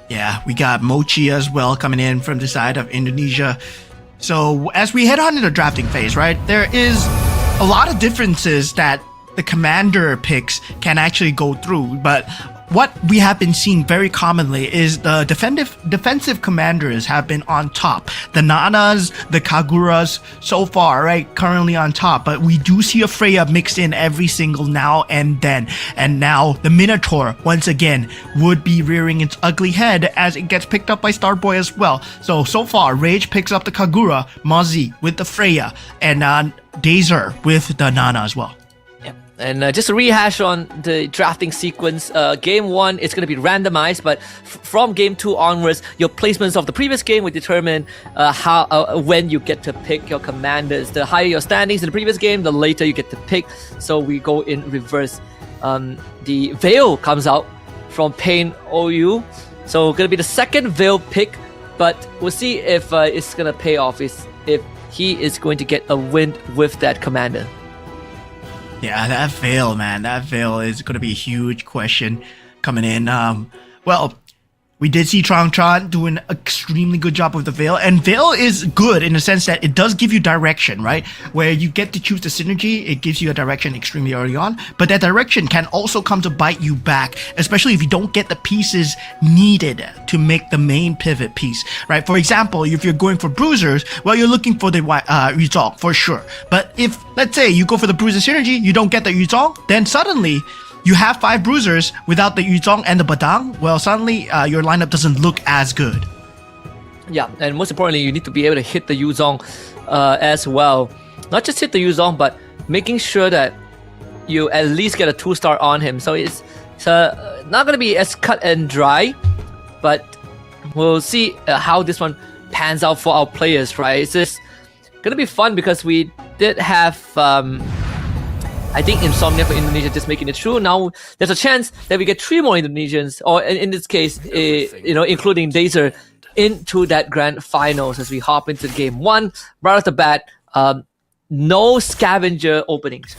Yeah, we got Mochi as well coming in from the side of Indonesia. So as we head on to the drafting phase, right, there is a lot of differences that the commander picks can actually go through. But what we have been seeing very commonly is the defensive commanders have been on top. The Nanas, the Kaguras, so far, right, currently on top. But we do see a Freya mixed in every single now and then. And now the Minotaur, once again, would be rearing its ugly head as it gets picked up by Starboy as well. So far, Rage picks up the Kagura, Mozzie with the Freya, and Dazer with the Nana as well.
And just to rehash on the drafting sequence, game 1 is going to be randomized, but from game 2 onwards, your placements of the previous game will determine when you get to pick your commanders. The higher your standings in the previous game, the later you get to pick. So we go in reverse. The Veil comes out from Pain OU, so going to be the second Veil pick, but we'll see if it's going to pay off. If he is going to get a win with that commander.
Yeah, that Veil, man. That Veil is going to be a huge question coming in. Well, we did see Tron do an extremely good job with the Veil. And Veil is good in the sense that it does give you direction, right? Where you get to choose the synergy, it gives you a direction extremely early on. But that direction can also come to bite you back, especially if you don't get the pieces needed to make the main pivot piece, right? For example, if you're going for bruisers, well, you're looking for the Yuzong for sure. But if, let's say, you go for the bruiser synergy, you don't get the Yuzong, then suddenly you have 5 bruisers without the Yuzong and the Badang, well, suddenly your lineup doesn't look as good.
Yeah, and most importantly, you need to be able to hit the Yuzong as well. Not just hit the Yuzong, but making sure that you at least get a 2-star on him. So it's not going to be as cut and dry, but we'll see how this one pans out for our players, right? It's just going to be fun because we did have... I think Insomnia for Indonesia just making it through. Now there's a chance that we get 3 more Indonesians, or in this case, including Dazer, into that grand finals as we hop into game 1. Right off the bat, no scavenger openings.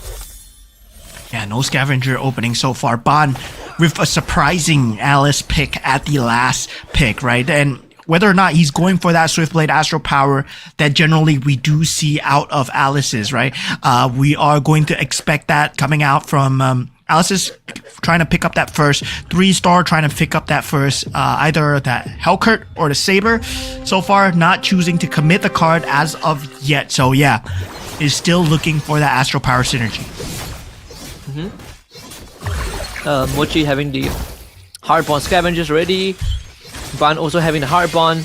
Yeah, no scavenger opening so far. Ban with a surprising Alice pick at the last pick, right? And whether or not he's going for that Swiftblade Astral Power that generally we do see out of Alice's, right? We are going to expect that coming out from Alice's trying to pick up that first 3-star, trying to pick up that first either that Hellcurt or the Saber. So far, not choosing to commit the card as of yet. So yeah, is still looking for that Astral Power synergy.
Mochi having the Hardbond Scavengers ready. Ban also having the Hardbond,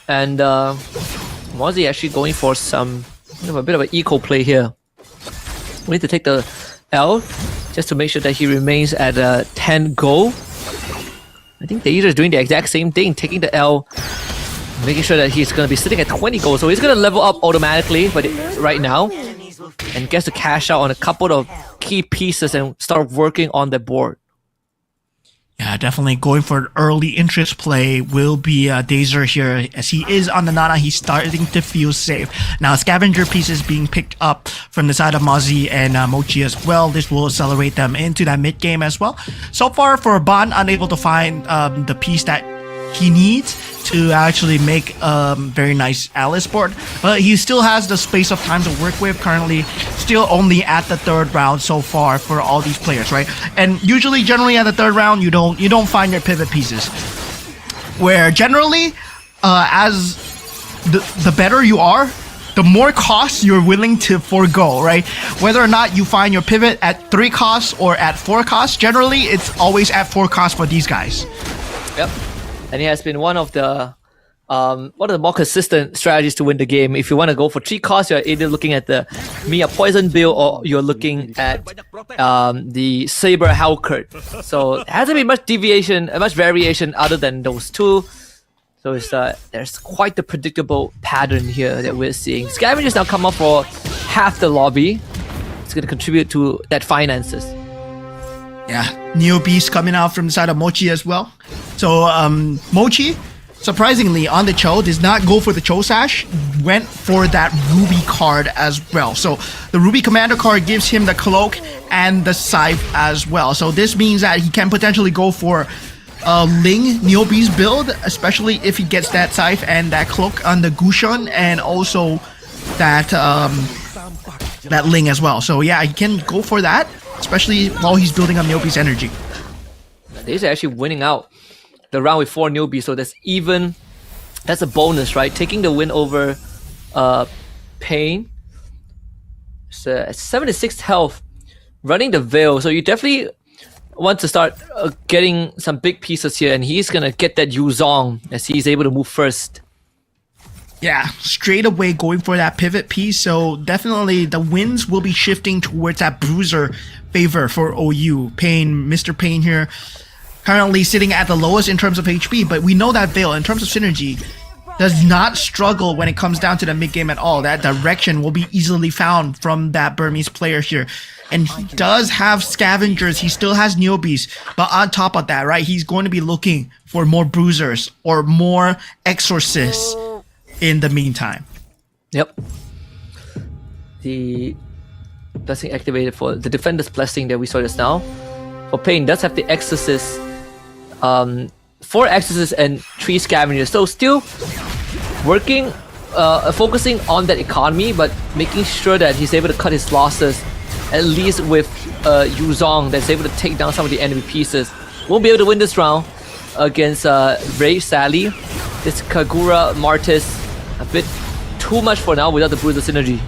and Mozzie actually going for a bit of an eco play here. We need to take the L just to make sure that he remains at 10 gold. I think the Dazer is doing the exact same thing, taking the L making sure that he's going to be sitting at 20 gold. So he's going to level up automatically right now and gets to cash out on a couple of key pieces and start working on the board.
Yeah, definitely going for an early interest play will be Dazer here. As he is on the Nana, he's starting to feel safe. Now, scavenger pieces being picked up from the side of Mozzie and Mochi as well. This will accelerate them into that mid game as well. So far, for Ban, unable to find the piece that he needs to actually make a very nice Alice board, but he still has the space of time to work with. Currently still only at the third round so far for all these players, right? And usually generally at the third round you don't find your pivot pieces, where generally as the better you are, the more costs you're willing to forego, right? Whether or not you find your pivot at 3 costs or at 4 costs, generally it's always at 4 costs for these guys.
Yep. And it has been one of the more consistent strategies to win the game. If you want to go for 3 costs, you're either looking at the Mia Poison build or you're looking at the Saber Hellcurt. So there hasn't been much variation other than those two. So it's there's quite the predictable pattern here that we're seeing. Scavengers now come up for half the lobby. It's going to contribute to that finances.
Yeah, Neo Beast coming out from the side of Mochi as well. So Mochi, surprisingly, on the Cho, does not go for the Cho Sash, went for that Ruby card as well. So the Ruby Commander card gives him the Cloak and the Scythe as well. So this means that he can potentially go for Ling Neo Beast build, especially if he gets that Scythe and that Cloak on the Gushun, and also that that Ling as well. So yeah, he can go for that, especially while he's building up Neo Beast energy.
These are actually winning out the round with 4 newbies, so that's a bonus, right? Taking the win over Pain. So 76 health, running the Veil, so you definitely want to start getting some big pieces here, and he's gonna get that Yuzong as he's able to move first.
Yeah, straight away going for that pivot piece, so definitely the wins will be shifting towards that bruiser favor for OU. Pain, Mr. Pain here, currently sitting at the lowest in terms of HP, but we know that Veil, in terms of synergy, does not struggle when it comes down to the mid game at all. That direction will be easily found from that Burmese player here. And he does have scavengers, he still has Neobees, but on top of that, right, he's going to be looking for more bruisers or more exorcists in the meantime.
Yep. The blessing activated for the defender's blessing that we saw just now. For Pain does have the exorcist, 4 exorcists and 3 scavengers. So still working, focusing on that economy, but making sure that he's able to cut his losses, at least with Yuzong that's able to take down some of the enemy pieces. Won't be able to win this round against Brave Sally. This Kagura Martis a bit too much for now without the Bruiser synergy.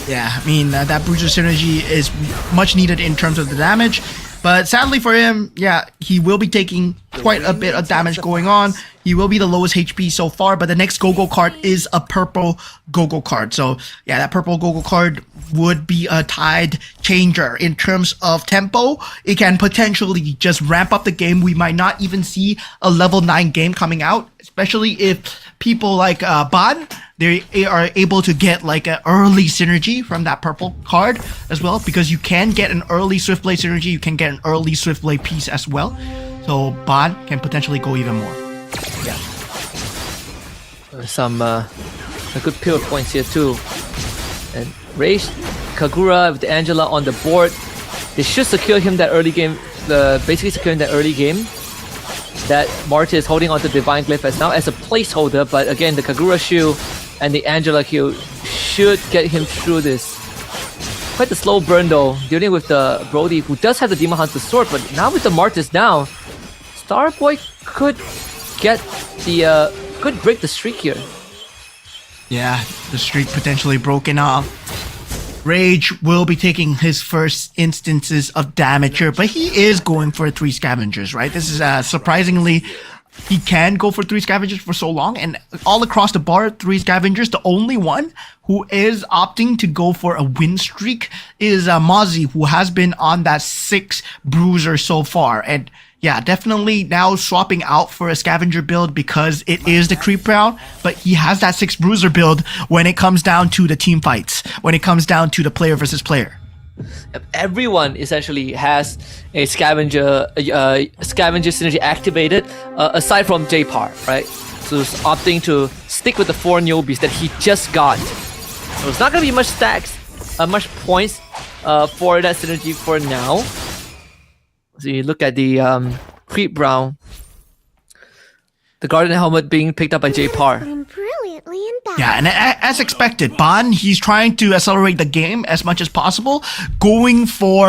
Yeah, I mean, that Bruiser synergy is much needed in terms of the damage. But sadly for him, yeah, he will be taking quite a bit of damage going on. He will be the lowest HP so far, but the next Go-Go card is a purple Go-Go card. So yeah, that purple Go-Go card would be a tide changer in terms of tempo. It can potentially just ramp up the game. We might not even see a level 9 game coming out, especially if people like Ban, they are able to get like an early synergy from that purple card as well, because you can get an early Swift Blade synergy, you can get an early Swift Blade piece as well. So Ban can potentially go even more.
Yeah. Some a good pivot points here too. And Rage, Kagura with the Angela on the board. They should secure him that early game, basically securing that early game. That Marty is holding onto Divine Glyph as now as a placeholder, but again the Kagura Shield and the Angela Q should get him through this. Quite a slow burn though, dealing with the Brody, who does have the Demon Hunter sword, but now with the Martis down, Starboy could get the could break the streak here.
Yeah, the streak potentially broken off. Rage will be taking his first instances of damage here, but he is going for 3 scavengers, right? This is surprisingly, he can go for 3 scavengers for so long, and all across the board, 3 scavengers. The only one who is opting to go for a win streak is Mozzie, who has been on that 6 bruiser so far. And Yeah, definitely now swapping out for a scavenger build because it is the creep round, but he has that 6 bruiser build when it comes down to the team fights, when it comes down to the player versus player.
Everyone essentially has a scavenger synergy activated, aside from J-Par, right? So he's opting to stick with the 4 newbies that he just got. So it's not gonna be much stacks, much points for that synergy for now. So you look at the creep brown, the Guardian helmet being picked up by J-Par.
Brilliantly in battle.
Yeah, and as expected, Ban, he's trying to accelerate the game as much as possible, going for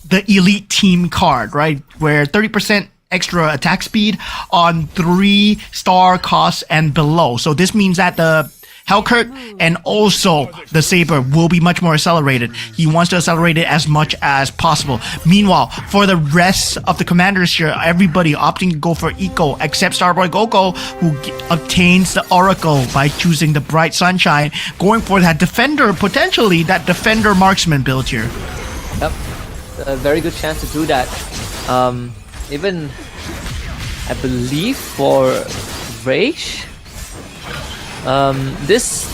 the elite team card, right? Where 30% extra attack speed on 3-star costs and below. So this means that the Hellkirk and also the Saber will be much more accelerated. He wants to accelerate it as much as possible. Meanwhile, for the rest of the commanders here, everybody opting to go for Eco except Starboy Goku, who obtains the Oracle by choosing the Bright Sunshine, going for that Defender, potentially that Defender Marksman build here.
Yep, a very good chance to do that. Even, I believe for Rage, this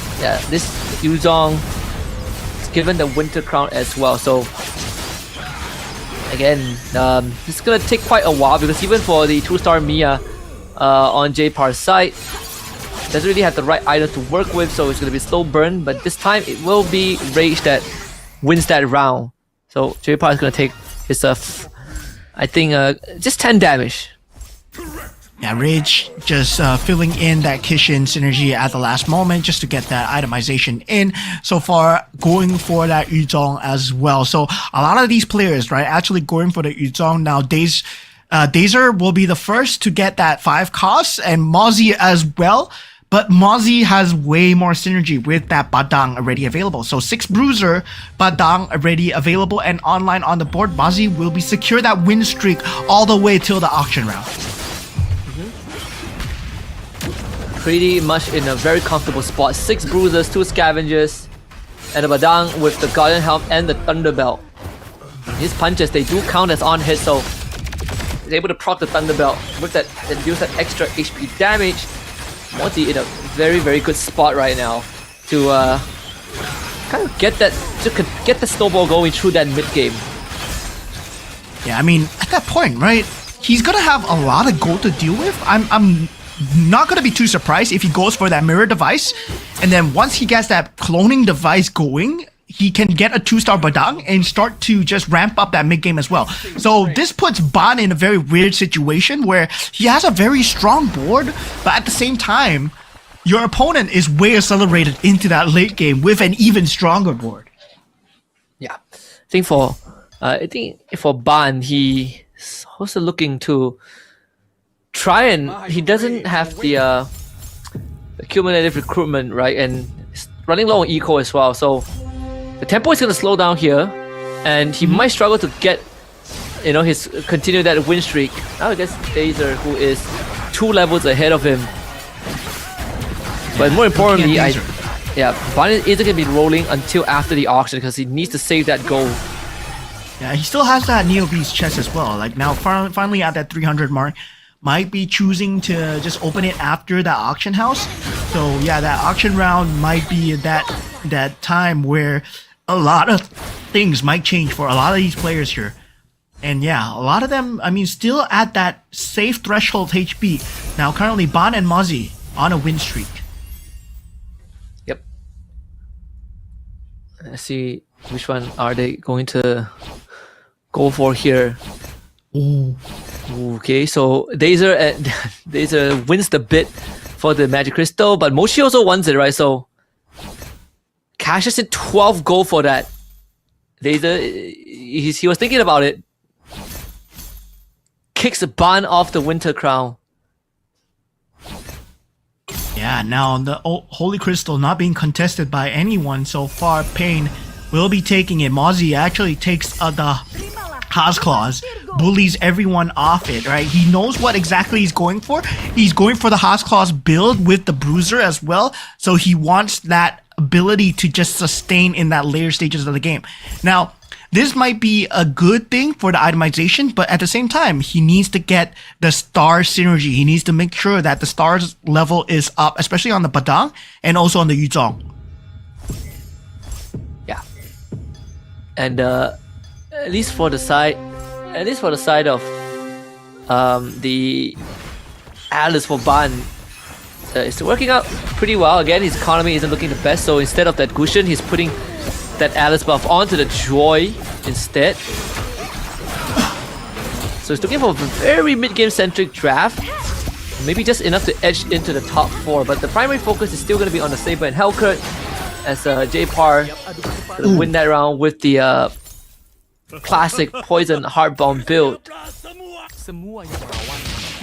Yuzong is given the Winter Crown as well. So again, this is gonna take quite a while because even for the 2-star Mia on J-Par's side, doesn't really have the right item to work with, so it's gonna be slow burn. But this time it will be Rage that wins that round. So J-Par is gonna take his I think just 10 damage.
Yeah, Rage just filling in that Kishin synergy at the last moment just to get that itemization in. So far, going for that Yuzong as well. So a lot of these players, right, actually going for the Yuzong now. Dazer will be the first to get that 5 costs, and Mozzie as well. But Mozzie has way more synergy with that Badang already available. So 6 Bruiser, Badang already available and online on the board. Mozzie will be secure that win streak all the way till the auction round.
Pretty much in a very comfortable spot. 6 Bruisers, 2 Scavengers, and a Badang with the Guardian Helm and the Thunderbelt. His punches, they do count as on hit, so he's able to proc the Thunderbelt with that deals that extra HP damage. Mozzie in a very, very good spot right now to kind of get the snowball going through that mid game.
Yeah, I mean, at that point, right, he's gonna have a lot of gold to deal with. I'm not gonna be too surprised if he goes for that mirror device, and then once he gets that cloning device going, he can get a 2-star Badang and start to just ramp up that mid game as well. So this puts Ban in a very weird situation where he has a very strong board, but at the same time, your opponent is way accelerated into that late game with an even stronger board.
Yeah, I think for Ban, he's also looking to try and he doesn't have the cumulative recruitment, right, and he's running low on eco as well. So the tempo is going to slow down here, and he might struggle to get, his continue that win streak. Now I guess Dazer, who is 2 levels ahead of him. But more importantly, Ban isn't going to be rolling until after the auction because he needs to save that gold.
Yeah, he still has that Neo Beast chest as well. Like now, finally at that 300 mark, might be choosing to just open it after the auction house. So yeah, that auction round might be that time where a lot of things might change for a lot of these players here. And yeah, a lot of them, I mean, still at that safe threshold HP. Now currently Ban and Mozzie on a win streak.
Yep. Let's see which one are they going to go for here.
Ooh.
Okay, so Dazer wins the bid for the Magic Crystal, but Mochi also wants it, right? So cashes in 12 gold for that. Dazer, he was thinking about it. Kicks Ban off the Winter Crown.
Yeah, now the Holy Crystal not being contested by anyone so far. Pain will be taking it. Mozzie actually takes the Haas Claws, bullies everyone off it, right? He knows what exactly he's going for. He's going for the Haas Claws build with the Bruiser as well, so he wants that ability to just sustain in that later stages of the game. Now, this might be a good thing for the itemization, but at the same time, he needs to get the star synergy. He needs to make sure that the stars level is up, especially on the Badang and also on the Yuzong.
Yeah. And at least for the side of the Alice for Ban, it's working out pretty well. Again, his economy isn't looking the best, so instead of that Gushin, he's putting that Alice buff onto the Joy instead. So he's looking for a very mid-game centric draft. Maybe just enough to edge into the top 4, but the primary focus is still going to be on the Saber and Hellcurt, as J-Par gonna win that round with the classic Poison Heartbound build.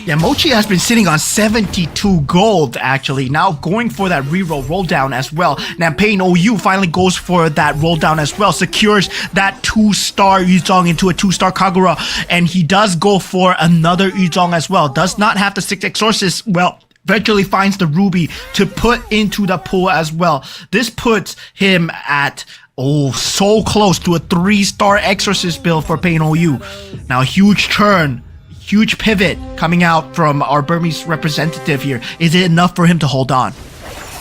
Yeah, Mochi has been sitting on 72 gold actually. Now going for that reroll roll down as well. Now Pain OU finally goes for that roll down as well. Secures that 2-star Yuzong into a 2-star Kagura. And he does go for another Yuzong as well. Does not have the 6 Exorcist. Well, eventually finds the Ruby to put into the pool as well. This puts him at so close to a 3-star Exorcist build for Pain OU. Now a huge turn. Huge pivot coming out from our Burmese representative here. Is it enough for him to hold on?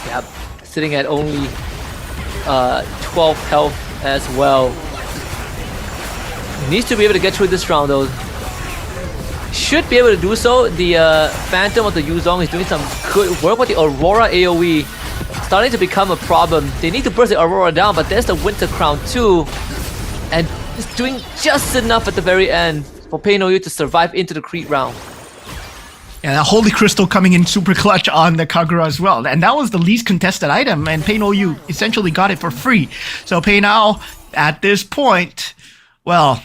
Yep, sitting at only 12 health as well. Needs to be able to get through this round though. Should be able to do so. The Phantom of the Yuzong is doing some good work with the Aurora AoE. Starting to become a problem. They need to burst the Aurora down, but there's the Winter Crown too. And it's doing just enough at the very end for Pain OU to survive into the Creed round.
Yeah, that Holy Crystal coming in super clutch on the Kagura as well. And that was the least contested item, and Pain OU essentially got it for free. So Pain now, at this point, well,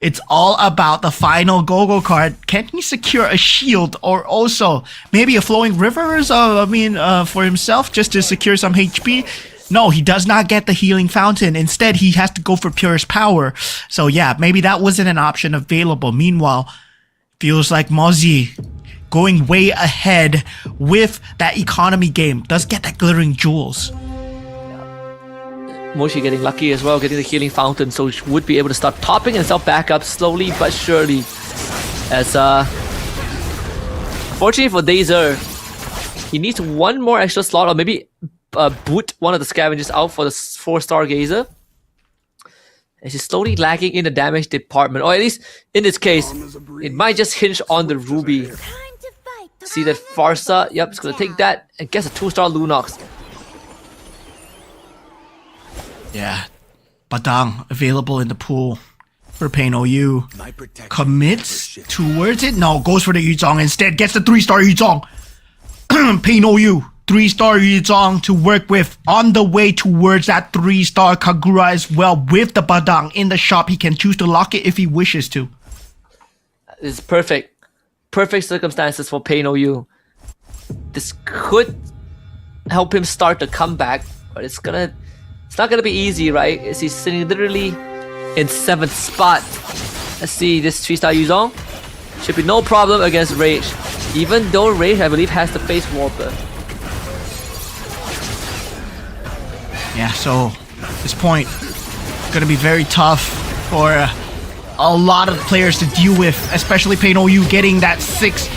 it's all about the final Gogo card. Can he secure a shield or also maybe a Flowing Rivers for himself just to secure some HP? No, he does not get the Healing Fountain. Instead, he has to go for Purest Power. So yeah, maybe that wasn't an option available. Meanwhile, feels like Mozzie going way ahead with that economy game. Does get that Glittering Jewels.
Mochi getting lucky as well, getting the Healing Fountain, so she would be able to start topping himself back up slowly but surely. As fortunately for Dazer, he needs one more extra slot, or maybe boot one of the scavengers out for the 4-star Gazer. And she's slowly lagging in the damage department, or at least in this case, it might just hinge on the Ruby. See that Farsa? Yep, it's gonna take that and gets a 2-star Lunox.
Yeah, Badang available in the pool for Pain OU. Commits towards it? No, goes for the Yuzong instead. Gets the 3-star Yuzong. Pain OU, 3-star Yuzong to work with on the way towards that 3-star Kagura as well with the Badang in the shop. He can choose to lock it if he wishes to.
It's perfect. Perfect circumstances for Pain OU. This could help him start the comeback, but it's not gonna be easy, right? As he's sitting literally in 7th spot. Let's see, this 3-star Yuzong should be no problem against Rage. Even though Rage, I believe, has the Face Warper.
Yeah, so this point gonna be very tough for a lot of players to deal with, especially Pain OU getting that 6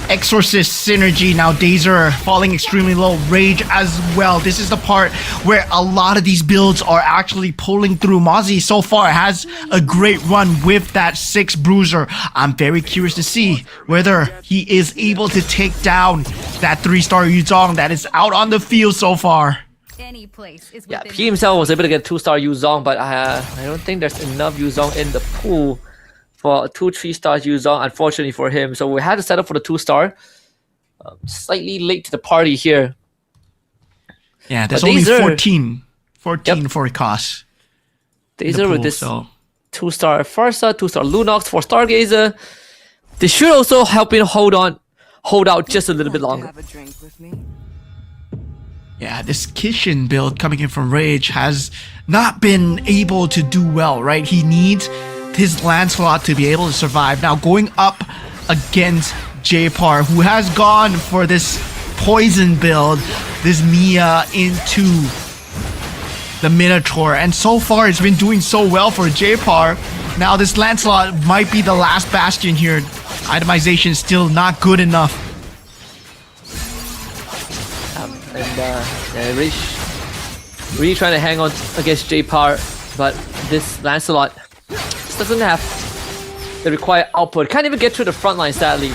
Exorcist synergy. Now Dazer falling extremely low, Rage as well. This is the part where a lot of these builds are actually pulling through. Mozzie so far has a great run with that 6 Bruiser. I'm very curious to see whether he is able to take down that 3-star Yuzong that is out on the field so far.
Any place is
Yeah, he himself was able to get 2-star Yuzong, but I don't think there's enough Yuzong in the pool for 2 3-star Yuzong, unfortunately for him. So we had to set up for the 2-star. Slightly late to the party here.
Yeah, there's only 14 for cost.
Dazer with this 2-star Farsa, 2-star Lunox, 4-star Gazer. They should also help him hold out just a little bit longer.
Yeah, this Kishin build coming in from Rage has not been able to do well, right? He needs his Lancelot to be able to survive. Now going up against J-Par, who has gone for this poison build, this Mia into the Minotaur, and so far it's been doing so well for J-Par. Now this Lancelot might be the last bastion here. Itemization is still not good enough.
And really trying to hang on against J-Par, but this Lancelot just doesn't have the required output. Can't even get through the front line, sadly.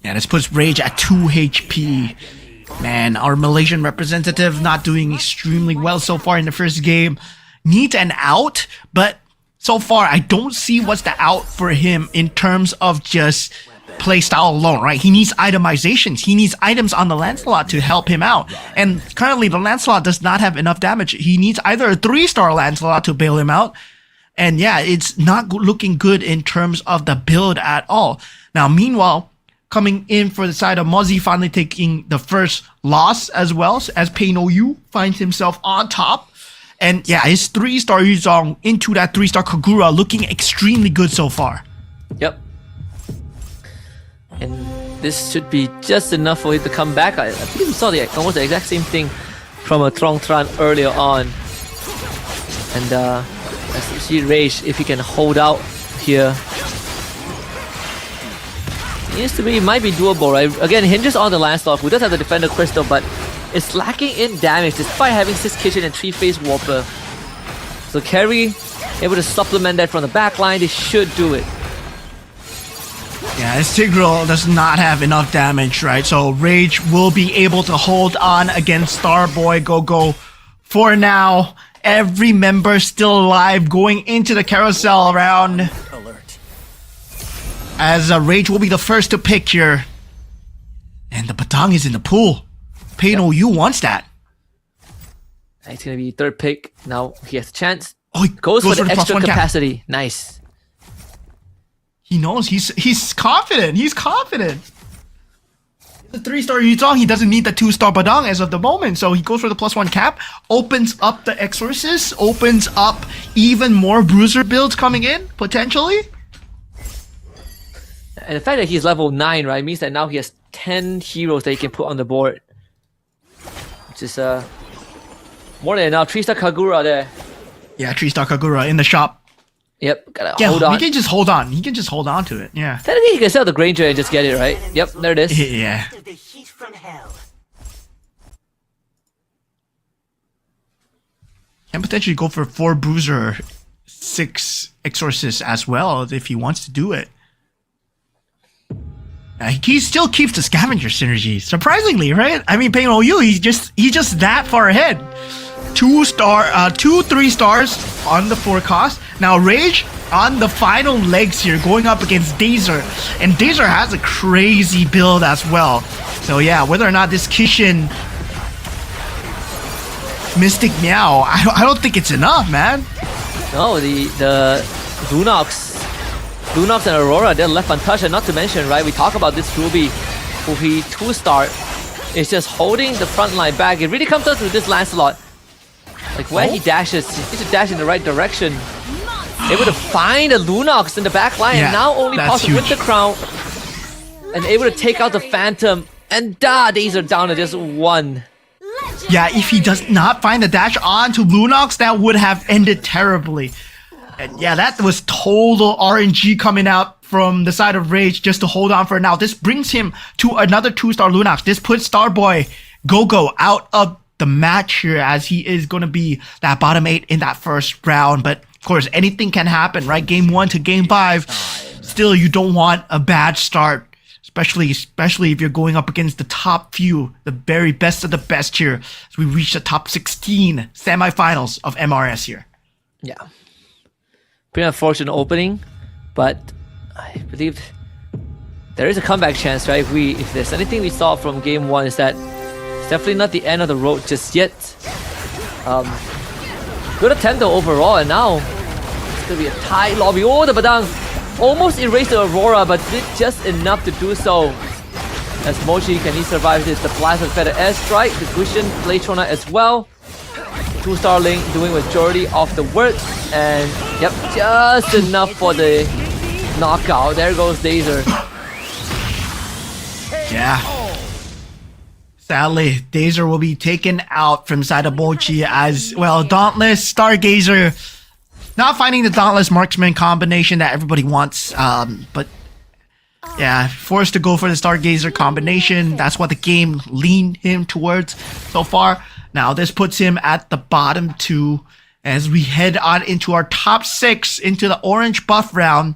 Yeah, this puts Rage at 2 HP. Man, our Malaysian representative not doing extremely well so far in the first game. Needs an out, but so far I don't see what's the out for him in terms of just playstyle alone, right? He needs itemizations. He needs items on the Lancelot to help him out. And currently the Lancelot does not have enough damage. He needs either a 3-star Lancelot to bail him out. And yeah, it's not looking good in terms of the build at all. Now, meanwhile, coming in for the side of Mozzie, finally taking the first loss as well, as Pain OU finds himself on top. And yeah, his 3-star Yuzong into that 3-star Kagura looking extremely good so far.
Yep. And this should be just enough for it to come back. I think we saw almost the exact same thing from a Trong Tran earlier on. And as you see Rage, if he can hold out here, it might be doable, right? Again, hinges on the Lancelot, who does have the Defender Crystal, but it's lacking in damage despite having 6 Kitchen and 3-Phase Warper. So Carry able to supplement that from the backline, they should do it.
Yeah, this Tigreal does not have enough damage, right? So Rage will be able to hold on against Starboy Go-Go for now. Every member still alive going into the carousel round. As Rage will be the first to pick here. And the Batang is in the pool. Pain OU wants that.
It's gonna be 3rd pick. Now he has a chance.
Oh, he
goes for the extra
+1 cap.
capacity. Nice.
He knows he's confident. He's confident. The 3-star Yuzong, he doesn't need the 2-star Badang as of the moment, so he goes for the +1 cap, opens up the Exorcist, opens up even more Bruiser builds coming in, potentially.
And the fact that he's level 9, right, means that now he has 10 heroes that he can put on the board. Which is more than enough. 3-star Kagura there.
Yeah, 3-star Kagura in the shop.
Yep, gotta hold on.
He can just hold on. He can just hold on to it, yeah.
Technically, he can sell the Granger and just get it, right? Yep, there it is.
Yeah. Can potentially go for 4 Bruiser, 6 Exorcist as well if he wants to do it. He still keeps the Scavenger synergy, surprisingly, right? I mean, Pain OU, he's just that far ahead. 2 3 stars on the forecast. Now Rage on the final legs here, going up against Dazer, and Dazer has a crazy build as well. So yeah, whether or not this Kishin Mystic Meow, I don't think it's enough, man.
No, the Lunox and Aurora, they're left untouched, and not to mention, right, we talk about this Ruby, who he 2-star is just holding the front line back. It really comes down to this Lancelot. Like where he dashes, he needs to dash in the right direction. Able to find a Lunox in the back line, and now only possible with the Crown. And able to take out the Phantom, and these are down to just 1.
Yeah, if he does not find the dash onto Lunox, that would have ended terribly. And yeah, that was total RNG coming out from the side of Rage just to hold on for now. This brings him to another 2-star Lunox. This puts Starboy Go-Go out of the match here, as he is going to be that bottom 8 in that first round. But of course, anything can happen, right? Game 1 to game 5. Still, you don't want a bad start, especially if you're going up against the top few, the very best of the best here, as we reach the top 16 semifinals of MRS here.
Yeah. Pretty unfortunate opening, but I believe there is a comeback chance, right? If there's anything we saw from game 1 is that it's definitely not the end of the road just yet. Good attempt though overall, and now it's gonna be a tight lobby. Oh, the Badang almost erased the Aurora, but did just enough to do so. As Mochi, can he survive this? The Blast of Feather Airstrike, the Gusion Playtrona as well. 2-star Link doing majority of the work, and yep, just enough for the knockout. There goes Dazer.
Yeah. Sadly, Dazer will be taken out from side of Mochi as well. Dauntless, Stargazer, not finding the Dauntless Marksman combination that everybody wants. But yeah, forced to go for the Stargazer combination. That's what the game leaned him towards so far. Now this puts him at the bottom 2 as we head on into our top 6 into the orange buff round.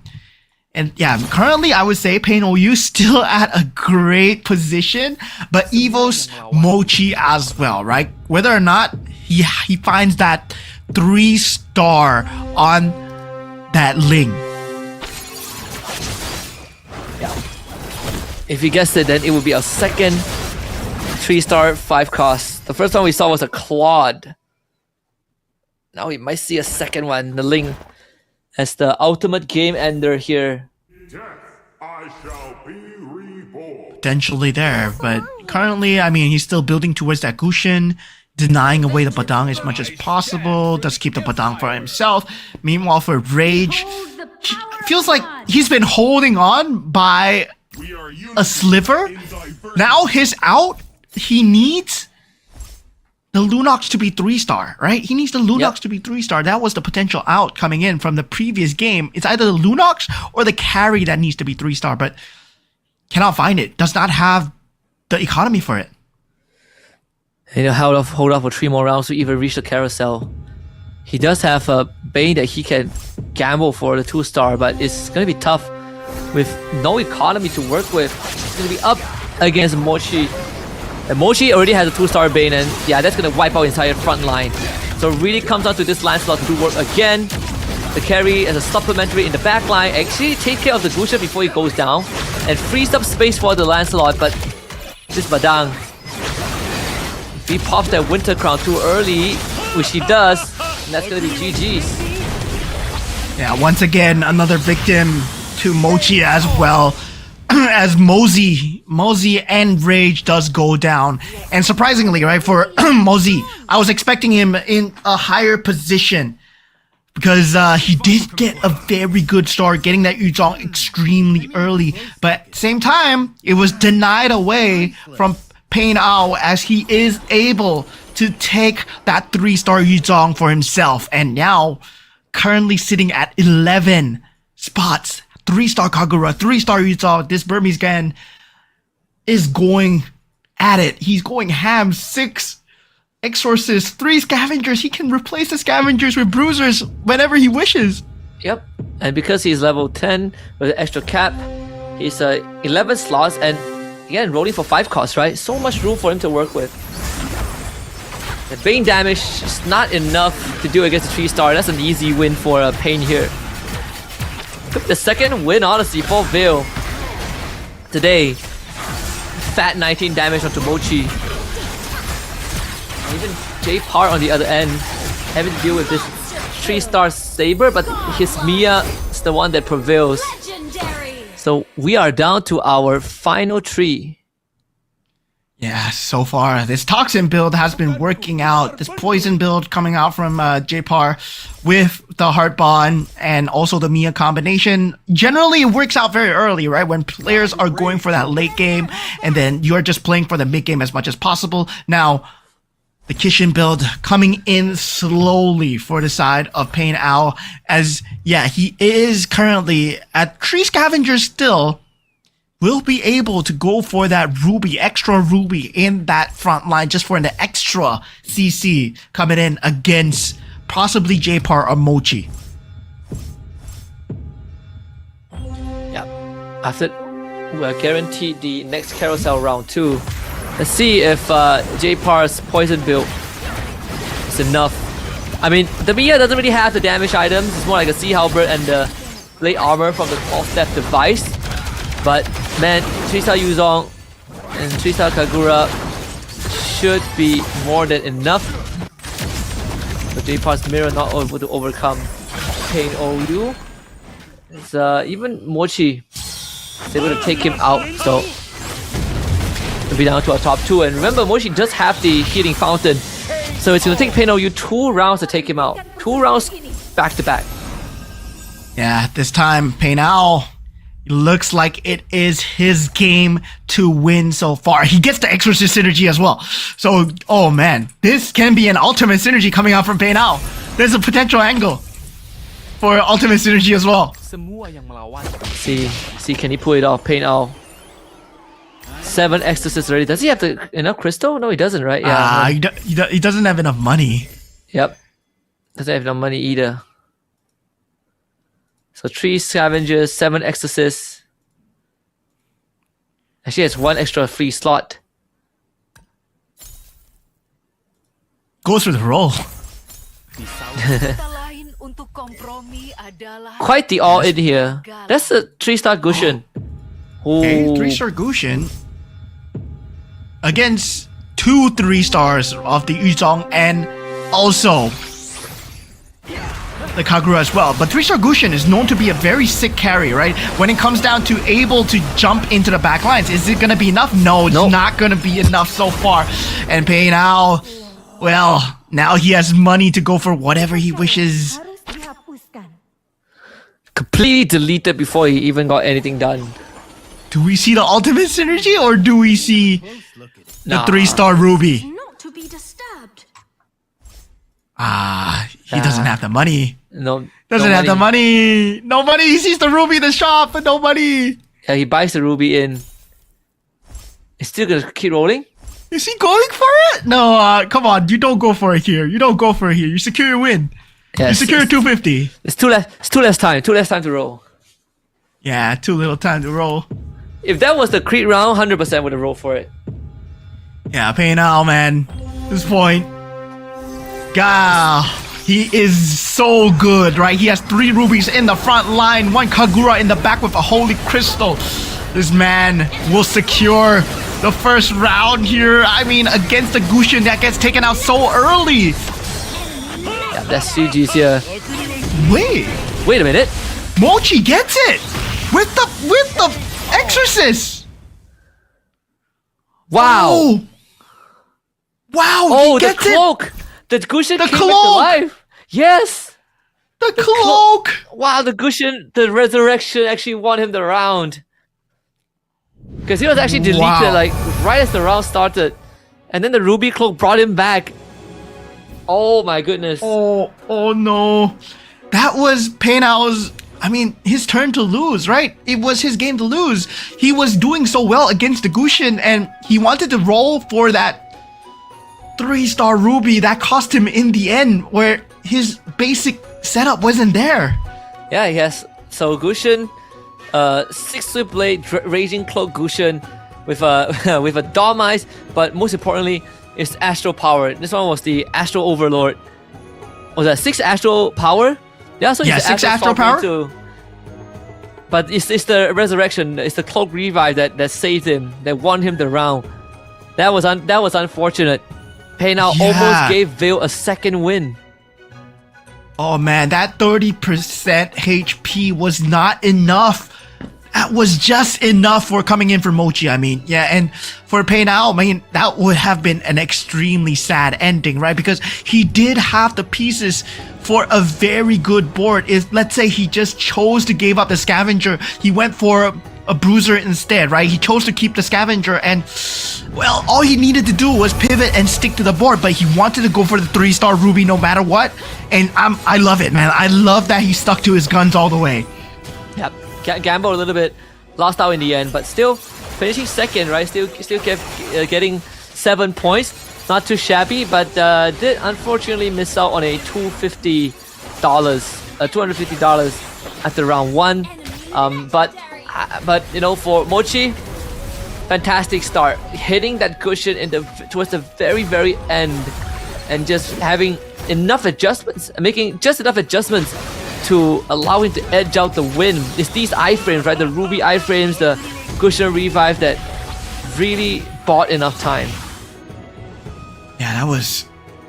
And yeah, currently I would say Pain OU still at a great position, but Evo's Mochi as well, right? Whether or not he finds that 3-star on that Ling.
Yeah. If he gets it, then it would be a second 3-star 5 cost. The first one we saw was a Claude. Now we might see a second one, the Ling, as the ultimate game ender here.
I shall be reborn.
Potentially there, but currently, I mean, he's still building towards that Gushin, denying away the Badang as much as possible, does keep the Badang for himself. Meanwhile, for Rage, feels like he's been holding on by a sliver. Now he's out, he needs the Lunox to be 3-star, right? He needs the Lunox to be 3-star. That was the potential out coming in from the previous game. It's either the Lunox or the carry that needs to be 3-star, but cannot find it. Does not have the economy for it.
You know, hold off for 3 more rounds to even reach the carousel. He does have a Bane that he can gamble for the 2-star, but it's going to be tough with no economy to work with. It's going to be up against Mochi. And Mochi already has a 2-star Bane, and yeah, that's gonna wipe out entire front line. So it really comes down to this Lancelot to do work again. The carry as a supplementary in the back line, actually take care of the Gusha before he goes down, and frees up space for the Lancelot, but this Badang, if he pops that Winter Crown too early, which he does, that's gonna be GG's.
Yeah, once again, another victim to Mochi as well. As Mosey and Rage does go down. And surprisingly, right, for Mosey, I was expecting him in a higher position because he did get a very good start, getting that Yuzong extremely early. But at the same time, it was denied away from Pain Ao as he is able to take that 3-star Yuzong for himself. And now, currently sitting at 11 spots. 3-star Kagura, 3-star Yuzong. This Burmese Gan is going at it. He's going ham. 6 Exorcists, 3 Scavengers. He can replace the Scavengers with Bruisers whenever he wishes.
Yep, and because he's level 10 with an extra cap, he's 11 slots, and again, rolling for 5 costs, right? So much room for him to work with. The Bane damage is not enough to do against the 3-star. That's an easy win for Pain here. The second win, honestly, for Veil today. Fat 19 damage onto Mochi. Even J-Par on the other end having to deal with this 3-star Saber, but his Mia is the one that prevails. So we are down to our final 3.
Yeah, so far, this Toxin build has been working out. This Poison build coming out from J-Par with the Heart Bond and also the Mia combination. Generally, it works out very early, right? When players are going for that late game and then you're just playing for the mid game as much as possible. Now, the Kishin build coming in slowly for the side of Pain Ao as, yeah, he is currently at 3 Scavengers still. Will be able to go for that Ruby, extra Ruby in that front line just for an extra CC coming in against possibly J-Par or Mochi.
Yeah, after we're guaranteed the next carousel round 2. Let's see if J-Par's poison build is enough. I mean, the Mia doesn't really have the damage items. It's more like a Sea Halberd and the plate armor from the 12-step device. But man, 3-star Yuzong and 3-star Kagura should be more than enough. But J-Par's mirror not able to overcome Pain OU. It's even Mochi is able to take him out, so it'll be down to our top 2. And remember, Mochi does have the healing fountain, so it's gonna take Pain OU 2 rounds to take him out. 2 rounds back to back.
Yeah, this time Pain Ao Looks like it is his game to win so far. He gets the Exorcist synergy as well. So, oh man, this can be an ultimate synergy coming out from Pei Now. There's a potential angle for ultimate synergy as well.
See, can he pull it off? Pei Now. 7 Exorcists already. Does he have enough crystal? No, he doesn't, right? Yeah.
He doesn't have enough money.
Yep. Doesn't have enough money either. So 3 scavengers, 7 exorcists. Actually, has 1 extra free slot.
Goes for the roll.
Quite the all in here. That's a 3-star Gushin.
Okay, 3-star Gushin against 2 3-stars of the Yuzong and also the Kagura as well. But 3-star Gushin is known to be a very sick carry, right? When it comes down to able to jump into the back lines, is it gonna be enough? No, it's not gonna be enough so far. And Pei Now, well, now he has money to go for whatever he wishes.
Completely deleted before he even got anything done.
Do we see the ultimate synergy or do we see the 3-star Ruby?
Not to be disturbed.
He doesn't have the money.
No,
Doesn't have the money. No money. He sees the Ruby in the shop, but no money.
Yeah, he buys the ruby in. He's still gonna keep rolling?
Is he going for it? No, come on. You don't go for it here. You don't go for it here. You secure your win.
Yeah,
you secure 250.
It's too less time. Too less time to roll.
Yeah, too little time to roll.
If that was the Creed round, 100% would have rolled for it.
Yeah, Pei Now, man. This point. God, he is so good, right? He has 3 rubies in the front line, 1 Kagura in the back with a holy crystal. This man will secure the first round here. I mean, against the Gushin that gets taken out so early.
Yeah, that's GG's here.
Wait
a minute.
Mochi gets it with the Exorcist.
Wow.
Oh. Wow.
Oh,
he
the
gets
cloak. The Gushin
The
came
cloak.
back to life. Yes.
The cloak.
Wow, the Gushin, the resurrection actually won him the round. Because he was actually deleted like right as the round started. And then the ruby cloak brought him back. Oh my goodness.
Oh no. That was Pei Now's, I mean, his turn to lose, right? It was his game to lose. He was doing so well against the Gushin and he wanted to roll for that 3-star ruby that cost him in the end where his basic setup wasn't there.
Yeah, he has so Gushin, 6 blade raging cloak Gushin with a with a Dom Eyes, but most importantly, it's Astral Power. This one was the Astral Overlord. Was that 6 Astral Power? Yeah, so
yeah,
it's
6 Astral Power
too. But it's the resurrection, it's the cloak revive that saved him, that won him the round. That was unfortunate. Pei Now almost gave Veil a second win.
Oh man, that 30% HP was not enough. That was just enough for coming in for Mochi, I mean. Yeah, and for Pei Now, I mean, that would have been an extremely sad ending, right? Because he did have the pieces for a very good board. If, let's say, he just chose to give up the Scavenger, he went for a Bruiser instead, right? He chose to keep the Scavenger and, well, all he needed to do was pivot and stick to the board, but he wanted to go for the 3-star Ruby no matter what. And I love it, man. I love that he stuck to his guns all the way.
Yep. Gamble a little bit, lost out in the end, but still finishing second, right? Still kept getting 7 points. Not too shabby, but did unfortunately miss out on a $250 after round 1. But you know, for Mochi, fantastic start, hitting that cushion towards the very end, and just having enough adjustments, making just enough adjustments to allow him to edge out the win. It's these iframes, right? The Ruby iframes, the cushion revive that really bought enough time.
Yeah,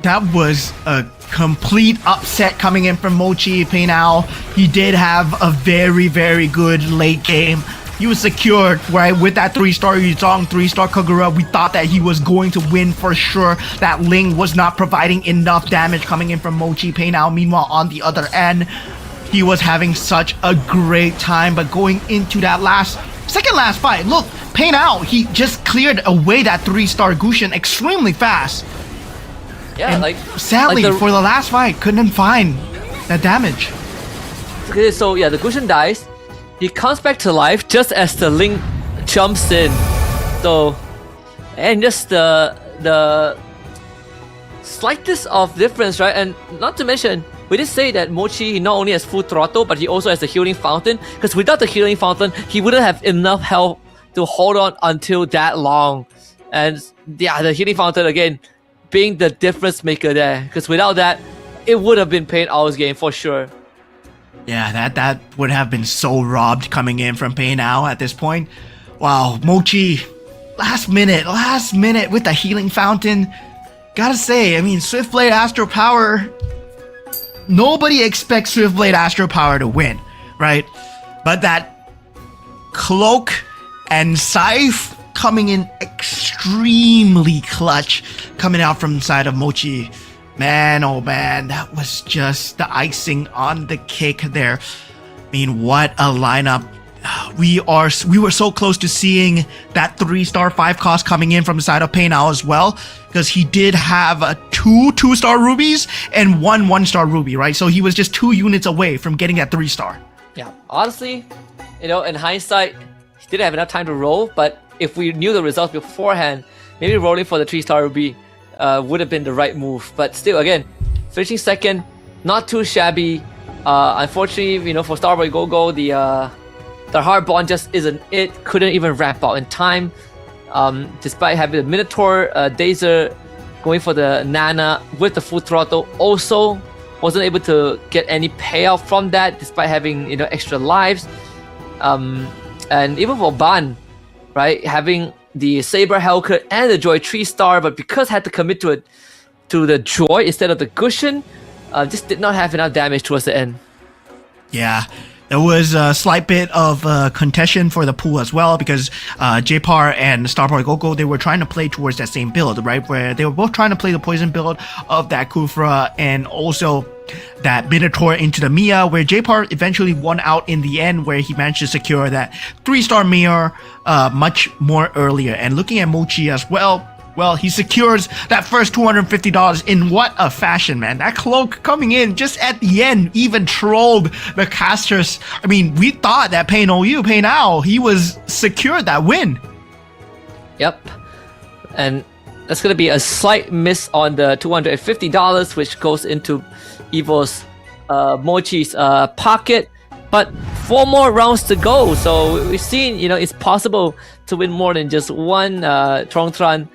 that was a complete upset coming in from Mochi Pei Now. He did have a very good late game. He was secured, right, with that 3-star Yuzong, 3-star Kagura. We thought that he was going to win for sure. That Ling was not providing enough damage coming in from Mochi Pei Now. Meanwhile, on the other end, he was having such a great time. But going into that second last fight, look, Pain out. He just cleared away that 3-star Gusion extremely fast.
Yeah,
and sadly, for the last fight, couldn't find that damage.
Okay, so yeah, the Gusion dies. He comes back to life just as the Link jumps in. So, and just the slightest of difference, right? And not to mention, we did say that Mochi, he not only has full throttle, but he also has the healing fountain. Because without the healing fountain, he wouldn't have enough health to hold on until that long. And yeah, the healing fountain again being the difference maker there. Because without that, it would have been Pain Owl's game for sure.
Yeah, that would have been so robbed coming in from Pain Owl at this point. Wow, Mochi, last minute with the healing fountain. Gotta say, I mean, Swiftblade Astro Power, nobody expects Swiftblade Astro Power to win, right? But that Cloak and Scythe coming in extremely clutch, coming out from inside of Mochi. Man, oh man, that was just the icing on the cake there. I mean, what a lineup. We were so close to seeing that 3-star 5 cost coming in from the side of Pain Owl as well, because he did have two 2-star rubies and one 1-star ruby, right? So he was just 2 units away from getting that 3-star.
Yeah, honestly, you know, in hindsight, he didn't have enough time to roll, but if we knew the results beforehand, maybe rolling for the 3-star ruby would have been the right move. But still, again, finishing second, not too shabby. Unfortunately, you know, for Starboy Go-Go, the hard bond just isn't it. Couldn't even ramp out in time. Despite having the Minotaur, Dazer going for the Nana with the full throttle, also wasn't able to get any payoff from that, despite having, you know, extra lives. And even for Ban, right, having the Saber Hellcut and the Joy 3-star, but because had to commit to the Joy instead of the Gusion, just did not have enough damage towards the end.
Yeah. There was a slight bit of contention for the pool as well, because J-Par and Starboy Go-Go, they were trying to play towards that same build, right? Where they were both trying to play the poison build of that Kufra and also that Minotaur into the Mia, where J-Par eventually won out in the end, where he managed to secure that 3-star Mia much more earlier. And looking at Mochi as well, he secures that first $250 in what a fashion, man. That Cloak coming in just at the end even trolled the casters. I mean, we thought that Pain Owl, he was secured that win.
Yep. And that's going to be a slight miss on the $250, which goes into Evo's Mochi's pocket. But 4 more rounds to go. So we've seen, you know, it's possible to win more than just one. Trongtran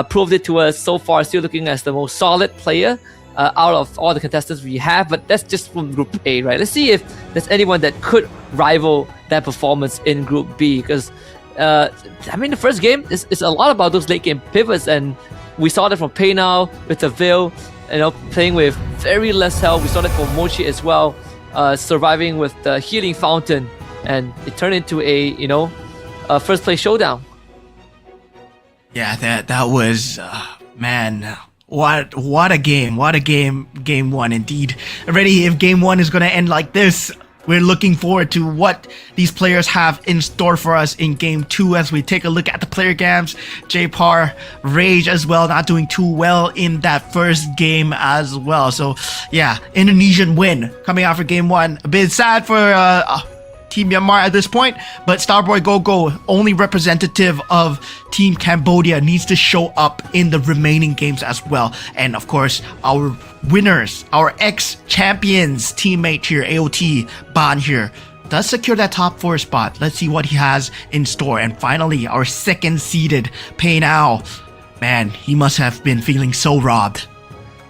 proved it to us so far, still looking as the most solid player out of all the contestants we have, but that's just from Group A, right? Let's see if there's anyone that could rival that performance in Group B, because I mean, the first game is a lot about those late game pivots, and we saw that from Pain Owl with the Veil, you know, playing with very less health. We saw that from Mochi as well, surviving with the healing fountain, and it turned into a, you know, first place showdown.
Yeah, that was man, what a game game 1 indeed. Already, if game 1 is gonna end like this, we're looking forward to what these players have in store for us in game 2 as we take a look at the player cams. J-Par, Rage as well, not doing too well in that first game as well. So yeah, Indonesian win coming out for game 1. A bit sad for Team Myanmar at this point, but Starboy Go-Go, only representative of Team Cambodia, needs to show up in the remaining games as well. And of course, our winners, our ex-champions teammate here, AOT, Ban here, does secure that top 4 spot. Let's see what he has in store. And finally, our second seeded Pain Owl. Man, he must have been feeling so robbed.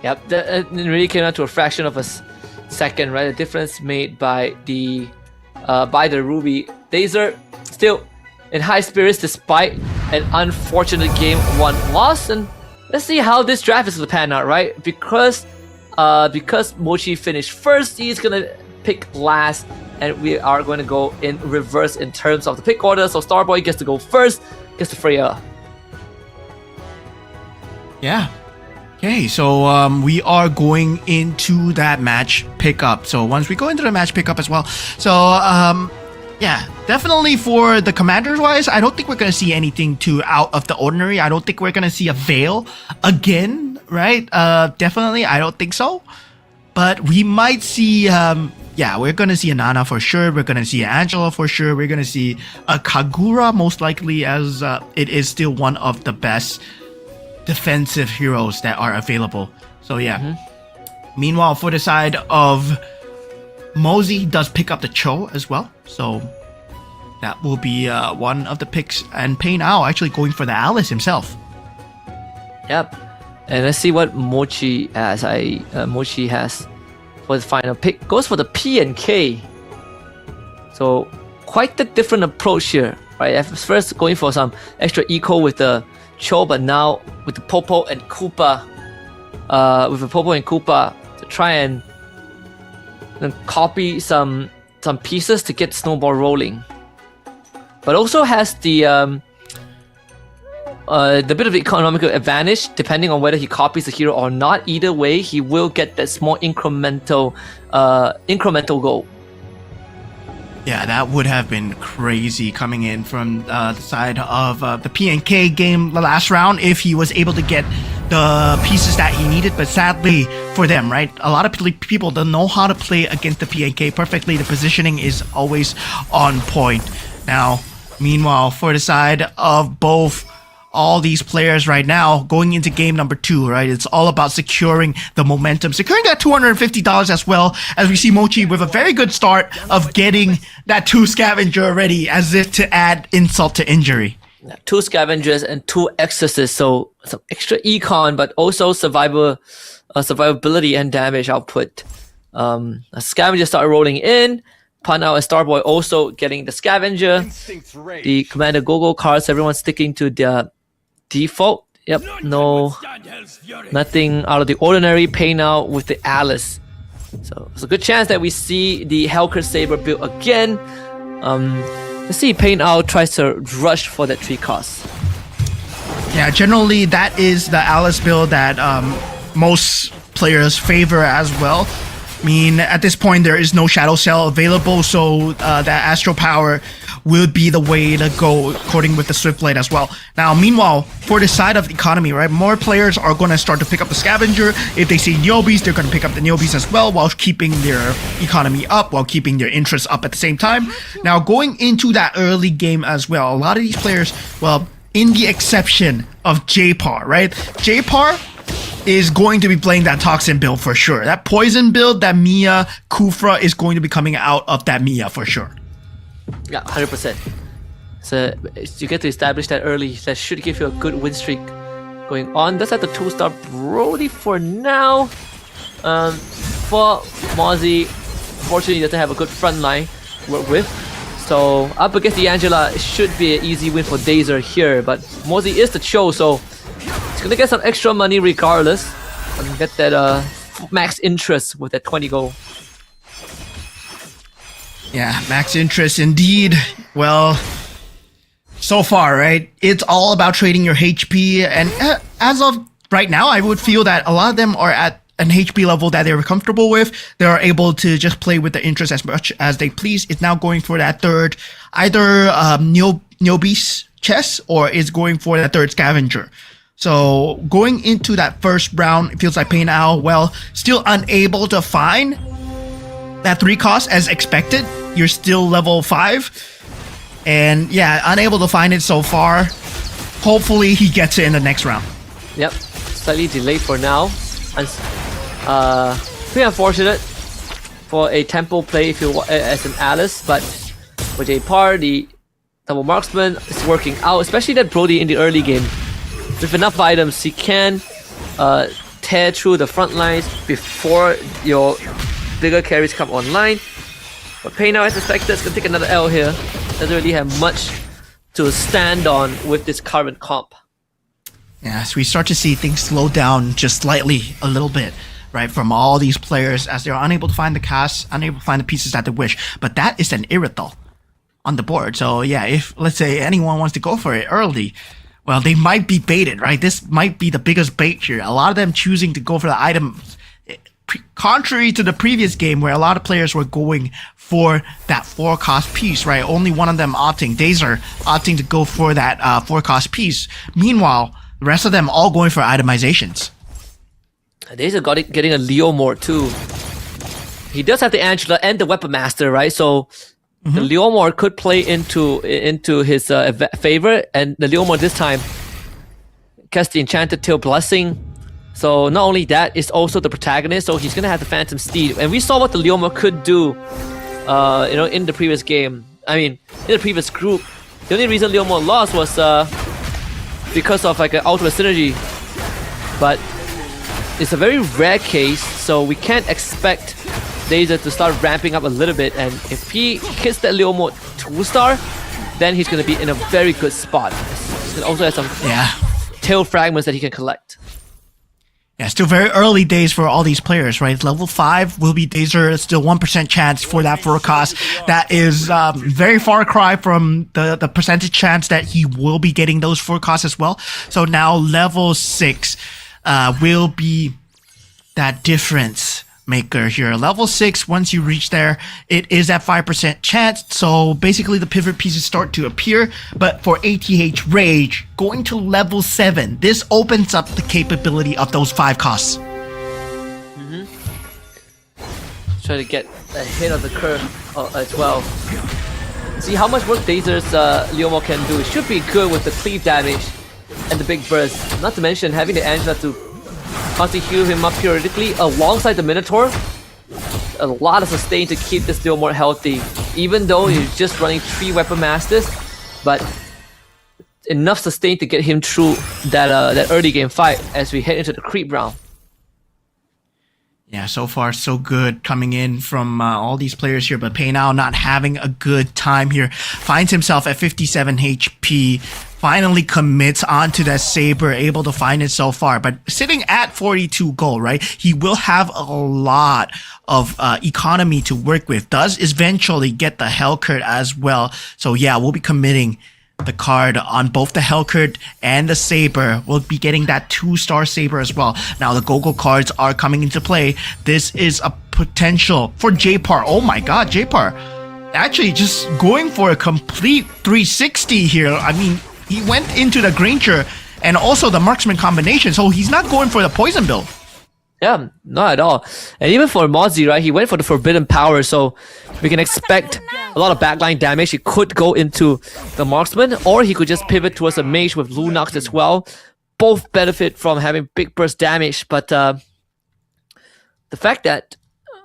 Yep, it really came down to a fraction of a second, right? The difference made by the Ruby. Dazer still in high spirits despite an unfortunate game 1 loss, and let's see how this draft is going to pan out, right? Because Mochi finished first, he's gonna pick last, and we are going to go in reverse in terms of the pick order. So Starboy gets to go first, gets to Freya.
Yeah, Okay, so we are going into that match pickup. So once we go into the match pickup as well, so yeah, definitely for the commanders wise, I don't think we're gonna see anything too out of the ordinary. I don't think we're gonna see a Veil again, right? Definitely, I don't think so. But we might see, yeah, we're gonna see a Nana for sure. We're gonna see Angela for sure. We're gonna see a Kagura most likely, as it is still one of the best defensive heroes that are available. So yeah. Meanwhile, for the side of Mosey, does pick up the Cho as well. So that will be one of the picks. And Pei Now actually going for the Alice himself.
Yep. And let's see what Mochi has. Mochi has for the final pick. Goes for the P and K. So quite the different approach here, right? At first going for some extra eco with the Cho, but now with the Popo and Koopa, to try and copy some pieces to get Snowball rolling. But also has the bit of economical advantage depending on whether he copies the hero or not. Either way, he will get that small incremental goal.
Yeah, that would have been crazy coming in from the side of the PNK game the last round if he was able to get the pieces that he needed. But sadly for them, right, a lot of people don't know how to play against the PNK perfectly. The positioning is always on point. Now, meanwhile, for the side of both all these players right now going into game number 2, right? It's all about securing the momentum, securing that $250 as well, as we see Mochi with a very good start of getting that 2 scavenger already, as if to add insult to injury.
2 scavengers and 2 exorcists, so some extra econ, but also survivability and damage output. A scavenger start rolling in. Panao and Starboy also getting the scavenger. The Commander Gogo cards, everyone sticking to their default. Yep, nothing out of the ordinary. Pay now with the Alice. So it's a good chance that we see the Hellcurt Saber build again. Let's see, Pay now tries to rush for that 3 cost.
Yeah, generally that is the Alice build that most players favor as well. I mean, at this point, there is no Shadow Cell available, so that Astral Power will be the way to go, according with the Swiftblade as well. Now, meanwhile, for the side of the economy, right, more players are going to start to pick up the Scavenger. If they see Neobees, they're going to pick up the Neobees as well, while keeping their economy up, while keeping their interest up at the same time. Now, going into that early game as well, a lot of these players, well, in the exception of J-Par, right? J-Par is going to be playing that Toxin build for sure. That Poison build, that Mia Kufra is going to be coming out of that Mia for sure.
Yeah, 100%. So you get to establish that early. That should give you a good win streak going on. That's at the 2-star Brody for now. For Mozzie, fortunately, he doesn't have a good front line to work with. So up against the Angela, it should be an easy win for Dazer here. But Mozzie is the Cho, so he's gonna get some extra money regardless and get that max interest with that 20 gold.
Yeah, max interest indeed. Well, so far, right? It's all about trading your HP, and as of right now, I would feel that a lot of them are at an HP level that they're comfortable with. They are able to just play with the interest as much as they please. It's now going for that third, either Neobeast chest, or is going for that third scavenger. So going into that first round, it feels like Pei Now, well, still unable to find that 3 cost as expected. You're still level 5. And yeah, unable to find it so far. Hopefully he gets it in the next round.
Yep, slightly delayed for now. Pretty unfortunate for a tempo play if you as an Alice, but with a par, the double marksman is working out, especially that Brody in the early game. With enough items, he can tear through the front lines before your bigger carries come online. But Pei Now, as expected, is going to take another L here. Doesn't really have much to stand on with this current comp.
Yeah, so we start to see things slow down just slightly, a little bit, right, from all these players as they're unable to find the casts, unable to find the pieces that they wish. But that is an Irithel on the board. So yeah, if, let's say, anyone wants to go for it early, well, they might be baited, right? This might be the biggest bait here. A lot of them choosing to go for the items. Contrary to the previous game where a lot of players were going for that 4-cost piece, right? Only one of them opting, Dazer, opting to go for that 4-cost piece. Meanwhile, the rest of them all going for itemizations.
Dazer getting a Leo Mort too. He does have the Angela and the Weapon Master, right? So the Leo Mort could play into his favor, and the Leo Mort this time cast the Enchanted Tail Blessing. So not only that, it's also the protagonist, so he's gonna have the Phantom Steed. And we saw what the Leo Mort could do, in the previous game. I mean, in the previous group. The only reason Leo Mort lost was because of like an ultimate synergy. But it's a very rare case, so we can't expect Dazer to start ramping up a little bit. And if he hits that Leo Mort 2-star, then he's gonna be in a very good spot. He also has some tail fragments that he can collect.
Yeah, still very early days for all these players, right? Level 5 will be Dazer, still 1% chance for that forecast. That is very far cry from the percentage chance that he will be getting those forecasts as well. So now level 6 will be that difference maker here. Level 6, once you reach there, it is at 5% chance. So basically the pivot pieces start to appear. But for ATH Rage, going to level 7, this opens up the capability of those 5 costs.
Try to get ahead of the curve as well. See how much work Dazer's Leo Mort can do. It should be good with the cleave damage and the big burst. Not to mention having the Angela to constantly heal him up periodically alongside the Minotaur. A lot of sustain to keep this Leo Mort healthy. Even though he's just running 3 Weapon Masters, but enough sustain to get him through that early game fight as we head into the creep round.
Yeah, so far so good coming in from all these players here, but Paynao not having a good time here. Finds himself at 57 HP, finally commits onto that Saber, able to find it so far, but sitting at 42 gold, right? He will have a lot of economy to work with, does eventually get the Hellcurt as well. So yeah, we'll be committing the card on both the Hellcurt and the Saber. We'll be getting that 2-star Saber as well. Now the Gogo cards are coming into play. This is a potential for J-Par. Oh my god, J-Par actually just going for a complete 360 here. I mean, he went into the Granger and also the Marksman combination, so he's not going for the poison build.
Yeah, not at all. And even for Mozzie, right, he went for the Forbidden Power, so we can expect a lot of backline damage. He could go into the Marksman, or he could just pivot towards a Mage with Lunox as well. Both benefit from having big burst damage, but the fact that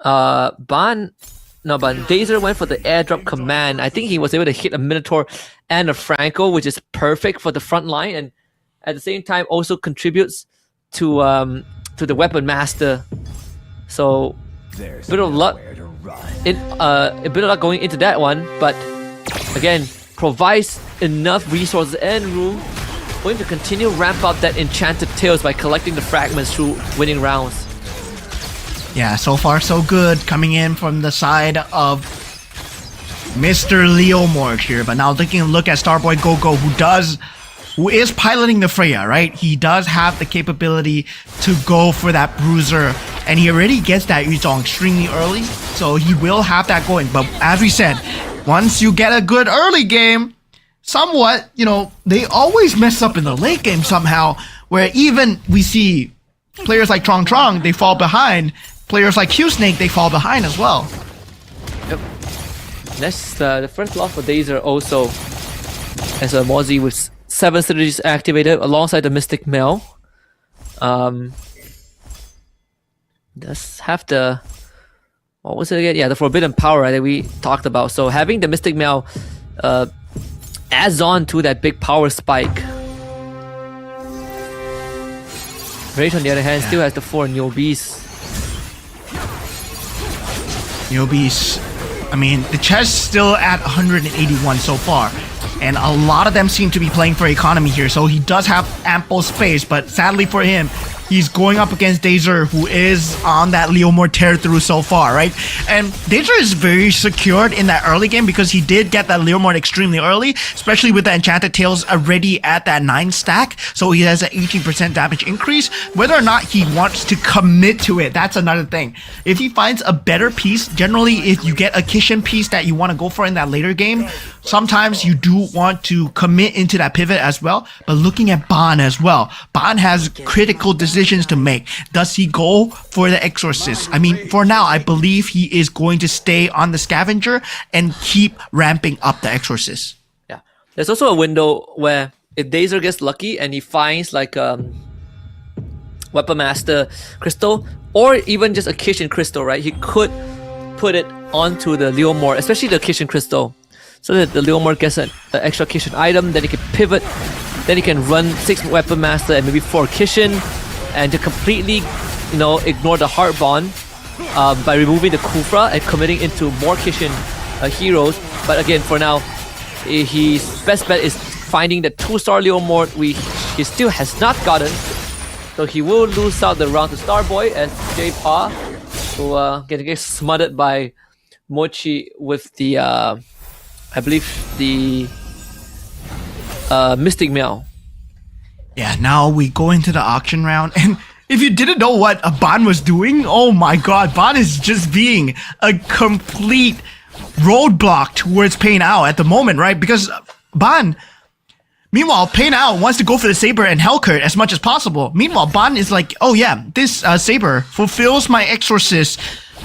Dazer went for the airdrop command, I think he was able to hit a Minotaur and a Franco, which is perfect for the front line, and at the same time also contributes to the Weapon Master. So a bit of luck going into that one, but again, provides enough resources and room for him to continue ramp up that Enchanted Tails by collecting the fragments through winning rounds.
Yeah, so far so good coming in from the side of Mr. Leo Mort here, but now taking a look at Starboy Gogo, who is piloting the Freya, right? He does have the capability to go for that Bruiser, and he already gets that Yuzong extremely early, so he will have that going. But as we said, once you get a good early game, somewhat, you know, they always mess up in the late game somehow, where even we see players like Trong, they fall behind. Players like Q-Snake, they fall behind as well.
Yep. That's the first loss for Dazer also, as a Mozzie with 7 synergies activated alongside the Mystic Mail. Does have the, what was it again? Yeah, the Forbidden Power, right, that we talked about. So having the Mystic Mail adds on to that big power spike. Rage on the other hand still has the 4 newbies.
I mean, the chest still at 181 so far, and a lot of them seem to be playing for economy here, so he does have ample space, but sadly for him, he's going up against Dazer, who is on that Leomord tear through so far, right? And Dazer is very secured in that early game because he did get that Leomord extremely early, especially with the Enchanted Tails already at that 9 stack. So he has an 18% damage increase. Whether or not he wants to commit to it, that's another thing. If he finds a better piece, generally if you get a Kishin piece that you want to go for in that later game, sometimes you do want to commit into that pivot as well. But looking at Ban as well, Ban has critical decisions to make. Does he go for the Exorcist? I mean, for now, I believe he is going to stay on the Scavenger and keep ramping up the Exorcist.
Yeah. There's also a window where if Dazer gets lucky and he finds like Weapon Master Crystal or even just a Kishin Crystal, right? He could put it onto the Leomord, especially the Kishin Crystal, so that the Leomord gets an extra Kishin item, then he can pivot, then he can run 6 Weapon Master and maybe 4 Kishin, and to completely, ignore the Heart Bond by removing the Kufra and committing into more Kishin heroes. But again, for now, his best bet is finding the 2-star Leomord he still has not gotten. So he will lose out the round to Starboy as J-Pa will get smothered by Mochi with the, I believe, the Mystic Meow.
Yeah, now we go into the auction round, and if you didn't know what Ban was doing, oh my god, Ban is just being a complete roadblock towards Pei Nao at the moment, right? Because meanwhile, Pei Nao wants to go for the Saber and Hellcurt as much as possible. Meanwhile, Ban is like, oh yeah, this Saber fulfills my Exorcist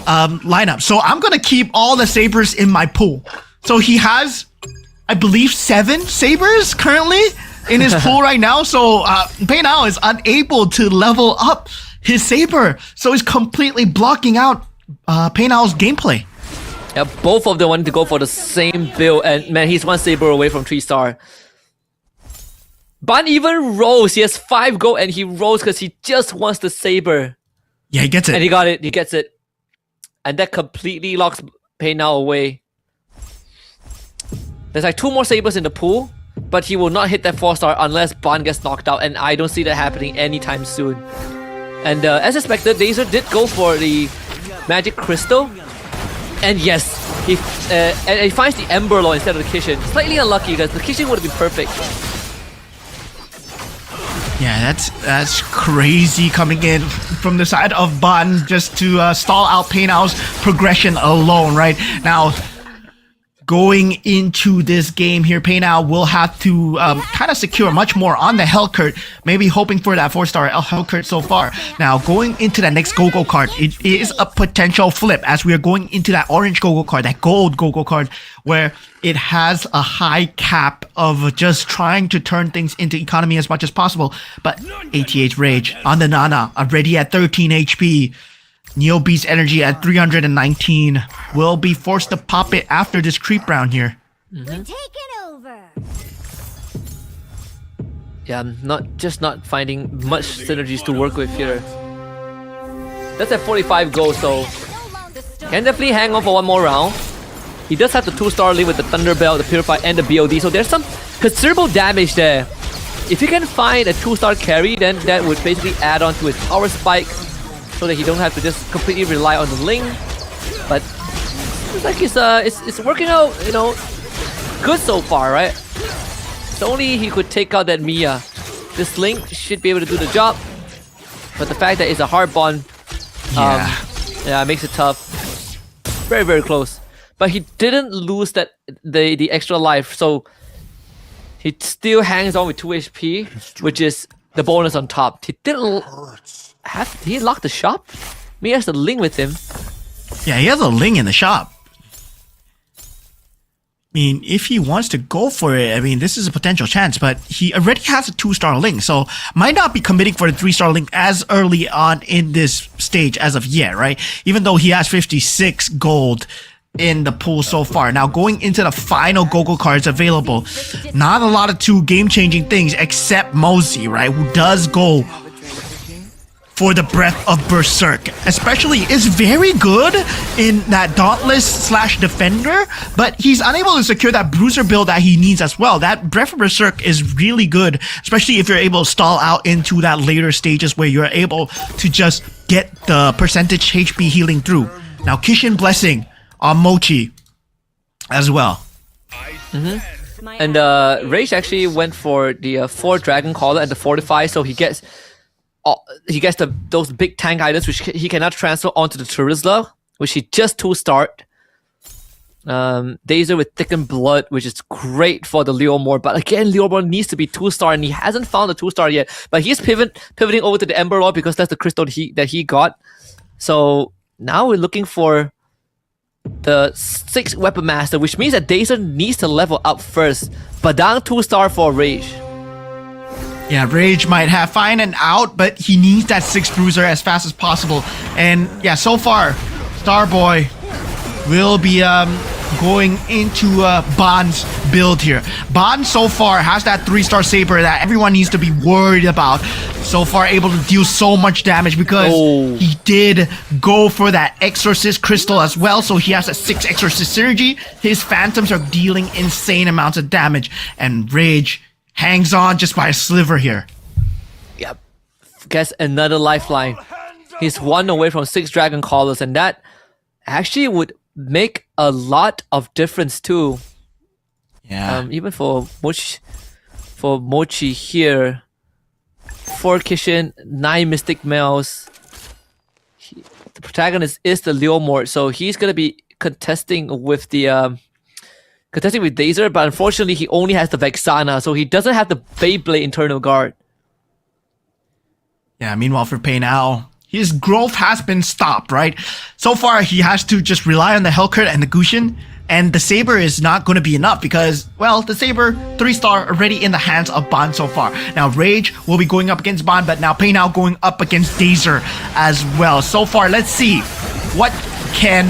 lineup, so I'm gonna keep all the Sabers in my pool. So he has, I believe, 7 Sabers currently in his pool right now. So Pei Nao is unable to level up his Saber, so he's completely blocking out Pei Nao's gameplay.
Yeah, both of them wanted to go for the same build, and man, he's 1 Saber away from 3-star. Ban even rolls. He has 5 gold and he rolls because he just wants the Saber.
Yeah, he gets it.
And he got it. He gets it. And that completely locks Pei Nao away. There's like 2 more Sabers in the pool, but he will not hit that 4-star unless Ban gets knocked out, and I don't see that happening anytime soon. And as expected, Dazer did go for the Magic Crystal. And yes, he finds the Ember Law instead of the Kishin. Slightly unlucky because the Kishin would have been perfect.
Yeah, that's crazy coming in from the side of Ban just to stall out Pei Nao's progression alone, right? Now, going into this game here, Pei Nao will have to kind of secure much more on the Hellcurt, maybe hoping for that 4-star Hellcurt so far. Now, going into that next Go-Go card, it is a potential flip as we are going into that orange Go-Go card, that gold Go-Go card, where it has a high cap of just trying to turn things into economy as much as possible. But 88 Rage on the Nana, already at 13 HP. Neo Beast energy at 319 will be forced to pop it after this creep round here.
We're taking over.
Yeah, I'm not finding much synergies to work with here. That's at 45 gold, so can definitely hang on for 1 more round. He does have the 2-star lead with the Thunder Belt, the Purify, and the BOD, so there's some considerable damage there. If he can find a 2-star carry, then that would basically add on to his power spike, so that he don't have to just completely rely on the Ling. But it's like it's working out, good so far, right? If only he could take out that Mia. This Ling should be able to do the job. But the fact that it's a hard bond, makes it tough. Very, very close. But he didn't lose the extra life, so he still hangs on with 2 HP, which is the bonus on top. He didn't he locked the shop? He has the Ling with him.
Yeah, he has a Ling in the shop. I mean, if he wants to go for it, I mean, this is a potential chance, but he already has a 2-star Ling, so might not be committing for the 3-star Ling as early on in this stage as of yet, right? Even though he has 56 gold in the pool so far. Now, going into the final Go-Go cards available, not a lot of 2 game-changing things except Mosey, right? Who does go for the Breath of Berserk. Especially, is very good in that Dauntless / Defender, but he's unable to secure that Bruiser build that he needs as well. That Breath of Berserk is really good, especially if you're able to stall out into that later stages where you're able to just get the percentage HP healing through. Now, Kishin Blessing on Mochi as well.
And Rage actually went for the 4 Dragon Caller and the Fortify, so he gets those big tank items which he cannot transfer onto the Charizla, which he just 2-starred. Dazer with Thickened Blood, which is great for the Leomord, but again, Leomord needs to be 2-star, and he hasn't found a 2-star yet. But he's pivoting over to the Ember Lord because that's the crystal that he got. So now we're looking for the 6 Weapon Master, which means that Dazer needs to level up first. But down 2-star for Rage.
Yeah, Rage might have find an out, but he needs that 6 Bruiser as fast as possible. And yeah, so far, Starboy will be going into Bond's build here. Bond so far has that 3-star Saber that everyone needs to be worried about. So far able to deal so much damage because he did go for that Exorcist Crystal as well. So he has a 6 Exorcist Synergy. His Phantoms are dealing insane amounts of damage. And Rage hangs on just by a sliver here.
Yep. Gets another lifeline. He's 1 away from 6 Dragon Callers, and that actually would make a lot of difference too.
Yeah.
Even for Mochi here. 4 Kishin, 9 Mystic Males. The protagonist is the Leomord, so he's gonna be contesting with Dazer, but unfortunately he only has the Vexana, so he doesn't have the Beyblade Internal Guard.
Yeah, meanwhile for Pei Now, his growth has been stopped, right? So far, he has to just rely on the Hellcurt and the Gushin, and the Saber is not going to be enough because, well, the Saber 3-star already in the hands of Bond so far. Now, Rage will be going up against Bond, but now Pei Now going up against Dazer as well. So far, let's see what can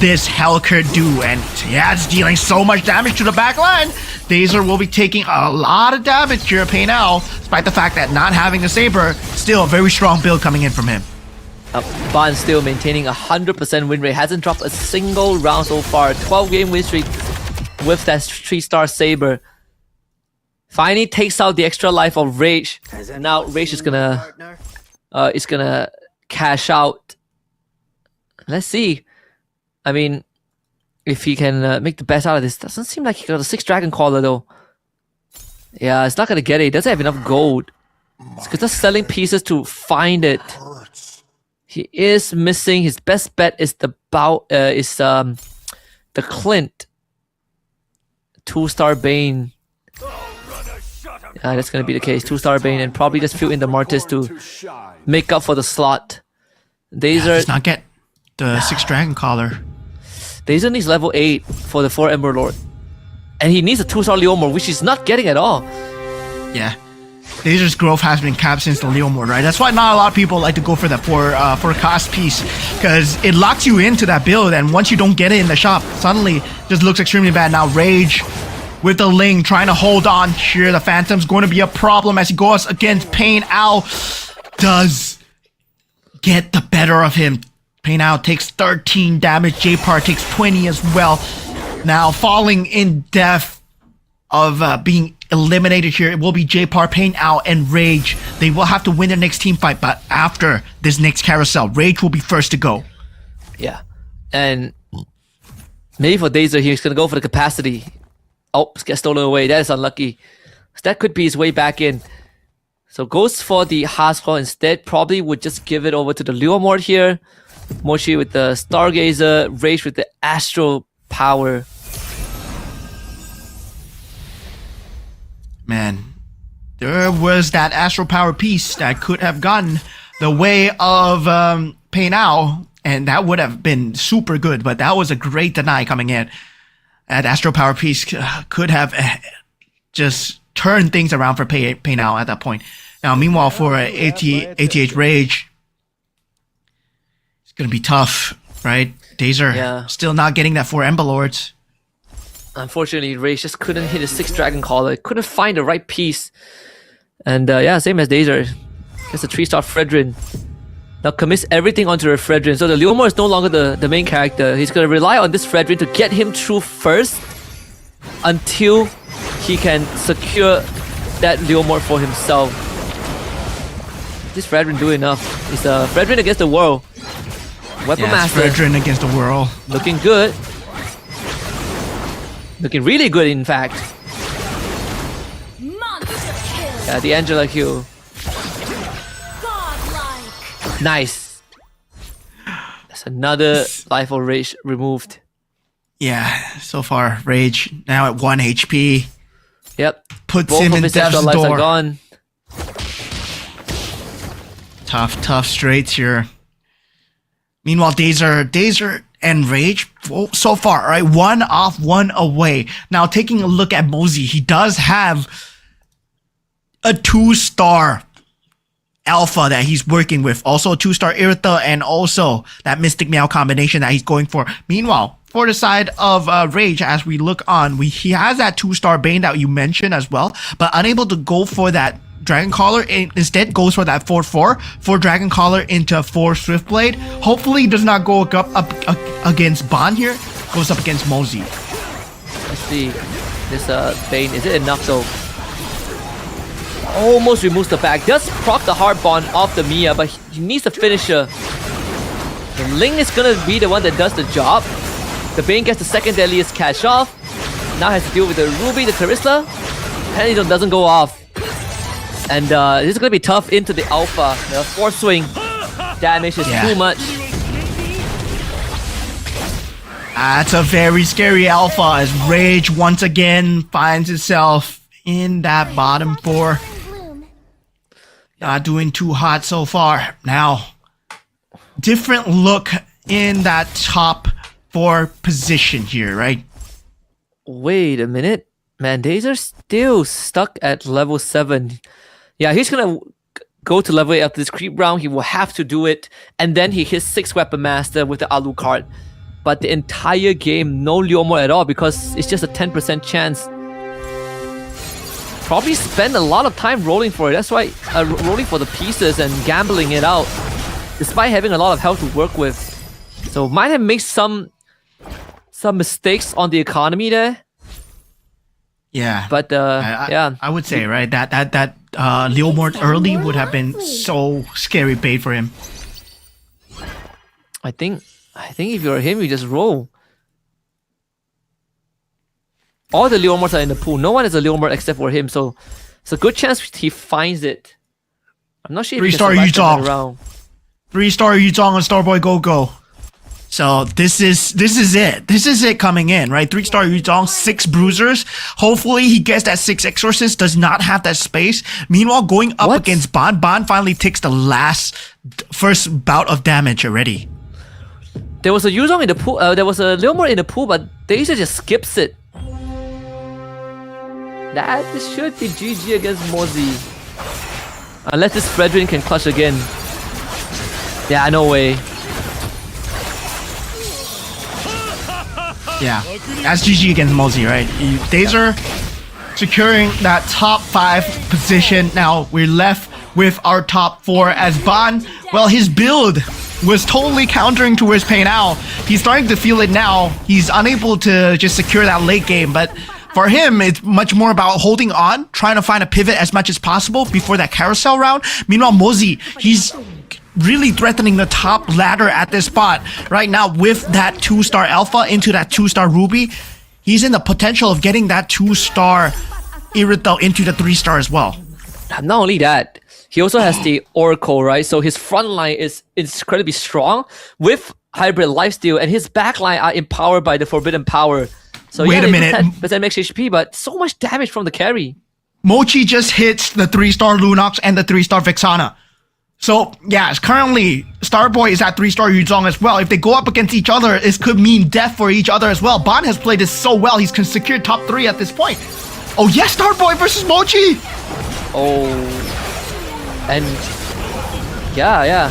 this Hellcurt do, and yeah, it's dealing so much damage to the back line. Dazer will be taking a lot of damage here, Pei Now, despite the fact that not having the Saber, still a very strong build coming in from him.
Bond still maintaining 100% win rate, hasn't dropped a single round so far. 12-game win streak with that 3-star Saber. Finally takes out the extra life of Rage. Now Rage is gonna cash out. Let's see. I mean, if he can make the best out of this. Doesn't seem like he got a 6 Dragon Caller though. Yeah, it's not gonna get it. He doesn't have enough gold. It's just selling pieces to find it. He is missing. His best bet is the Clint. 2-star Bane. Yeah, that's gonna be the case. 2-star Bane, and probably just fill in the Mortis to make up for the slot.
Does not get the 6 Dragon Caller.
Dazer needs level 8 for the 4 Ember Lord. And he needs a 2-star Leomord, which he's not getting at all.
Yeah. Dazer's growth has been capped since the Leomord, right? That's why not a lot of people like to go for that for cost piece, because it locks you into that build, and once you don't get it in the shop, suddenly it just looks extremely bad. Now Rage with the Ling trying to hold on here. The Phantom's going to be a problem as he goes against Pei Now. Does get the better of him. Pei Now takes 13 damage. J-Par takes 20 as well. Now falling in death of being eliminated here, it will be J-Par, Pei Now, and Rage. They will have to win their next team fight, but after this next carousel, Rage will be first to go.
Yeah, and maybe for Dazer, he's gonna go for the capacity. Oh, gets stolen away. That is unlucky. So that could be his way back in. So goes for the Haspel instead. Probably would just give it over to the Leomord here. Mochi with the Stargazer, Rage with the Astral Power.
Man, there was that Astral Power piece that could have gone the way of Pei Now, and that would have been super good, but that was a great deny coming in. That Astral Power piece could have just turned things around for Pei Now at that point. Now, meanwhile, for ATH Rage, it's going to be tough, right? Dazer still not getting that 4 Ember Lords.
Unfortunately, Rage just couldn't hit a 6 Dragon Caller. Couldn't find the right piece. And yeah, same as Dazer. Gets a 3-star Fredrin. now commits everything onto Refredrin. So the Leomore is no longer the main character. He's gonna rely on this Fredrin to get him through first until he can secure that Leomore for himself. This Fredrin do enough. It's a Fredrin against the world. Weapon Master.
Fredrin against the world.
Looking good. Looking really good, in fact.
Monster kill.
Yeah, the Angela Q.
Godlike.
Nice. That's another life or rage removed.
Yeah, so far, Rage now at 1 HP.
Yep.
Puts
Both
him
of
in
his extra
death's
lives are
door.
gone.
Tough straights here. Meanwhile, Dazer and Rage, so far, right? 1 off, 1 away. Now, taking a look at Mosey, he does have a 2-star alpha that he's working with. Also, a 2-star Irritha and also that Mystic Meow combination that he's going for. Meanwhile, for the side of Rage, as we look on, he has that 2-star Bane that you mentioned as well, but unable to go for that Dragon Caller, instead goes for that 4-4 for Dragon Caller into 4 Swiftblade. Hopefully does not go up against Bond here, goes up against Mosey.
Let's see. This Bane, is it enough though? Almost removes the back. Does proc the hard bond off the Mia, but he needs the finisher. The Ling is gonna be the one that does the job. The Bane gets the second deadliest cash off. Now has to deal with the Ruby, the Terisla. Penny doesn't go off. And this is gonna be tough into the Alpha. The force swing damage is too much.
That's a very scary Alpha as Rage once again finds itself in that bottom 4. Not doing too hot so far. Now, different look in that top 4 position here, right?
Wait a minute. Man, Dazer still stuck at level 7. Yeah, he's gonna go to level 8 after this creep round. He will have to do it. And then he hits 6 Weapon Master with the Alucard. But the entire game, no Leomore at all because it's just a 10% chance. Probably spend a lot of time rolling for it. That's why rolling for the pieces and gambling it out, despite having a lot of health to work with. So might have made some mistakes on the economy there.
Yeah,
but yeah,
I would say right that Leomore early would have been so scary bait for him.
I think if you're him, you just roll. All the Leomores are in the pool. No one is a Leomore except for him, so it's a good chance he finds it. I'm not sure if he can survive that round.
3-star Yuzong and Starboy Go. So this is it. This is it coming in, right? 3-star Yuzong, 6 bruisers. Hopefully he gets that 6 exorcist, does not have that space. Meanwhile, going up against Bond. Bond finally takes the first bout of damage already.
There was a Yuzong in the pool, there was a Leomore in the pool, but Dazer just skips it. That should be GG against Mosey. Unless this Fredrin can clutch again. Yeah, no way.
Yeah, that's GG against Mosey, right? Dazer securing that top 5 position. Now we're left with our top 4 as Bond. Well, his build was totally countering towards Pei Now. He's starting to feel it now. He's unable to just secure that late game, but for him, it's much more about holding on, trying to find a pivot as much as possible before that carousel round. Meanwhile, Mosey, he's really threatening the top ladder at this spot. Right now, with that 2-star Alpha into that 2-star Ruby, he's in the potential of getting that 2-star Irithel into the 3-star as well.
Not only that, he also has the Oracle, right? So his front line is incredibly strong with Hybrid Lifesteal, and his back line are empowered by the Forbidden Power. So
Wait a minute.
10% max HP, but so much damage from the carry.
Mochi just hits the 3-star Lunox and the 3-star Vexana. So, yeah, currently, Starboy is at 3-star Yuzong as well. If they go up against each other, it could mean death for each other as well. Bond has played this so well, he's secured top 3 at this point. Oh, yes, Starboy versus Mochi!
Oh. And, yeah.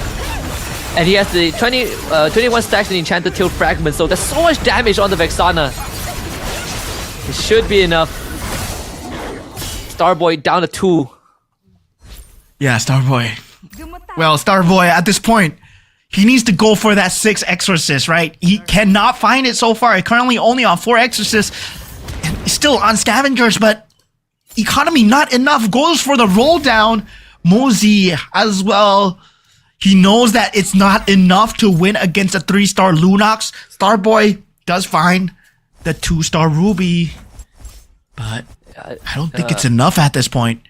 And he has the 21 stacks in Enchanted Tail Fragment, so there's so much damage on the Vexana. It should be enough. Starboy down to 2.
Yeah, Starboy. Well, Starboy, at this point, he needs to go for that 6 exorcist, right? He cannot find it so far. Currently only on 4 exorcists. And still on scavengers, but economy not enough. Goes for the roll down. Mosey as well. He knows that it's not enough to win against a 3-star Lunox. Starboy does find the 2-star Ruby. But I don't think it's enough at this point.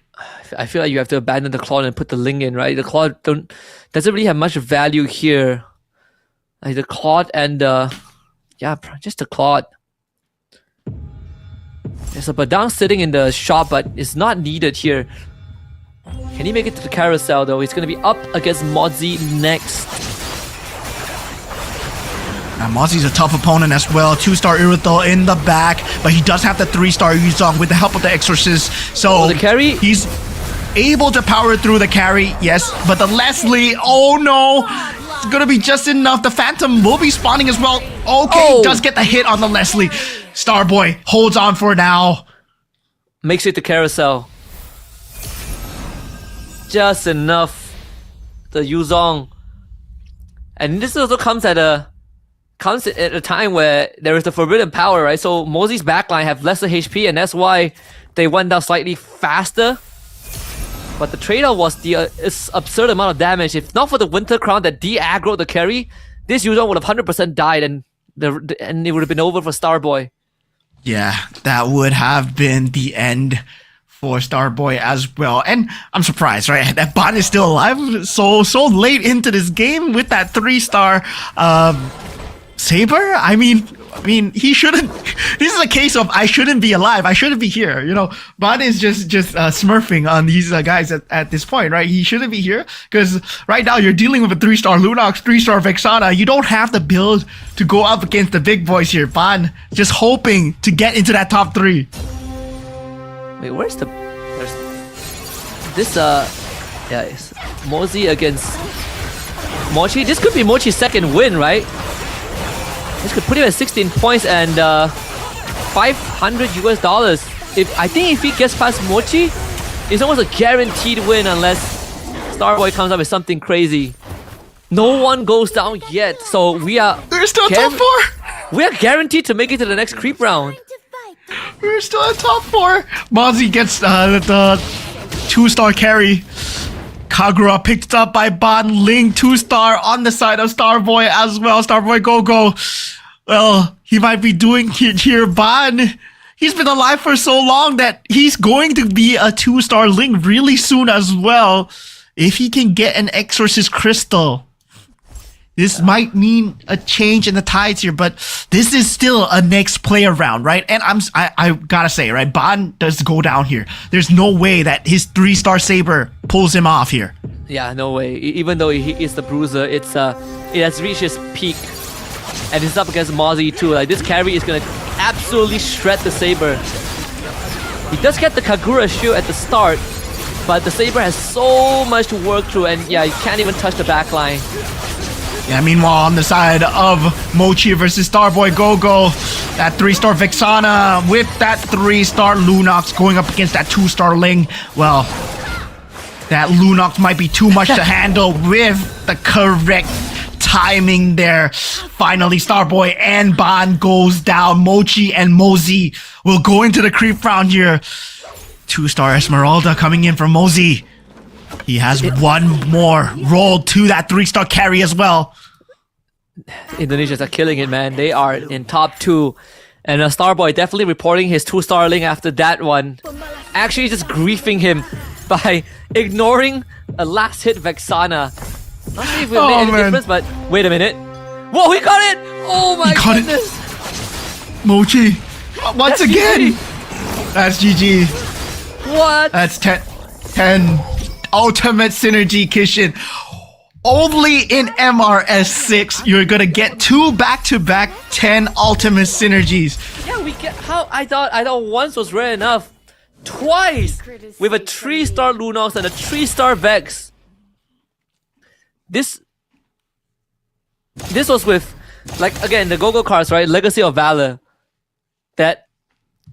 I feel like you have to abandon the Claw and put the Ling in, right? The Claw doesn't really have much value here. Like the Claw and just the Claw. There's a Badang sitting in the shop, but it's not needed here. Can he make it to the carousel though? He's going to be up against Mozzie next.
Now Mozzie's a tough opponent as well. 2-star Irithel in the back, but he does have the 3-star Yuzong with the help of the Exorcist. So
the carry?
He's able to power through the carry, yes. But the Leslie, oh no! It's gonna be just enough. The Phantom will be spawning as well. Okay, does get the hit on the Leslie. Starboy holds on for now.
Makes it to carousel. Just enough. The Yuzong. And this also comes at a time where there is the forbidden power, right? So Mosey's backline have lesser HP, and that's why they went down slightly faster. But the trade-off was the absurd amount of damage. If not for the Winter Crown that de-aggroed the carry, this Yuzong would have 100% died, and it would have been over for Starboy.
Yeah, that would have been the end for Starboy as well. And I'm surprised, right? That Bond is still alive so late into this game with that 3-star Saber. I mean, he shouldn't. This is a case of I shouldn't be alive. I shouldn't be here. You know, Bond is just smurfing on these guys at this point, right? He shouldn't be here because right now you're dealing with a 3-star Lunox, 3-star Vexana. You don't have the build to go up against the big boys here. Bond just hoping to get into that top 3.
Wait, there's this it's Mosey against Mochi. This could be Mochi's second win, right? This could put him at 16 points and $500 US. I think if he gets past Mochi, it's almost a guaranteed win unless Starboy comes up with something crazy. No one goes down yet, so we're
still top 4.
We are guaranteed to make it to the next creep round.
We're still at top 4. Mozzie gets the 2-star carry. Kagura picked up by Ban Ling. 2-star on the side of Starboy as well. Starboy go. Well, he might be doing it here. Ban, he's been alive for so long that he's going to be a 2-star Ling really soon as well. If he can get an Exorcist Crystal. This might mean a change in the tides here, but this is still a next player round, right? And I gotta say, right, Ban does go down here. There's no way that his 3-star Saber pulls him off here.
Yeah, no way. Even though he is the bruiser, it has reached its peak, and it's up against Mozzie too. Like this carry is gonna absolutely shred the Saber. He does get the Kagura shield at the start, but the Saber has so much to work through, and yeah, he can't even touch the backline.
Yeah, meanwhile, on the side of Mochi versus Starboy Go-Go, that 3-star Vexana with that 3-star Lunox going up against that 2-star Ling. Well, that Lunox might be too much to handle with the correct timing there. Finally, Starboy and Ban goes down. Mochi and Mosey will go into the creep round here. 2-star Esmeralda coming in from Mosey. He has one more roll to that 3-star carry as well.
Indonesians are killing it, man. They are in top 2. And Starboy definitely reporting his 2-star Ling after that one. Actually just griefing him by ignoring a last hit Vexana. Not sure if it made any difference, but wait a minute. Whoa, he got it! Oh my goodness!
Mochi, once again! That's GG.
What?
That's 10 ultimate synergy Kishin. Only in MRS6 you're gonna get 2 back-to-back 10 ultimate synergies.
Yeah, we get how I thought once was rare enough. Twice with a 3-star Lunox and a 3-star Vex. This was with, like, again, the Go-Go cards, right? Legacy of Valor. That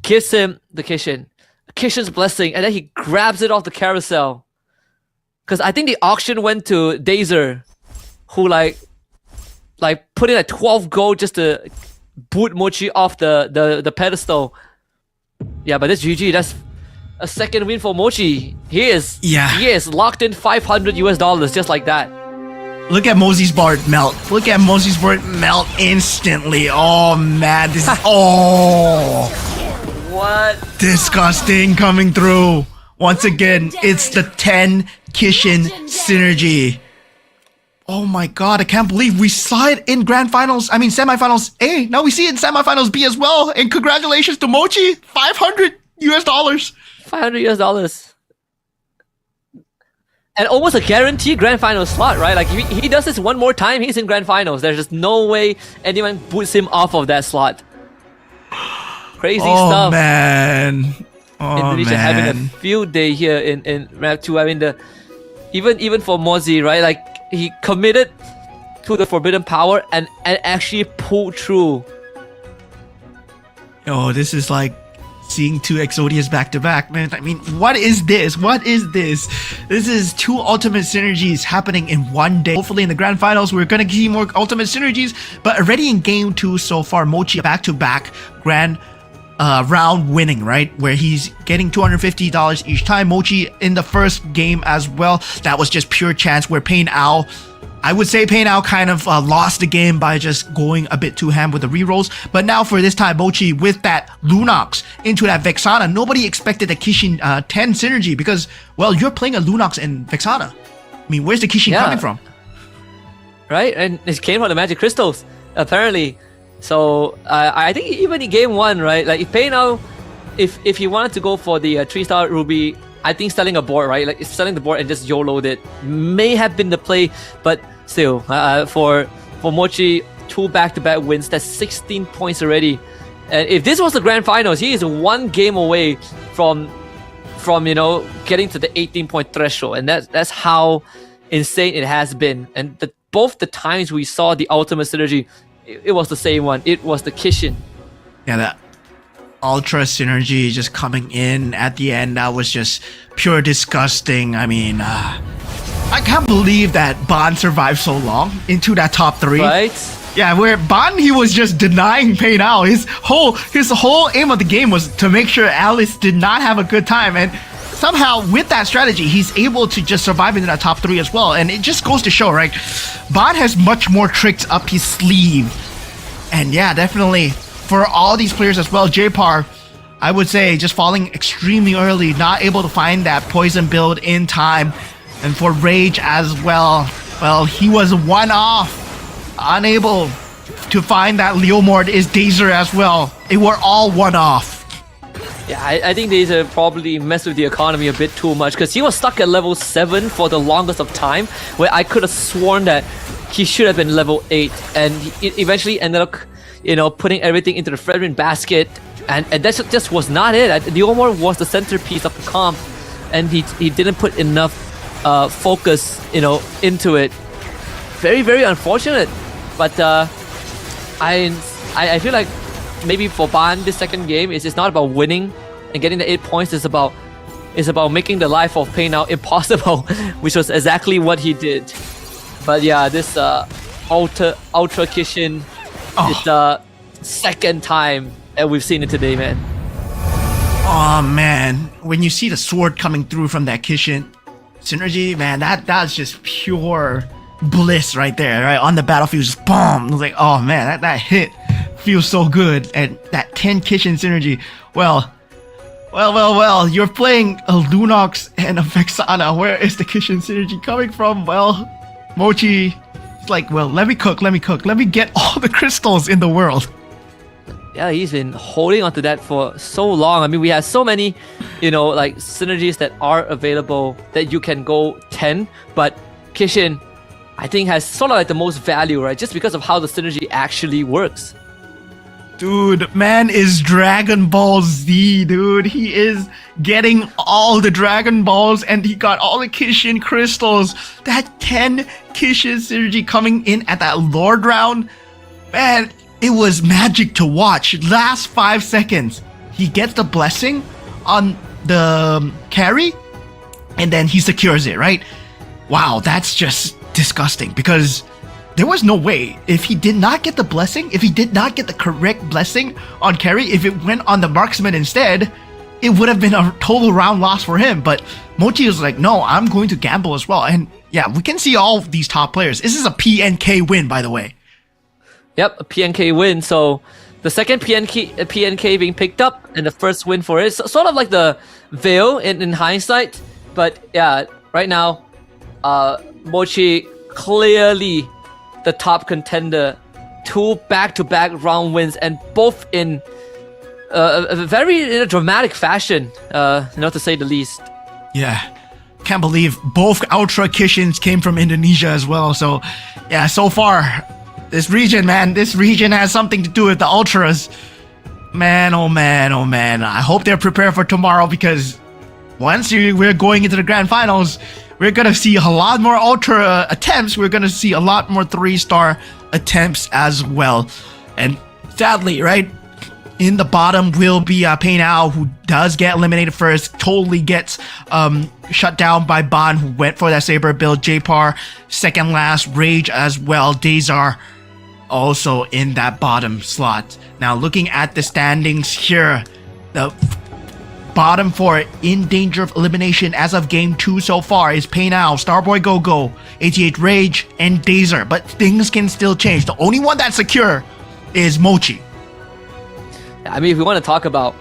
gives him the Kishin's blessing, and then he grabs it off the carousel. Because I think the auction went to Dazer, who, like, like put in a 12 gold just to boot Mochi off the pedestal. Yeah, but that's GG. That's a second win for Mochi. He is locked in $500 just like that.
Look at Mosey's board melt. Look at Mosey's board melt instantly. Oh man, this is
What?
disgusting coming through. Once again, it's the 10 Kishin synergy. Oh my god, I can't believe we saw it in semifinals A. Now we see it in semifinals B as well. And congratulations to Mochi, $500.
$500. And almost a guaranteed grand final slot, right? Like if he does this one more time, he's in grand finals. There's just no way anyone boots him off of that slot. Crazy stuff.
Man. Oh
Indonesia
man.
having a field day here in Map 2. I mean, even for Mozzie, right? Like he committed to the Forbidden Power and actually pulled through.
Oh, this is like seeing two Exodias back to back, man. I mean, what is this? What is this? This is two ultimate synergies happening in one day. Hopefully in the grand finals, we're gonna see more ultimate synergies. But already in game 2 so far, Mochi back to back grand round winning, right? Where he's getting $250 each time. Mochi in the first game as well. That was just pure chance where Pain Owl, I would say Pain Owl kind of lost the game by just going a bit too ham with the rerolls. But now for this time, Mochi with that Lunox into that Vexana, nobody expected the Kishin 10 synergy because, well, you're playing a Lunox and Vexana. I mean, where's the Kishin coming from?
Right? And it came from the Magic Crystals, apparently. So I think even in game 1, right? Like if Pain Owl, if he wanted to go for the 3-star Ruby, I think selling a board, right? Like selling the board and just YOLO'd it may have been the play, but still, for Mochi, 2 back-to-back wins. That's 16 points already. And if this was the grand finals, he is 1 game away from getting to the 18-point threshold, and that's how insane it has been. And both the times we saw the ultimate synergy, it was the same one. It was the Kishin.
Yeah, that Ultra synergy just coming in at the end, that was just pure disgusting. I mean, I can't believe that Ban survived so long into that top 3.
Right?
Yeah, where Ban, he was just denying Pain Owl. His whole aim of the game was to make sure Alice did not have a good time, and somehow with that strategy, he's able to just survive into that top 3 as well. And it just goes to show, right? Ban has much more tricks up his sleeve. And yeah, definitely for all these players as well, J-Par, I would say just falling extremely early, not able to find that poison build in time. And for Rage as well, he was one off, unable to find that Leomord is Dazer as well. They were all one off.
Yeah, I think Dazer probably messed with the economy a bit too much because he was stuck at level 7 for the longest of time, where I could have sworn that he should have been level 8, and he eventually ended up, putting everything into the Fredrin basket, and that just was not it. Leomord was the centerpiece of the comp, and he didn't put enough focus, into it. Very, very unfortunate. But I feel like maybe for Ban, this second game is not about winning and getting the 8 points. It's about making the life of Pain Out impossible, which was exactly what he did. But yeah, this Ultra Kishin is the second time that we've seen it today, man.
Oh man, when you see the sword coming through from that Kishin synergy, man, that's just pure bliss right there, right? On the battlefield, just boom. It was like, oh man, that hit feels so good. And that 10 Kishin synergy, well, you're playing a Lunox and a Vexana. Where is the Kishin synergy coming from? Well, Mochi, it's like, well, let me cook. Let me get all the crystals in the world.
Yeah, he's been holding on to that for so long. I mean, we have so many, like synergies that are available that you can go 10, but Kishin, I think, has sort of like the most value, right? Just because of how the synergy actually works.
Dude, man is Dragon Ball Z, dude. He is getting all the Dragon Balls and he got all the Kishin crystals. That 10 Kishin synergy coming in at that Lord round, man, it was magic to watch. Last 5 seconds, he gets the blessing on the carry and then he secures it, right? Wow, that's just disgusting because there was no way if he did not get the blessing, if he did not get the correct blessing on carry, if it went on the marksman instead, it would have been a total round loss for him. But Mochi was like, no, I'm going to gamble as well. And yeah, we can see all of these top players. This is a PNK win, by the way.
Yep, a PNK win. So the second PNK being picked up and the first win for it. So, sort of like the Veil in hindsight. But yeah, right now, Mochi clearly the top contender. 2 back-to-back round wins and both in a very dramatic fashion, to say the least.
Yeah. Can't believe both Ultra Kishins came from Indonesia as well. So yeah, so far, this region has something to do with the Ultras. Man, oh man, oh man. I hope they're prepared for tomorrow, because once we're going into the grand finals, we're going to see a lot more Ultra attempts. We're going to see a lot more 3-star attempts as well. And sadly, right, in the bottom will be Pei Nao, who does get eliminated first, totally gets shut down by Ban, who went for that Saber build. J-Par, second last, Rage as well. Dazar also in that bottom slot. Now looking at the standings here, the bottom 4 in danger of elimination as of game 2 so far is Pei Nao, Starboy Go-Go, 88 Rage, and Dazer. But things can still change. The only one that's secure is Mochi.
I mean, if we want to talk about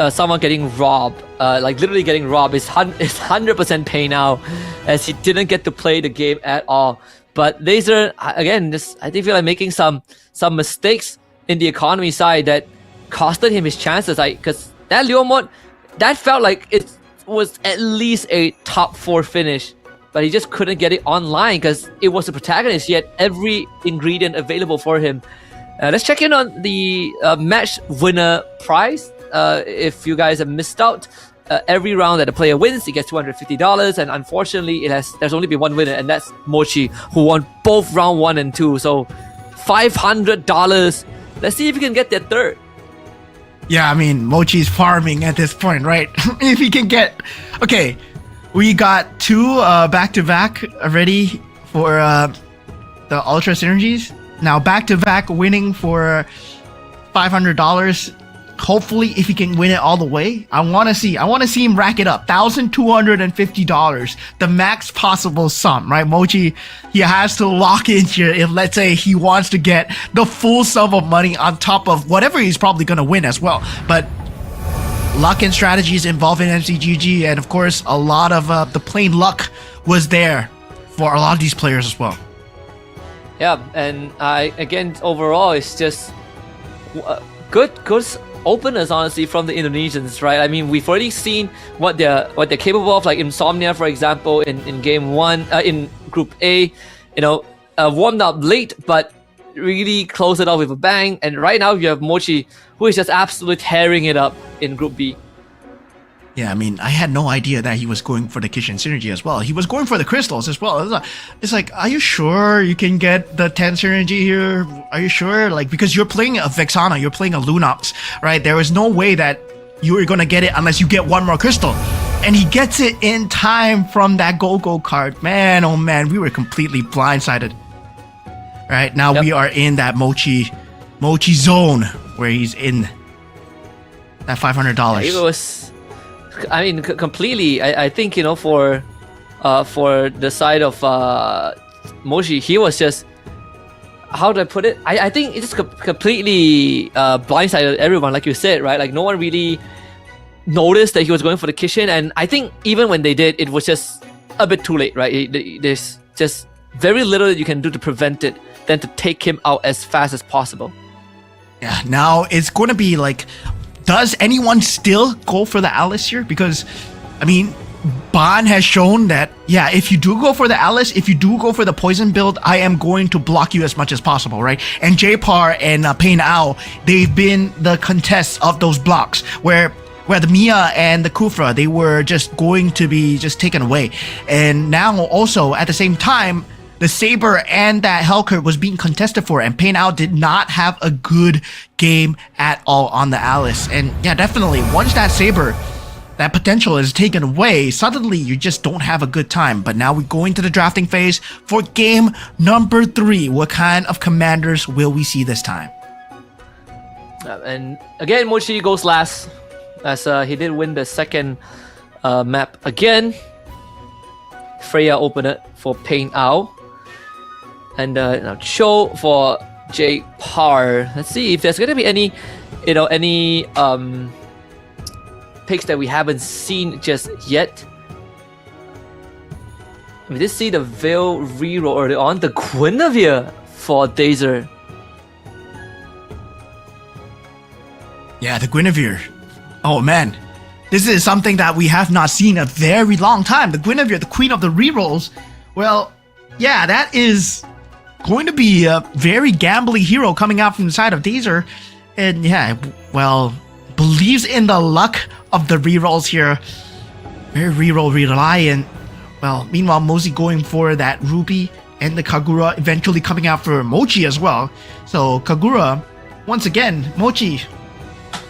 someone getting robbed, like literally getting robbed, it's 100% Pei Nao, as he didn't get to play the game at all. But Laser, again, I think feel like making some mistakes in the economy side that costed him his chances. Because that Leo mode, that felt like it was at least a top 4 finish, but he just couldn't get it online because it was the protagonist. He had every ingredient available for him. Let's check in on the match winner prize. If you guys have missed out, every round that a player wins, he gets $250. And unfortunately, there's only been one winner, and that's Mochi, who won both round 1 and 2. So $500. Let's see if he can get that third.
Yeah, I mean, Mochi's farming at this point, right? If he can get... Okay, we got 2 back-to-back already for the Ultra Synergies. Now back-to-back winning for $500. Hopefully, if he can win it all the way, I want to see him rack it up. $1,250, the max possible sum, right? Mochi, he has to lock in here if, let's say, he wants to get the full sum of money on top of whatever he's probably going to win as well. But luck and strategies involved in MCGG, and of course, a lot of the plain luck was there for a lot of these players as well.
Yeah, and again, overall, it's just good openers, honestly, from the Indonesians, right? I mean, we've already seen what they're capable of, like Insomnia, for example, in game 1, in Group A, warmed up late, but really closed it off with a bang. And right now, you have Mochi, who is just absolutely tearing it up in Group B.
Yeah, I mean, I had no idea that he was going for the Kishin Synergy as well. He was going for the crystals as well. It's like, are you sure you can get the 10 Synergy here? Are you sure? Like, because you're playing a Vexana, you're playing a Lunox, right? There is no way that you are going to get it unless you get one more crystal. And he gets it in time from that Go-Go card. Man, oh man, we were completely blindsided. Right, now we are in that Mochi zone where he's in that $500.
Yeah, it was... I mean, completely. I think, for the side of Mochi, he was just, how do I put it? I think it just completely blindsided everyone, like you said, right? Like, no one really noticed that he was going for the Kishin, and I think even when they did, it was just a bit too late, right? There's just very little that you can do to prevent it than to take him out as fast as possible.
Yeah, now it's going to be like... Does anyone still go for the Alice here? Because, I mean, Ban has shown that, yeah, if you do go for the Alice, if you do go for the poison build, I am going to block you as much as possible, right? And J-Par and Pei Nao, they've been the contests of those blocks where the Mia and the Kufra, they were just going to be just taken away. And now also, at the same time, the Saber and that Hellcurt was being contested for, and Pei Nao did not have a good game at all on the Alice. And yeah, definitely, once that Saber that potential is taken away, suddenly you just don't have a good time. But now we go into the drafting phase for game number 3. What kind of commanders will we see this time?
And again, Mochi goes last, as he did win the second map again. Freya opened it for Pain Ao. And now Cho for J Par. Let's see if there's gonna be any picks that we haven't seen just yet. We did see the Veil reroll early on. The Guinevere for Dazer.
Yeah, the Guinevere. Oh man, this is something that we have not seen a very long time. The Guinevere, the queen of the rerolls. Well, yeah, that is going to be a very gambly hero coming out from the side of Dazer. And yeah, well, believes in the luck of the rerolls here. Very reroll reliant. Well, meanwhile, Mozi going for that Ruby and the Kagura eventually coming out for Mochi as well. So Kagura, once again, Mochi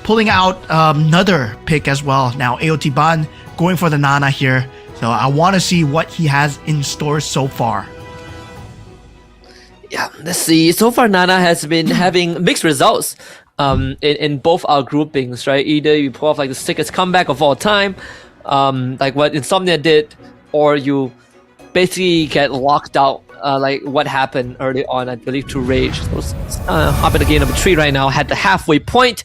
pulling out another pick as well. Now AOT Ban going for the Nana here. So I want to see what he has in store so far.
Yeah, let's see. So far, Nana has been having mixed results in both our groupings, right? Either you pull off like the sickest comeback of all time, like what Insomnia did, or you basically get locked out, like what happened early on, I believe, to Rage. So up in the game number 3 right now, had the halfway point.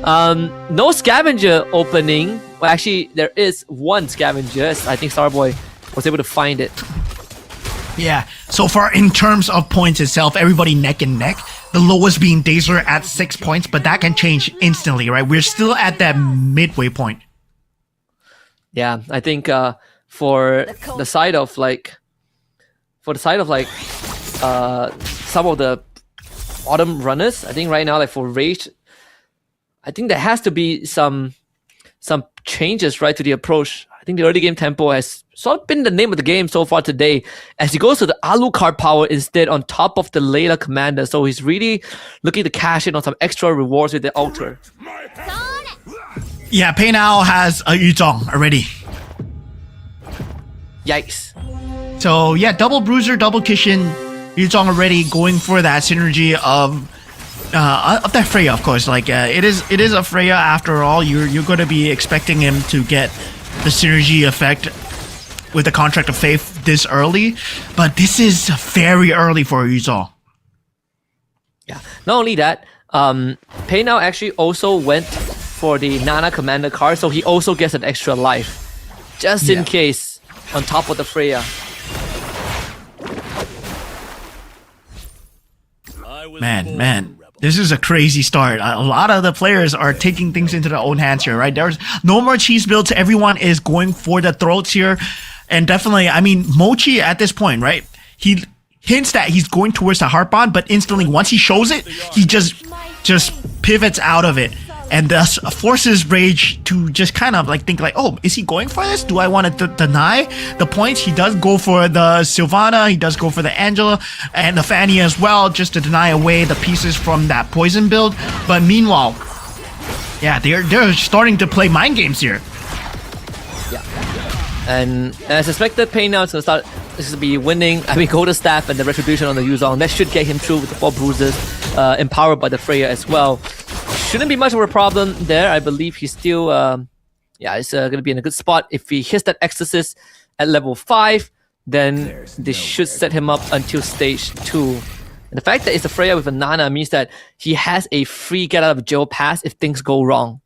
No scavenger opening. Well, actually, there is one scavenger. I think Starboy was able to find it.
Yeah, so far in terms of points itself, everybody neck and neck. The lowest being Dazer at 6 points, but that can change instantly, right? We're still at that midway point.
Yeah, I think for the side of like some of the bottom runners, I think right now, like for Rage, I think there has to be some changes, right, to the approach. I think the early game tempo has sort of been the name of the game so far today, as he goes to the Alucard power instead on top of the Layla commander. So he's really looking to cash in on some extra rewards with the altar.
Yeah, Pei now has a Yuzong already.
Yikes.
So yeah, double Bruiser, double Kishin, Yuzong already going for that synergy of that Freya, of course. Like it is a Freya after all. You're going to be expecting him to get the synergy effect with the Contract of Faith this early, but this is very early for Yuzong.
Yeah. Not only that, Pei now actually also went for the Nana commander card, so he also gets an extra life, just in case, on top of the Freya.
Man, this is a crazy start. A lot of the players are taking things into their own hands here, right? There's no more cheese builds. Everyone is going for the throats here. And definitely, I mean, Mochi at this point, right? He hints that he's going towards the heart bond, but instantly, once he shows it, he just pivots out of it. And thus forces Rage to just kind of like think like, oh, is he going for this? Do I want to deny the points? He does go for the Sylvana, he does go for the Angela and the Fanny as well, just to deny away the pieces from that poison build. But meanwhile, yeah, they're starting to play mind games here.
Yeah. And as suspected, Pei now is going to start to be winning. I mean, Golden Staff and the Retribution on the Yuzong. That should get him through with the 4 bruises, empowered by the Freya as well. Shouldn't be much of a problem there. I believe he's still, it's going to be in a good spot. If he hits that Exorcist at level 5, then this should set him up until stage 2. And the fact that it's a Freya with a Nana means that he has a free get out of jail pass if things go wrong.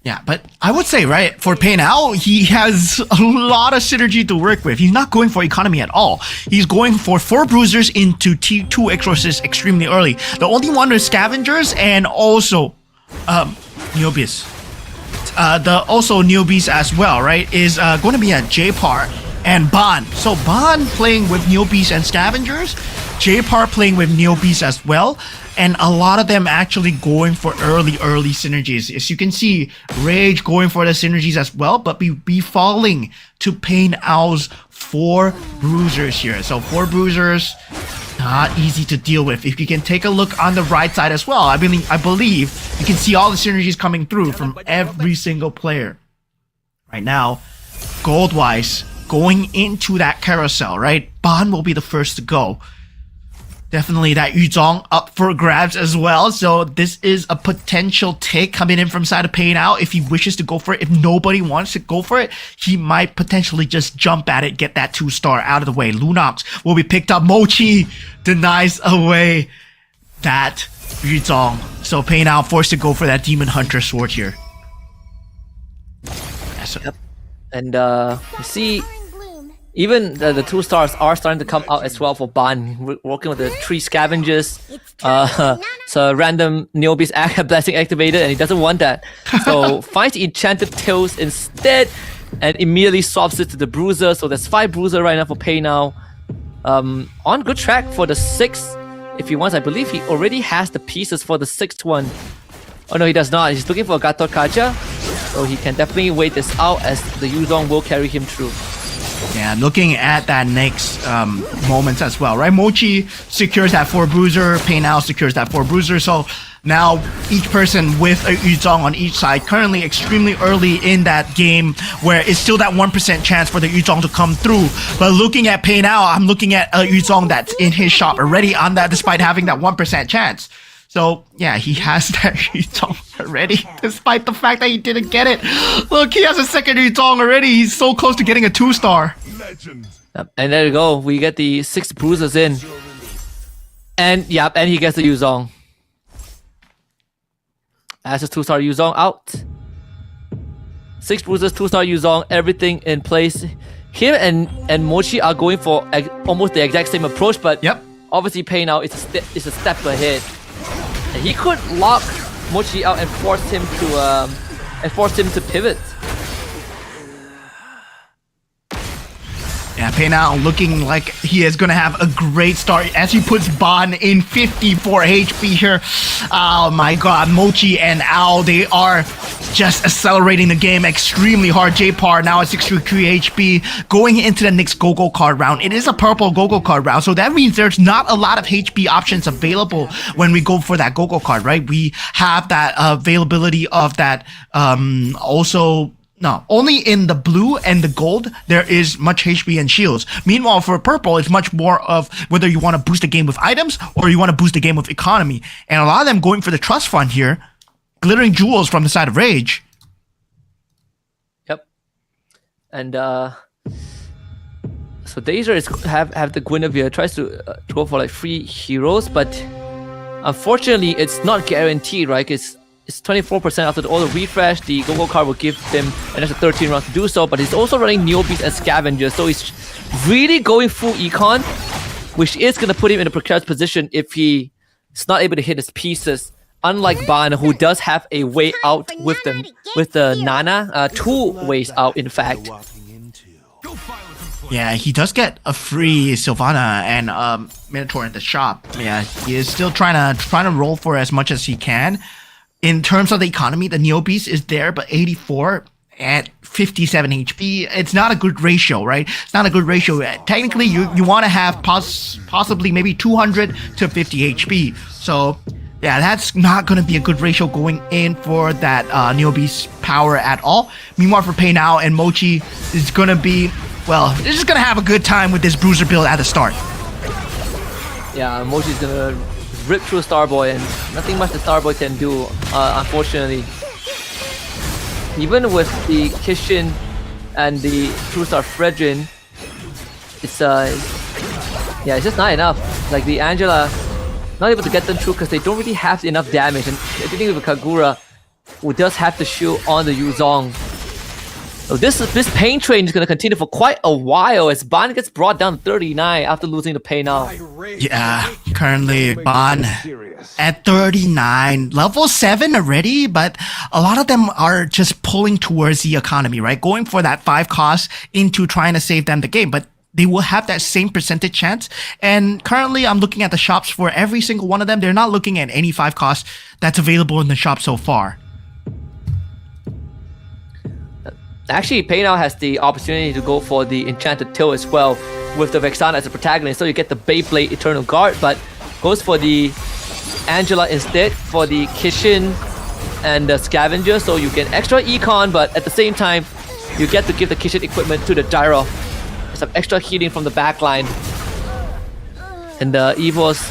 Yeah, but I would say, right, for Pei now, he has a lot of synergy to work with. He's not going for economy at all. He's going for 4 bruisers into T2 exorcists extremely early. The only one is scavengers and also Neobeast. Also Neobeast as well, right, is going to be at J-Par and Ban. So Ban playing with Neobeast and scavengers, J-Par playing with Neobeast as well, and a lot of them actually going for early synergies. As you can see, Rage going for the synergies as well, but be falling to Pain Ao's 4 bruisers here. So 4 bruisers, not easy to deal with. If you can take a look on the right side as well, I believe you can see all the synergies coming through from every single player. right now, gold-wise, going into that carousel, right? Ban will be the first to go. Definitely that Yuzong up for grabs as well. So this is a potential take coming in from side of Payne out if he wishes to go for it. If nobody wants to go for it, he might potentially just jump at it, get that 2-star out of the way. Lunox will be picked up. Mochi denies away that Yuzong. So Payne out forced to go for that Demon Hunter sword here. Yeah, so
Yep. And you see, even the 2 stars are starting to come out as well for Ban, working with the 3 scavengers. So random Neobeast blessing activated, and he doesn't want that. So finds the enchanted tails instead, and immediately swaps it to the bruiser. So there's 5 bruiser right now for Pay now. On good track for the 6th. If he wants, I believe he already has the pieces for the 6th one. Oh no, he does not. He's looking for a Gato Kaja. So he can definitely wait this out as the Yuzong will carry him through.
yeah, looking at that next moments as well, right? Mochi secures that 4 bruiser, Payne now secures that 4 bruiser. So now each person with a Yuzong on each side, currently extremely early in that game where it's still that 1% chance for the Yuzong to come through. But looking at Payne now, I'm looking at a Yuzong that's in his shop already on that despite having that 1% chance. So yeah, he has that Yuzong already, despite the fact that he didn't get it. Look, he has a second Yuzong already. He's so close to getting a 2-star.
Yep, and there you go. We get the 6 bruisers in. And yep, and he gets the Yuzong. As his 2-star Yuzong out. 6 bruisers, 2-star Yuzong, everything in place. Him and Mochi are going for almost the exact same approach, but
Yep.
obviously Pay now is a step ahead. And he could lock Mochi out and force him to pivot.
Yeah, Payne now looking like he is going to have a great start as he puts Ban in 54 HP here. Oh my god, Mochi and Ao, they are just accelerating the game extremely hard. J-Par now at 63 HP, going into the next Go-Go card round. It is a purple Go-Go card round, so that means there's not a lot of HP options available when we go for that Go-Go card, right? We have that availability of that also... No, only in the blue and the gold, there is much HP and shields. Meanwhile, for purple, it's much more of whether you want to boost the game with items or you want to boost the game with economy. And a lot of them going for the trust fund here. Glittering jewels from the side of Rage.
Yep. And so Dazer is have the Guinevere, tries to go for like 3 heroes, but unfortunately it's not guaranteed, right? It's 24% after all the refresh. The Go-Go card will give him an extra 13 rounds to do so, but he's also running Neobeast and Scavengers, so he's really going full econ, which is going to put him in a precarious position if he's not able to hit his pieces. Unlike Ban, who does have a way out with the Nana, 2 ways out in fact.
Yeah, he does get a free Sylvana and Minotaur in the shop. Yeah, he is still trying to roll for as much as he can. In terms of the economy, the Neobeast is there, but 84 at 57 HP. It's not a good ratio, right? It's not a good ratio. Technically, you want to have possibly maybe 200 to 50 HP. So, yeah, that's not going to be a good ratio going in for that Neobeast power at all. Meanwhile, for Pay Now and Mochi is going to be, well, they're just going to have a good time with this Bruiser build at the start.
Yeah, Mochi's going to rip through Starboy, and nothing much the Starboy can do, unfortunately. Even with the Kishin and the 2-star Fredrin, it's just not enough. Like the Angela, not able to get them through because they don't really have enough damage, and everything with Kagura, who does have the shield on the Yuzong. So this pain train is going to continue for quite a while as Ban gets brought down to 39 after losing the Pay Now.
Yeah, currently Ban at 39, level 7 already, but a lot of them are just pulling towards the economy, right? Going for that 5 cost into trying to save them the game, but they will have that same percentage chance. And currently I'm looking at the shops for every single one of them. They're not looking at any 5 cost that's available in the shop so far.
Actually, Pay Now has the opportunity to go for the Enchanted Tail as well with the Vexana as a protagonist, so you get the Beyblade Eternal Guard, but goes for the Angela instead for the Kishin and the Scavenger, so you get extra econ, but at the same time, you get to give the kitchen equipment to the gyro. Some extra healing from the back line. And the Evo's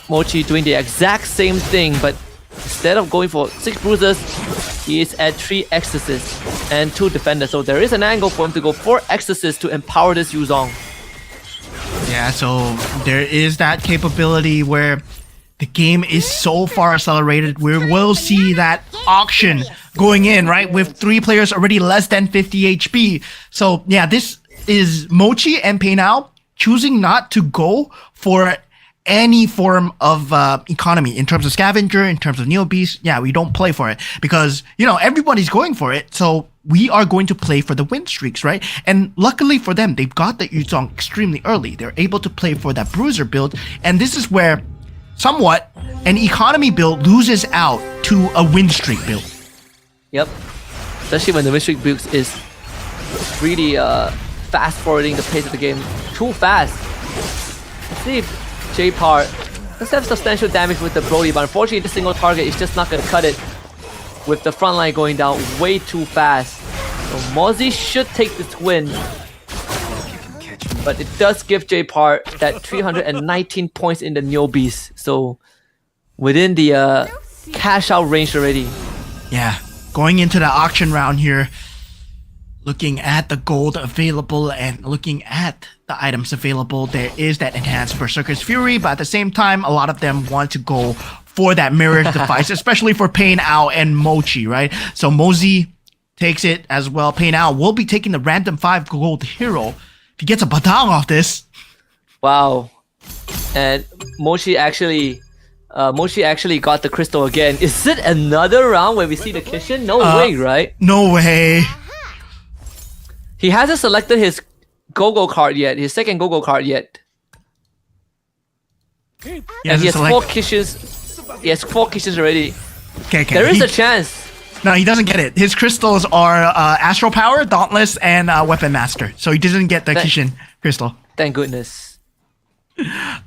Mochi doing the exact same thing, but instead of going for 6 bruisers, he is at 3 exorcists and 2 defenders. So there is an angle for him to go 4 exorcists to empower this Yuzong.
Yeah, so there is that capability where the game is so far accelerated. We will see that auction going in, right? With 3 players already less than 50 HP. So yeah, this is Mochi and Peinao choosing not to go for any form of economy in terms of scavenger, in terms of Neo Beast. Yeah, we don't play for it because, you know, everybody's going for it. So we are going to play for the win streaks, right? And luckily for them, they've got the Yuzong extremely early. They're able to play for that bruiser build. And this is where somewhat an economy build loses out to a win streak build.
Yep. Especially when the win streak build is really fast forwarding the pace of the game too fast. Let's see if J-Par does have substantial damage with the Brody, but unfortunately the single target is just not going to cut it with the front line going down way too fast. So Mozzie should take this win, but it does give J-Par that 319 points in the Neo Beast. So within the cash out range already.
Yeah, going into the auction round here, looking at the gold available and looking at the items available, there is that enhanced Berserker's Fury, but at the same time, a lot of them want to go for that Mirror's Device, especially for Peinao and Mochi, right? So Mozzie takes it as well. Peinao will be taking the random 5 gold hero. If he gets a batang off this.
Wow. And Mochi actually got the crystal again. Is it another round where we see the kitchen? No way, right?
No way.
He hasn't selected his Go-Go card yet, his second Go-Go card yet. And he has 4 kitchens. He has 4 kitchens already.
Okay.
There is a chance.
No, he doesn't get it. His crystals are Astral Power, Dauntless, and Weapon Master. So he doesn't get the Kishin crystal.
Thank goodness.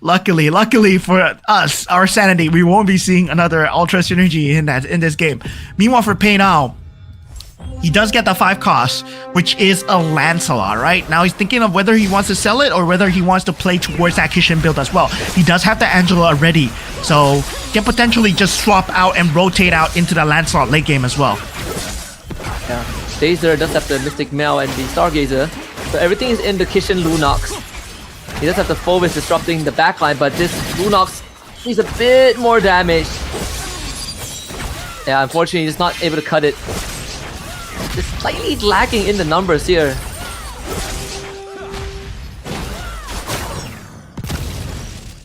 Luckily for us, our sanity, we won't be seeing another Ultra Synergy in this game. Meanwhile, for Peinao, he does get the 5 cost, which is a Lancelot, right? Now he's thinking of whether he wants to sell it or whether he wants to play towards that Kishin build as well. He does have the Angela already, so he can potentially just swap out and rotate out into the Lancelot late game as well.
Yeah, Dazer does have the Mystic Mail and the Stargazer, so everything is in the Kishin Lunox. He does have the Phobos disrupting the backline, but this Lunox needs a bit more damage. Yeah, unfortunately he's not able to cut it. Just slightly lacking in the numbers here.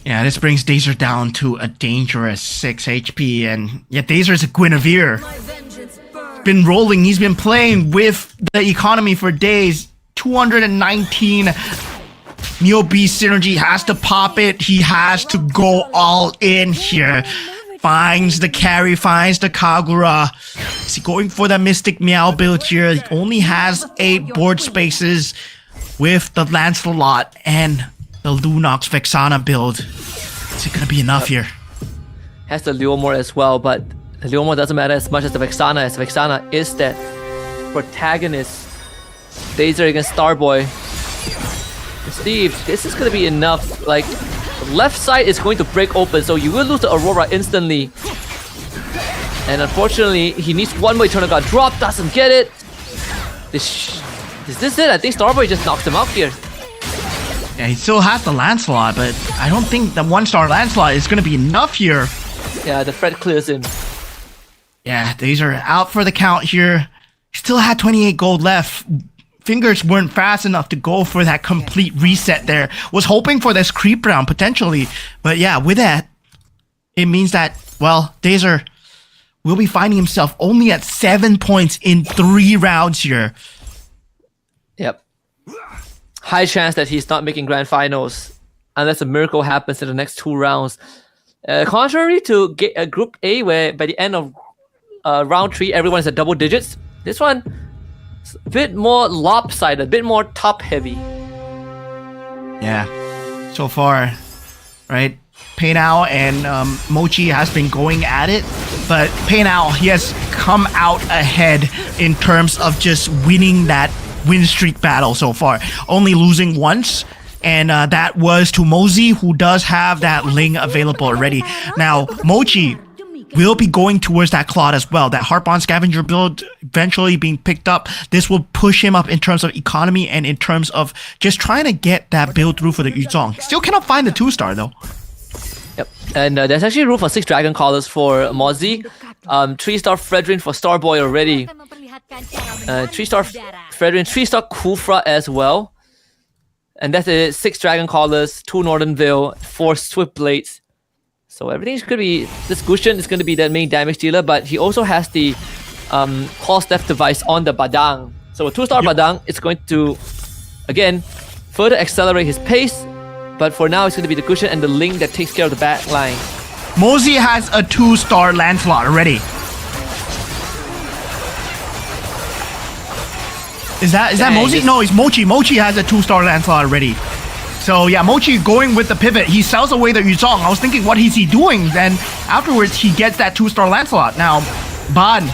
Yeah, this brings Dazer down to a dangerous 6 HP, and yeah, Dazer is a Guinevere. Been rolling, he's been playing with the economy for days. 219 Neo Beast Synergy, has to pop it. He has to go all in here. Finds the carry, finds the Kagura. Is he going for the Mystic Meow build here? He only has 8 board spaces with the Lancelot and the Lunox Vexana build. Is it gonna be enough here?
Has the Leomore as well, but the Leomore doesn't matter as much as the Vexana, as Vexana is that protagonist. Dazer against Starboy. Steve, this is gonna be enough. Like, the left side is going to break open, so you will lose the Aurora instantly. And unfortunately, he needs one more Eternal God drop, doesn't get it. Is this it? I think Starboy just knocks him out here.
Yeah, he still has the Lancelot, but I don't think the 1-star Lancelot is gonna be enough here.
Yeah, the threat clears him.
Yeah, these are out for the count here. Still had 28 gold left. Fingers weren't fast enough to go for that complete reset there. Was hoping for this creep round potentially. But yeah, with that, it means that, well, Dazer will be finding himself only at 7 points in 3 rounds here.
Yep. High chance that he's not making grand finals unless a miracle happens in the next 2 rounds. Contrary to Group A, where by the end of round 3, everyone is at double digits. This one, a bit more lopsided, a bit more top heavy.
Yeah, so far, right? Peinao and Mochi has been going at it, but Peinao, he has come out ahead in terms of just winning that win streak battle so far, only losing once. And that was to Mosey, who does have that Ling available already. Now, Mochi will be going towards that Claude as well. That Harp-on Scavenger build eventually being picked up. This will push him up in terms of economy and in terms of just trying to get that build through for the Yuzong. Still cannot find the 2-star though.
Yep, and there's actually room for 6 Dragon Callers for Mozzie. 3-star Fredrin for Starboy already. 3-star Fredrin, 3-star Kufra as well. And that's it, 6 Dragon Callers, 2 Northern Veil, 4 Swift Blades. So everything's going to be, this Gushen is going to be the main damage dealer, but he also has the Pulse Death device on the Badang. So a 2-star Badang is going to, again, further accelerate his pace, but for now it's going to be the Gushen and the Ling that takes care of the back line.
Mosey has a 2-star Lancelot already. Is that Mosey? No, it's Mochi. Mochi has a 2-star Lancelot already. So yeah, Mochi going with the pivot. He sells away the Yuzong. I was thinking, what is he doing? Then afterwards, he gets that 2-star Lancelot. Now, Ban,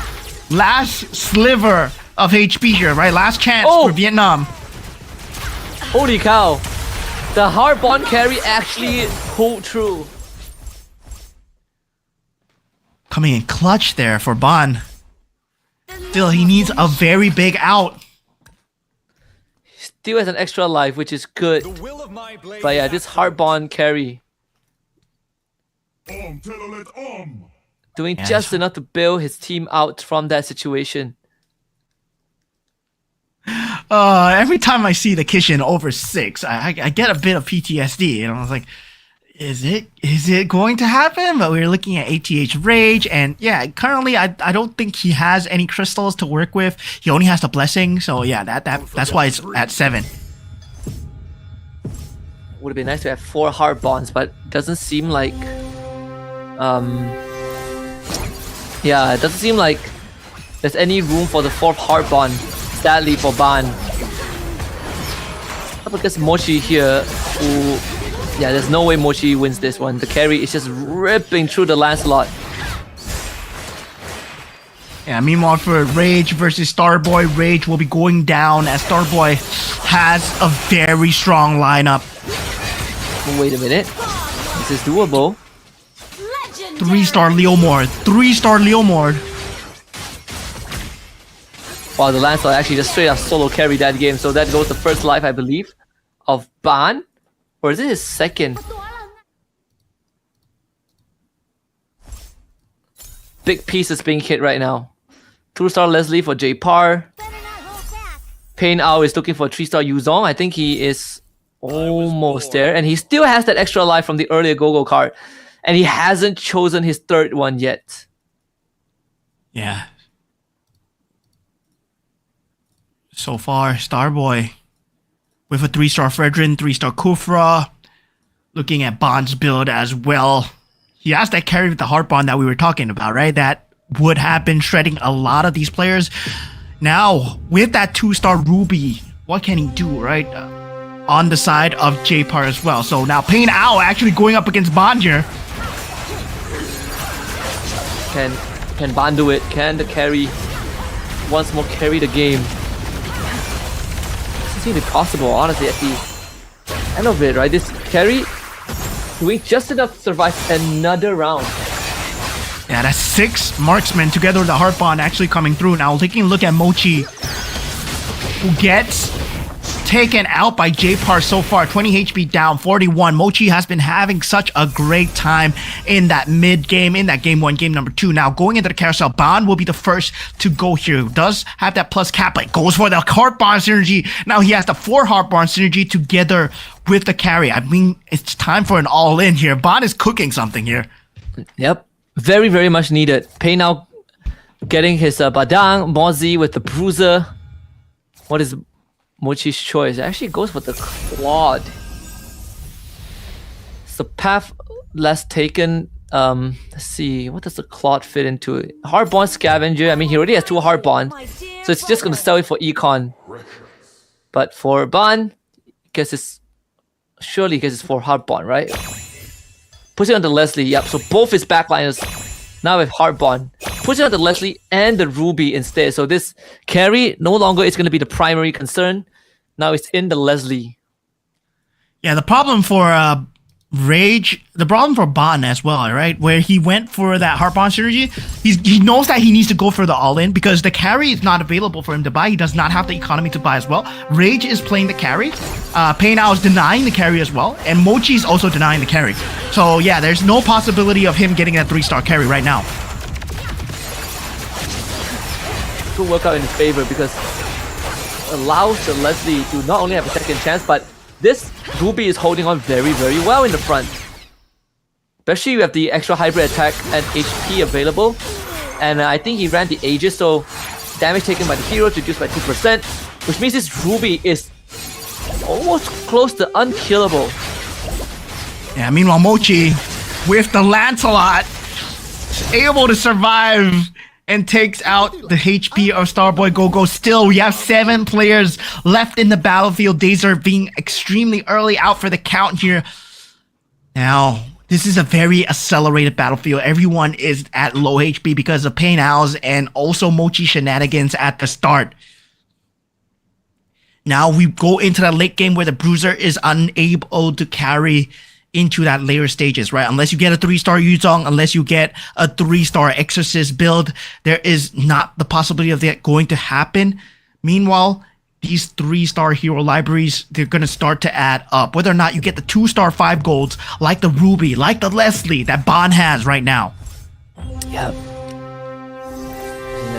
last sliver of HP here, right? Last chance for Vietnam.
Holy cow. The Harp-on carry actually pulled through.
Coming in clutch there for Ban. Still, he needs a very big out.
Still has an extra life, which is good. But yeah, this Harp-on carry doing just enough to bail his team out from that situation.
Every time I see the Kishin over 6, I get a bit of PTSD, and I was like, is it going to happen? But we're looking at ATH Rage, and yeah, currently I don't think he has any crystals to work with. He only has the blessing, so yeah, that's why it's at 7.
Would have been nice to have 4 Heart Bonds, but doesn't seem like yeah, it doesn't seem like there's any room for the 4th Heart Bond, sadly for Ban. Up against Mochi here, who, yeah, there's no way Mochi wins this one. The carry is just ripping through the Lancelot.
Yeah, meanwhile for Rage versus Starboy, Rage will be going down as Starboy has a very strong lineup.
Wait a minute. This is doable.
3-star Leomord. 3-star Leomord.
Wow, the Lancelot actually just straight up solo carried that game. So that goes the first life, I believe, of Ban. Or is it his second? Big pieces being hit right now. 2-star Leslie for J Par. Pain Ao is looking for 3-star Yuzong. I think he is almost there. And he still has that extra life from the earlier Gogo card. And he hasn't chosen his 3rd one yet.
Yeah. So far, Starboy with a 3-star Fredrin, 3-star Kufra. Looking at Bond's build as well. He has that carry with the Heart Bond that we were talking about, right? That would have been shredding a lot of these players. Now, with that 2-star Ruby, what can he do, right? On the side of J-Par as well. So now Pain Ao actually going up against Bond here.
Can Ban do it? Can the carry once more carry the game? This seems possible, honestly, at the end of it, right? This carry doing just enough to survive another round.
Yeah, that's 6 marksmen together with the Heart Bond actually coming through. Now taking a look at Mochi, who gets taken out by J-Par so far. 20 HP down, 41. Mochi has been having such a great time in that mid game, in that game 1, game number 2. Now going into the carousel, Ban will be the first to go here. Does have that plus cap, but goes for the Heart Bond synergy. Now he has the 4 Heart Bond synergy together with the carry. I mean, it's time for an all-in here. Ban is cooking something here.
Yep. Very, very much needed. Pei now getting his Badang, Mozzie with the Bruiser. What is Mochi's choice? It actually goes with the Claude. So path less taken. Let's see. What does the Claude fit into? Hard Bond Scavenger. I mean, he already has 2 Hard Bond. So it's just going to sell it for Econ. But for Ban, guess it's surely because it's for Hard Bond, right? Puts it on the Leslie. Yep. So both his backliners Now with Heart Bond, pushing out the Leslie and the Ruby instead. So this carry no longer is going to be the primary concern. Now it's in the Leslie.
Yeah, the problem for Rage, the problem for Bon as well, right? Where he went for that Heartbond synergy, he knows that he needs to go for the all-in because the carry is not available for him to buy. He does not have the economy to buy as well. Rage is playing the carry. Pei Now is denying the carry as well. And Mochi is also denying the carry. So yeah, there's no possibility of him getting that 3-star carry right now.
Could work out in his favor because it allows the Leslie to not only have a second chance, but this Ruby is holding on very, very well in the front. Especially you have the extra hybrid attack and HP available. And I think he ran the Aegis, so damage taken by the hero reduced by 2%. Which means this Ruby is almost close to unkillable.
Yeah, meanwhile Mochi, with the Lancelot, is able to survive and takes out the HP of Starboy Go-Go. Still, we have 7 players left in the battlefield. Dazer being extremely early out for the count here. Now, this is a very accelerated battlefield. Everyone is at low HP because of Pei Nao's and also Mochi shenanigans at the start. Now we go into the late game where the Bruiser is unable to carry into that later stages, right? Unless you get a 3-star Yuzong, unless you get a 3-star Exorcist build, there is not the possibility of that going to happen. Meanwhile, these 3-star hero libraries, they're going to start to add up. Whether or not you get the 2-star 5 golds, like the Ruby, like the Leslie that Bon has right now.
Yeah.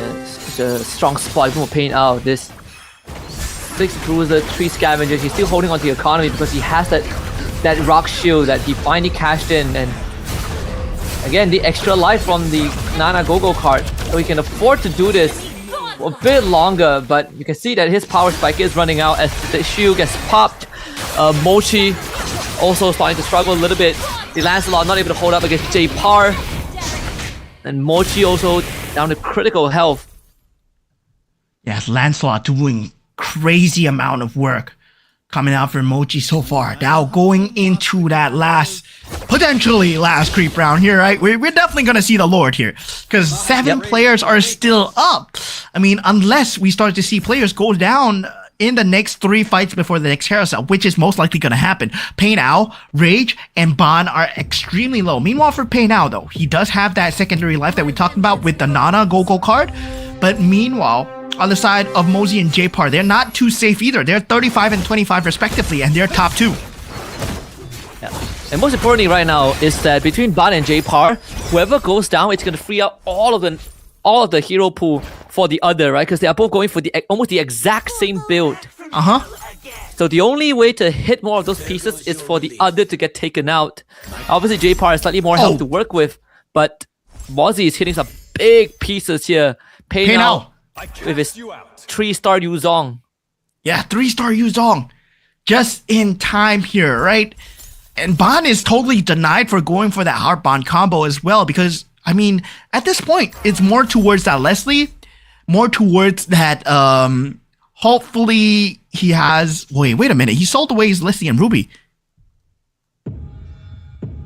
And, such a strong spot from Pain out. This 6 Bruiser, 3 Scavengers. He's still holding on to the economy because he has that rock shield that he finally cashed in, and again the extra life from the Nana Gogo card, so he can afford to do this a bit longer. But you can see that his power spike is running out as the shield gets popped. Mochi also starting to struggle a little bit. The Lancelot not able to hold up against J-Par, and Mochi also down to critical health.
Yes, Lancelot doing crazy amount of work coming out for Mochi so far. Now going into that potentially last creep round here, right? We're definitely going to see the Lord here because 7 players are still up. I mean, unless we start to see players go down in the next 3 fights before the next carousel, which is most likely going to happen. Pei Now, Rage, and Bon are extremely low. Meanwhile, for Pei Now, though, he does have that secondary life that we talked about with the Nana Gogo card. But meanwhile, on the side of Mosey and J-Par, they're not too safe either. They're 35 and 25 respectively, and they're top 2.
Yeah. And most importantly right now is that between Ban and J-Par, whoever goes down, it's going to free up all of the hero pool for the other, right? Because they are both going for almost the exact same build. So the only way to hit more of those pieces is for the other to get taken out. Obviously J-Par has slightly more health to work with, but Mozzie is hitting some big pieces here. Pei Now with his 3-star Yuzong.
Yeah, 3-star Yuzong. Just in time here, right? And Bon is totally denied for going for that Heart Bond combo as well because, I mean, at this point, it's more towards that Leslie, more towards that, hopefully he has... Wait a minute. He sold away his Leslie and Ruby.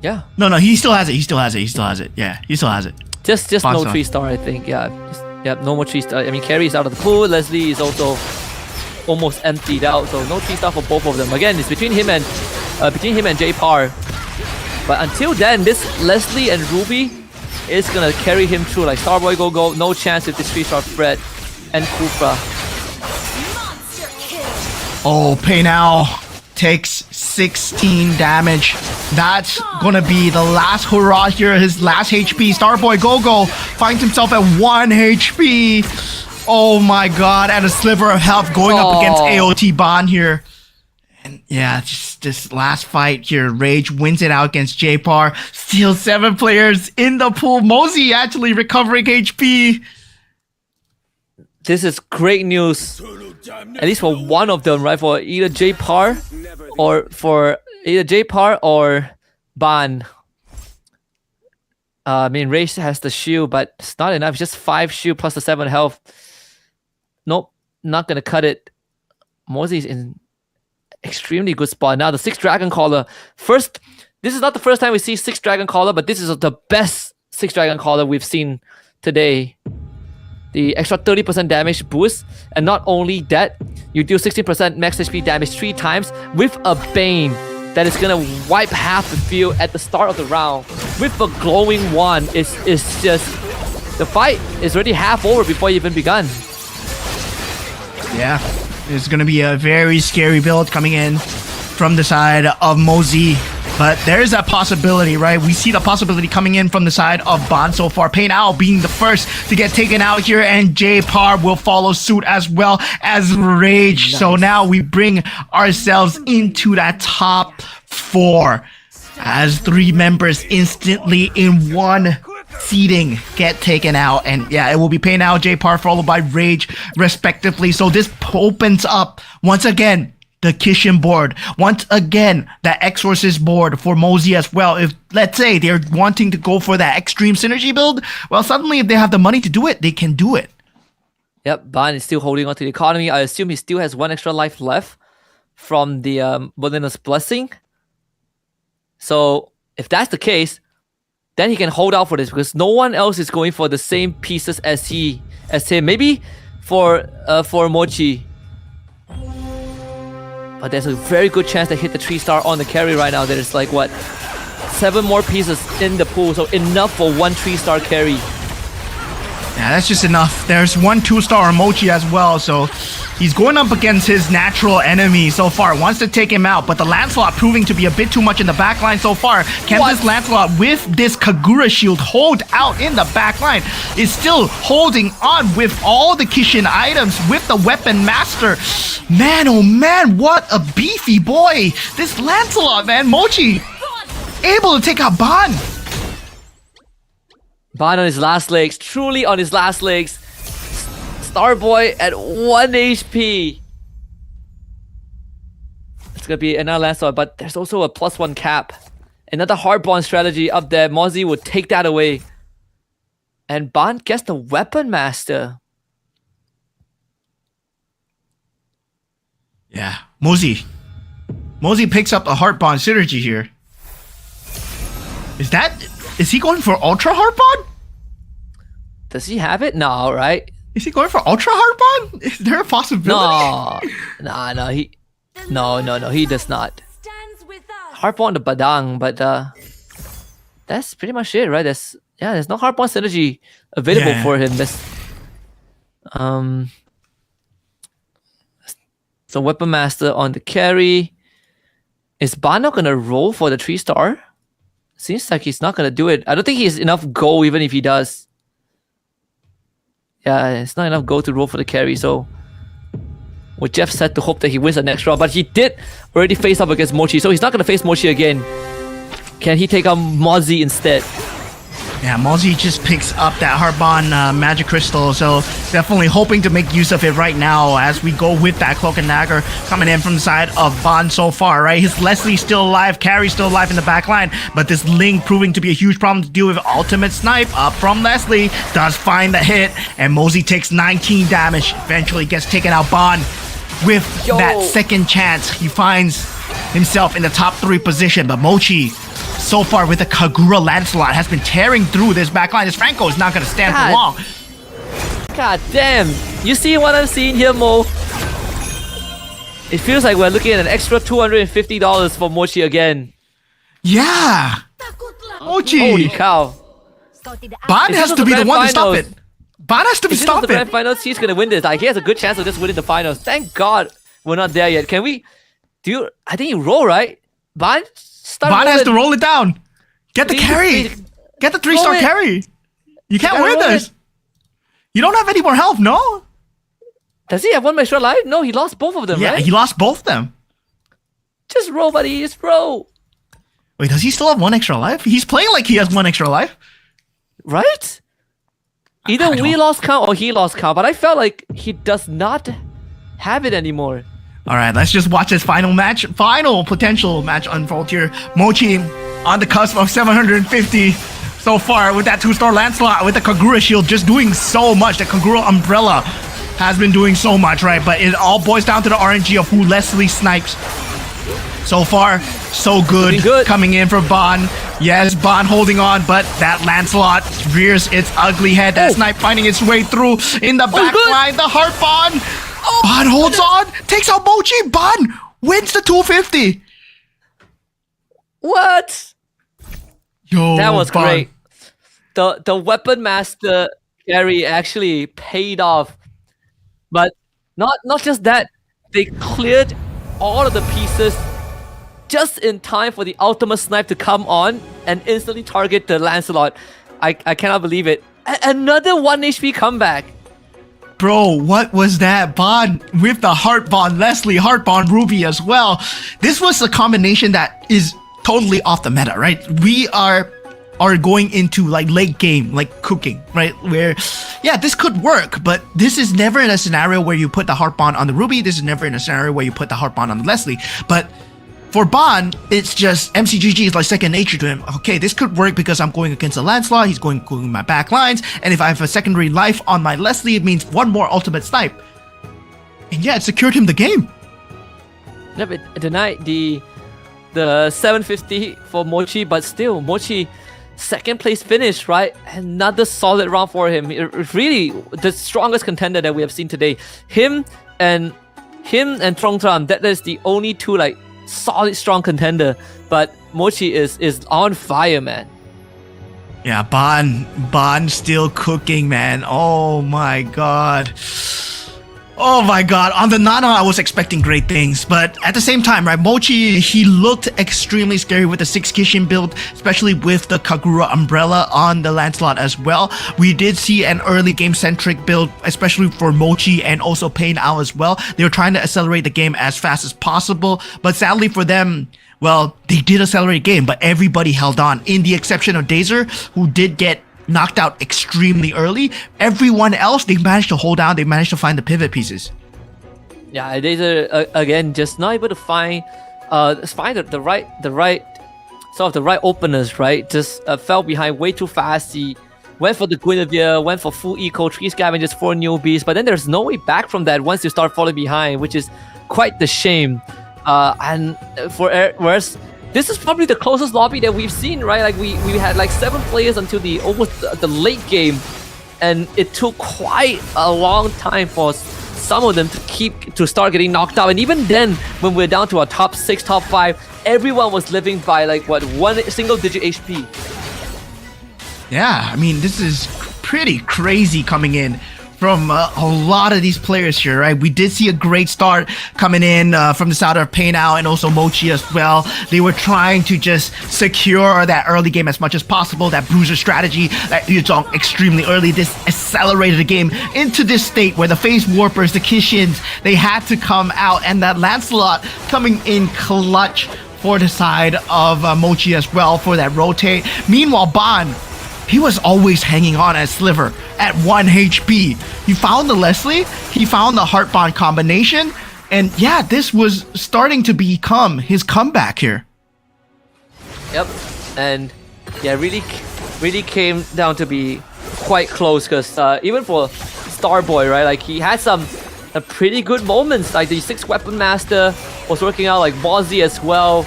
Yeah.
No, he still has it. Yeah, he still has it.
Just no 3-star, I think. Yeah. No more 3-star. I mean, Carrie is out of the pool. Leslie is also almost emptied out, so no 3-star for both of them. Again, it's between him and J-Par. But until then, this Leslie and Ruby is gonna carry him through. Like Starboy Go, no chance with this 3-star Fred and Kufra.
Oh, Pei Now takes 16 damage. That's gonna be the last hurrah here, his last HP. Starboy Go finds himself at 1 HP. Oh my god, and a sliver of health going up against AOT Bon here. And yeah, just this last fight here, Rage wins it out against J-Par. Still 7 players in the pool. Mosey actually recovering HP.
This is great news, at least for one of them, right? For either J-Par or Ban. I mean, Rage has the shield, but it's not enough. It's just 5 shield plus the 7 health. Nope, not gonna cut it. Mosey's in extremely good spot. Now the 6 Dragon Caller. This is not the first time we see 6 Dragon Caller, but this is the best 6 Dragon Caller we've seen today. The extra 30% damage boost, and not only that, you deal 16% max HP damage 3 times with a Bane that is gonna wipe half the field at the start of the round. With a glowing wand, it's just the fight is already half over before you even begun.
Yeah, it's gonna be a very scary build coming in from the side of Mosey. But there's that possibility, right? We see the possibility coming in from the side of Bond so far. Pain Owl being the first to get taken out here, and J-Par will follow suit as well as Rage. Nice. So now we bring ourselves into that top 4 as 3 members instantly in one seating get taken out. And yeah, it will be Pain Owl, J-Par, followed by Rage respectively. So this opens up once again the Kishin board. Once again, the Exorcist board for Mosey as well. If, let's say, they're wanting to go for that extreme synergy build, well, suddenly if they have the money to do it, they can do it.
Yep, Ban is still holding on to the economy. I assume he still has 1 extra life left from the Wilderness Blessing. So, if that's the case, then he can hold out for this because no one else is going for the same pieces as him. Maybe for Mochi. But there's a very good chance to hit the 3-star on the carry right now. There's like, what, 7 more pieces in the pool, so enough for 1 3-star carry.
Yeah, that's just enough. There's 1 2-star Mochi as well, so he's going up against his natural enemy so far. Wants to take him out, but the Lancelot proving to be a bit too much in the backline so far. Can this Lancelot with this Kagura shield hold out in the backline? Is still holding on with all the Kishin items with the Weapon Master. Man, oh man, what a beefy boy. This Lancelot, man. Mochi able to take out Ban.
Ban on his last legs, truly on his last legs. Starboy at 1 HP. It's gonna be another Lancelot, but there's also a +1 cap. Another hardbond strategy up there. Mozzie will take that away. And Ban gets the Weapon Master.
Yeah, Mozzie picks up a hardbond synergy here. Is he going for Ultra Hardbond?
Does he have it? No, right?
Is he going for Ultra Hardbond? Is there a possibility?
No, he does not. Hardbond the Badang, but that's pretty much it, right? There's no Hardbond synergy available for him. So Weapon Master on the carry. Is Ban not gonna roll for the 3-star? Seems like he's not gonna do it. I don't think he has enough gold even if he does. Yeah, it's not enough gold to roll for the carry, so with Jeff said to hope that he wins the next round, but he did already face up against Mochi, so he's not gonna face Mochi again. Can he take out Mozzie instead?
Yeah, Mozzie just picks up that Hardbond Magic Crystal, so definitely hoping to make use of it right now as we go with that Cloak and Dagger coming in from the side of Bond so far, right? His Leslie still alive, Carrie still alive in the back line, but this Ling proving to be a huge problem to deal with. Ultimate Snipe up from Leslie, does find the hit, and Mozzie takes 19 damage, eventually gets taken out. Bond with that second chance, he finds himself in the top 3 position, but Mochi so far with the Kagura Lancelot has been tearing through this backline. This Franco is not going to stand for long.
God damn. You see what I'm seeing here, Mo? It feels like we're looking at an extra $250 for Mochi again.
Yeah. Mochi.
Holy cow.
Ban has to be the one to stop it. Ban has to stop it.
The grand finals, he's going to win this. Like, he has a good chance of just winning the finals. Thank God we're not there yet. Can we... I think you roll, right? Ban
has to roll it down. Get the carry. Get the 3-star carry. You can't win this. You don't have any more health, no?
Does he have 1 extra life? No, he lost both of them, right?
Yeah, he lost both of them.
Just roll, buddy. Just roll.
Wait, does he still have 1 extra life? He's playing like he has 1 extra life.
Right? Either we lost count or he lost count, but I felt like he does not have it anymore.
All right, let's just watch this final potential match unfold here. Mochi on the cusp of 750 so far with that 2-star Lancelot with the Kagura shield just doing so much. The Kagura umbrella has been doing so much, right? But it all boils down to the RNG of who Leslie snipes. So far, so good.
Looking good.
Coming in from Bon. Yes, Bon holding on, but that Lancelot rears its ugly head. That snipe finding its way through in the back
good.
line. The heart Bon. Bon holds on, takes out Mochi. Bon wins the 250.
What?
Yo,
That was
Bon.
great. The weapon master carry actually paid off. But not just that, they cleared all of the pieces just in time for the ultimate snipe to come on and instantly target the Lancelot. I cannot believe it. Another 1 HP comeback.
Bro, what was that? Bon with the Heart Bond, Leslie, Heart Bond, Ruby as well. This was a combination that is totally off the meta, right? We are going into like late game, like cooking, right? Where, yeah, this could work, but this is never in a scenario where you put the Heart Bond on the Ruby. This is never in a scenario where you put the Heart Bond on the Leslie. But for Bon, it's just MCGG is like second nature to him. Okay, this could work because I'm going against the Lancelot. He's going my back lines, and if I have a secondary life on my Leslie, it means one more ultimate snipe. And yeah, it secured him the game.
Yeah, but tonight the 750 for Mochi, but still Mochi second place finish, right? Another solid round for him. Really the strongest contender that we have seen today. Him and Trong Tram, that is the only two like solid strong contender, but Mochi is on fire, man.
Yeah, Bon still cooking, man. Oh my god. Oh my god. On the Nana, I was expecting great things, but at the same time, right, Mochi, he looked extremely scary with the 6 Kishin build, especially with the Kagura umbrella on the Lancelot as well. We did see an early game centric build, especially for Mochi and also Pain Out as well. They were trying to accelerate the game as fast as possible, but sadly for them, well, they did accelerate the game, but everybody held on, in the exception of Dazer, who did get knocked out extremely early. Everyone else, they managed to hold down. They managed to find the pivot pieces.
Yeah, they are again just not able to find the right sort of the right openers, right? Just fell behind way too fast. He went for the Guinevere, went for full eco, 3 scavengers, 4 newbies, but then there's no way back from that once you start falling behind, which is quite the shame. And for whereas this is probably the closest lobby that we've seen, right? Like we had like 7 players until the late game, and it took quite a long time for some of them to start getting knocked out. And even then, when we're down to our top 6, top 5, everyone was living by like what, 1 single digit HP.
Yeah, I mean, this is pretty crazy coming in from a lot of these players here, right? We did see a great start coming in from the side of Pain Out and also Mochi as well. They were trying to just secure that early game as much as possible, that bruiser strategy that you saw extremely early. This accelerated the game into this state where the Phase Warpers, the Kishins, they had to come out, and that Lancelot coming in clutch for the side of Mochi as well for that rotate. Meanwhile, Bon, he was always hanging on at Sliver at 1 HP. He found the Leslie, he found the Heart Bond combination, and yeah, this was starting to become his comeback here.
Yep, and yeah, really came down to be quite close, because even for Starboy, right, like he had some pretty good moments, like the 6 Weapon Master was working out, like Bozzy as well.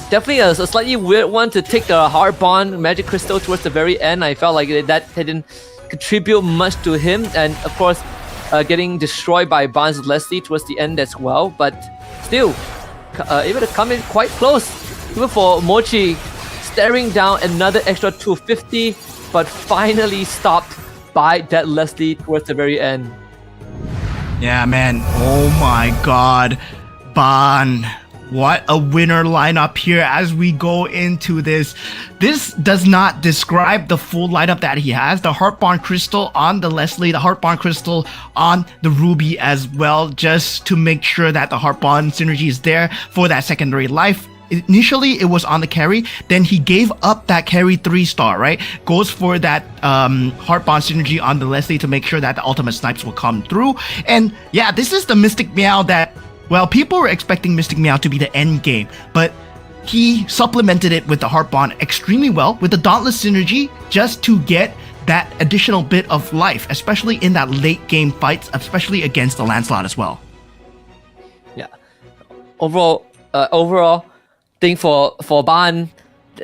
Definitely a slightly weird one to take the Heart Bond Magic Crystal towards the very end. I felt like that didn't contribute much to him, and of course getting destroyed by Bond's Leslie towards the end as well, but still able to come in quite close, even for Mochi staring down another extra 250, but finally stopped by that Leslie towards the very end.
Yeah, man. Oh my god. Bon. What a winner lineup here as we go into this. This does not describe the full lineup that he has. The Heart Bond Crystal on the Leslie, the Heart Bond Crystal on the Ruby as well, just to make sure that the Heart Bond synergy is there for that secondary life. Initially, it was on the carry, then he gave up that carry 3-star, right? Goes for that Heart Bond synergy on the Leslie to make sure that the ultimate snipes will come through. And yeah, this is the Mystic Meow that, well, people were expecting Mystic Meow to be the end game, but he supplemented it with the Heart Bond extremely well with the Dauntless synergy just to get that additional bit of life, especially in that late game fights, especially against the Lancelot as well.
Yeah. Overall, overall thing for Ban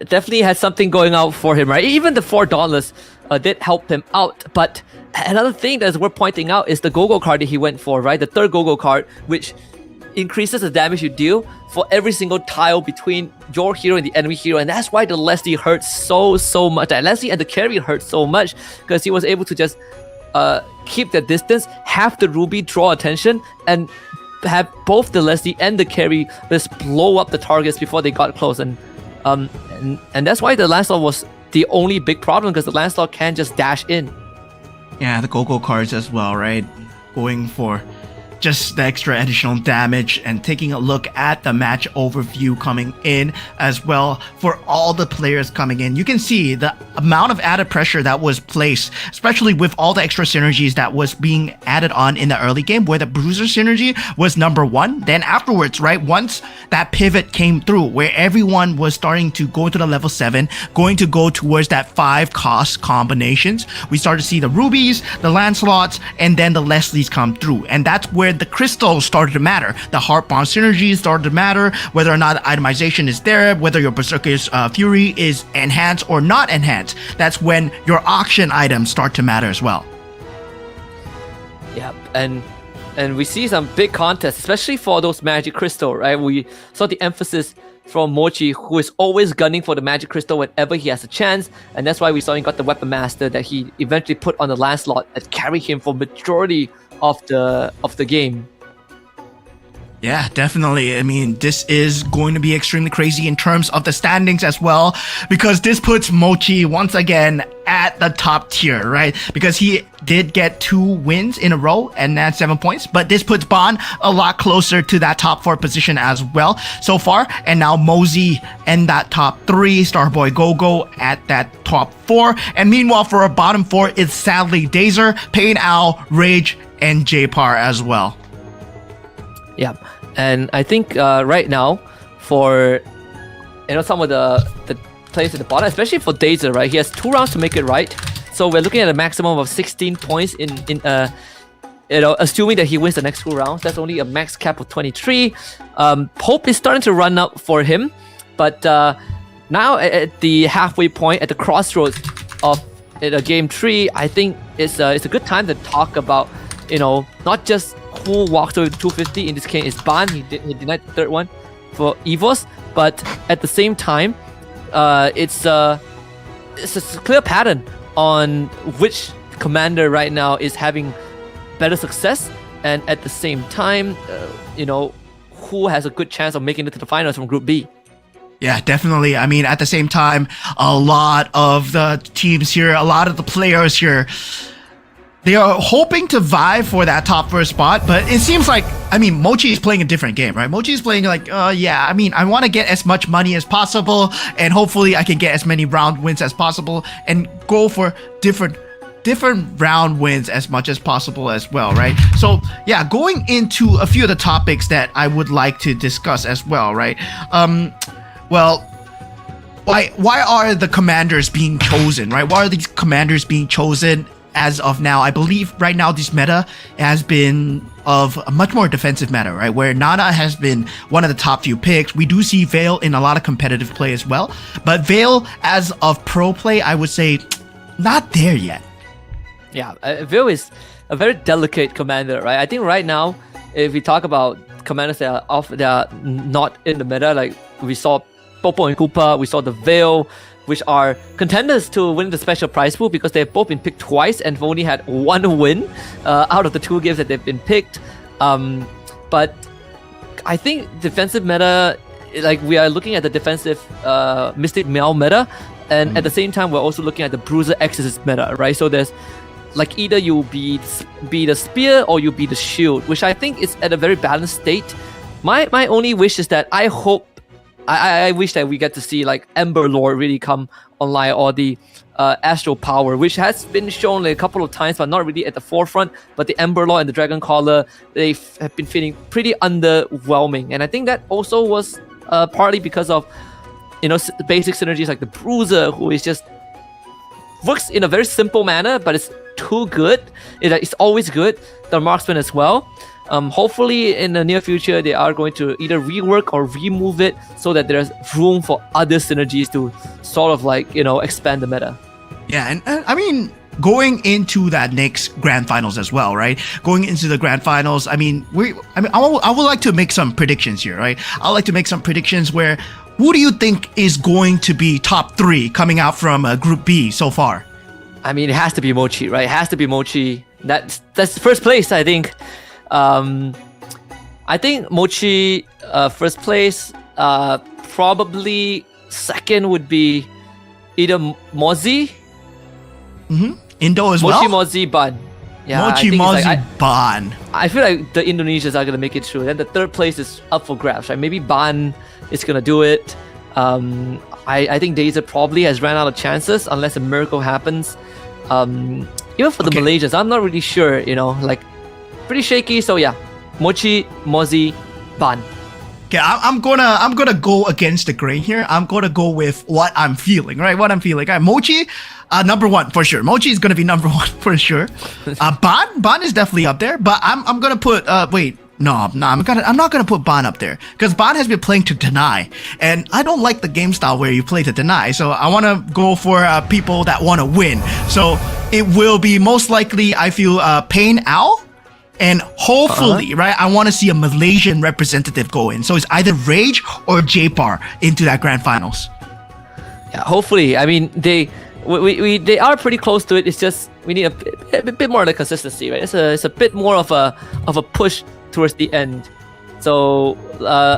definitely had something going out for him, right? Even the $4 did help him out. But another thing that's worth pointing out is the go-go card that he went for, right? The third go-go card, which increases the damage you deal for every single tile between your hero and the enemy hero, and that's why the Leslie hurts so much. And Leslie and the carry hurt so much because he was able to just keep the distance, have the Ruby draw attention, and have both the Leslie and the carry just blow up the targets before they got close. And that's why the Lancelot was the only big problem, because the Lancelot can just dash in.
Yeah, the go-go cards as well, right? Going for just the extra additional damage, and taking a look at the match overview coming in as well for all the players coming in. You can see the amount of added pressure that was placed, especially with all the extra synergies that was being added on in the early game, where the Bruiser synergy was number one. Then afterwards, right, once that pivot came through, where everyone was starting to go to the level 7, going to go towards that 5 cost combinations, we started to see the Rubies, the Lancelots, and then the Leslies come through. And that's where the crystals started to matter. The heart bond synergy started to matter, whether or not itemization is there, whether your Berserker's Fury is enhanced or not enhanced. That's when your auction items start to matter as well.
Yep, and we see some big contests, especially for those magic crystal, right? We saw the emphasis from Mochi, who is always gunning for the magic crystal whenever he has a chance, and that's why we saw he got the weapon master that he eventually put on the Lancelot that carried him for majority of the game.
Yeah, definitely. I mean, this is going to be extremely crazy in terms of the standings as well, because this puts Mochi once again at the top tier, right? Because he did get 2 wins in a row and that's 7 points, but this puts Ban a lot closer to that top 4 position as well so far. And now Mosey in that top 3, Starboy Gogo at that top 4. And meanwhile, for a bottom 4, it's sadly Dazer, Pain Owl, Rage, and J-Par as well.
Yeah, and I think right now for some of the players at the bottom, especially for Dazer, right? He has 2 rounds to make it right, so we're looking at a maximum of 16 points in assuming that he wins the next 2 rounds. That's only a max cap of 23. Hope is starting to run up for him, but now at the halfway point, at the crossroads of game 3, I think it's a good time to talk about not just who walked away with 250. In this case, it's Ban. He denied the third one for Evos, but at the same time, it's a clear pattern on which commander right now is having better success, and at the same time, who has a good chance of making it to the finals from Group B.
Yeah, definitely. I mean, at the same time, a lot of the teams here, a lot of the players here, they are hoping to vie for that top 1st spot, but it seems like, I mean, Mochi is playing a different game, right? Mochi is playing like, yeah, I mean, I want to get as much money as possible, and hopefully I can get as many round wins as possible, and go for different round wins as much as possible as well, right? So yeah, going into a few of the topics that I would like to discuss as well, right? Well, why are the commanders being chosen, right? Why are these commanders being chosen? As of now, I believe right now this meta has been of a much more defensive meta, right? Where Nana has been one of the top few picks. We do see Veil in a lot of competitive play as well. But Veil, as of pro play, I would say not there yet.
Yeah, Veil is a very delicate commander, right? I think right now, if we talk about commanders that are not in the meta, like we saw Popo and Koopa, we saw the Veil, which are contenders to win the special prize pool because they've both been picked twice and have only had 1 win out of the 2 games that they've been picked. But I think defensive meta, like we are looking at the defensive Mystic Meow meta, and at the same time we're also looking at the Bruiser Exorcist meta, right? So there's like either you be the spear or you be the shield, which I think is at a very balanced state. My only wish is that I hope I wish that we get to see like Ember Lord really come online, or the Astral Power, which has been shown like a couple of times but not really at the forefront. But the Ember Lord and the Dragon Caller, they have been feeling pretty underwhelming, and I think that also was partly because of basic synergies like the Bruiser, who is just works in a very simple manner, but it's too good. It's always good. The marksman as well. Hopefully in the near future they are going to either rework or remove it so that there's room for other synergies to sort of like, expand the meta.
Yeah, and I mean, going into that next grand finals as well, right? Going into the grand finals, I would like to make some predictions here, right? I would like to make some predictions where who do you think is going to be top 3 coming out from Group B so far?
I mean, it has to be Mochi, right? It has to be Mochi. That's first place, I think. I think Mochi first place. Probably second would be either Mozi.
Indo as
Mochi,
well?
Mozi, Ban. Yeah,
Mochi, Mozi, Ban.
I feel like the Indonesians are gonna make it through. Then the third place is up for grabs, right? Maybe Ban is gonna do it. I think Dazer probably has ran out of chances unless a miracle happens. Even for the Malaysians, I'm not really sure. Pretty shaky. So yeah, Mochi, Mozi, Ban.
Okay, I'm gonna go against the grain here. I'm gonna go with what I'm feeling, right? What I'm feeling. Right, Mochi, number 1 for sure. Mochi is gonna be number 1 for sure. Ban is definitely up there, but I'm gonna put I'm not gonna put Ban up there because Ban has been playing to deny, and I don't like the game style where you play to deny. So I want to go for people that want to win. So it will be most likely, I feel, Pain Owl. And hopefully, right, I want to see a Malaysian representative go in. So it's either Rage or JPAR into that grand finals.
Yeah, hopefully. I mean, they are pretty close to it. It's just we need a bit more of the consistency, right? It's a bit more of a push towards the end. So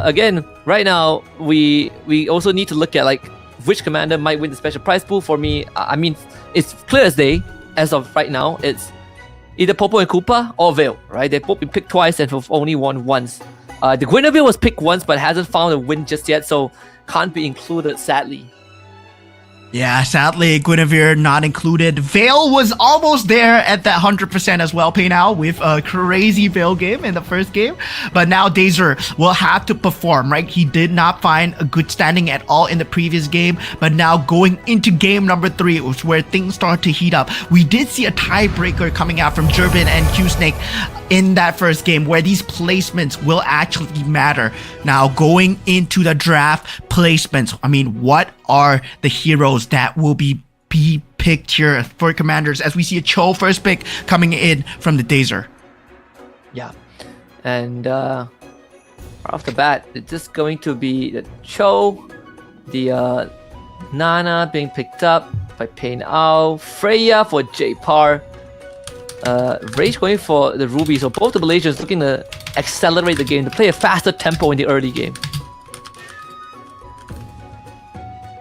again, right now we also need to look at like which commander might win the special prize pool. For me, I mean, it's clear as day as of right now. It's either Popo and Koopa or Veil, right? They've both been picked twice and have only won once. The Guinevere was picked once but hasn't found a win just yet, so can't be included, sadly.
Yeah, sadly, Guinevere not included. Veil was almost there at that 100% as well, Paynal, with a crazy Veil game in the first game. But now Dazer will have to perform, right? He did not find a good standing at all in the previous game. But now going into game number 3, was where things start to heat up. We did see a tiebreaker coming out from Jerbin and Q-Snake in that first game, where these placements will actually matter. Now, going into the draft placements, I mean, what are the heroes that will be picked here for commanders, as we see a Cho first pick coming in from the Dazer?
Yeah, and right off the bat, it's just going to be the Cho, the Nana being picked up by Pain Ao, Freya for JPAR, Rage going for the Ruby. So both the Malaysians looking to accelerate the game, to play a faster tempo in the early game.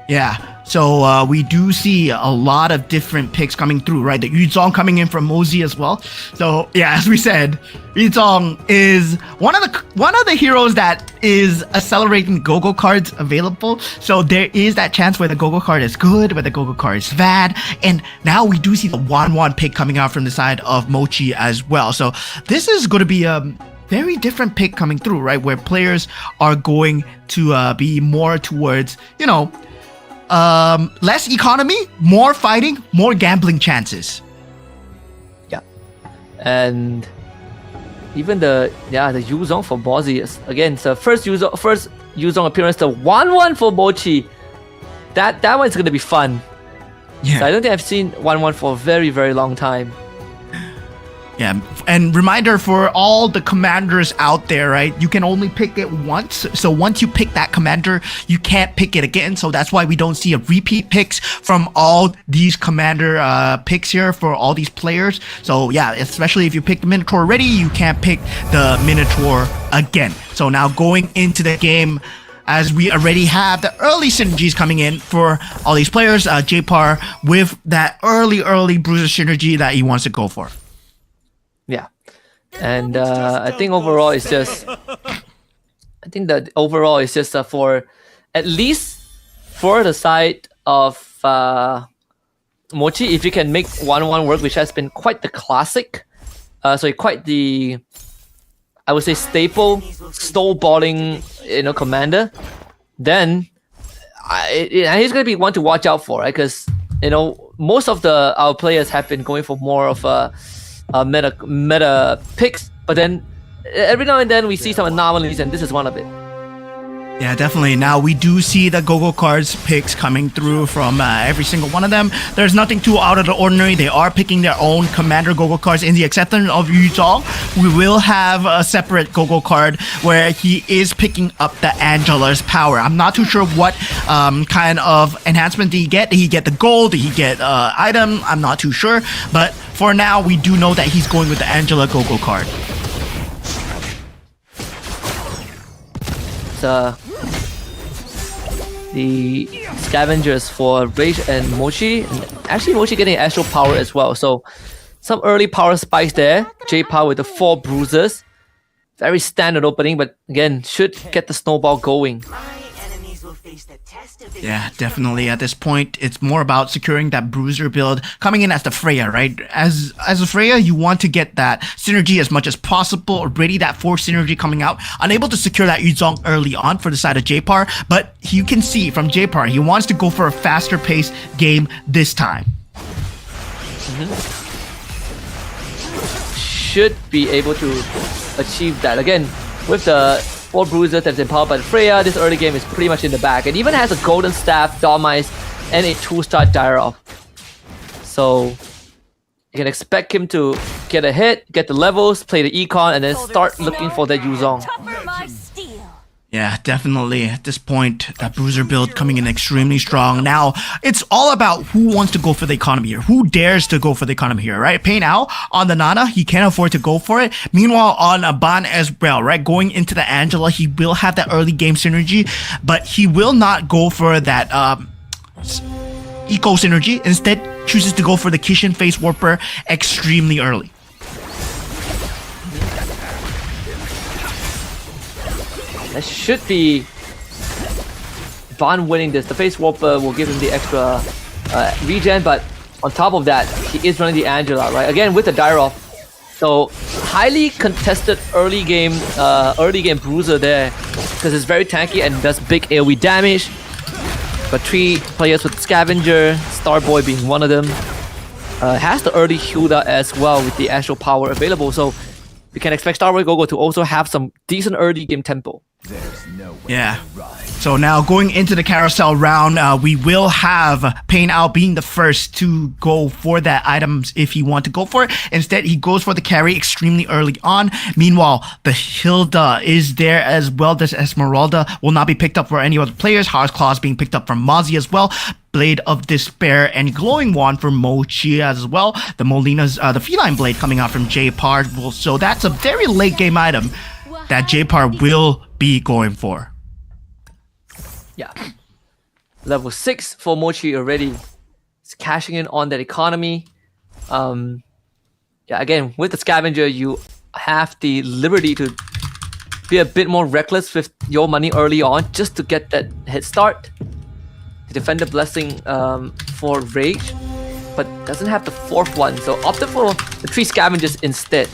Yeah, so we do see a lot of different picks coming through, right? The Yuzong coming in from Mozi as well. So yeah, as we said, Yuzong is one of the heroes that is accelerating Go-Go cards available. So there is that chance where the Go-Go card is good, where the Go-Go card is bad. And now we do see the Wan pick coming out from the side of Mochi as well. So this is going to be a very different pick coming through, right? Where players are going to be more towards, less economy, more fighting, more gambling chances.
Yeah, and even the Yuzong for Mozi is again the first Yuzong appearance, the 1-1 for Mochi. That one's gonna be fun.
Yeah,
so I don't think I've seen 1-1 for a very, very long time.
Yeah, and reminder for all the commanders out there, right? You can only pick it once. So once you pick that commander, you can't pick it again. So that's why we don't see a repeat picks from all these commander picks here for all these players. So yeah, especially if you pick the Minotaur already, you can't pick the Minotaur again. So now going into the game, as we already have the early synergies coming in for all these players, JPAR with that early Bruiser synergy that he wants to go for.
Yeah, and I think overall it's just, for at least for the side of Mochi, if you can make 1-1 work, which has been quite the classic, quite the, I would say, staple snowballing commander, then he's gonna be one to watch out for, right? Because most of our players have been going for more of a meta picks, but then every now and then we see some anomalies, and this is one of it.
Yeah, definitely. Now we do see the Go-Go cards picks coming through from every single one of them. There's nothing too out of the ordinary. They are picking their own Commander Go-Go cards. In the exception of Yuzong, we will have a separate Go-Go card where he is picking up the Angela's power. I'm not too sure what kind of enhancement did he get. Did he get the gold? Did he get item? I'm not too sure. But for now, we do know that he's going with the Angela Go-Go card.
The scavengers for Rage and Mochi, and actually Mochi getting astral power as well, so some early power spikes there. J-Power with the 4 bruises, very standard opening, but again should get the snowball going.
Yeah, definitely. At this point, it's more about securing that bruiser build coming in as the Freya, right? As a Freya, you want to get that synergy as much as possible. Already that 4 synergy coming out. Unable to secure that Yuzong early on for the side of J-Par, but you can see from J-Par, he wants to go for a faster paced game this time.
Should be able to achieve that. Again, with the 4 bruisers that's empowered by the Freya, this early game is pretty much in the bag. It even has a golden staff, Dormice, and a 2-star Dire-Off. So you can expect him to get a hit, get the levels, play the econ, and then start looking for that Yuzong.
Yeah, definitely. At this point, that bruiser build coming in extremely strong. Now, it's all about who wants to go for the economy here. Who dares to go for the economy here, right? Pain Ao on the Nana, he can't afford to go for it. Meanwhile, on a Ban as well, right? Going into the Angela, he will have that early game synergy, but he will not go for that eco synergy. Instead, chooses to go for the Kishin Face Warper extremely early.
That should be Van winning this. The Face Warper will give him the extra regen, but on top of that, he is running the Angela, right? Again, with the Dire-Off. So, highly contested early game bruiser there, because it's very tanky and does big AoE damage. But 3 players with Scavenger, Starboy being one of them. Has the early Hilda as well with the Astral Power available, so we can expect Starboy Gogo to also have some decent early game tempo.
Yeah. So now going into the carousel round, we will have Pain Ao being the first to go for that items if he want to go for it. Instead, he goes for the carry extremely early on. Meanwhile, the Hilda is there as well. This Esmeralda will not be picked up for any other players. Heart's Claws being picked up from Mozzie as well. Blade of Despair and Glowing Wand for Mochi as well. The Molina's, the Feline Blade coming out from J-Par. So that's a very late game item that J-Par will be going for.
Yeah. Level 6 for Mochi already. It's cashing in on that economy. Yeah, again, with the Scavenger, you have the liberty to be a bit more reckless with your money early on just to get that head start. The Defender Blessing for Rage, but doesn't have the 4th one, so opted for the 3 Scavengers instead.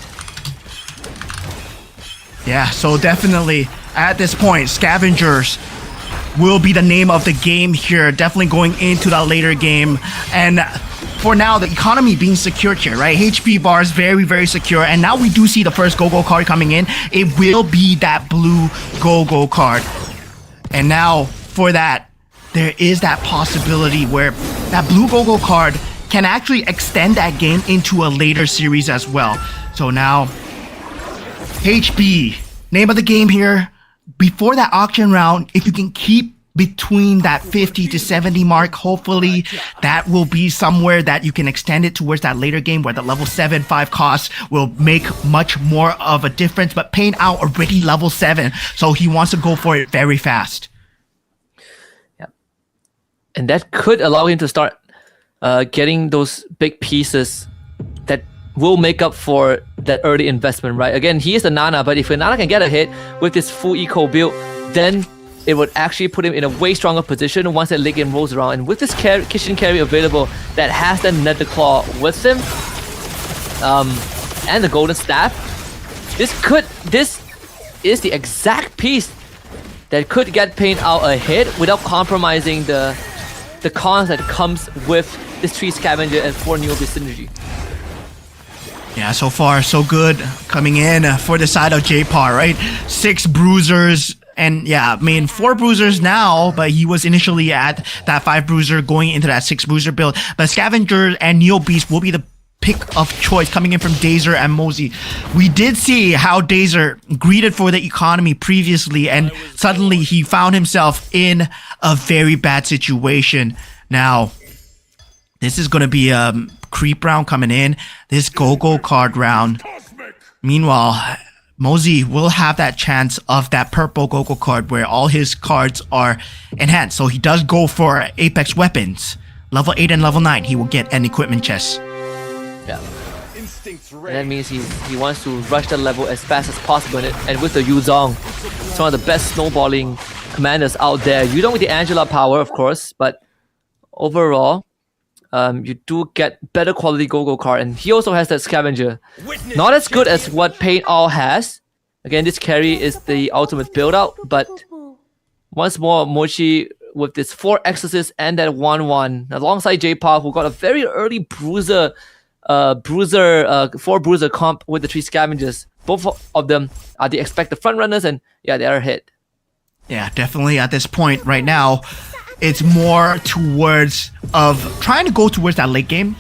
Yeah, so definitely at this point, Scavengers will be the name of the game here. Definitely going into that later game. And for now, the economy being secured here, right? HP bar is very, very secure. And now we do see the first Go-Go card coming in. It will be that blue Go-Go card. And now for that, there is that possibility where that blue Go-Go card can actually extend that game into a later series as well. So now, HB, name of the game here. Before that auction round, if you can keep between that 50 to 70 mark, hopefully that will be somewhere that you can extend it towards that later game where the level 7-5 costs will make much more of a difference. But Pain Ao already level 7, so he wants to go for it very fast.
Yeah, and that could allow him to start getting those big pieces that will make up for that early investment, right? Again, he is the Nana, but if a Nana can get a hit with this full eco build, then it would actually put him in a way stronger position once that late game rolls around. And with this Kishin carry available that has the Nether Claw with him, and the Golden Staff, this is the exact piece that could get Pain Ao a hit without compromising the cons that comes with this 3 Scavenger and 4 Neobeast synergy.
Yeah, so far so good coming in for the side of J-Par, right? 6 bruisers. And yeah, I mean, 4 bruisers now, but he was initially at that 5 bruiser going into that 6 bruiser build. But Scavenger and Neo Beast will be the pick of choice coming in from Dazer and Mosey. We did see how Dazer greeted for the economy previously, and suddenly he found himself in a very bad situation. Now, this is going to be a creep round coming in. This go-go card round. Meanwhile, Mosey will have that chance of that purple go-go card where all his cards are enhanced. So he does go for Apex weapons. Level 8 and level 9, he will get an equipment chest.
Yeah. And that means he wants to rush the level as fast as possible, and with the Yuzong, it's one of the best snowballing commanders out there. You don't with the Angela power, of course, but overall, you do get better quality go-go card, and he also has that Scavenger. Not as good as what Pain All has. Again, this carry is the ultimate build-out, but once more, Mochi with this 4 Exorcists and that 1-1, alongside J-Pop, who got a very early bruiser 4 bruiser comp with the 3 Scavengers. Both of them are the expected frontrunners, and yeah, they are ahead.
Yeah, definitely at this point right now, it's more towards of trying to go towards that late game.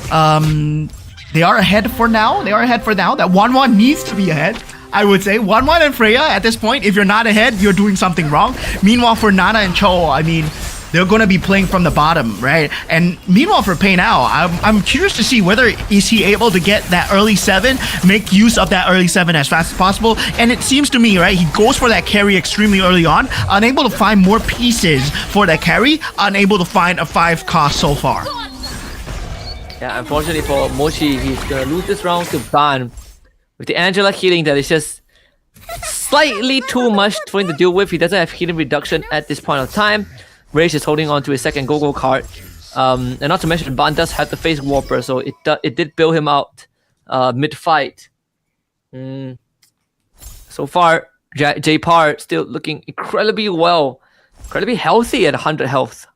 They are ahead for now. That 1-1 needs to be ahead. I would say 1-1 and Freya at this point, if you're not ahead, you're doing something wrong. Meanwhile, for Nana and Cho, I mean, they're going to be playing from the bottom, right? And meanwhile for Pei Now, I'm curious to see whether is he able to get that early 7, make use of that early 7 as fast as possible. And it seems to me, right, he goes for that carry extremely early on, unable to find more pieces for that carry, unable to find a 5 cost so far.
Yeah, unfortunately for Mochi, he's going to lose this round to Ban. With the Angela healing that is just slightly too much for him to deal with. He doesn't have healing reduction at this point of time. Rage is holding on to his second go-go card. And not to mention, Ban does have the face warper, so it did bail him out mid-fight. So far, J-Par still looking incredibly well. Incredibly healthy at 100 health.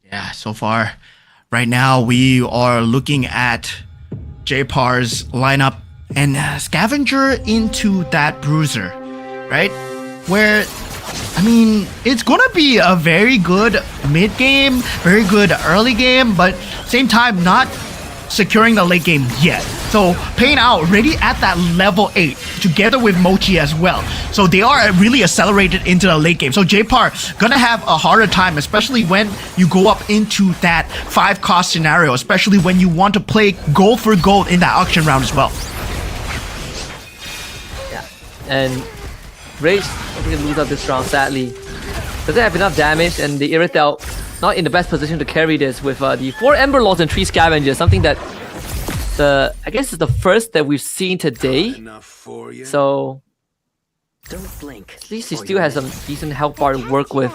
Yeah, so far, right now, we are looking at J-Par's lineup and Scavenger into that Bruiser, right? Where, I mean, it's gonna be a very good mid game, very good early game, but same time not securing the late game yet. So Pain out already at that level 8 together with Mochi as well. So they are really accelerated into the late game. So J-Par gonna have a harder time, especially when you go up into that 5 cost scenario, especially when you want to play gold for gold in that auction round as well.
Yeah, and Rage going to lose out this round, sadly. Doesn't have enough damage, and the Irritel not in the best position to carry this with the 4 Ember Lords and 3 Scavengers, something that I guess is the first that we've seen today. So
Don't blink.
at least he still has some decent health bar to work with.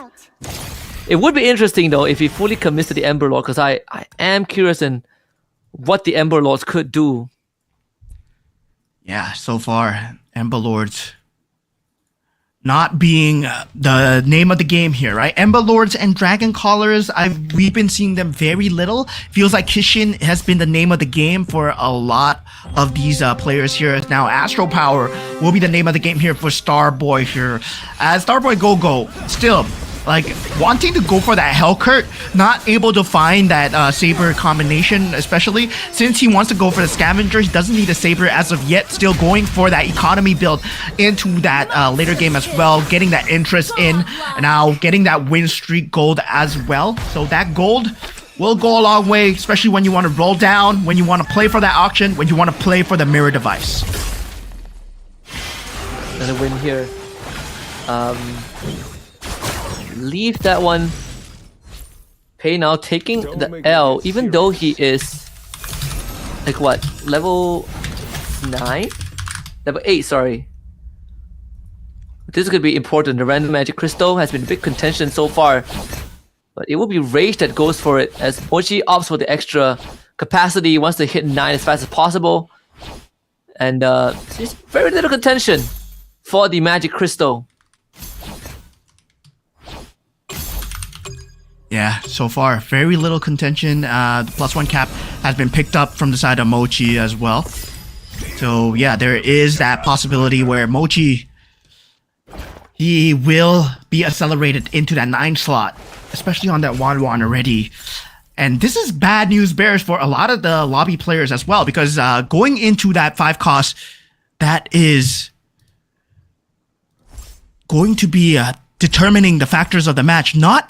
It would be interesting though if he fully commits to the Ember Lord, because I am curious in what the Ember Lords could do.
Yeah, so far, Ember Lords not being the name of the game here, right? Ember Lords and Dragon Callers, we've been seeing them very little. Feels like Kishin has been the name of the game for a lot of these players here. Now, Astro Power will be the name of the game here for Starboy here. As Starboy Go-Go, still, like, wanting to go for that Hellcurt, not able to find that Saber combination, especially since he wants to go for the Scavenger. He doesn't need a Saber as of yet, still going for that economy build into that later game as well, getting that interest in, and now getting that win streak gold as well. So that gold will go a long way, especially when you want to roll down, when you want to play for that auction, when you want to play for the mirror device.
Another win here. Leave that one. Pei now taking the L, even though he is like what, level 9? Level 8, sorry. This is going to be important. The random magic crystal has been a big contention so far, but it will be Rage that goes for it as Mochi opts for the extra capacity, wants to hit 9 as fast as possible, and there's very little contention for the magic crystal.
Yeah, so far, very little contention. The +1 cap has been picked up from the side of Mochi as well. So yeah, there is that possibility where Mochi, he will be accelerated into that 9 slot, especially on that Wan already. And this is bad news bears for a lot of the lobby players as well, because going into that 5 cost, that is going to be determining the factors of the match. Not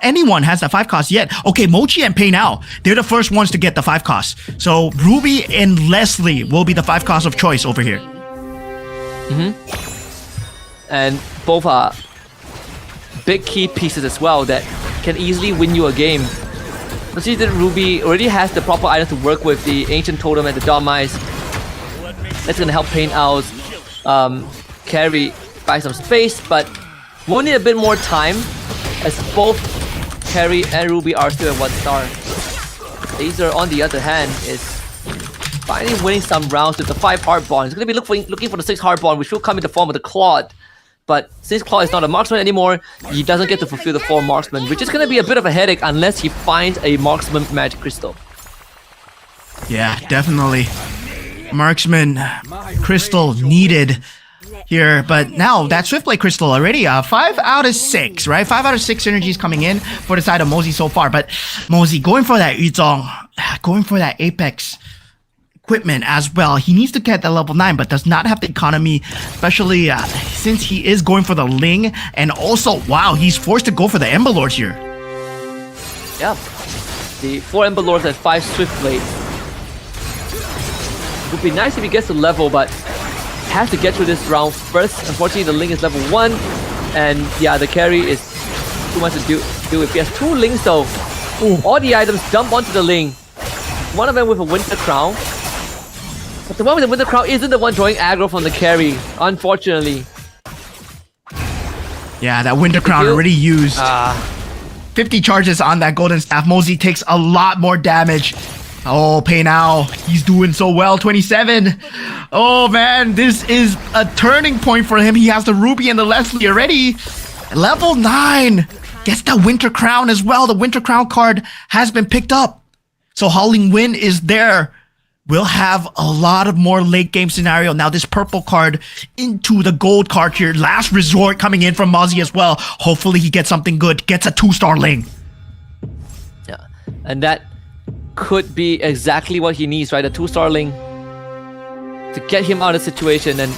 anyone has the 5 cost yet. Okay, Mochi and Pei now, they're the first ones to get the 5 cost. So Ruby and Leslie will be the 5 cost of choice over here.
And both are big key pieces as well that can easily win you a game. See that Ruby already has the proper item to work with, the Ancient Totem and the Dormice. That's gonna help Pain out, carry by some space, but we'll need a bit more time as both Carry and Ruby are still at 1 star. Laser, on the other hand, is finally winning some rounds with the 5 hard bond. He's gonna be looking for the 6 hard bond, which will come in the form of the Claude. But since Claude is not a marksman anymore, he doesn't get to fulfill the 4 marksman, which is gonna be a bit of a headache unless he finds a marksman magic crystal.
Yeah, definitely. Marksman crystal needed here, but now that Swiftblade crystal already 5 out of 6, right? 5 out of 6 synergies coming in for the side of Mosey so far, but Mosey going for that Yuzong, going for that Apex equipment as well. He needs to get the level 9, but does not have the economy, especially since he is going for the Ling, and also, wow, he's forced to go for the Ember Lords here.
Yeah, the 4 Ember Lords and 5 Swiftblade. Would be nice if he gets to level, but has to get through this round first. Unfortunately, the Ling is level 1, and yeah, the carry is too much to do with. He has 2 Lings though. Ooh. All the items dump onto the Ling. One of them with a Winter Crown. But the one with the Winter Crown isn't the one drawing aggro from the carry, unfortunately.
Yeah, that Winter Crown already used. 50 charges on that Golden Staff. Mosey takes a lot more damage. Oh, Pei now, he's doing so well, 27. Oh man, this is a turning point for him. He has the Ruby and the Leslie already. Level 9. Gets the Winter Crown as well. The Winter Crown card has been picked up. So Howling Wind is there. We'll have a lot of more late game scenario. Now this purple card into the gold card here. Last resort coming in from Mozzie as well. Hopefully he gets something good. Gets a 2-star Ling.
Yeah, and that could be exactly what he needs, right? A 2-star Ling to get him out of the situation, and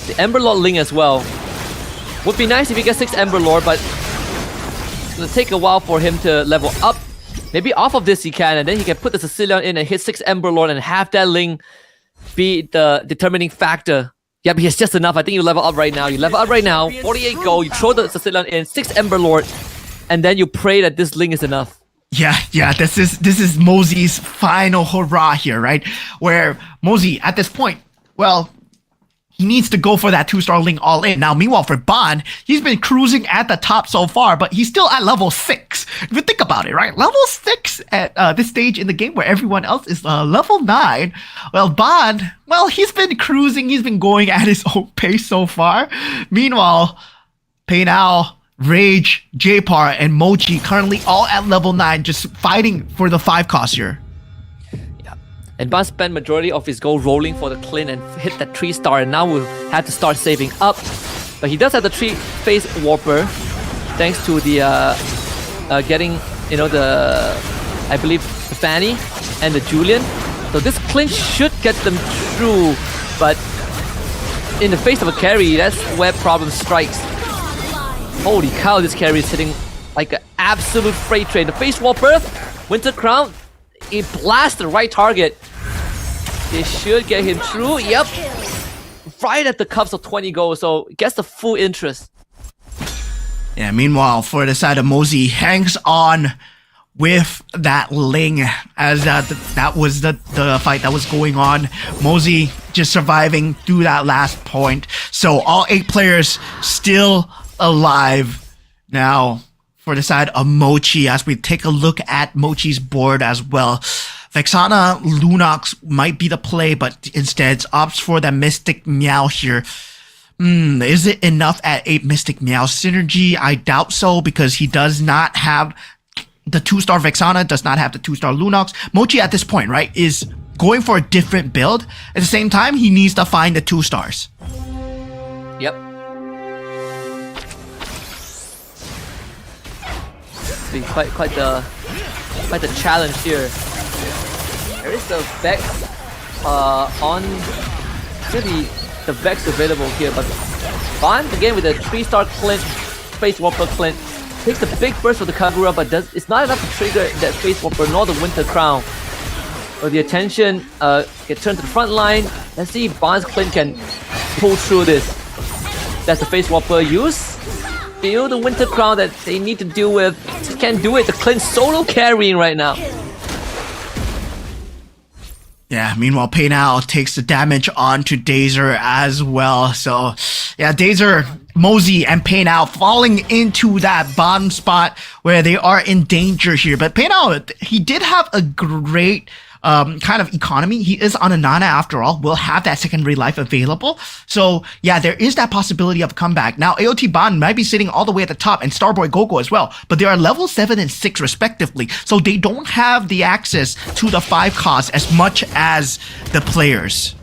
the Ember Lord Ling as well. Would be nice if he gets 6 Ember Lord, but it's gonna take a while for him to level up. Maybe off of this he can, and then he can put the Sicilian in and hit 6 Ember Lord and have that Ling be the determining factor. Yeah, but he's just enough. I think you level up right now. You level up right now, 48 gold, you throw the Sicilian in, 6 Ember Lord, and then you pray that this Ling is enough.
Yeah, this is Mosey's final hurrah here, right? Where Mosey, at this point, well, he needs to go for that 2-star Ling all in. Now, meanwhile, for Bond, he's been cruising at the top so far, but he's still at level 6. If you think about it, right? Level 6 at this stage in the game where everyone else is level 9. Well, Bond, well, he's been cruising. He's been going at his own pace so far. Meanwhile, Pei now, Rage, J-Par, and Mochi currently all at level 9, just fighting for the 5 cost here.
And Ban spent majority of his gold rolling for the clean and hit that 3-star, and now will have to start saving up. But he does have the 3-phase Warper, thanks to the getting, you know, the, I believe, the Fanny and the Julian. So this clinch should get them through, but in the face of a carry, that's where problem strikes. Holy cow, this carry is hitting like an absolute freight train. The face Warper, Winter Crown, it blasts the right target. It should get him through. Yep. Right at the cups of 20 gold, so gets the full interest.
Yeah, meanwhile, for the side of Mosey, hangs on with that Ling, as that was the fight that was going on. Mosey just surviving through that last point. So all 8 players still alive. Now, for the side of Mochi, as we take a look at Mochi's board as well. Vexana Lunox might be the play, but instead opts for the Mystic Meow here. Is it enough at 8 Mystic Meow synergy? I doubt so, because he does not have the 2-star Vexana, does not have the 2-star Lunox. Mochi at this point, right, is going for a different build. At the same time, he needs to find the 2 stars.
Yep. Be quite the challenge here. There is the Vex on the Vex available here, but Bond again with a 3-star Clint, Face Warper Clint, takes the big burst for the Kagura, but it's not enough to trigger that Face Warper nor the Winter Crown. So the attention get turned to the front line. Let's see if Bond's Clint can pull through this. That's the Face Warper use. Feel the Winter Crown that they need to deal with. Just can't do it. The Clint solo carrying right now.
Yeah, meanwhile, Pei Now takes the damage onto Dazer as well. So, yeah, Dazer, Mosey, and Pei Now falling into that bottom spot where they are in danger here. But Pei Now, he did have a great kind of economy. He is on a Nana after all, will have that secondary life available. So yeah, there is that possibility of comeback. Now AOT Ban might be sitting all the way at the top and Starboy Gogo as well, but they are level 7 and 6 respectively. So they don't have the access to the 5 cost as much as the players.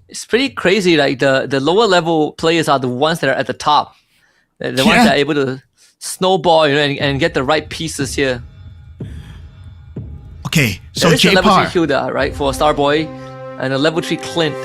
It's pretty crazy, like the lower level players are the ones that are at the top. The ones that are able to snowball, you know, and get the right pieces here.
Okay, so
there is a level 3
J-Par.
Hilda, right, for Starboy, and a level 3 Clint.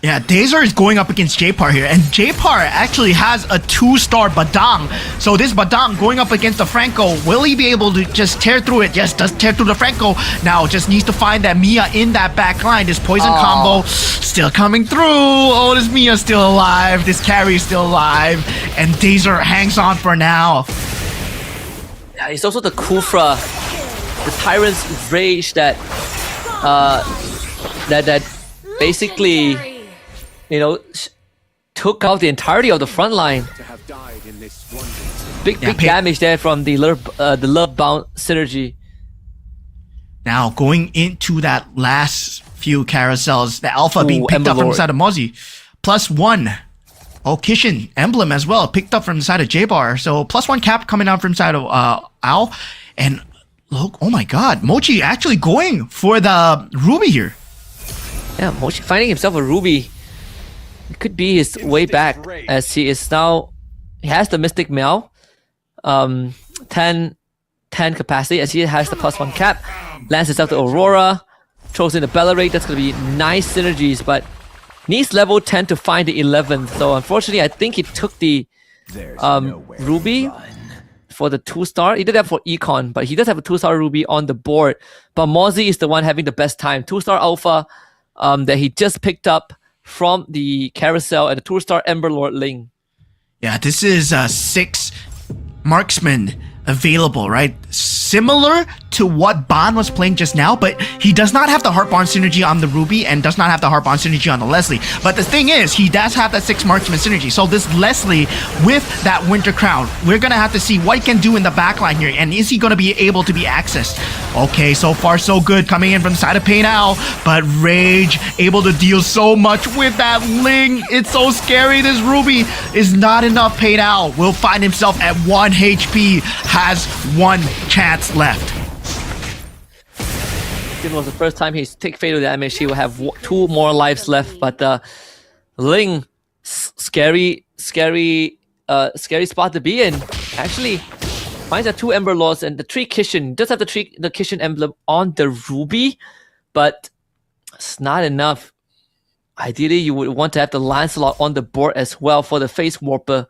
Yeah, Dazer is going up against J-Par here, and J-Par actually has a 2-star Badang. So this Badang going up against the Franco, will he be able to just tear through it? Yes, does tear through the Franco. Now just needs to find that Mia in that back line. This poison combo still coming through. Oh, this Mia's still alive. This carry is still alive. And Dazer hangs on for now.
Yeah, it's also the Kufra, the Tyrant's Rage that basically, you know, took out the entirety of the front line. Big damage there from the love bound synergy.
Now going into that last few carousels, the alpha being picked up from the side of Mozzie. +1. Oh, Kishin emblem as well, picked up from the side of J-Bar. So +1 cap coming out from the side of Ao. And look, oh my god, Mochi actually going for the Ruby here.
Yeah, Mochi finding himself a Ruby. It could be his way back, as he is now, he has the Mystic Meow, 10 capacity, as he has the +1 cap, lands himself to Aurora, throws in the Bellerate. That's going to be nice synergies, but needs level 10 to find the 11th. So unfortunately, I think he took the Ruby for the 2-star. He did that for Econ, but he does have a 2-star Ruby on the board. But Mozzie is the one having the best time. 2-star Alpha that he just picked up from the carousel, and the 2-star Emberlord Ling.
Yeah, this is 6 marksmen available, right? Similar to what Ban was playing just now, but he does not have the Heartborn synergy on the Ruby and does not have the Heartborn synergy on the Leslie. But the thing is, he does have that 6 marksman synergy. So this Leslie with that Winter Crown, we're gonna have to see what he can do in the backline here, and is he gonna be able to be accessed? Okay, so far so good coming in from the side of Pei Now, but Rage able to deal so much with that Ling. It's so scary. This Ruby is not enough. Pei Now will find himself at 1 HP, has 1 chance left.
It was the first time he's take fatal damage. He will have 2 more lives left, but Ling, scary spot to be in. Actually, finds the 2 Ember Lords and the 3 Kishin. Does have the Kishin emblem on the Ruby, but it's not enough. Ideally, you would want to have the Lancelot on the board as well for the Face Warper,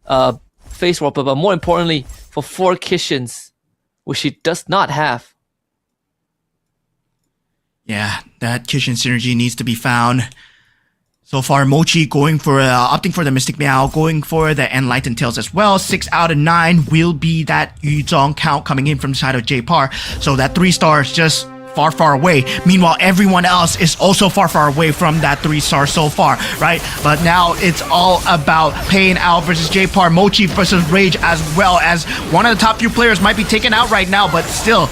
but more importantly, for 4 Kishins, which he does not have.
Yeah, that Kishin synergy needs to be found. So far, Mochi going for opting for the Mystic Meow, going for the Enlightened Tails as well. 6 out of 9 will be that Yuzong count coming in from the side of J-Par. So that 3 stars just far away. Meanwhile, everyone else is also far away from that 3 star so far, right? But now it's all about Pei Now versus J-Par, Mochi versus Rage, as well as one of the top few players might be taken out right now, but still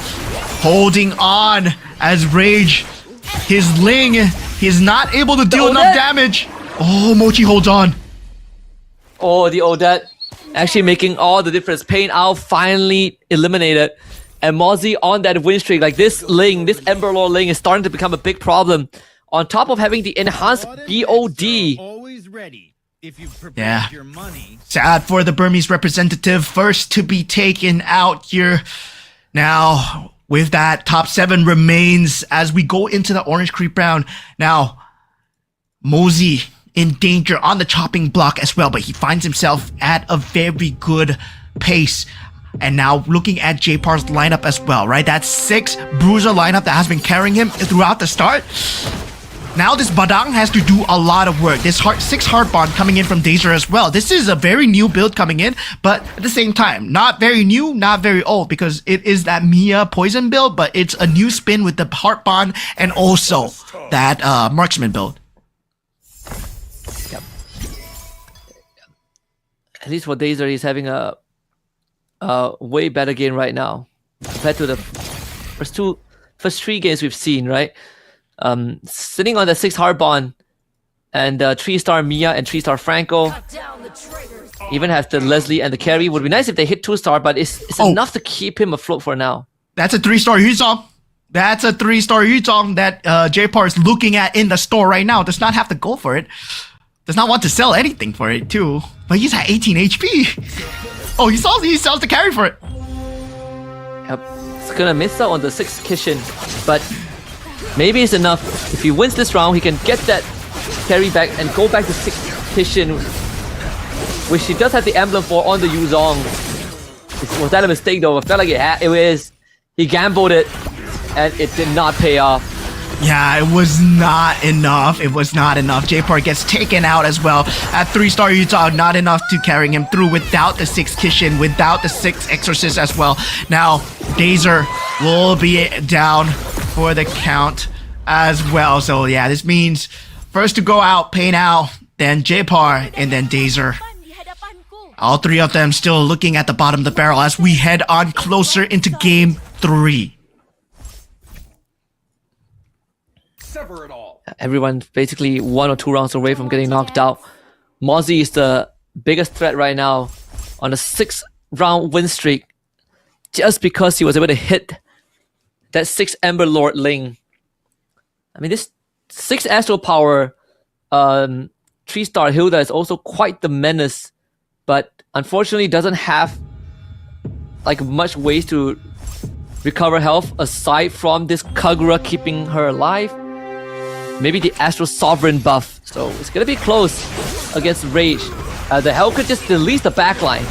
holding on as Rage, his Ling, he's not able to deal enough damage. Oh, Mochi holds on.
Oh, the Odette. actually making all the difference. Pain out finally eliminated. And Mozzie on that win streak. Like this Ling, this Ember Lord Ling is starting to become a big problem. On top of having the enhanced BOD.
Always ready. If you've prepared
Yeah.
your money.
Sad for the Burmese representative, first to be taken out here. Now, with that, top 7 remains as we go into the Orange Creep round. Now, Mosey in danger on the chopping block as well, but he finds himself at a very good pace. And now looking at J-Par's lineup as well, right? That 6 bruiser lineup that has been carrying him throughout the start. Now this Badang has to do a lot of work. This 6 hard bond coming in from Dazer as well. This is a very new build coming in, but at the same time, not very new, not very old, because it is that Mia poison build, but it's a new spin with the heart bond and also that marksman build.
At least for Dazer, he's having a way better game right now compared to the first 3 games we've seen, right? Sitting on the 6 hard bond and 3-star Mia and 3-star Franco. Even have the Leslie and the carry. Would be nice if they hit 2-star, but it's enough to keep him afloat for now.
That's a 3-star Yuzong. That's a 3-star Yuzong that J-Par is looking at in the store right now. Does not have to go for it. Does not want to sell anything for it too. But he's at 18 HP. Oh, he sells the carry for it.
Yep. He's gonna miss out on the 6 Kishin, but maybe it's enough. If he wins this round, he can get that carry back and go back to 6 Kishin, which he does have the emblem for on the Yuzong. Was that a mistake though? I felt like it was. He gambled it, and it did not pay off.
Yeah, it was not enough. It was not enough. J-Par gets taken out as well. At 3-star Utah, not enough to carrying him through without the 6 Kishin, without the 6 Exorcist as well. Now, Dazer will be down for the count as well. So yeah, this means first to go out, Pay Now, then J-Par, and then Dazer. All 3 of them still looking at the bottom of the barrel as we head on closer into game 3.
Everyone's basically 1 or 2 rounds away from getting knocked out. Mozzie is the biggest threat right now on a 6-round win streak, just because he was able to hit that 6 Ember Lord Ling. I mean, this 6 Astral Power 3-star Hilda is also quite the menace, but unfortunately doesn't have like much ways to recover health aside from this Kagura keeping her alive. Maybe the Astral Sovereign buff. So it's gonna be close against Rage. The Hellcrit just deletes the backline.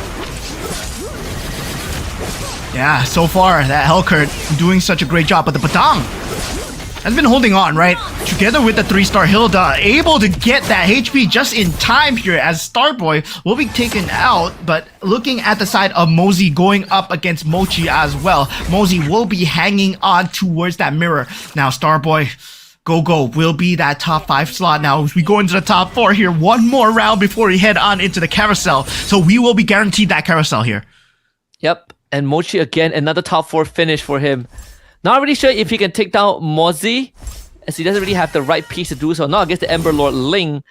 Yeah, so far that Hellcurt doing such a great job, but the Badang has been holding on, right? Together with the 3-star Hilda, able to get that HP just in time here as Starboy will be taken out, but looking at the side of Mosey going up against Mochi as well, Mosey will be hanging on towards that mirror. Now Starboy, Go will be that top 5 slot. Now we go into the top 4 here, 1 more round before we head on into the carousel, so we will be guaranteed that carousel here.
Yep, and Mochi again, another top 4 finish for him. Not really sure if he can take down Mozzie, as he doesn't really have the right piece to do so. Not against the Ember Lord Ling.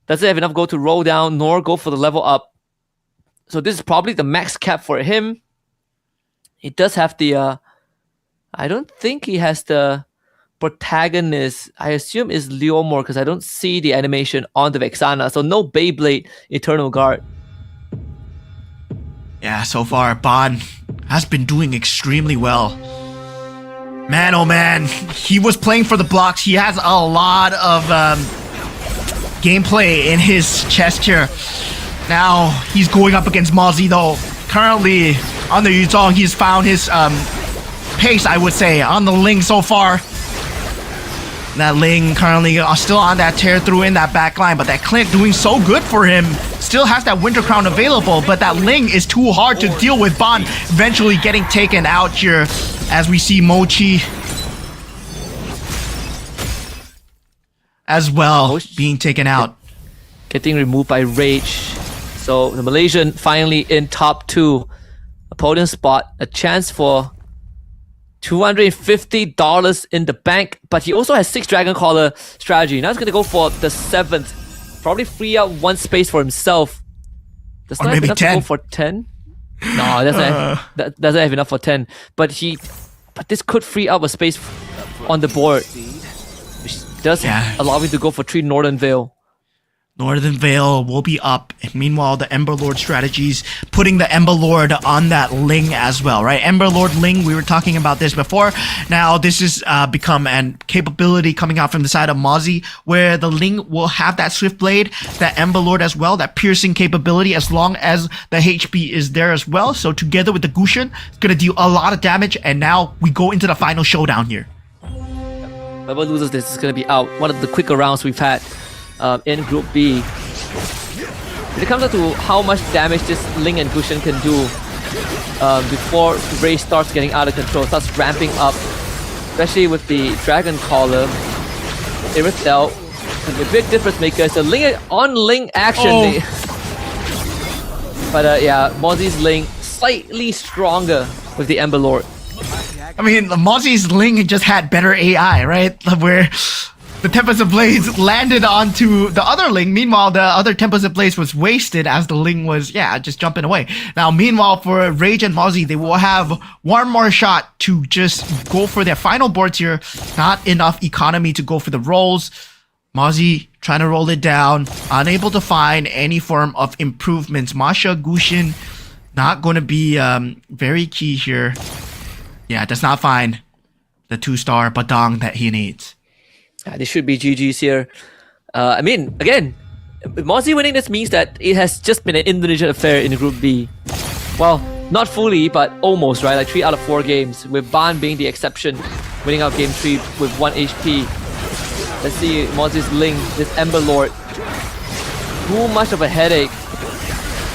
Doesn't have enough gold to roll down, nor go for the level up. So this is probably the max cap for him. He does have the... I don't think he has the protagonist. I assume is Leomor, because I don't see the animation on the Vexana. So no Beyblade Eternal Guard.
Yeah, so far, Bon has been doing extremely well. Man, oh man, he was playing for the blocks. He has a lot of gameplay in his chest here. Now, he's going up against Mozzie though. Currently, on the Yuzong, he's found his pace, I would say, on the Ling so far. That Ling currently still on that tear through in that back line, but that Clint doing so good for him. Still has that Winter Crown available, but that Ling is too hard to deal with. Bon eventually getting taken out here as we see Mochi as well being taken out.
Getting removed by Rage. So the Malaysian finally in top 2. Opponent spot. A chance for $250 in the bank, but he also has 6 Dragon Collar strategy. Now he's going to go for the 7th. Probably free up 1 space for himself. Does
Or
not have
maybe
enough to go
10.
for 10. No, it doesn't have enough for 10. But this could free up a space on the board, which does allow me to go for 3 Northern Veil.
Northern Veil will be up. And meanwhile, the Ember Lord strategies, putting the Ember Lord on that Ling as well, right? Ember Lord Ling, we were talking about this before. Now, this has become an capability coming out from the side of Mozzie, where the Ling will have that Swift Blade, that Ember Lord as well, that piercing capability, as long as the HP is there as well. So together with the Gushin, it's going to deal a lot of damage. And now we go into the final showdown here.
Whoever loses this is going to be out. One of the quicker rounds we've had in Group B. When it comes down to how much damage this Ling and Gushin can do before Ray starts getting out of control, starts ramping up, especially with the Dragon Caller, Irithel, the big difference maker is the Ling on Ling action. But yeah, Mozzie's Ling slightly stronger with the Ember Lord.
I mean, Mozzie's Ling just had better AI, right? Where the Tempest of Blades landed onto the other Ling. Meanwhile, the other Tempest of Blades was wasted as the Ling was, just jumping away. Now, meanwhile, for Rage and Mozzie, they will have one more shot to just go for their final boards here. Not enough economy to go for the rolls. Mozzie trying to roll it down, unable to find any form of improvements. Masha, Gushin, not going to be very key here. Yeah, does not find the 2-star Badang that he needs.
This should be GG's here. I mean, again, Mozzie winning this means that it has just been an Indonesian affair in Group B. Well, not fully, but almost, right? Like 3 out of 4 games, with Ban being the exception, winning out Game 3 with 1 HP. Let's see Mozzie's Ling, this Ember Lord. Too much of a headache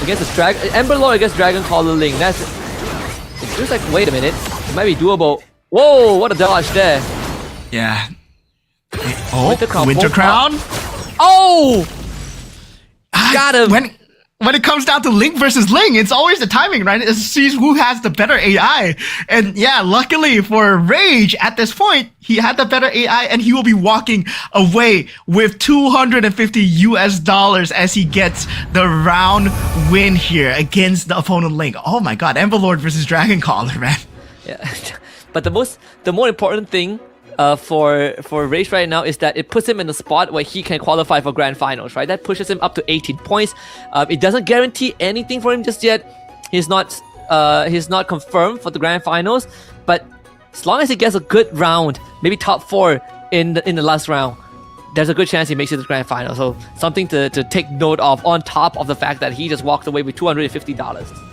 against the Ember Lord against Dragon Caller Ling. It feels like, wait a minute, it might be doable. Whoa, what a dodge there.
Yeah. Oh, Winter Crown.
Oh! Got him.
When it comes down to Ling versus Ling, it's always the timing, right? It sees who has the better AI. And yeah, luckily for Rage, at this point, he had the better AI and he will be walking away with $250 as he gets the round win here against the opponent Ling. Oh my god, Ember Lord versus Dragon Caller, man.
Yeah. But the more important thing for Rage right now is that it puts him in a spot where he can qualify for Grand Finals, right? That pushes him up to 18 points. It doesn't guarantee anything for him just yet. He's not confirmed for the Grand Finals, but as long as he gets a good round, maybe top 4 in the last round, there's a good chance he makes it to the Grand Final. So something to take note of, on top of the fact that he just walked away with $250.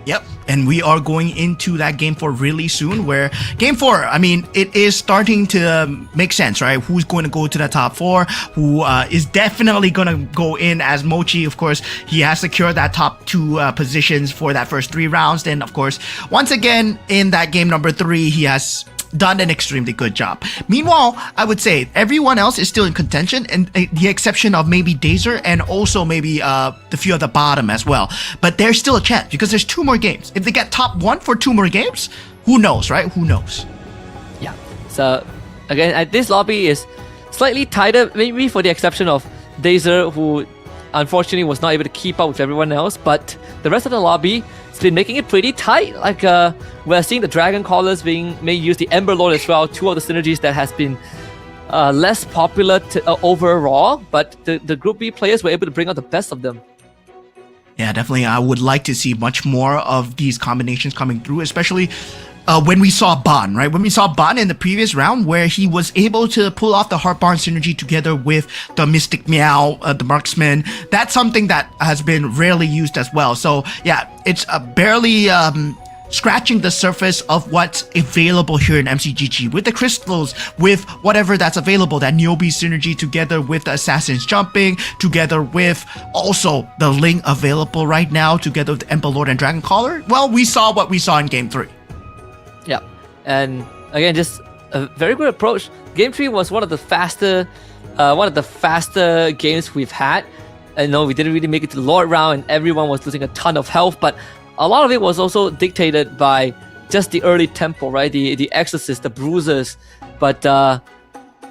Yep, and we are going into that Game 4 really soon, where Game 4, I mean, it is starting to make sense, right? Who's going to go to the top 4, who is definitely going to go in as Mochi. Of course, he has secured that top 2 positions for that first 3 rounds. Then, of course, once again, in that game number 3, he has done an extremely good job. Meanwhile, I would say everyone else is still in contention, and the exception of maybe Dazer and also maybe the few at the bottom as well. But there's still a chance because there's 2 more games. If they get top 1 for 2 more games, who knows, right? Who knows?
Yeah. So again, this lobby is slightly tighter, maybe for the exception of Dazer, who unfortunately was not able to keep up with everyone else. But the rest of the lobby, it's been making it pretty tight. Like we're seeing the Dragon Callers may use the Ember Lord as well. 2 of the synergies that has been less popular overall, but the Group B players were able to bring out the best of them.
Yeah, definitely. I would like to see much more of these combinations coming through, especially when we saw Ban, right? When we saw Ban in the previous round, where he was able to pull off the Heartbarn synergy together with the Mystic Meow, the Marksman. That's something that has been rarely used as well. So yeah, it's barely scratching the surface of what's available here in MCGG with the crystals, with whatever that's available, that Niobe synergy together with the Assassin's Jumping, together with also the Ling available right now, together with Ember Lord and Dragon Caller. Well, we saw what we saw in Game 3.
Yeah, and again, just a very good approach. Game 3 was one of the faster games we've had. I know we didn't really make it to the Lord round and everyone was losing a ton of health, but a lot of it was also dictated by just the early tempo, right? The Exorcist, the Bruisers. But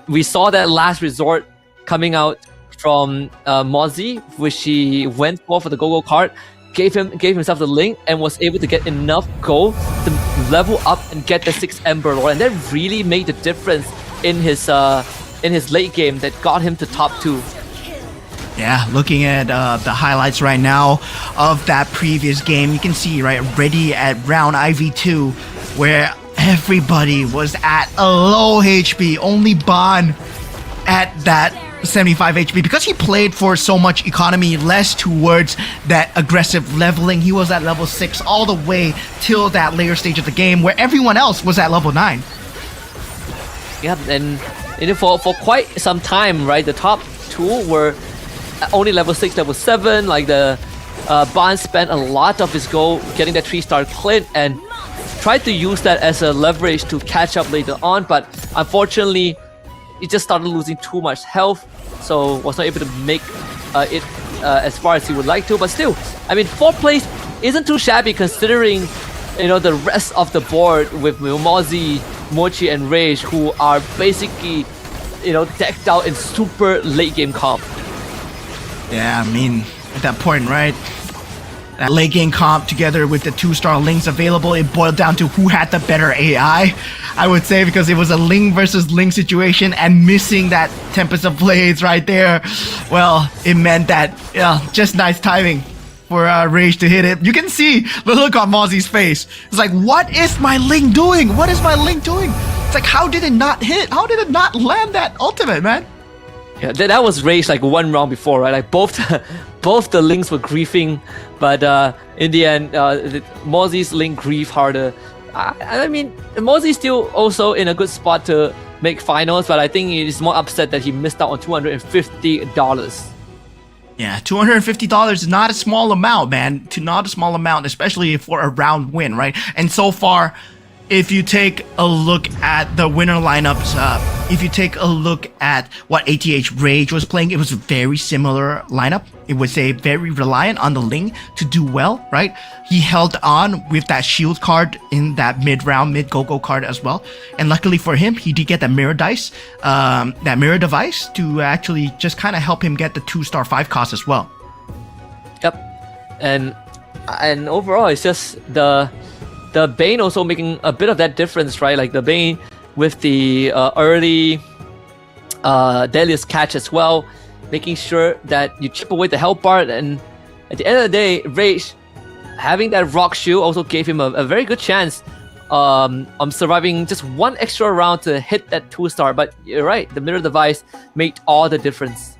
we saw that last resort coming out from Mozzie, which he went for the go-go card, gave himself the link and was able to get enough gold to level up and get the 6 Ember Lord, and that really made the difference in his late game that got him to top 2.
Yeah, looking at the highlights right now of that previous game, you can see, right, ready at round IV2, where everybody was at a low HP, only Ban at that 75 HP. Because he played for so much economy, less towards that aggressive leveling, he was at level 6 all the way till that later stage of the game, where everyone else was at level 9.
Yeah, and for quite some time, right, the top 2 were only level 6, level 7, like the Ban spent a lot of his gold getting that 3-star Clint and tried to use that as a leverage to catch up later on, but unfortunately he just started losing too much health, so was not able to make it as far as he would like to. But still, I mean, 4th place isn't too shabby considering, you know, the rest of the board with Mozzie, Mochi and Rage, who are basically, you know, decked out in super late game comp.
Yeah, I mean, at that point, right? That late game comp together with the 2-star links available, it boiled down to who had the better AI, I would say, because it was a Ling versus Ling situation, and missing that Tempest of Blades right there, well, it meant that, just nice timing for Rage to hit it. You can see the look on Mozzie's face. It's like, what is my Ling doing? What is my Ling doing? It's like, how did it not hit? How did it not land that ultimate, man?
Yeah, that was Rage like 1 round before, right? Like both the links were griefing, but in the end, Mozzie's link grief harder. I mean, Mozzie's still also in a good spot to make finals, but I think he's more upset that he missed out on $250.
Yeah, $250 is not a small amount, man. Not a small amount, especially for a round win, right? And so far, if you take a look at the winner lineups, if you take a look at what ATH Rage was playing, it was a very similar lineup. It was a very reliant on the Ling to do well, right? He held on with that shield card in that mid-round, mid-go-go card as well. And luckily for him, he did get that mirror dice, that mirror device to actually just kind of help him get the 2-star 5 cost as well.
Yep. And overall, it's just the Bane also making a bit of that difference, right? Like the Bane with the early Deadliest Catch as well, making sure that you chip away the health bar, and at the end of the day, Rage having that rock shield also gave him a very good chance surviving just 1 extra round to hit that 2-star. But you're right, the mirror device made all the difference.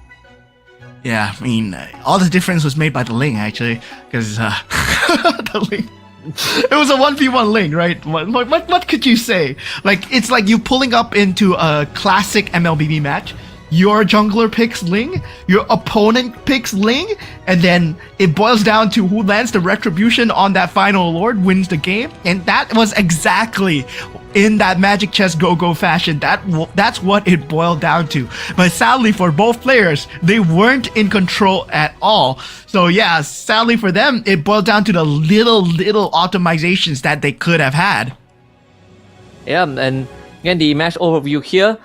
Yeah, I mean, all the difference was made by the Ling, actually, because the Ling. It was a 1v1 Ling, right? What could you say? Like, it's like you pulling up into a classic MLBB match. Your jungler picks Ling, your opponent picks Ling, and then it boils down to who lands the retribution on that final lord wins the game. And that was exactly in that Magic Chess Go-Go fashion. That's what it boiled down to. But sadly for both players, they weren't in control at all. So yeah, sadly for them, it boiled down to the little optimizations that they could have had.
Yeah, and again, the match overview here,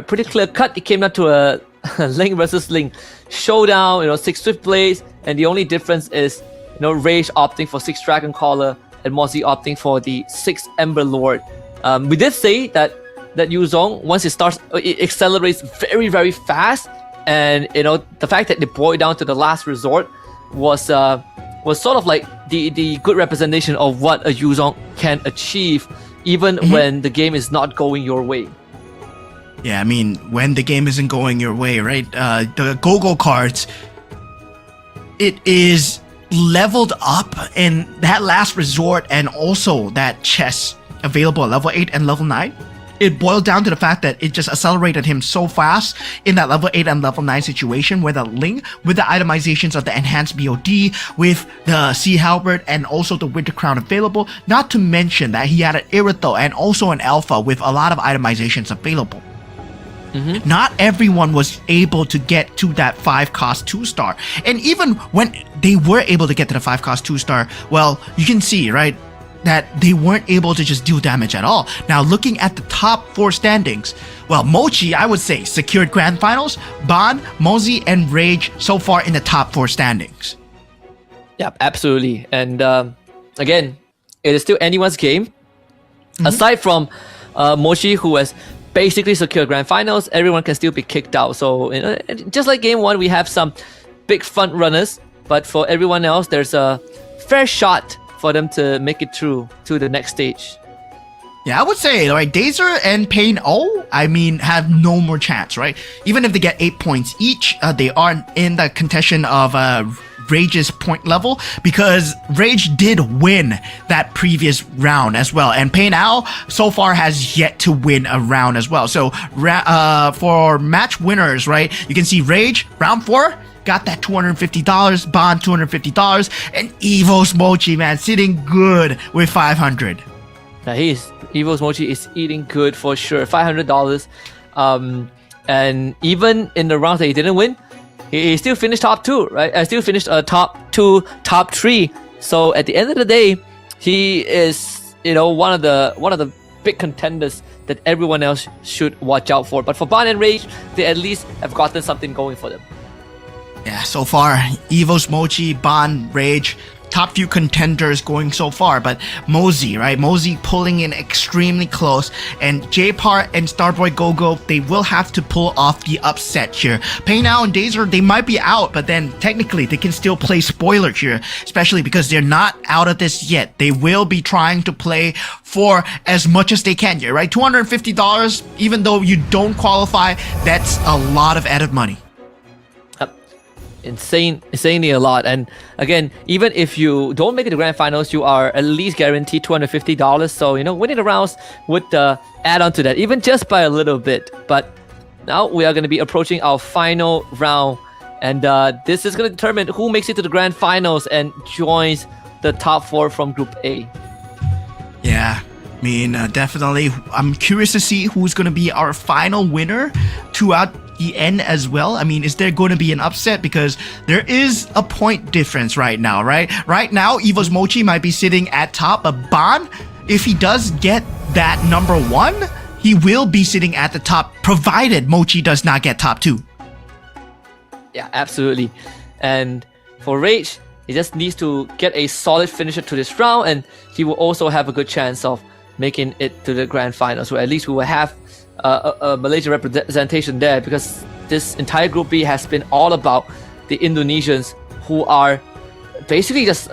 pretty clear cut. It came down to a Ling versus Ling showdown, 6 Swift Blades, and the only difference is, Rage opting for 6 Dragon Caller and Mozzie opting for the 6 Ember Lord. We did say that Yuzong, once it starts, it accelerates very, very fast, and the fact that they boiled down to the last resort was sort of like the good representation of what a Yuzong can achieve, even when the game is not going your way.
Yeah, I mean, when the game isn't going your way, right? The Go-Go cards, it is leveled up in that last resort, and also that chess available at level 8 and level 9. It boiled down to the fact that it just accelerated him so fast in that level 8 and level 9 situation where the Ling, with the itemizations of the enhanced BOD, with the Sea Halberd and also the Winter Crown available, not to mention that he had an Irithel and also an Alpha with a lot of itemizations available. Not everyone was able to get to that 5 cost 2-star. And even when they were able to get to the 5 cost 2-star, well, you can see, right? that they weren't able to just deal damage at all. Now, looking at the top 4 standings, well, Mochi, I would say, secured grand finals. Ban, Mozi, and Rage so far in the top 4 standings.
Yeah, absolutely. And again, it is still anyone's game. Aside from Mochi, who has basically secured grand finals, everyone can still be kicked out. So, just like game 1, we have some big front runners, but for everyone else, there's a fair shot for them to make it through to the next stage.
Yeah, I would say, like, Dazer and Pain O, I mean, have no more chance, right? Even if they get 8 points each, they aren't in the contention of Rage's point level, because Rage did win that previous round as well, and Pain Ao so far has yet to win a round as well. So for match winners, right, you can see Rage round 4 got that $250, Bond $250, and Evo's Mochi, man, sitting good with 500.
Now Evo's Mochi is eating good for sure, $500. And even in the rounds that he didn't win, he still finished top 2, right? I still finished top 2, top 3. So at the end of the day, he is, one of the big contenders that everyone else should watch out for. But for Ban and Rage, they at least have gotten something going for them.
Yeah, so far, Evo's Mochi, Ban, Rage, top few contenders going so far, but Mozi, right? Mozi pulling in extremely close, and J-Part and Starboy Go-Go, they will have to pull off the upset here. Paynao and Dazer, they might be out, but then technically they can still play spoiler here, especially because they're not out of this yet. They will be trying to play for as much as they can here, right? $250, even though you don't qualify, that's a lot of added money.
Insanely a lot. And again, even if you don't make it to grand finals, you are at least guaranteed $250. So winning the rounds would add on to that, even just by a little bit. But now we are going to be approaching our final round, and this is going to determine who makes it to the grand finals and joins the top 4 from Group A.
Yeah, I mean, definitely. I'm curious to see who's going to be our final winner throughout the end as well. I mean, is there going to be an upset? Because there is a point difference right now, right? Right now, Evo's Mochi might be sitting at top, but Ban, if he does get that number 1, he will be sitting at the top, provided Mochi does not get top 2.
Yeah, absolutely. And for Rage, he just needs to get a solid finisher to this round, and he will also have a good chance of making it to the grand finals, or at least we will have a Malaysian representation there, because this entire Group B has been all about the Indonesians, who are basically just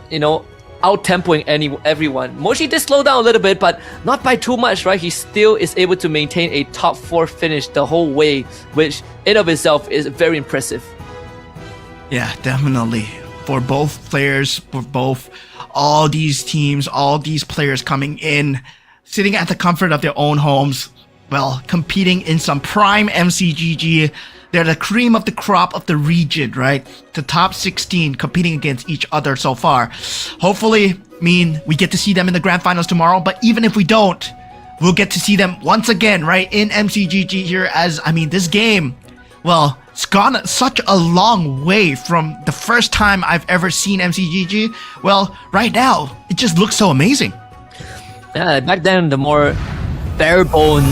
out-tempoing everyone. Mochi did slow down a little bit, but not by too much, right? He still is able to maintain a top 4 finish the whole way, which in of itself is very impressive.
Yeah, definitely. For both players, for all these teams, all these players coming in, sitting at the comfort of their own homes, well, competing in some prime MCGG. They're the cream of the crop of the region, right? The top 16 competing against each other so far. Hopefully, we get to see them in the grand finals tomorrow, but even if we don't, we'll get to see them once again, right, in MCGG here, as, this game, well, it's gone such a long way from the first time I've ever seen MCGG. Well, right now, it just looks so amazing.
Yeah, back then, the more bare bone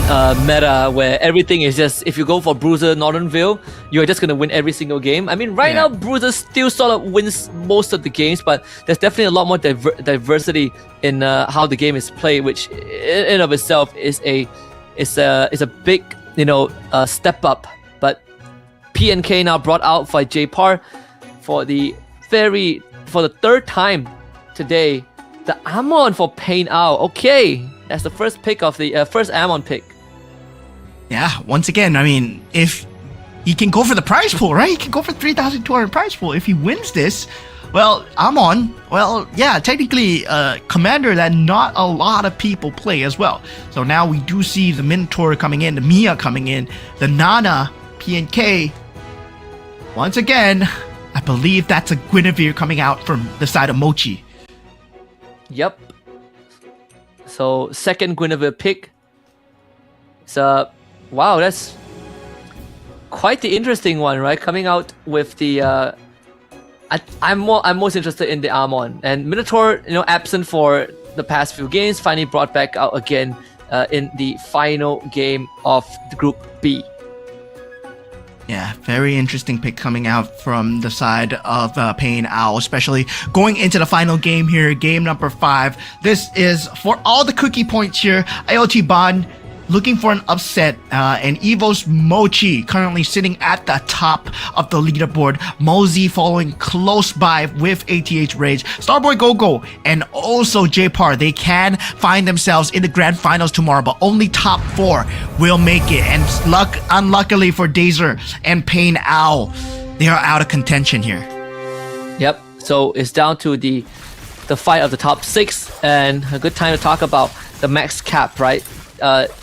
meta where everything is just, if you go for Bruiser Northernville, you're just going to win every single game. Right now, Bruiser still sort of wins most of the games, but there's definitely a lot more diversity in how the game is played, which in of itself is a big step up. But PNK now brought out by J-Par for the 3rd time today. The Amon for Pain Ao. Okay, that's the first pick of the first Amon pick.
Yeah, once again, if he can go for the prize pool, right? He can go for 3,200 prize pool. If he wins this, well, Amon, technically commander that not a lot of people play as well. So now we do see the Minotaur coming in, the Mia coming in, the Nana, PNK. Once again, I believe that's a Guinevere coming out from the side of Mochi.
Yep. So second Guinevere pick. So wow, that's quite the interesting one, right? Coming out with the I'm most interested in the Amon, and Minotaur, absent for the past few games, finally brought back out again in the final game of the Group B.
Yeah, very interesting pick coming out from the side of Payne Owl, especially going into the final game here, game number 5. This is for all the cookie points here. IoT Bond looking for an upset, and Evo's Mochi currently sitting at the top of the leaderboard. Mosey following close by with ATH Rage. Starboy Gogo and also J-Par, they can find themselves in the grand finals tomorrow, but only top 4 will make it. And unluckily for Dazer and Payne Owl, they are out of contention here.
Yep. So it's down to the fight of the top 6, and a good time to talk about the max cap, right?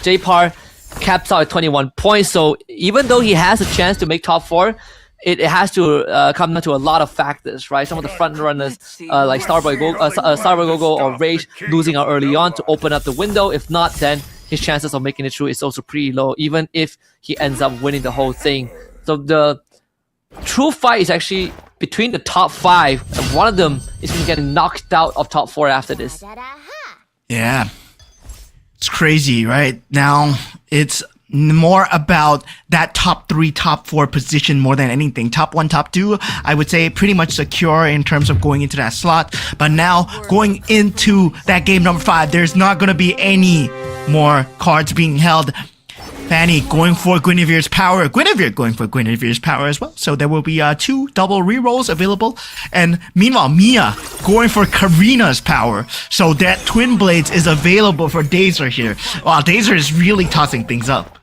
J-Par caps out at 21 points, so even though he has a chance to make top 4, it has to come down to a lot of factors, right? Some of the front runners like Starboy Gogo or Rage losing out early on to open up the window. If not, then his chances of making it through is also pretty low, even if he ends up winning the whole thing. So the true fight is actually between the top 5, and one of them is going to get knocked out of top 4 after this.
Yeah. It's crazy, right? Now, it's more about that top 3, top 4 position more than anything. Top 1, top 2, I would say pretty much secure in terms of going into that slot. But now, going into that game number 5, there's not going to be any more cards being held. Fanny going for Guinevere's power. Guinevere going for Guinevere's power as well. So there will be 2 double rerolls available. And meanwhile, Mia going for Karina's power. So that Twin Blades is available for Dazer here. Wow, Dazer is really tossing things up.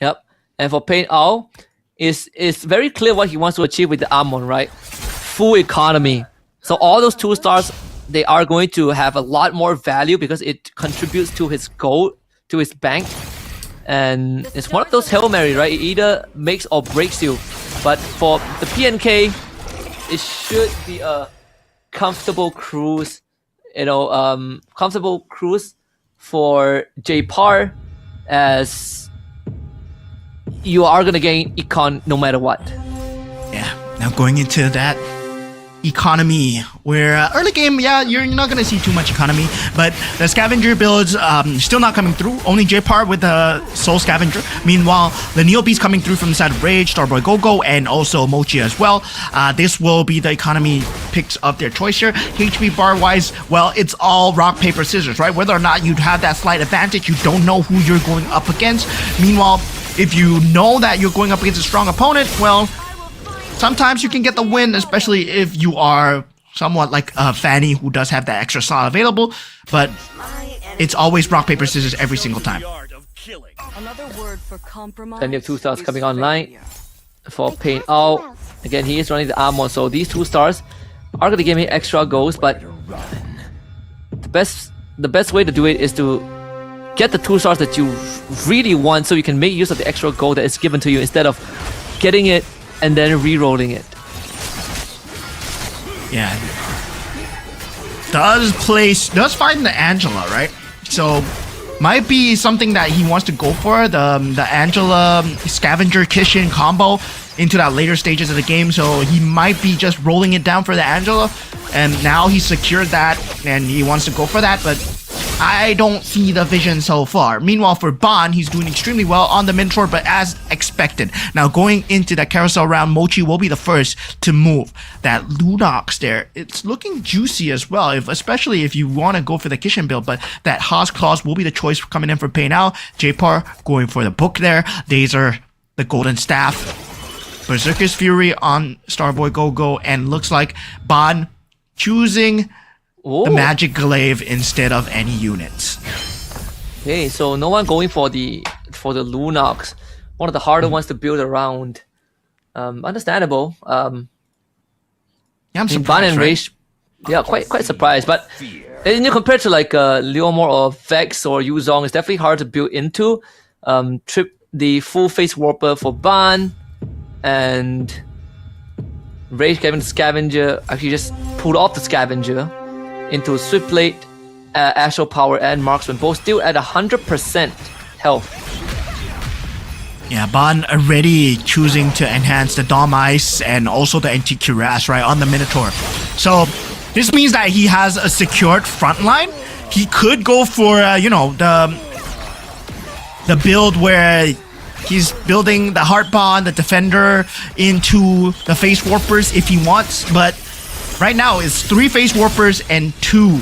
Yep. And for Payne Owl, it's very clear what he wants to achieve with the Amon, right? Full economy. So all those 2 stars, they are going to have a lot more value because it contributes to his gold, to his bank. And it's one of those Hail Mary, right? It either makes or breaks you. But for the PNK, it should be a comfortable cruise, comfortable cruise for J-Par, as you are going to gain econ no matter what.
Yeah, now going into that economy, where early game, yeah, you're not gonna see too much economy, but the scavenger builds still not coming through. Only J-Par with the soul scavenger. Meanwhile, the Neo Beast coming through from the side of Rage, Starboy Gogo, and also Mochi as well. This will be the economy picks of their choice here. HP bar wise, well, it's all rock paper scissors, right? Whether or not you have that slight advantage, you don't know who you're going up against. Meanwhile, if you know that you're going up against a strong opponent, well, sometimes you can get the win, especially if you are somewhat like Fanny, who does have that extra slot available. But it's always rock, paper, scissors every single time.
Plenty of 2 stars coming online for Payne Owl. Again, he is running the Amon, so these 2 stars are going to give me extra goals. But the best way to do it is to get the 2 stars that you really want, so you can make use of the extra gold that is given to you instead of getting it and then re-rolling it.
Yeah. Does find the Angela, right? So might be something that he wants to go for, the Angela Scavenger Kishin combo into that later stages of the game. So he might be just rolling it down for the Angela, and now he's secured that and he wants to go for that, but I don't see the vision so far. Meanwhile, for Bon, he's doing extremely well on the Minotaur, but as expected. Now, going into that carousel round, Mochi will be the first to move. That Lunox there, it's looking juicy as well, especially if you want to go for the Kishin build, but that Haas Claws will be the choice coming in for Payne Owl. J-Par going for the book there. Dazer, the Golden Staff. Berserker's Fury on Starboy Gogo, and looks like Bon choosing the Magic Glaive instead of any units.
Okay, so no one going for the Lunox, one of the harder ones to build around. Understandable.
Yeah, I'm surprised.
Ban and Rage, yeah, quite surprised. But compared to like Leomor or Vex or Yuzong, it's definitely hard to build into. Trip the full face warper for Ban, and Rage getting the Scavenger. Actually, just pulled off the Scavenger into Swift Blade, Astral Power, and Marksman, both still at 100% health.
Yeah, Ban already choosing to enhance the Dom Ice and also the Anti-Cuirass, right, on the Minotaur. So this means that he has a secured front line, he could go for the build where he's building the heart bond, the defender into the face warpers if he wants, but right now it's 3 face warpers and 2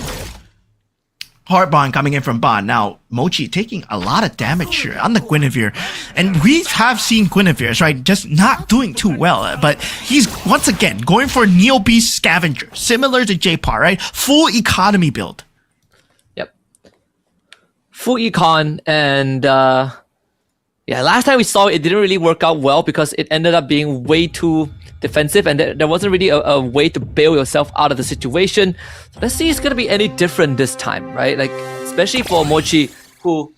heart bond coming in from Bond. Now Mochi taking a lot of damage here on the Guinevere, and we have seen Guinevere's right just not doing too well, but he's once again going for Neo Beast Scavenger, similar to J-Par, right? Full economy build.
Yep. Full econ, and last time we saw it didn't really work out well because it ended up being way too defensive, and there wasn't really a way to bail yourself out of the situation. So let's see if it's gonna be any different this time, right? Like, especially for Mochi, who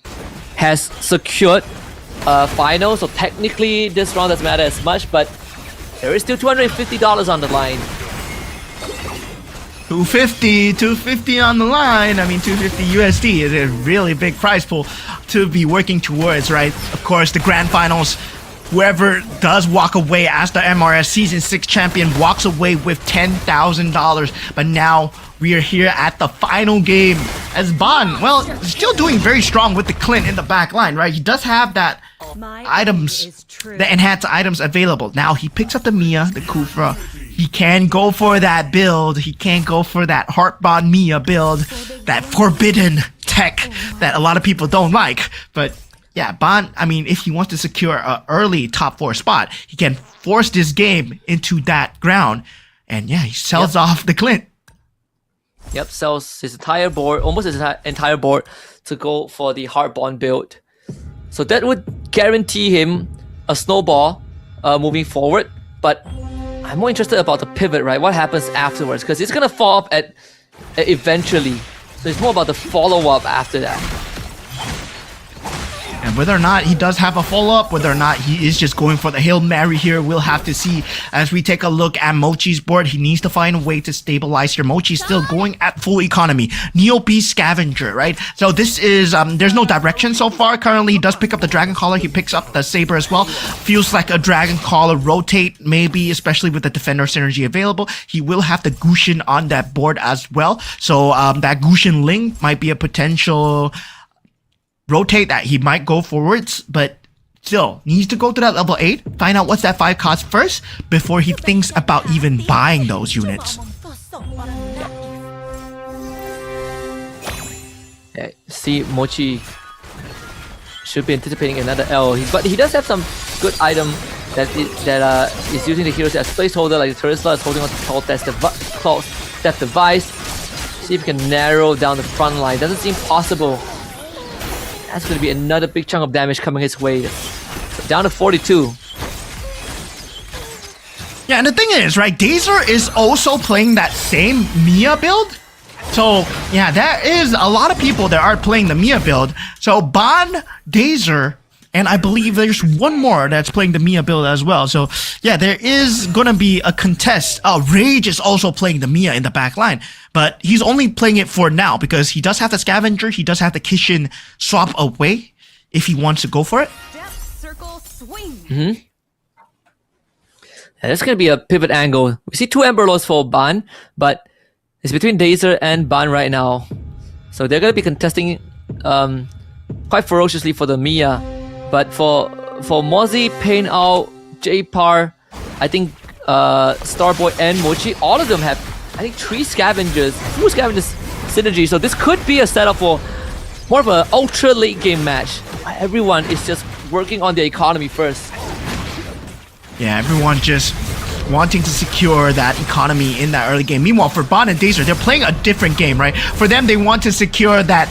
has secured final, so technically this round doesn't matter as much, but there is still $250 on the line.
250 on the line. I mean, 250 USD is a really big prize pool to be working towards, right? Of course, the grand finals, whoever does walk away as the MRS Season 6 champion walks away with $10,000. But now we are here at the final game as Bond, well, still doing very strong with the Clint in the back line, right? He does have that items, the enhanced items available. Now he picks up the Mia, the Kufra. He can go for that build. He can go for that Heartbond Mia build, that forbidden tech that a lot of people don't like. But yeah, Bond, I mean, if he wants to secure an early top 4 spot, he can force this game into that ground. And yeah, he sells off the Clint.
Yep, sells his entire board, almost his entire board, to go for the Heartbond build. So that would guarantee him a snowball moving forward. But I'm more interested about the pivot, right? What happens afterwards? Because it's gonna fall off at eventually. So it's more about the follow-up after that.
And whether or not he does have a follow-up, whether or not he is just going for the Hail Mary here, we'll have to see as we take a look at Mochi's board. He needs to find a way to stabilize here. Mochi's still going at full economy. Neo Beast Scavenger, right? So this is, there's no direction so far. Currently, he does pick up the Dragon Collar. He picks up the Saber as well. Feels like a Dragon Collar rotate, maybe, especially with the Defender synergy available. He will have the Gushin on that board as well. So that Gushin Link might be a potential rotate that he might go forwards, but still needs to go to that level 8, find out what's that 5 cost first before he thinks about even buying those units.
Yeah, see, Mochi should be anticipating another L, but he does have some good item that is using the heroes as placeholder, like the Terisla is holding on to Call Death Device. See if he can narrow down the front line. Doesn't seem possible. That's going to be another big chunk of damage coming his way. So down to 42.
Yeah, and the thing is, right, Dazer is also playing that same Mia build. So, yeah, there is a lot of people that are playing the Mia build. So, Bond, Dazer, and I believe there's one more that's playing the Mia build as well. So, yeah, there is going to be a contest. Rage is also playing the Mia in the back line. But he's only playing it for now because he does have the Scavenger. He does have the Kishin swap away if he wants to go for it.
Yeah, that's going to be a pivot angle. We see 2 Ember Lords for Ban, but it's between Dazer and Ban right now. So they're going to be contesting quite ferociously for the Mia. But for Mozzie, Pain Out, J-Par, I think Starboy and Mochi, all of them have, I think, 3 Scavengers, 2 Scavengers synergy. So this could be a setup for more of an ultra late game match. Everyone is just working on their economy first.
Yeah, everyone just wanting to secure that economy in that early game. Meanwhile, for Bond and Dazer, they're playing a different game, right? For them, they want to secure that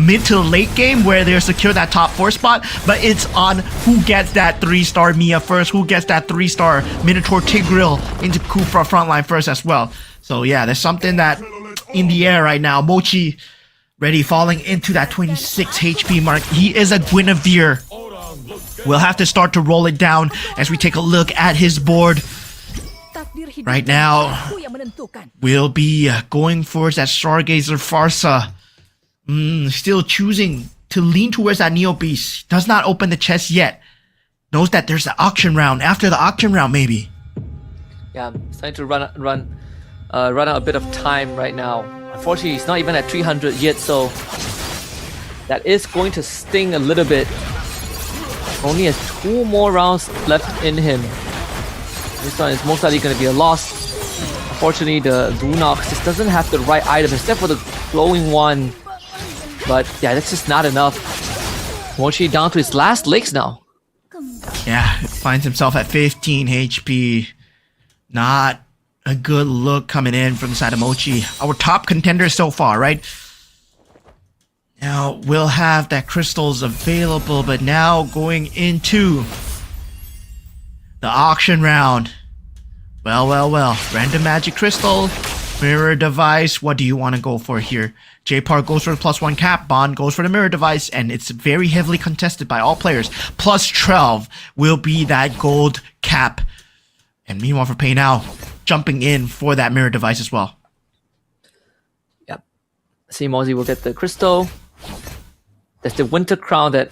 mid to late game where they're secure that top 4 spot, but it's on who gets that 3-star Mia first, who gets that 3-star Minotaur Tigreal into Kufra frontline first as well. So yeah, there's something that in the air right now. Mochi ready, falling into that 26 HP mark. He is a Guinevere. We'll have to start to roll it down as we take a look at his board. Right now, we'll be going for that Stargazer Farsa. Still choosing to lean towards that Neo Beast. Does not open the chest yet. Knows that there's the auction round. After the auction round, maybe.
Yeah, it's trying to run out a bit of time right now. Unfortunately, he's not even at 300 yet, so that is going to sting a little bit. Only has 2 more rounds left in him. This one is most likely going to be a loss. Unfortunately, the Lunox just doesn't have the right item except for the glowing one. But yeah, that's just not enough. Mochi down to his last legs now.
Yeah, finds himself at 15 HP. Not a good look coming in from the side of Mochi. Our top contender so far, right? Now, we'll have that crystals available, but now going into the auction round. Well. Random magic crystal, mirror device. What do you want to go for here? J-Park goes for the +1 cap. Bond goes for the mirror device, and it's very heavily contested by all players. +12 will be that gold cap. And meanwhile, for Pay Now, jumping in for that mirror device as well.
Yep. Mozzie will get the crystal. There's the winter crown that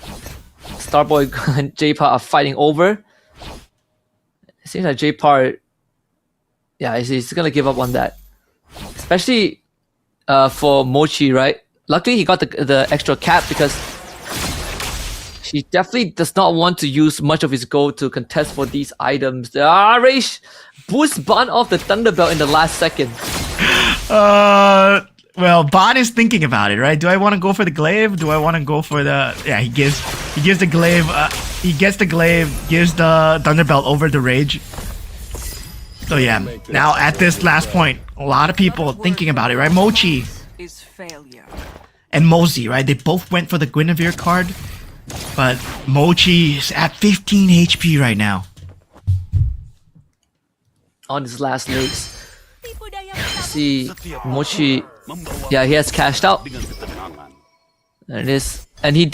Starboy and J-Par are fighting over. It seems like J-Par, yeah, he's gonna give up on that. Especially for Mochi, right? Luckily, he got the extra cap because he definitely does not want to use much of his gold to contest for these items. Rage boost Ban off the Thunderbelt in the last second.
Well, Ban is thinking about it, right? Do I want to go for the glaive? Do I want to go for the... Yeah, he gives the glaive. He gets the glaive, gives the Thunderbelt over the Rage. So yeah, now at this last point, a lot of people thinking about it, right? Mochi and Mozzie, right? They both went for the Guinevere card, but Mochi is at 15 HP right now.
On his last legs. See, Mochi, yeah, he has cashed out. There it is. And he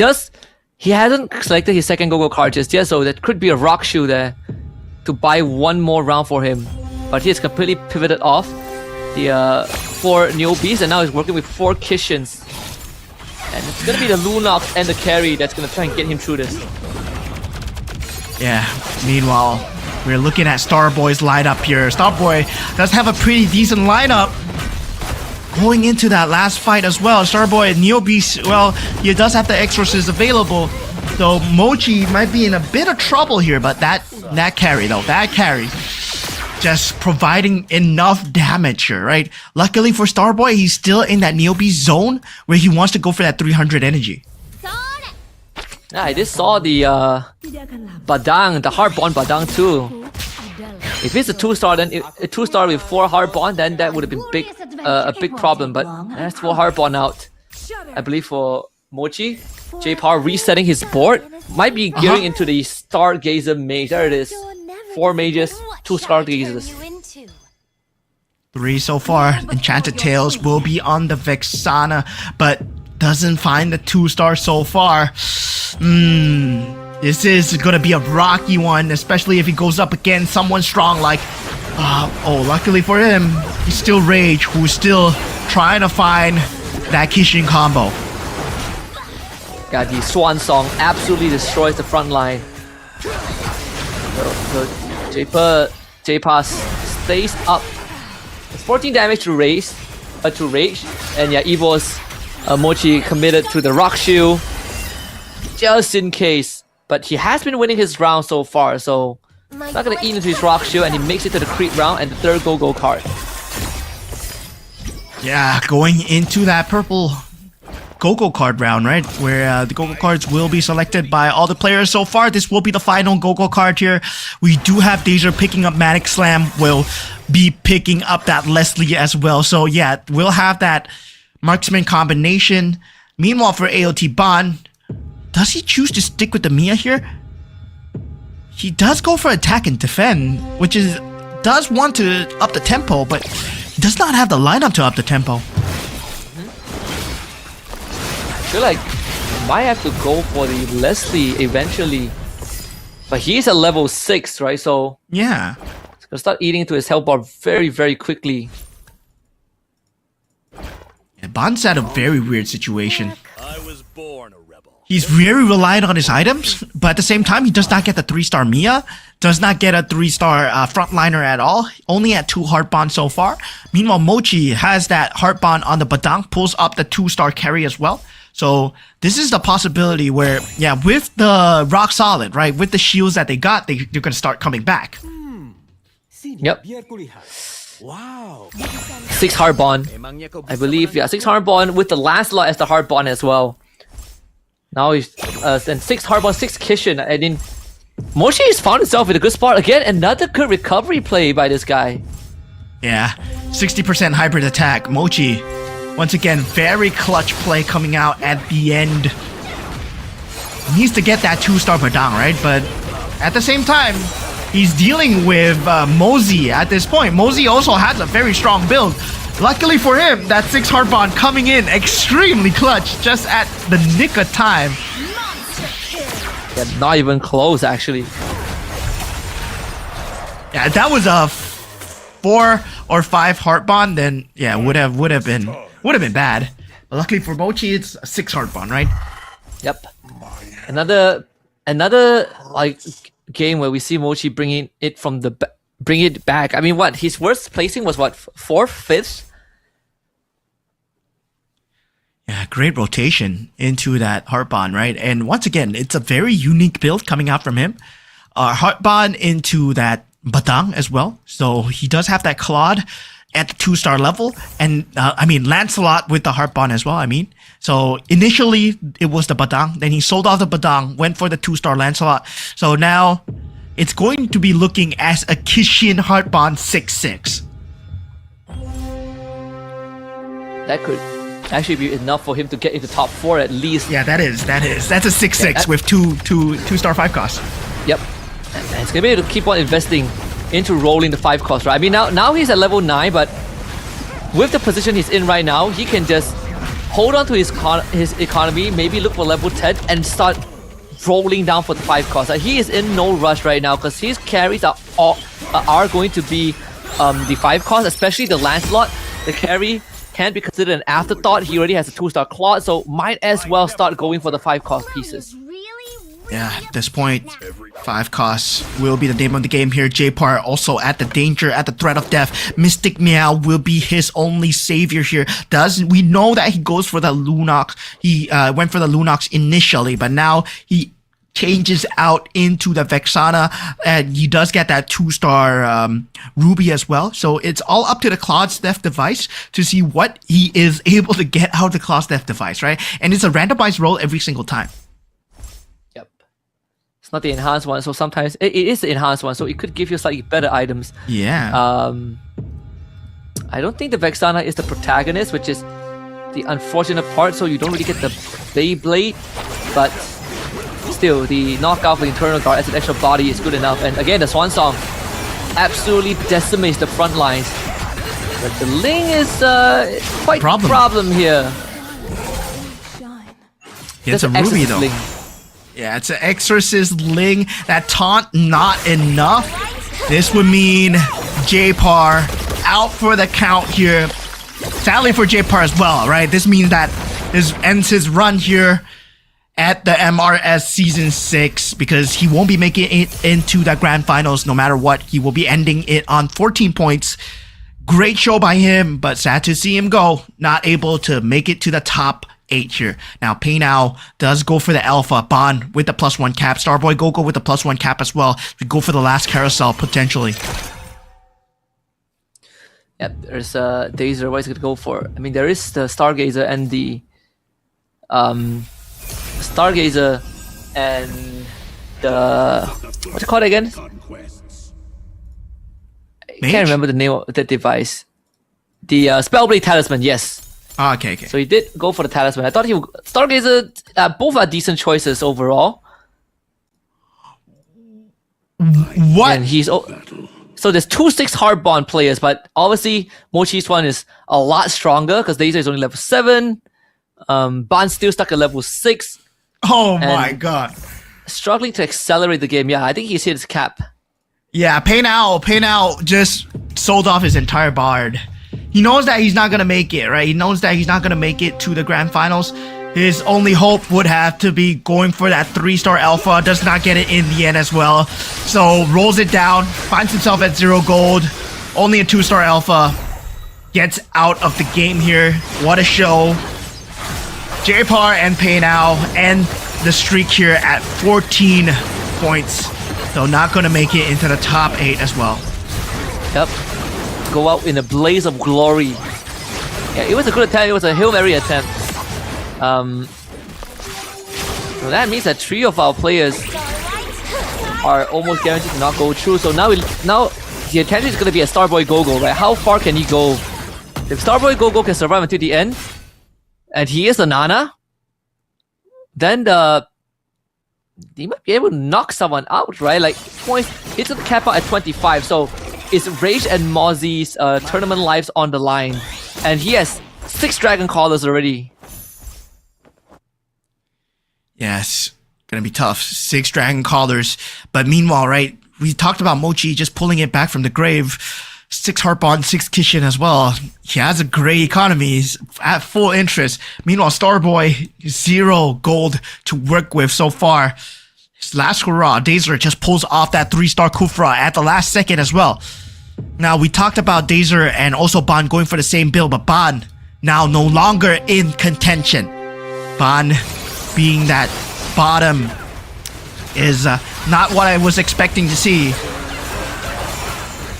hasn't selected his second Go-Go card just yet, so that could be a rock shoe there to buy 1 more round for him. But he has completely pivoted off the 4 Neobees, and now he's working with 4 Kishins. And it's gonna be the Lunox and the carry that's gonna try and get him through this.
Yeah, meanwhile, we're looking at Starboy's lineup here. Starboy does have a pretty decent lineup going into that last fight as well. Starboy and Neobeast, well, he does have the Exorcist available. So Mochi might be in a bit of trouble here, but that carry just providing enough damage here, right? Luckily for Starboy, he's still in that Neobeast zone where he wants to go for that 300 energy.
Yeah, I just saw the Badang, the hard bond Badang too. If it's a 2-star, then a 2-star with 4 hard bond, then that would have been a big problem. But that's 4 hard bond out. I believe for Mochi, J-Power resetting his board, might be gearing into the Stargazer mage. There it is. 4 mages, 2 Stargazers.
3 so far. Enchanted Tales will be on the Vexana, but doesn't find the 2-star so far. This is gonna be a rocky one, especially if he goes up against someone strong like... luckily for him, he's still Rage, who's still trying to find that Kishin combo.
God, the Swan Song absolutely destroys the front line. So J-Pass stays up. It's 14 damage to Rage, and yeah, Evo's Mochi committed to the Rock Shoe, just in case. But he has been winning his round so far, so he's not gonna eat into his Rock Shoe, and he makes it to the creep round and the 3rd Go-Go card.
Yeah, going into that purple Go-Go card round, right? Where the Go-Go cards will be selected by all the players so far. This will be the final Go-Go card here. We do have Dazer picking up Manic Slam, will be picking up that Leslie as well. So yeah, we'll have that marksman combination. Meanwhile, for AOT Bond, does he choose to stick with the Mia here? He does go for attack and defend, which does want to up the tempo, but he does not have the lineup to up the tempo.
I feel like he might have to go for the Leslie eventually. But he's a level 6, right? So
yeah,
he's gonna start eating into his health bar very, very quickly.
Yeah, Bond's at a very weird situation.
I was born a rebel.
He's very reliant on his items, but at the same time, he does not get the 3-star Mia, does not get a 3-star frontliner at all, only at 2 heart bond so far. Meanwhile, Mochi has that heart bond on the Badang, pulls up the 2-star carry as well. So this is the possibility where, yeah, with the rock solid, right, with the shields that they got, they're going to start coming back.
Yep. Wow. 6 hard bond, I believe. Yeah, 6 hard bond with the Lancelot as the hard bond as well. Now he's and 6 hard bond, 6 Kishin. I mean, Mochi has found himself in a good spot again. Another good recovery play by this guy.
Yeah, 60% hybrid attack. Mochi, once again, very clutch play coming out at the end. He needs to get that 2-star Badang, right? But at the same time, he's dealing with Mosey at this point. Mosey also has a very strong build. Luckily for him, that 6 heart bond coming in extremely clutch just at the nick of time.
Yeah, not even close actually.
Yeah, that was a 4 or 5 heart bond, then yeah, would have been bad. But luckily for Mochi, it's a 6 heart bond, right?
Yep. Another like game where we see Mochi bring it back. I mean, what his worst placing was what 4th, 5th.
Yeah, great rotation into that heart bond, right? And once again, it's a very unique build coming out from him. Heart bond into that Badang as well. So he does have that Claude at the 2-star level, and I mean Lancelot with the heart bond as well. I mean, so initially it was the Badang, then he sold off the Badang, went for the 2-star Lancelot. So now it's going to be looking as a Kishin heart bond 6-6.
That could actually be enough for him to get into top 4 at least.
Yeah, that is. That's a 6-6 with 2-star 5 costs.
Yep. And it's gonna be able to keep on investing into rolling the 5 cost, right? I mean, now he's at level 9, but with the position he's in right now, he can just hold on to his economy, maybe look for level 10 and start rolling down for the 5 cost. He is in no rush right now because his carries are going to be the 5 cost, especially the Lancelot. The carry can't be considered an afterthought. He already has a 2-star Claude, so might as well start going for the 5 cost pieces.
Yeah, at this point, 5 costs will be the name of the game here. J-Par also at the danger, at the threat of death. Mystic Meow will be his only savior here. We know that he goes for the Lunox. He went for the Lunox initially, but now he changes out into the Vexana, and he does get that 2-star Ruby as well. So it's all up to the Claude's Death device to see what he is able to get out of the Claude's Death device, right? And it's a randomized roll every single time.
Yep. It's not the enhanced one, so sometimes it is the enhanced one, so it could give you slightly better items.
Yeah.
I don't think the Vexana is the protagonist, which is the unfortunate part, so you don't really get the Beyblade, but still, the knockout for the Internal Guard as an extra body is good enough. And again, the Swan Song absolutely decimates the front lines. But the Ling is quite a problem here.
It's a Ruby though.
Ling.
Yeah, it's an Exorcist Ling. That taunt, not enough. This would mean J-Par out for the count here. Sadly for J-Par as well, right? This means that this ends his run here at the MRS Season 6 because he won't be making it into the Grand Finals no matter what. He will be ending it on 14 points. Great show by him, but sad to see him go. Not able to make it to the top 8 here. Now, Paynao does go for the Alpha. Bond with the +1 cap. Starboy Gogo with the +1 cap as well. We go for the last carousel, potentially.
Yep, there's Dazer. What is it going to go for? I mean, there is the Stargazer and the Stargazer and the what's it called again? I can't remember the name of the device. The Spellblade Talisman, yes.
Oh, okay.
So he did go for the Talisman. I thought he would Stargazer. Both are decent choices overall.
What?
And he's so there's 2 6 hard bond players, but obviously Mochi's one is a lot stronger because Dazer is only level 7. Bond's still stuck at level 6.
Oh my god.
Struggling to accelerate the game. Yeah, I think he's hit his cap.
Yeah, Paynao just sold off his entire Bard. He knows that he's not going to make it, right? He knows that he's not going to make it to the Grand Finals. His only hope would have to be going for that 3-star alpha. Does not get it in the end as well. So rolls it down, finds himself at 0 gold. Only a 2-star alpha. Gets out of the game here. What a show. J-Par and Pei now end the streak here at 14 points. So not going to make it into the top 8 as well.
Yep. Go out in a blaze of glory. Yeah, it was a good attempt. It was a Hail Mary attempt. So that means that 3 of our players are almost guaranteed to not go through. So now the attention is going to be a Starboy Gogo, right? How far can he go? If Starboy Gogo can survive until the end, and he is a Nana, then he might be able to knock someone out, right? Like, points, it's going to cap out at 25. So it's Rage and Mozzie's tournament lives on the line. And he has 6 Dragon Callers already.
Yes, gonna be tough. 6 Dragon Callers. But meanwhile, right, we talked about Mochi just pulling it back from the grave. 6 Harpon, 6 Kishin as well. He has a great economy. He's at full interest. Meanwhile, Starboy, 0 gold to work with so far. His last hurrah, Dazer just pulls off that 3-star Kufra at the last second as well. Now, we talked about Dazer and also Ban going for the same build, but Ban now no longer in contention. Ban being that bottom is not what I was expecting to see.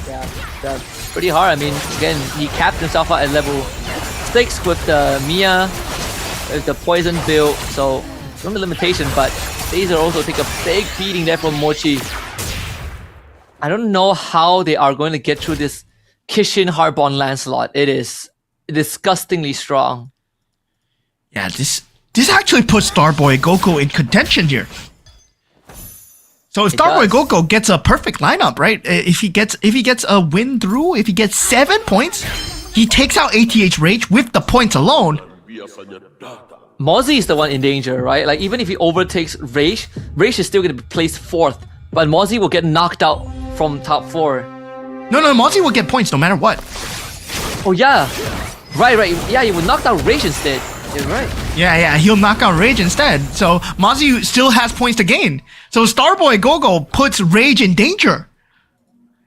Yeah, that's pretty hard. I mean, again, he capped himself out at level 6 with the Mia, with the poison build, so some limitation, but Dazer also take a big beating there from Mochi. I don't know how they are going to get through this Kishin Harbon Lancelot. It is disgustingly strong.
Yeah, this actually puts Starboy Goku in contention here. So if Starboy Goku gets a perfect lineup, right? If he gets a win through, if he gets 7 points, he takes out ATH Rage with the points alone.
Mozzie is the one in danger, right? Like, even if he overtakes Rage, Rage is still going to be placed 4th, but Mozzie will get knocked out from top 4.
No, Mozzie will get points no matter what.
Oh yeah, right. Yeah, he will knock out Rage instead. You're right.
Yeah, he'll knock out Rage instead. So Mozzie still has points to gain. So Starboy Gogo puts Rage in danger.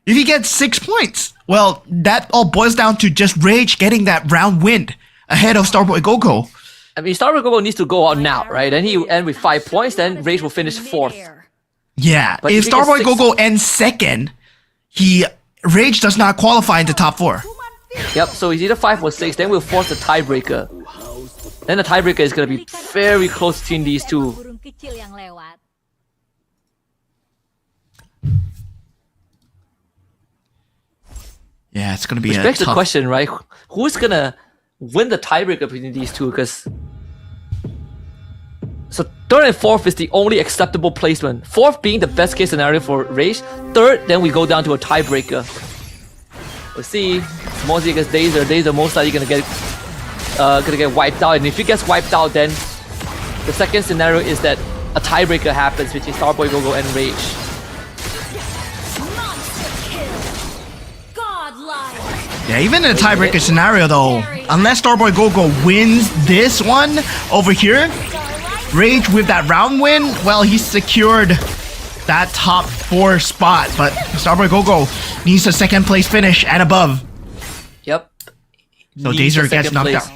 If he gets 6 points, well, that all boils down to just Rage getting that round win ahead of Starboy Gogo.
I mean, Starboy Gogo needs to go out now, right? Then he will end with 5 points, then Rage will finish 4th.
Yeah, but if Starboy Gogo ends 2nd, Rage does not qualify into top 4.
Yep, so he's either 5 or 6, then we'll force the tiebreaker. Then the tiebreaker is going to be very close between these two.
Yeah, it's going to be
Which
a
begs the
tough
question, right? Who's going to win the tiebreaker between these two? Because so 3rd and 4th is the only acceptable placement. 4th being the best case scenario for Rage. 3rd, then we go down to a tiebreaker. We'll see. Mozzie against Dazer. Dazer most likely gonna get wiped out. And if he gets wiped out, then the second scenario is that a tiebreaker happens between Starboy Gogo and Rage.
Yeah, even in a tiebreaker scenario though, unless Starboy Gogo wins this one over here, Rage with that round win, well, he's secured that top 4 spot, but Starboy Gogo needs a 2nd place finish and above.
Yep.
So Dazer gets knocked out.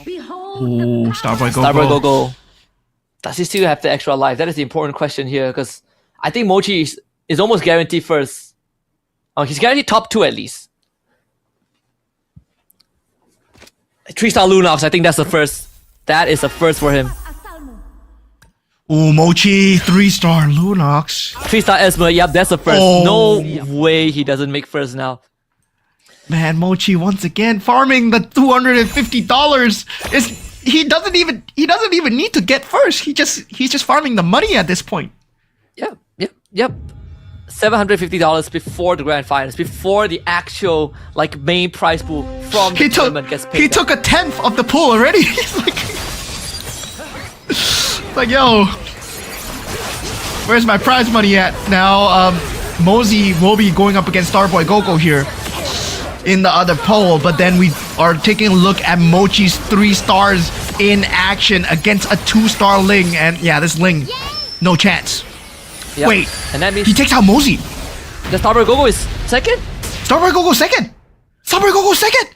Ooh, Starboy Gogo.
Starboy Gogo. Does he still have the extra life? That is the important question here, because I think Mochi is almost guaranteed 1st. Oh, he's guaranteed top 2 at least. 3-star Lunox, I think that's the first. That is the first for him.
Ooh, Mochi, 3-star Lunox.
3-star Esmer, yep, that's the first.
Oh.
No way he doesn't make 1st now.
Man, Mochi once again farming the $250. He doesn't even need to get 1st. He's just farming the money at this point.
Yep. $750 before the grand finals, before the actual main prize pool from the tournament gets paid.
He took a 10th of the pool already. He's like, yo, where's my prize money at? Now, Mozzie will be going up against Starboy Gogo here in the other poll, but then we are taking a look at Mochi's 3 stars in action against a 2-star Ling. And yeah, this Ling, no chance.
Yep.
Wait,
and that means
he takes out Mosey.
the Starboy Gogo is second.
Starboy Gogo second. Starboy Gogo second.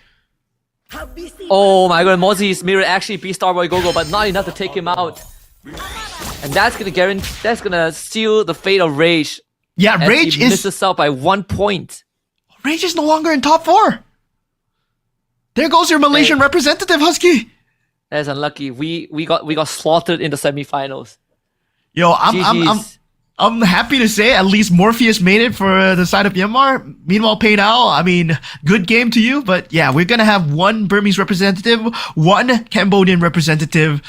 Oh my god, Mozzie's mirror actually beat Starboy Gogo, but not enough to take him out. And that's gonna seal the fate of Rage.
Yeah,
as
Rage
he misses out by 1 point.
Rage is no longer in top 4. There goes your Malaysian representative, Husky.
That's unlucky. We got slaughtered in the semifinals.
Yo,
GG's.
I'm happy to say at least Morpheus made it for the side of Myanmar. Meanwhile, Paynow, I mean, good game to you, but yeah, we're gonna have one Burmese representative, one Cambodian representative,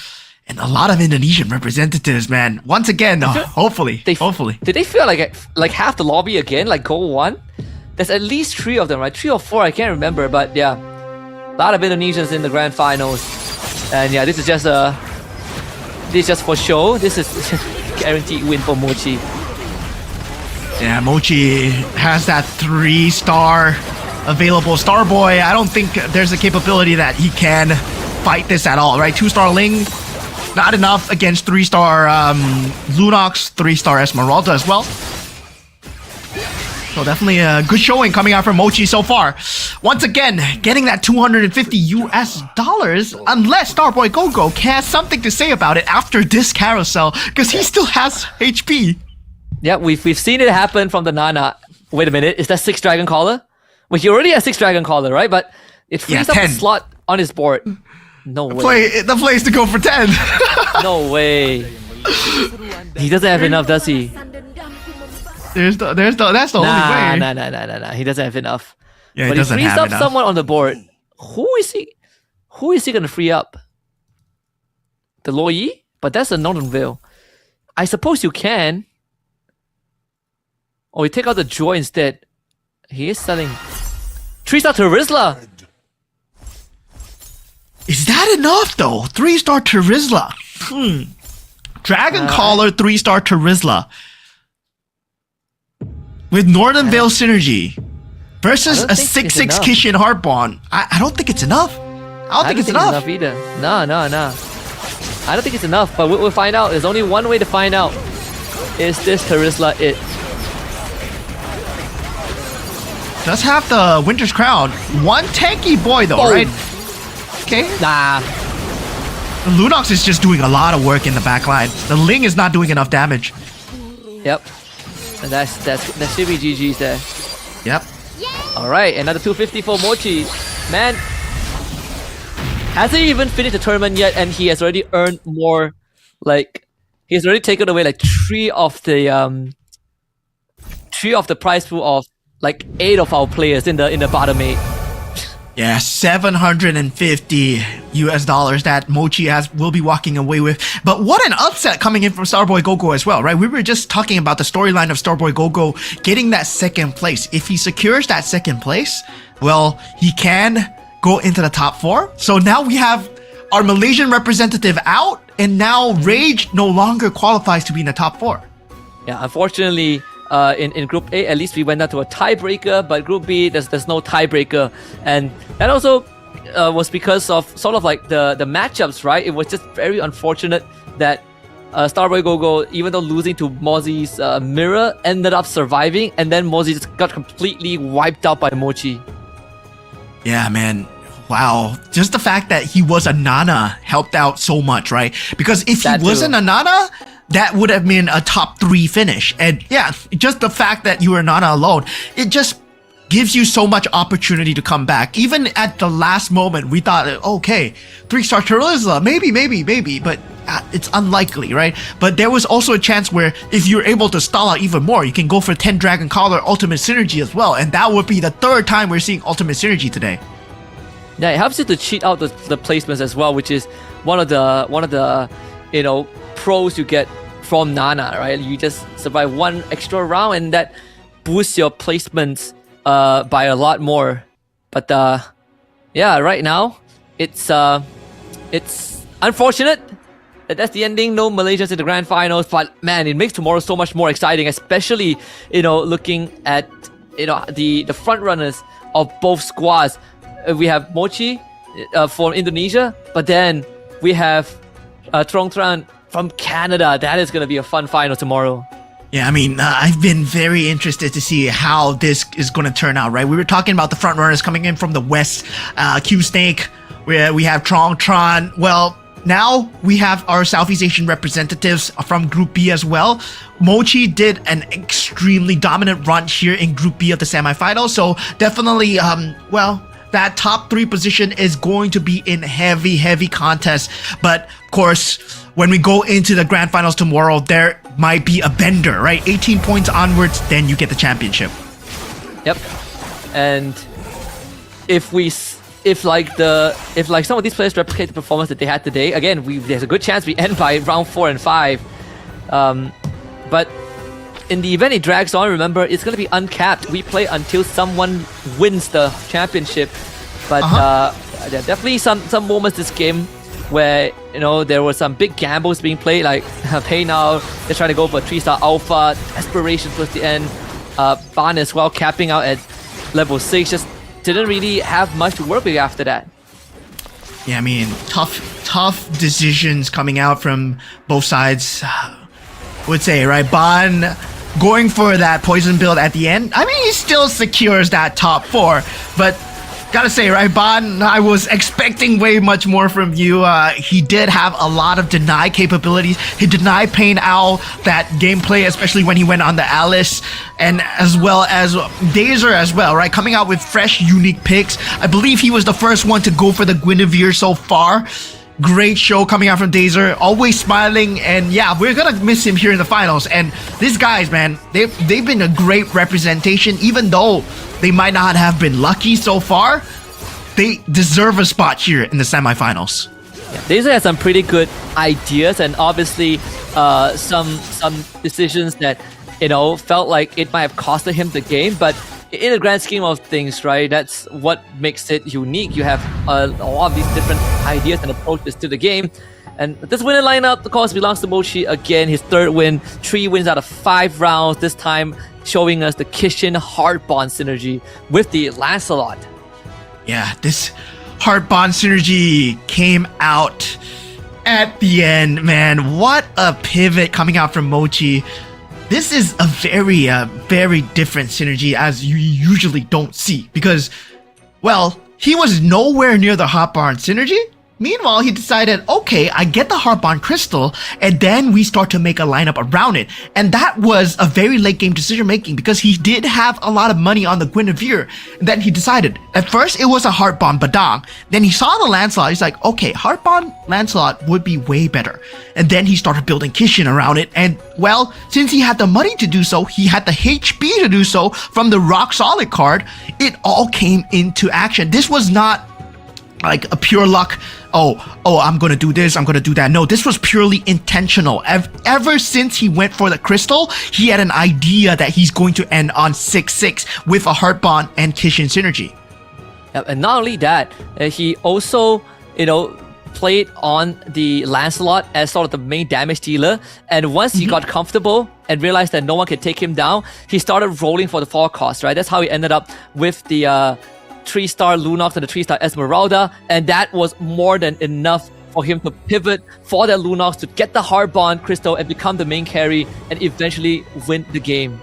and a lot of Indonesian representatives, man. Once again, hopefully.
Did they feel like half the lobby again, like goal 1? There's at least 3 of them, right? 3 or 4, I can't remember, but yeah. A lot of Indonesians in the grand finals. And yeah, this is just for show. This is guaranteed win for Mochi.
Yeah, Mochi has that 3-star available. Starboy, I don't think there's a capability that he can fight this at all, right? 2-star Ling, not enough against 3-star Lunox, 3-star Esmeralda as well. So definitely a good showing coming out from Mochi so far. Once again, getting that $250 US, unless Starboy Gogo has something to say about it after this carousel, because he still has HP.
Yeah, we've seen it happen from the Nana. Wait a minute, is that 6 Dragon Caller? Well, he already has 6 Dragon Caller, right? But it frees up
10.
a slot on his board. No way.
The play's to go for 10.
No way. He doesn't have enough, does he?
That's the only way.
Nah. He doesn't have enough.
Yeah,
but
he doesn't
frees
have
up
enough.
someone on the board. Who is he gonna free up? The Lo Yi? But that's a Northern Veil. I suppose you can. Or you take out the Joy instead. He is selling 3-star Terizla.
Is that enough though? 3-star Terizla. Dragon Caller 3-star Terizla. With Northern Veil synergy versus a 6-6 Kishin Heartbond. I don't think it's enough. I don't think it's enough
either. No. I don't think it's enough, but we'll find out. There's only one way to find out. Is this Terizla it?
Does have the Winter's Crown. One tanky boy though, right? Okay.
Nah.
The Lunox is just doing a lot of work in the back line. The Ling is not doing enough damage.
Yep. And that should be GG's there.
Yep.
Alright, another 250 for Mochi. Man, hasn't even finished the tournament yet, and he has already earned more. Like, he's already taken away like 3 of the prize pool of like 8 of our players in the bottom 8.
Yeah, $750 US that Mochi will be walking away with. But what an upset coming in from Starboy Gogo as well, right? We were just talking about the storyline of Starboy Gogo getting that 2nd place. If he secures that 2nd place, well, he can go into the top 4. So now we have our Malaysian representative out, and now Rage no longer qualifies to be in the top 4.
Yeah, unfortunately, in Group A, at least we went down to a tiebreaker, but Group B, there's no tiebreaker. And that also was because of sort of like the matchups, right? It was just very unfortunate that Starboy Gogo, even though losing to Mozzie's mirror, ended up surviving, and then Mozzie just got completely wiped out by Mochi.
Yeah, man. Wow. Just the fact that he was a Nana helped out so much, right? Because if he wasn't a Nana, that would have been a top 3 finish. And yeah, just the fact that you were Nana alone, it just gives you so much opportunity to come back. Even at the last moment, we thought, okay, 3-star Terizla, maybe, but it's unlikely, right? But there was also a chance where if you're able to stall out even more, you can go for 10 Dragon Collar Ultimate Synergy as well. And that would be the 3rd time we're seeing Ultimate Synergy today.
Yeah, it helps you to cheat out the placements as well, which is one of the pros you get from Nana, right? You just survive 1 extra round, and that boosts your placements by a lot more. But yeah, right now it's unfortunate that that's the ending. No Malaysians in the grand finals, but man, it makes tomorrow so much more exciting, especially looking at the front runners of both squads. We have Mochi from Indonesia, but then we have Trong Tran from Canada. That is going to be a fun final tomorrow.
Yeah, I mean, I've been very interested to see how this is going to turn out, right? We were talking about the front runners coming in from the West, Q Snake, where we have Trong Tran. Well, now we have our Southeast Asian representatives from Group B as well. Mochi did an extremely dominant run here in Group B of the semifinals, so definitely, that top 3 position is going to be in heavy contest. But of course, when we go into the grand finals tomorrow, there might be a bender, right? 18 points onwards, then you get the championship.
Yep. And if some of these players replicate the performance that they had today, again, there's a good chance we end by round 4 and 5. But in the event it drags on, remember, it's going to be uncapped. We play until someone wins the championship. But there are definitely some moments this game where, there were some big gambles being played, like Pei now, they're trying to go for a 3-star alpha, desperation towards the end. Ban as well, capping out at level 6, just didn't really have much to work with after that.
Yeah, I mean, tough decisions coming out from both sides. Would say, right? Ban going for that poison build at the end. I mean, he still secures that top 4, but gotta say, right, Ban, I was expecting way much more from you. He did have a lot of deny capabilities. He denied Pain Owl that gameplay, especially when he went on the Alice, and as well as Dazer as well, right? Coming out with fresh, unique picks. I believe he was the first one to go for the Guinevere so far. Great show coming out from Dazer, always smiling, and yeah, we're gonna miss him here in the finals. And these guys, man, they've been a great representation, even though they might not have been lucky so far. They deserve a spot here in the semifinals.
Yeah, Dazer has some pretty good ideas, and obviously some decisions that felt like it might have costed him the game, but in the grand scheme of things, right, that's what makes it unique. You have a lot of these different ideas and approaches to the game. And this winning lineup, of course, belongs to Mochi again. His 3rd win, 3 wins out of 5 rounds, this time showing us the Kishin Heart Bond synergy with the Lancelot.
Yeah, this Heart Bond synergy came out at the end, man. What a pivot coming out from Mochi. This is a very different synergy as you usually don't see because, well, he was nowhere near the Heart Bond synergy. Meanwhile, he decided, okay, I get the Heart Bond crystal, and then we start to make a lineup around it. And that was a very late game decision making because he did have a lot of money on the Guinevere. And then he decided, at first it was a Heart Bond Badang. Then he saw the Lancelot, he's like, okay, Heart Bond Lancelot would be way better. And then he started building Kishin around it. And well, since he had the money to do so, he had the HP to do so from the Rock Solid card, it all came into action. This was not like a pure luck, I'm gonna do this, I'm gonna do that. No, this was purely intentional. Ever since he went for the crystal, he had an idea that he's going to end on 6-6 with a Heart Bond and Kishin synergy.
And not only that, he also, played on the Lancelot as sort of the main damage dealer. And once he got comfortable and realized that no one could take him down, he started rolling for the 4 cost, right? That's how he ended up with the 3-star Lunox and the 3-star Esmeralda, and that was more than enough for him to pivot for that Lunox to get the Heart Bond crystal and become the main carry and eventually win the game.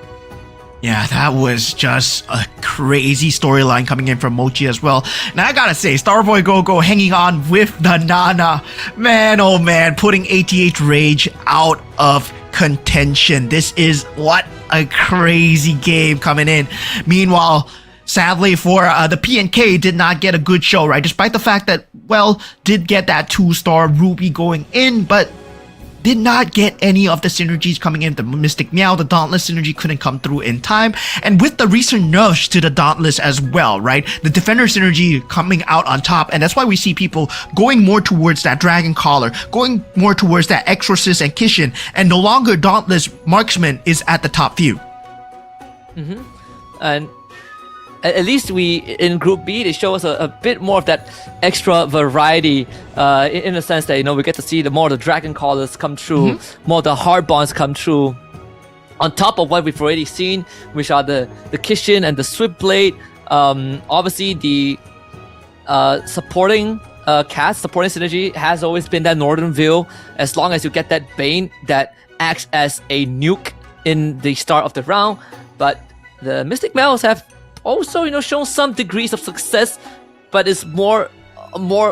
Yeah, that was just a crazy storyline coming in from Mochi as well. Now I gotta say, Starboy Go hanging on with the Nana. Man, oh man, putting ATH Rage out of contention. This is what a crazy game coming in. Meanwhile, sadly for the PNK did not get a good show, right? Despite the fact that, well, did get that 2-star Ruby going in, but did not get any of the synergies coming in. The Mystic Meow, the Dauntless synergy couldn't come through in time. And with the recent nerfs to the Dauntless as well, right? The Defender synergy coming out on top. And that's why we see people going more towards that Dragon Collar, going more towards that Exorcist and Kishin. And no longer Dauntless Marksman is at the top view.
And at least in Group B, they show us a bit more of that extra variety in the sense that, we get to see more of the Dragon Callers come through, more of the Heart Bonds come through. On top of what we've already seen, which are the Kishin and the Swift Blade, obviously the supporting cast, supporting synergy has always been that Northern Veil. As long as you get that Bane that acts as a nuke in the start of the round. But the Mystic Males have also, shown some degrees of success, but it's more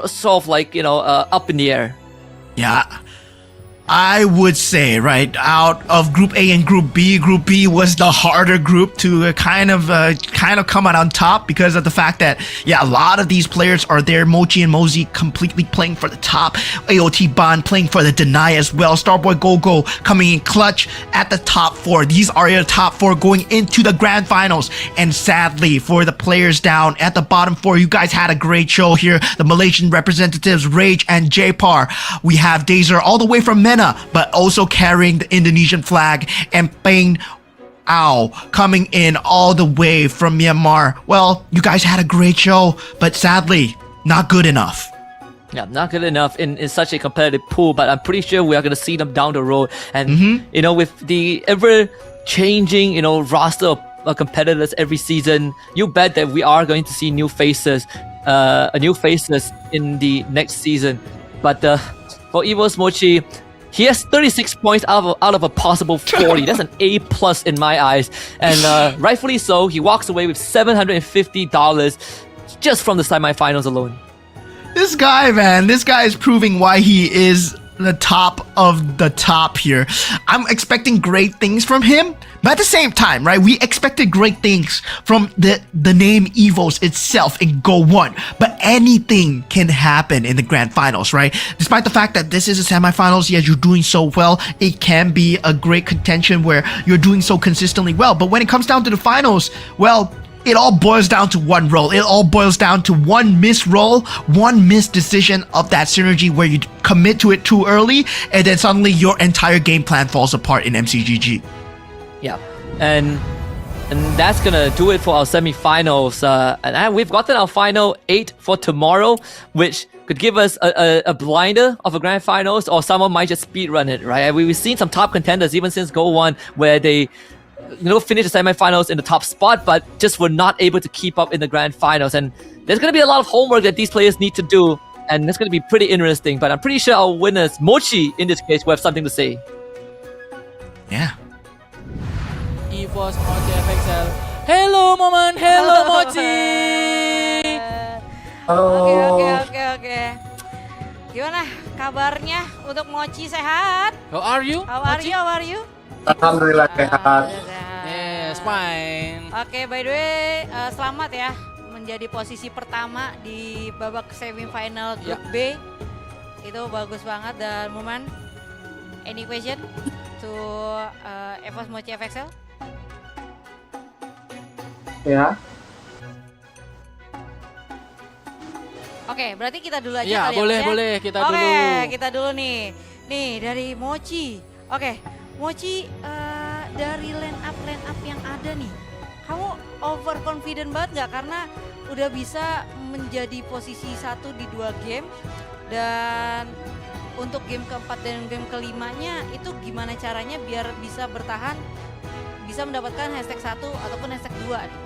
sort of like, up in the air.
Yeah. I would say, right, out of Group A and Group B was the harder group to kind of come out on top because of the fact that, a lot of these players are there. Mochi and Mosey completely playing for the top. AOT Bond playing for the deny as well. Starboy Gogo coming in clutch at the top 4. These are your top 4 going into the grand finals. And sadly, for the players down at the bottom 4, you guys had a great show here. The Malaysian representatives, Rage and J-Par. We have Dazer all the way from but also carrying the Indonesian flag, and Peng Ao coming in all the way from Myanmar. Well, you guys had a great show, but sadly, not good enough.
Yeah, not good enough in such a competitive pool, but I'm pretty sure we are going to see them down the road. And, with the ever-changing, roster of competitors every season, you bet that we are going to see new faces in the next season. But for Evo's Mochi, he has 36 points out of a possible 40. That's an A+ in my eyes. And rightfully so, he walks away with $750 just from the semifinals alone.
This guy, man, is proving why he is the top of the top here. I'm expecting great things from him, but at the same time, right, we expected great things from the name EVOS itself in Go 1, but anything can happen in the grand finals, right? Despite the fact that this is a semifinals, yes, you're doing so well, it can be a great contention where you're doing so consistently well, but when it comes down to the finals, well, it all boils down to one roll. It all boils down to one missed roll, one missed decision of that synergy where you commit to it too early, and then suddenly your entire game plan falls apart in MCGG.
Yeah, and that's gonna do it for our semifinals. And we've gotten our final 8 for tomorrow, which could give us a blinder of a grand finals, or someone might just speedrun it, right? We've seen some top contenders even since Go 1 where they finish the semifinals in the top spot, but just were not able to keep up in the grand finals. And there's going to be a lot of homework that these players need to do, and it's going to be pretty interesting. But I'm pretty sure our winners, Mochi in this case, will have something to say.
Yeah.
EVOS Mochi FXL. Hello, Momen. Hello, Mochi.
Oke. Gimana kabarnya untuk Mochi, sehat?
How are you?
How are you?
Alhamdulillah sehat.
Yes, fine.
Oke, by the way, selamat ya menjadi posisi pertama di babak semifinal Grup B. Itu bagus banget. Dan Momen, any question to EVOS Mochi FXL?
Ya.
Oke, berarti kita dulu aja
ya,
kali
boleh,
ya.
boleh, kita dulu.
Oke, kita dulu nih. Nih, dari Mochi. Oke, Mochi, dari line up yang ada nih, kamu overconfident banget nggak? Karena udah bisa menjadi posisi 1 di 2 game, dan untuk game keempat dan game kelimanya itu gimana caranya biar bisa bertahan, bisa mendapatkan hashtag 1 ataupun hashtag 2 nih?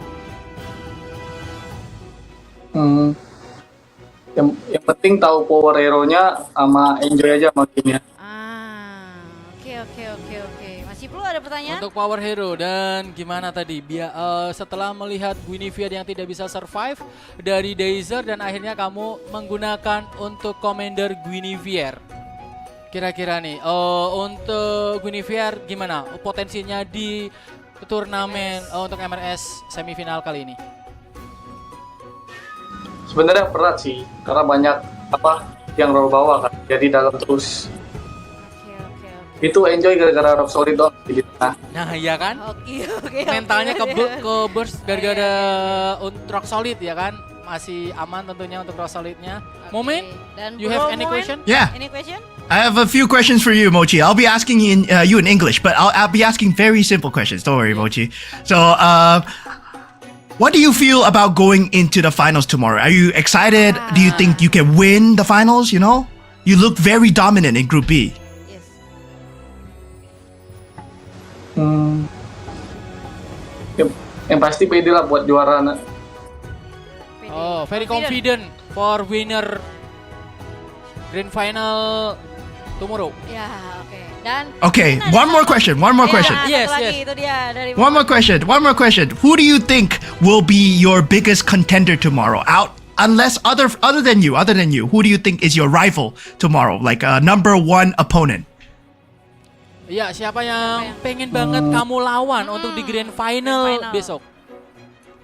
Yang penting tahu power hero-nya sama enjoy aja sama game-nya.
Oke. Masih perlu ada pertanyaan?
Untuk power hero, dan gimana tadi setelah melihat Guinevere yang tidak bisa survive dari Dazer dan akhirnya kamu menggunakan untuk Commander Guinevere. Kira-kira nih untuk Guinevere gimana potensinya di turnamen untuk MRS semifinal kali ini?
Sebenarnya berat sih karena banyak yang roll bawah kan. Jadi dalam terus. Itu enjoy gara-gara rock solid doang gitu.
Nah, iya kan?
Oke.
Mentalnya ke burst gara-gara rock solid ya kan? Masih aman tentunya untuk rock solidnya. Momen, you have any question?
Yeah.
Any question?
I have a few questions for you, Mochi. I'll be asking you in English, but I'll be asking very simple questions. Don't worry, Mochi. So, what do you feel about going into the finals tomorrow? Are you excited? Do you think you can win the finals, you look very dominant in Group B.
Yes.
Yang pasti pede lah buat juara.
Oh, very confident for winner Grand Final tomorrow.
Ya, oke. Dan
Okay,
mungkin ada
one more
satu-
question, one more
Ya,
question.
satu
Yes,
lagi,
yes.
itu dia dari
One more question. Who do you think will be your biggest contender tomorrow? Unless other than you, who do you think is your rival tomorrow? Like a number one opponent?
Ya, siapa yang pengen banget kamu lawan untuk di Grand Final
Final.
besok?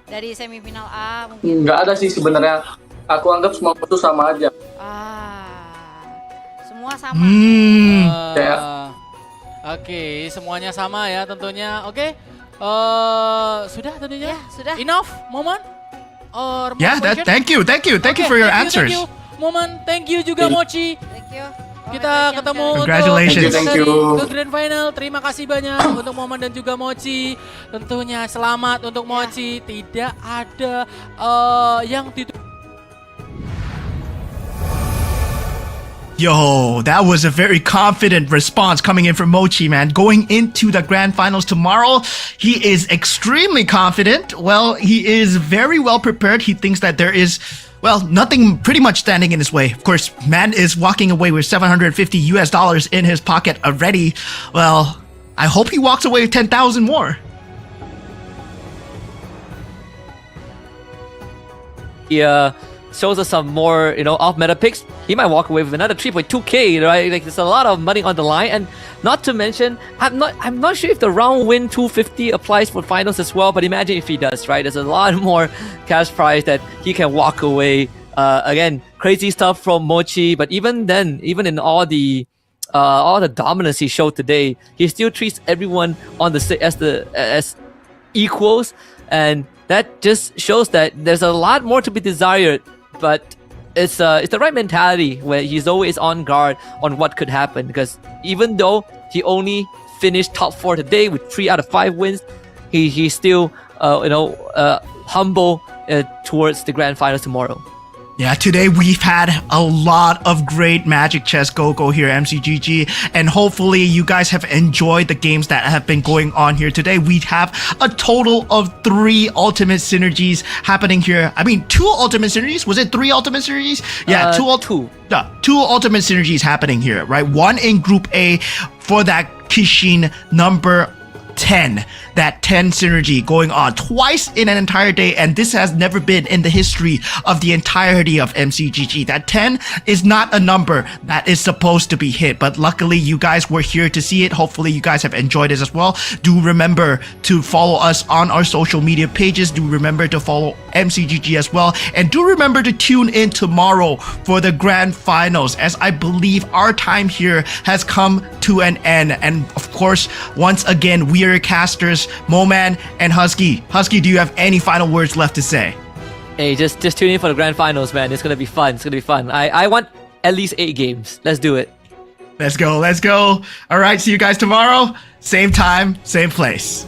dari semifinal A mungkin.
Nggak ada sih sebenarnya. Aku anggap semua musuh sama aja.
Semua sama.
Kayak
Oke, semuanya sama ya tentunya. Oke, sudah tentunya.
Ya, sudah.
Enough, Momen? Or more
Yeah,
question?
thank you
Oke,
for your
thank
answers.
you, Momen, thank you juga Mochi.
Thank you.
Kita ketemu
Congratulations.
untuk
Thank you.
ke Grand Final. Terima kasih banyak untuk Momen dan juga Mochi. Tentunya selamat untuk Mochi. Tidak ada yang
Yo, that was a very confident response coming in from Mochi, man. Going into the grand finals tomorrow, he is extremely confident. Well, he is very well prepared. He thinks that there is, well, nothing pretty much standing in his way. Of course, man is walking away with $750 in his pocket already. Well, I hope he walks away with 10,000 more.
Shows us some more, off-meta picks. He might walk away with another 3.2k, right? Like there's a lot of money on the line, and not to mention, I'm not sure if the round win 250 applies for finals as well. But imagine if he does, right? There's a lot more cash prize that he can walk away. Again, crazy stuff from Mochi, but even then, even in all the dominance he showed today, he still treats everyone on the as equals, and that just shows that there's a lot more to be desired. But it's the right mentality where he's always on guard on what could happen, because even though he only finished top 4 today with 3 out of 5 wins, he's still humble towards the grand finals tomorrow.
Yeah, today we've had a lot of great Magic Chess Go here at MCGG, and hopefully you guys have enjoyed the games that have been going on here today. We have a total of 3 Ultimate Synergies happening here. I mean, 2 Ultimate Synergies? Was it 3 Ultimate Synergies? Yeah, 2 Ultimate Synergies happening here, right? One in Group A for that Kishin number 10, that 10 synergy going on twice in an entire day, and this has never been in the history of the entirety of MCGG. That 10 is not a number that is supposed to be hit, but luckily you guys were here to see it. Hopefully you guys have enjoyed it as well. Do remember to follow us on our social media pages. Do remember to follow MCGG as well, and do remember to tune in tomorrow for the grand finals, as I believe our time here has come to an end. And of course, once again, we are casters, Moman and Husky. Husky, do you have any final words left to say?
Hey, just tune in for the grand finals, man. It's gonna be fun. I want at least 8 games. Let's do it.
Let's go. All right, see you guys tomorrow. Same time, same place.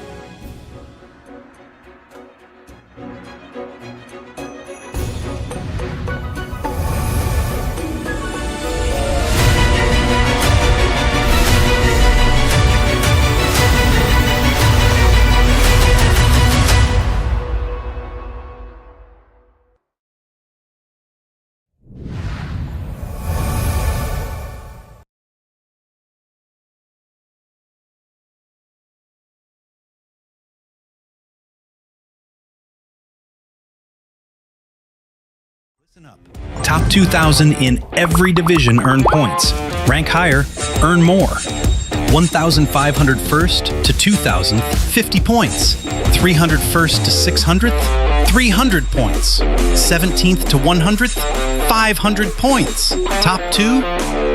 Top 2,000 in every division earn points. Rank higher, earn more. 1,500 first to 2,000, 50 points. 300 first to 600th, 300 points. 17th to 100th, 500 points. Top 2,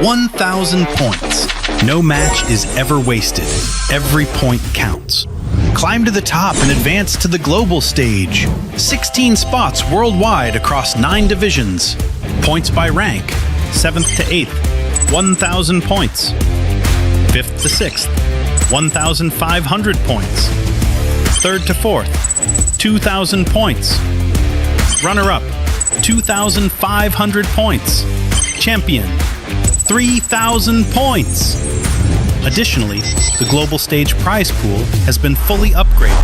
1,000 points. No match is ever wasted. Every point counts. Climb to the top and advance to the global stage. 16 spots worldwide across 9 divisions. Points by rank. 7th to 8th, 1,000 points. 5th to 6th, 1,500 points. 3rd to 4th, 2,000 points. Runner-up, 2,500 points. Champion, 3,000 points. Additionally, the global stage prize pool has been fully upgraded.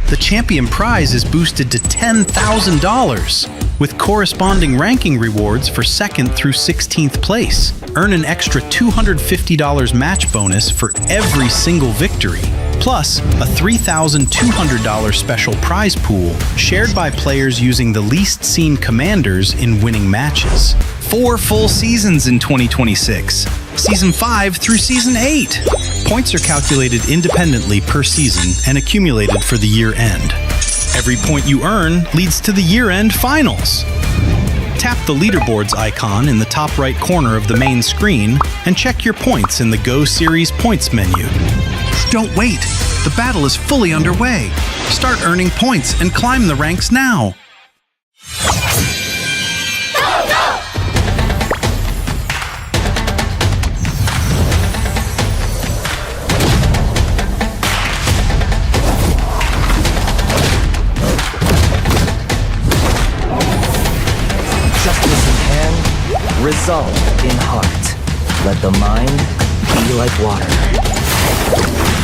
The champion prize is boosted to $10,000. with corresponding ranking rewards for 2nd through 16th place. Earn an extra $250 match bonus for every single victory, plus a $3,200 special prize pool shared by players using the least seen commanders in winning matches. 4 full seasons in 2026, Season 5 through Season 8. Points are calculated independently per season and accumulated for the year end. Every point you earn leads to the year-end finals. Tap the leaderboards icon in the top right corner of the main screen and check your points in the Go Series points menu.
Don't wait. The battle is fully underway. Start earning points and climb the ranks now.
Justice in hand, resolve in heart. Let the mind be like water.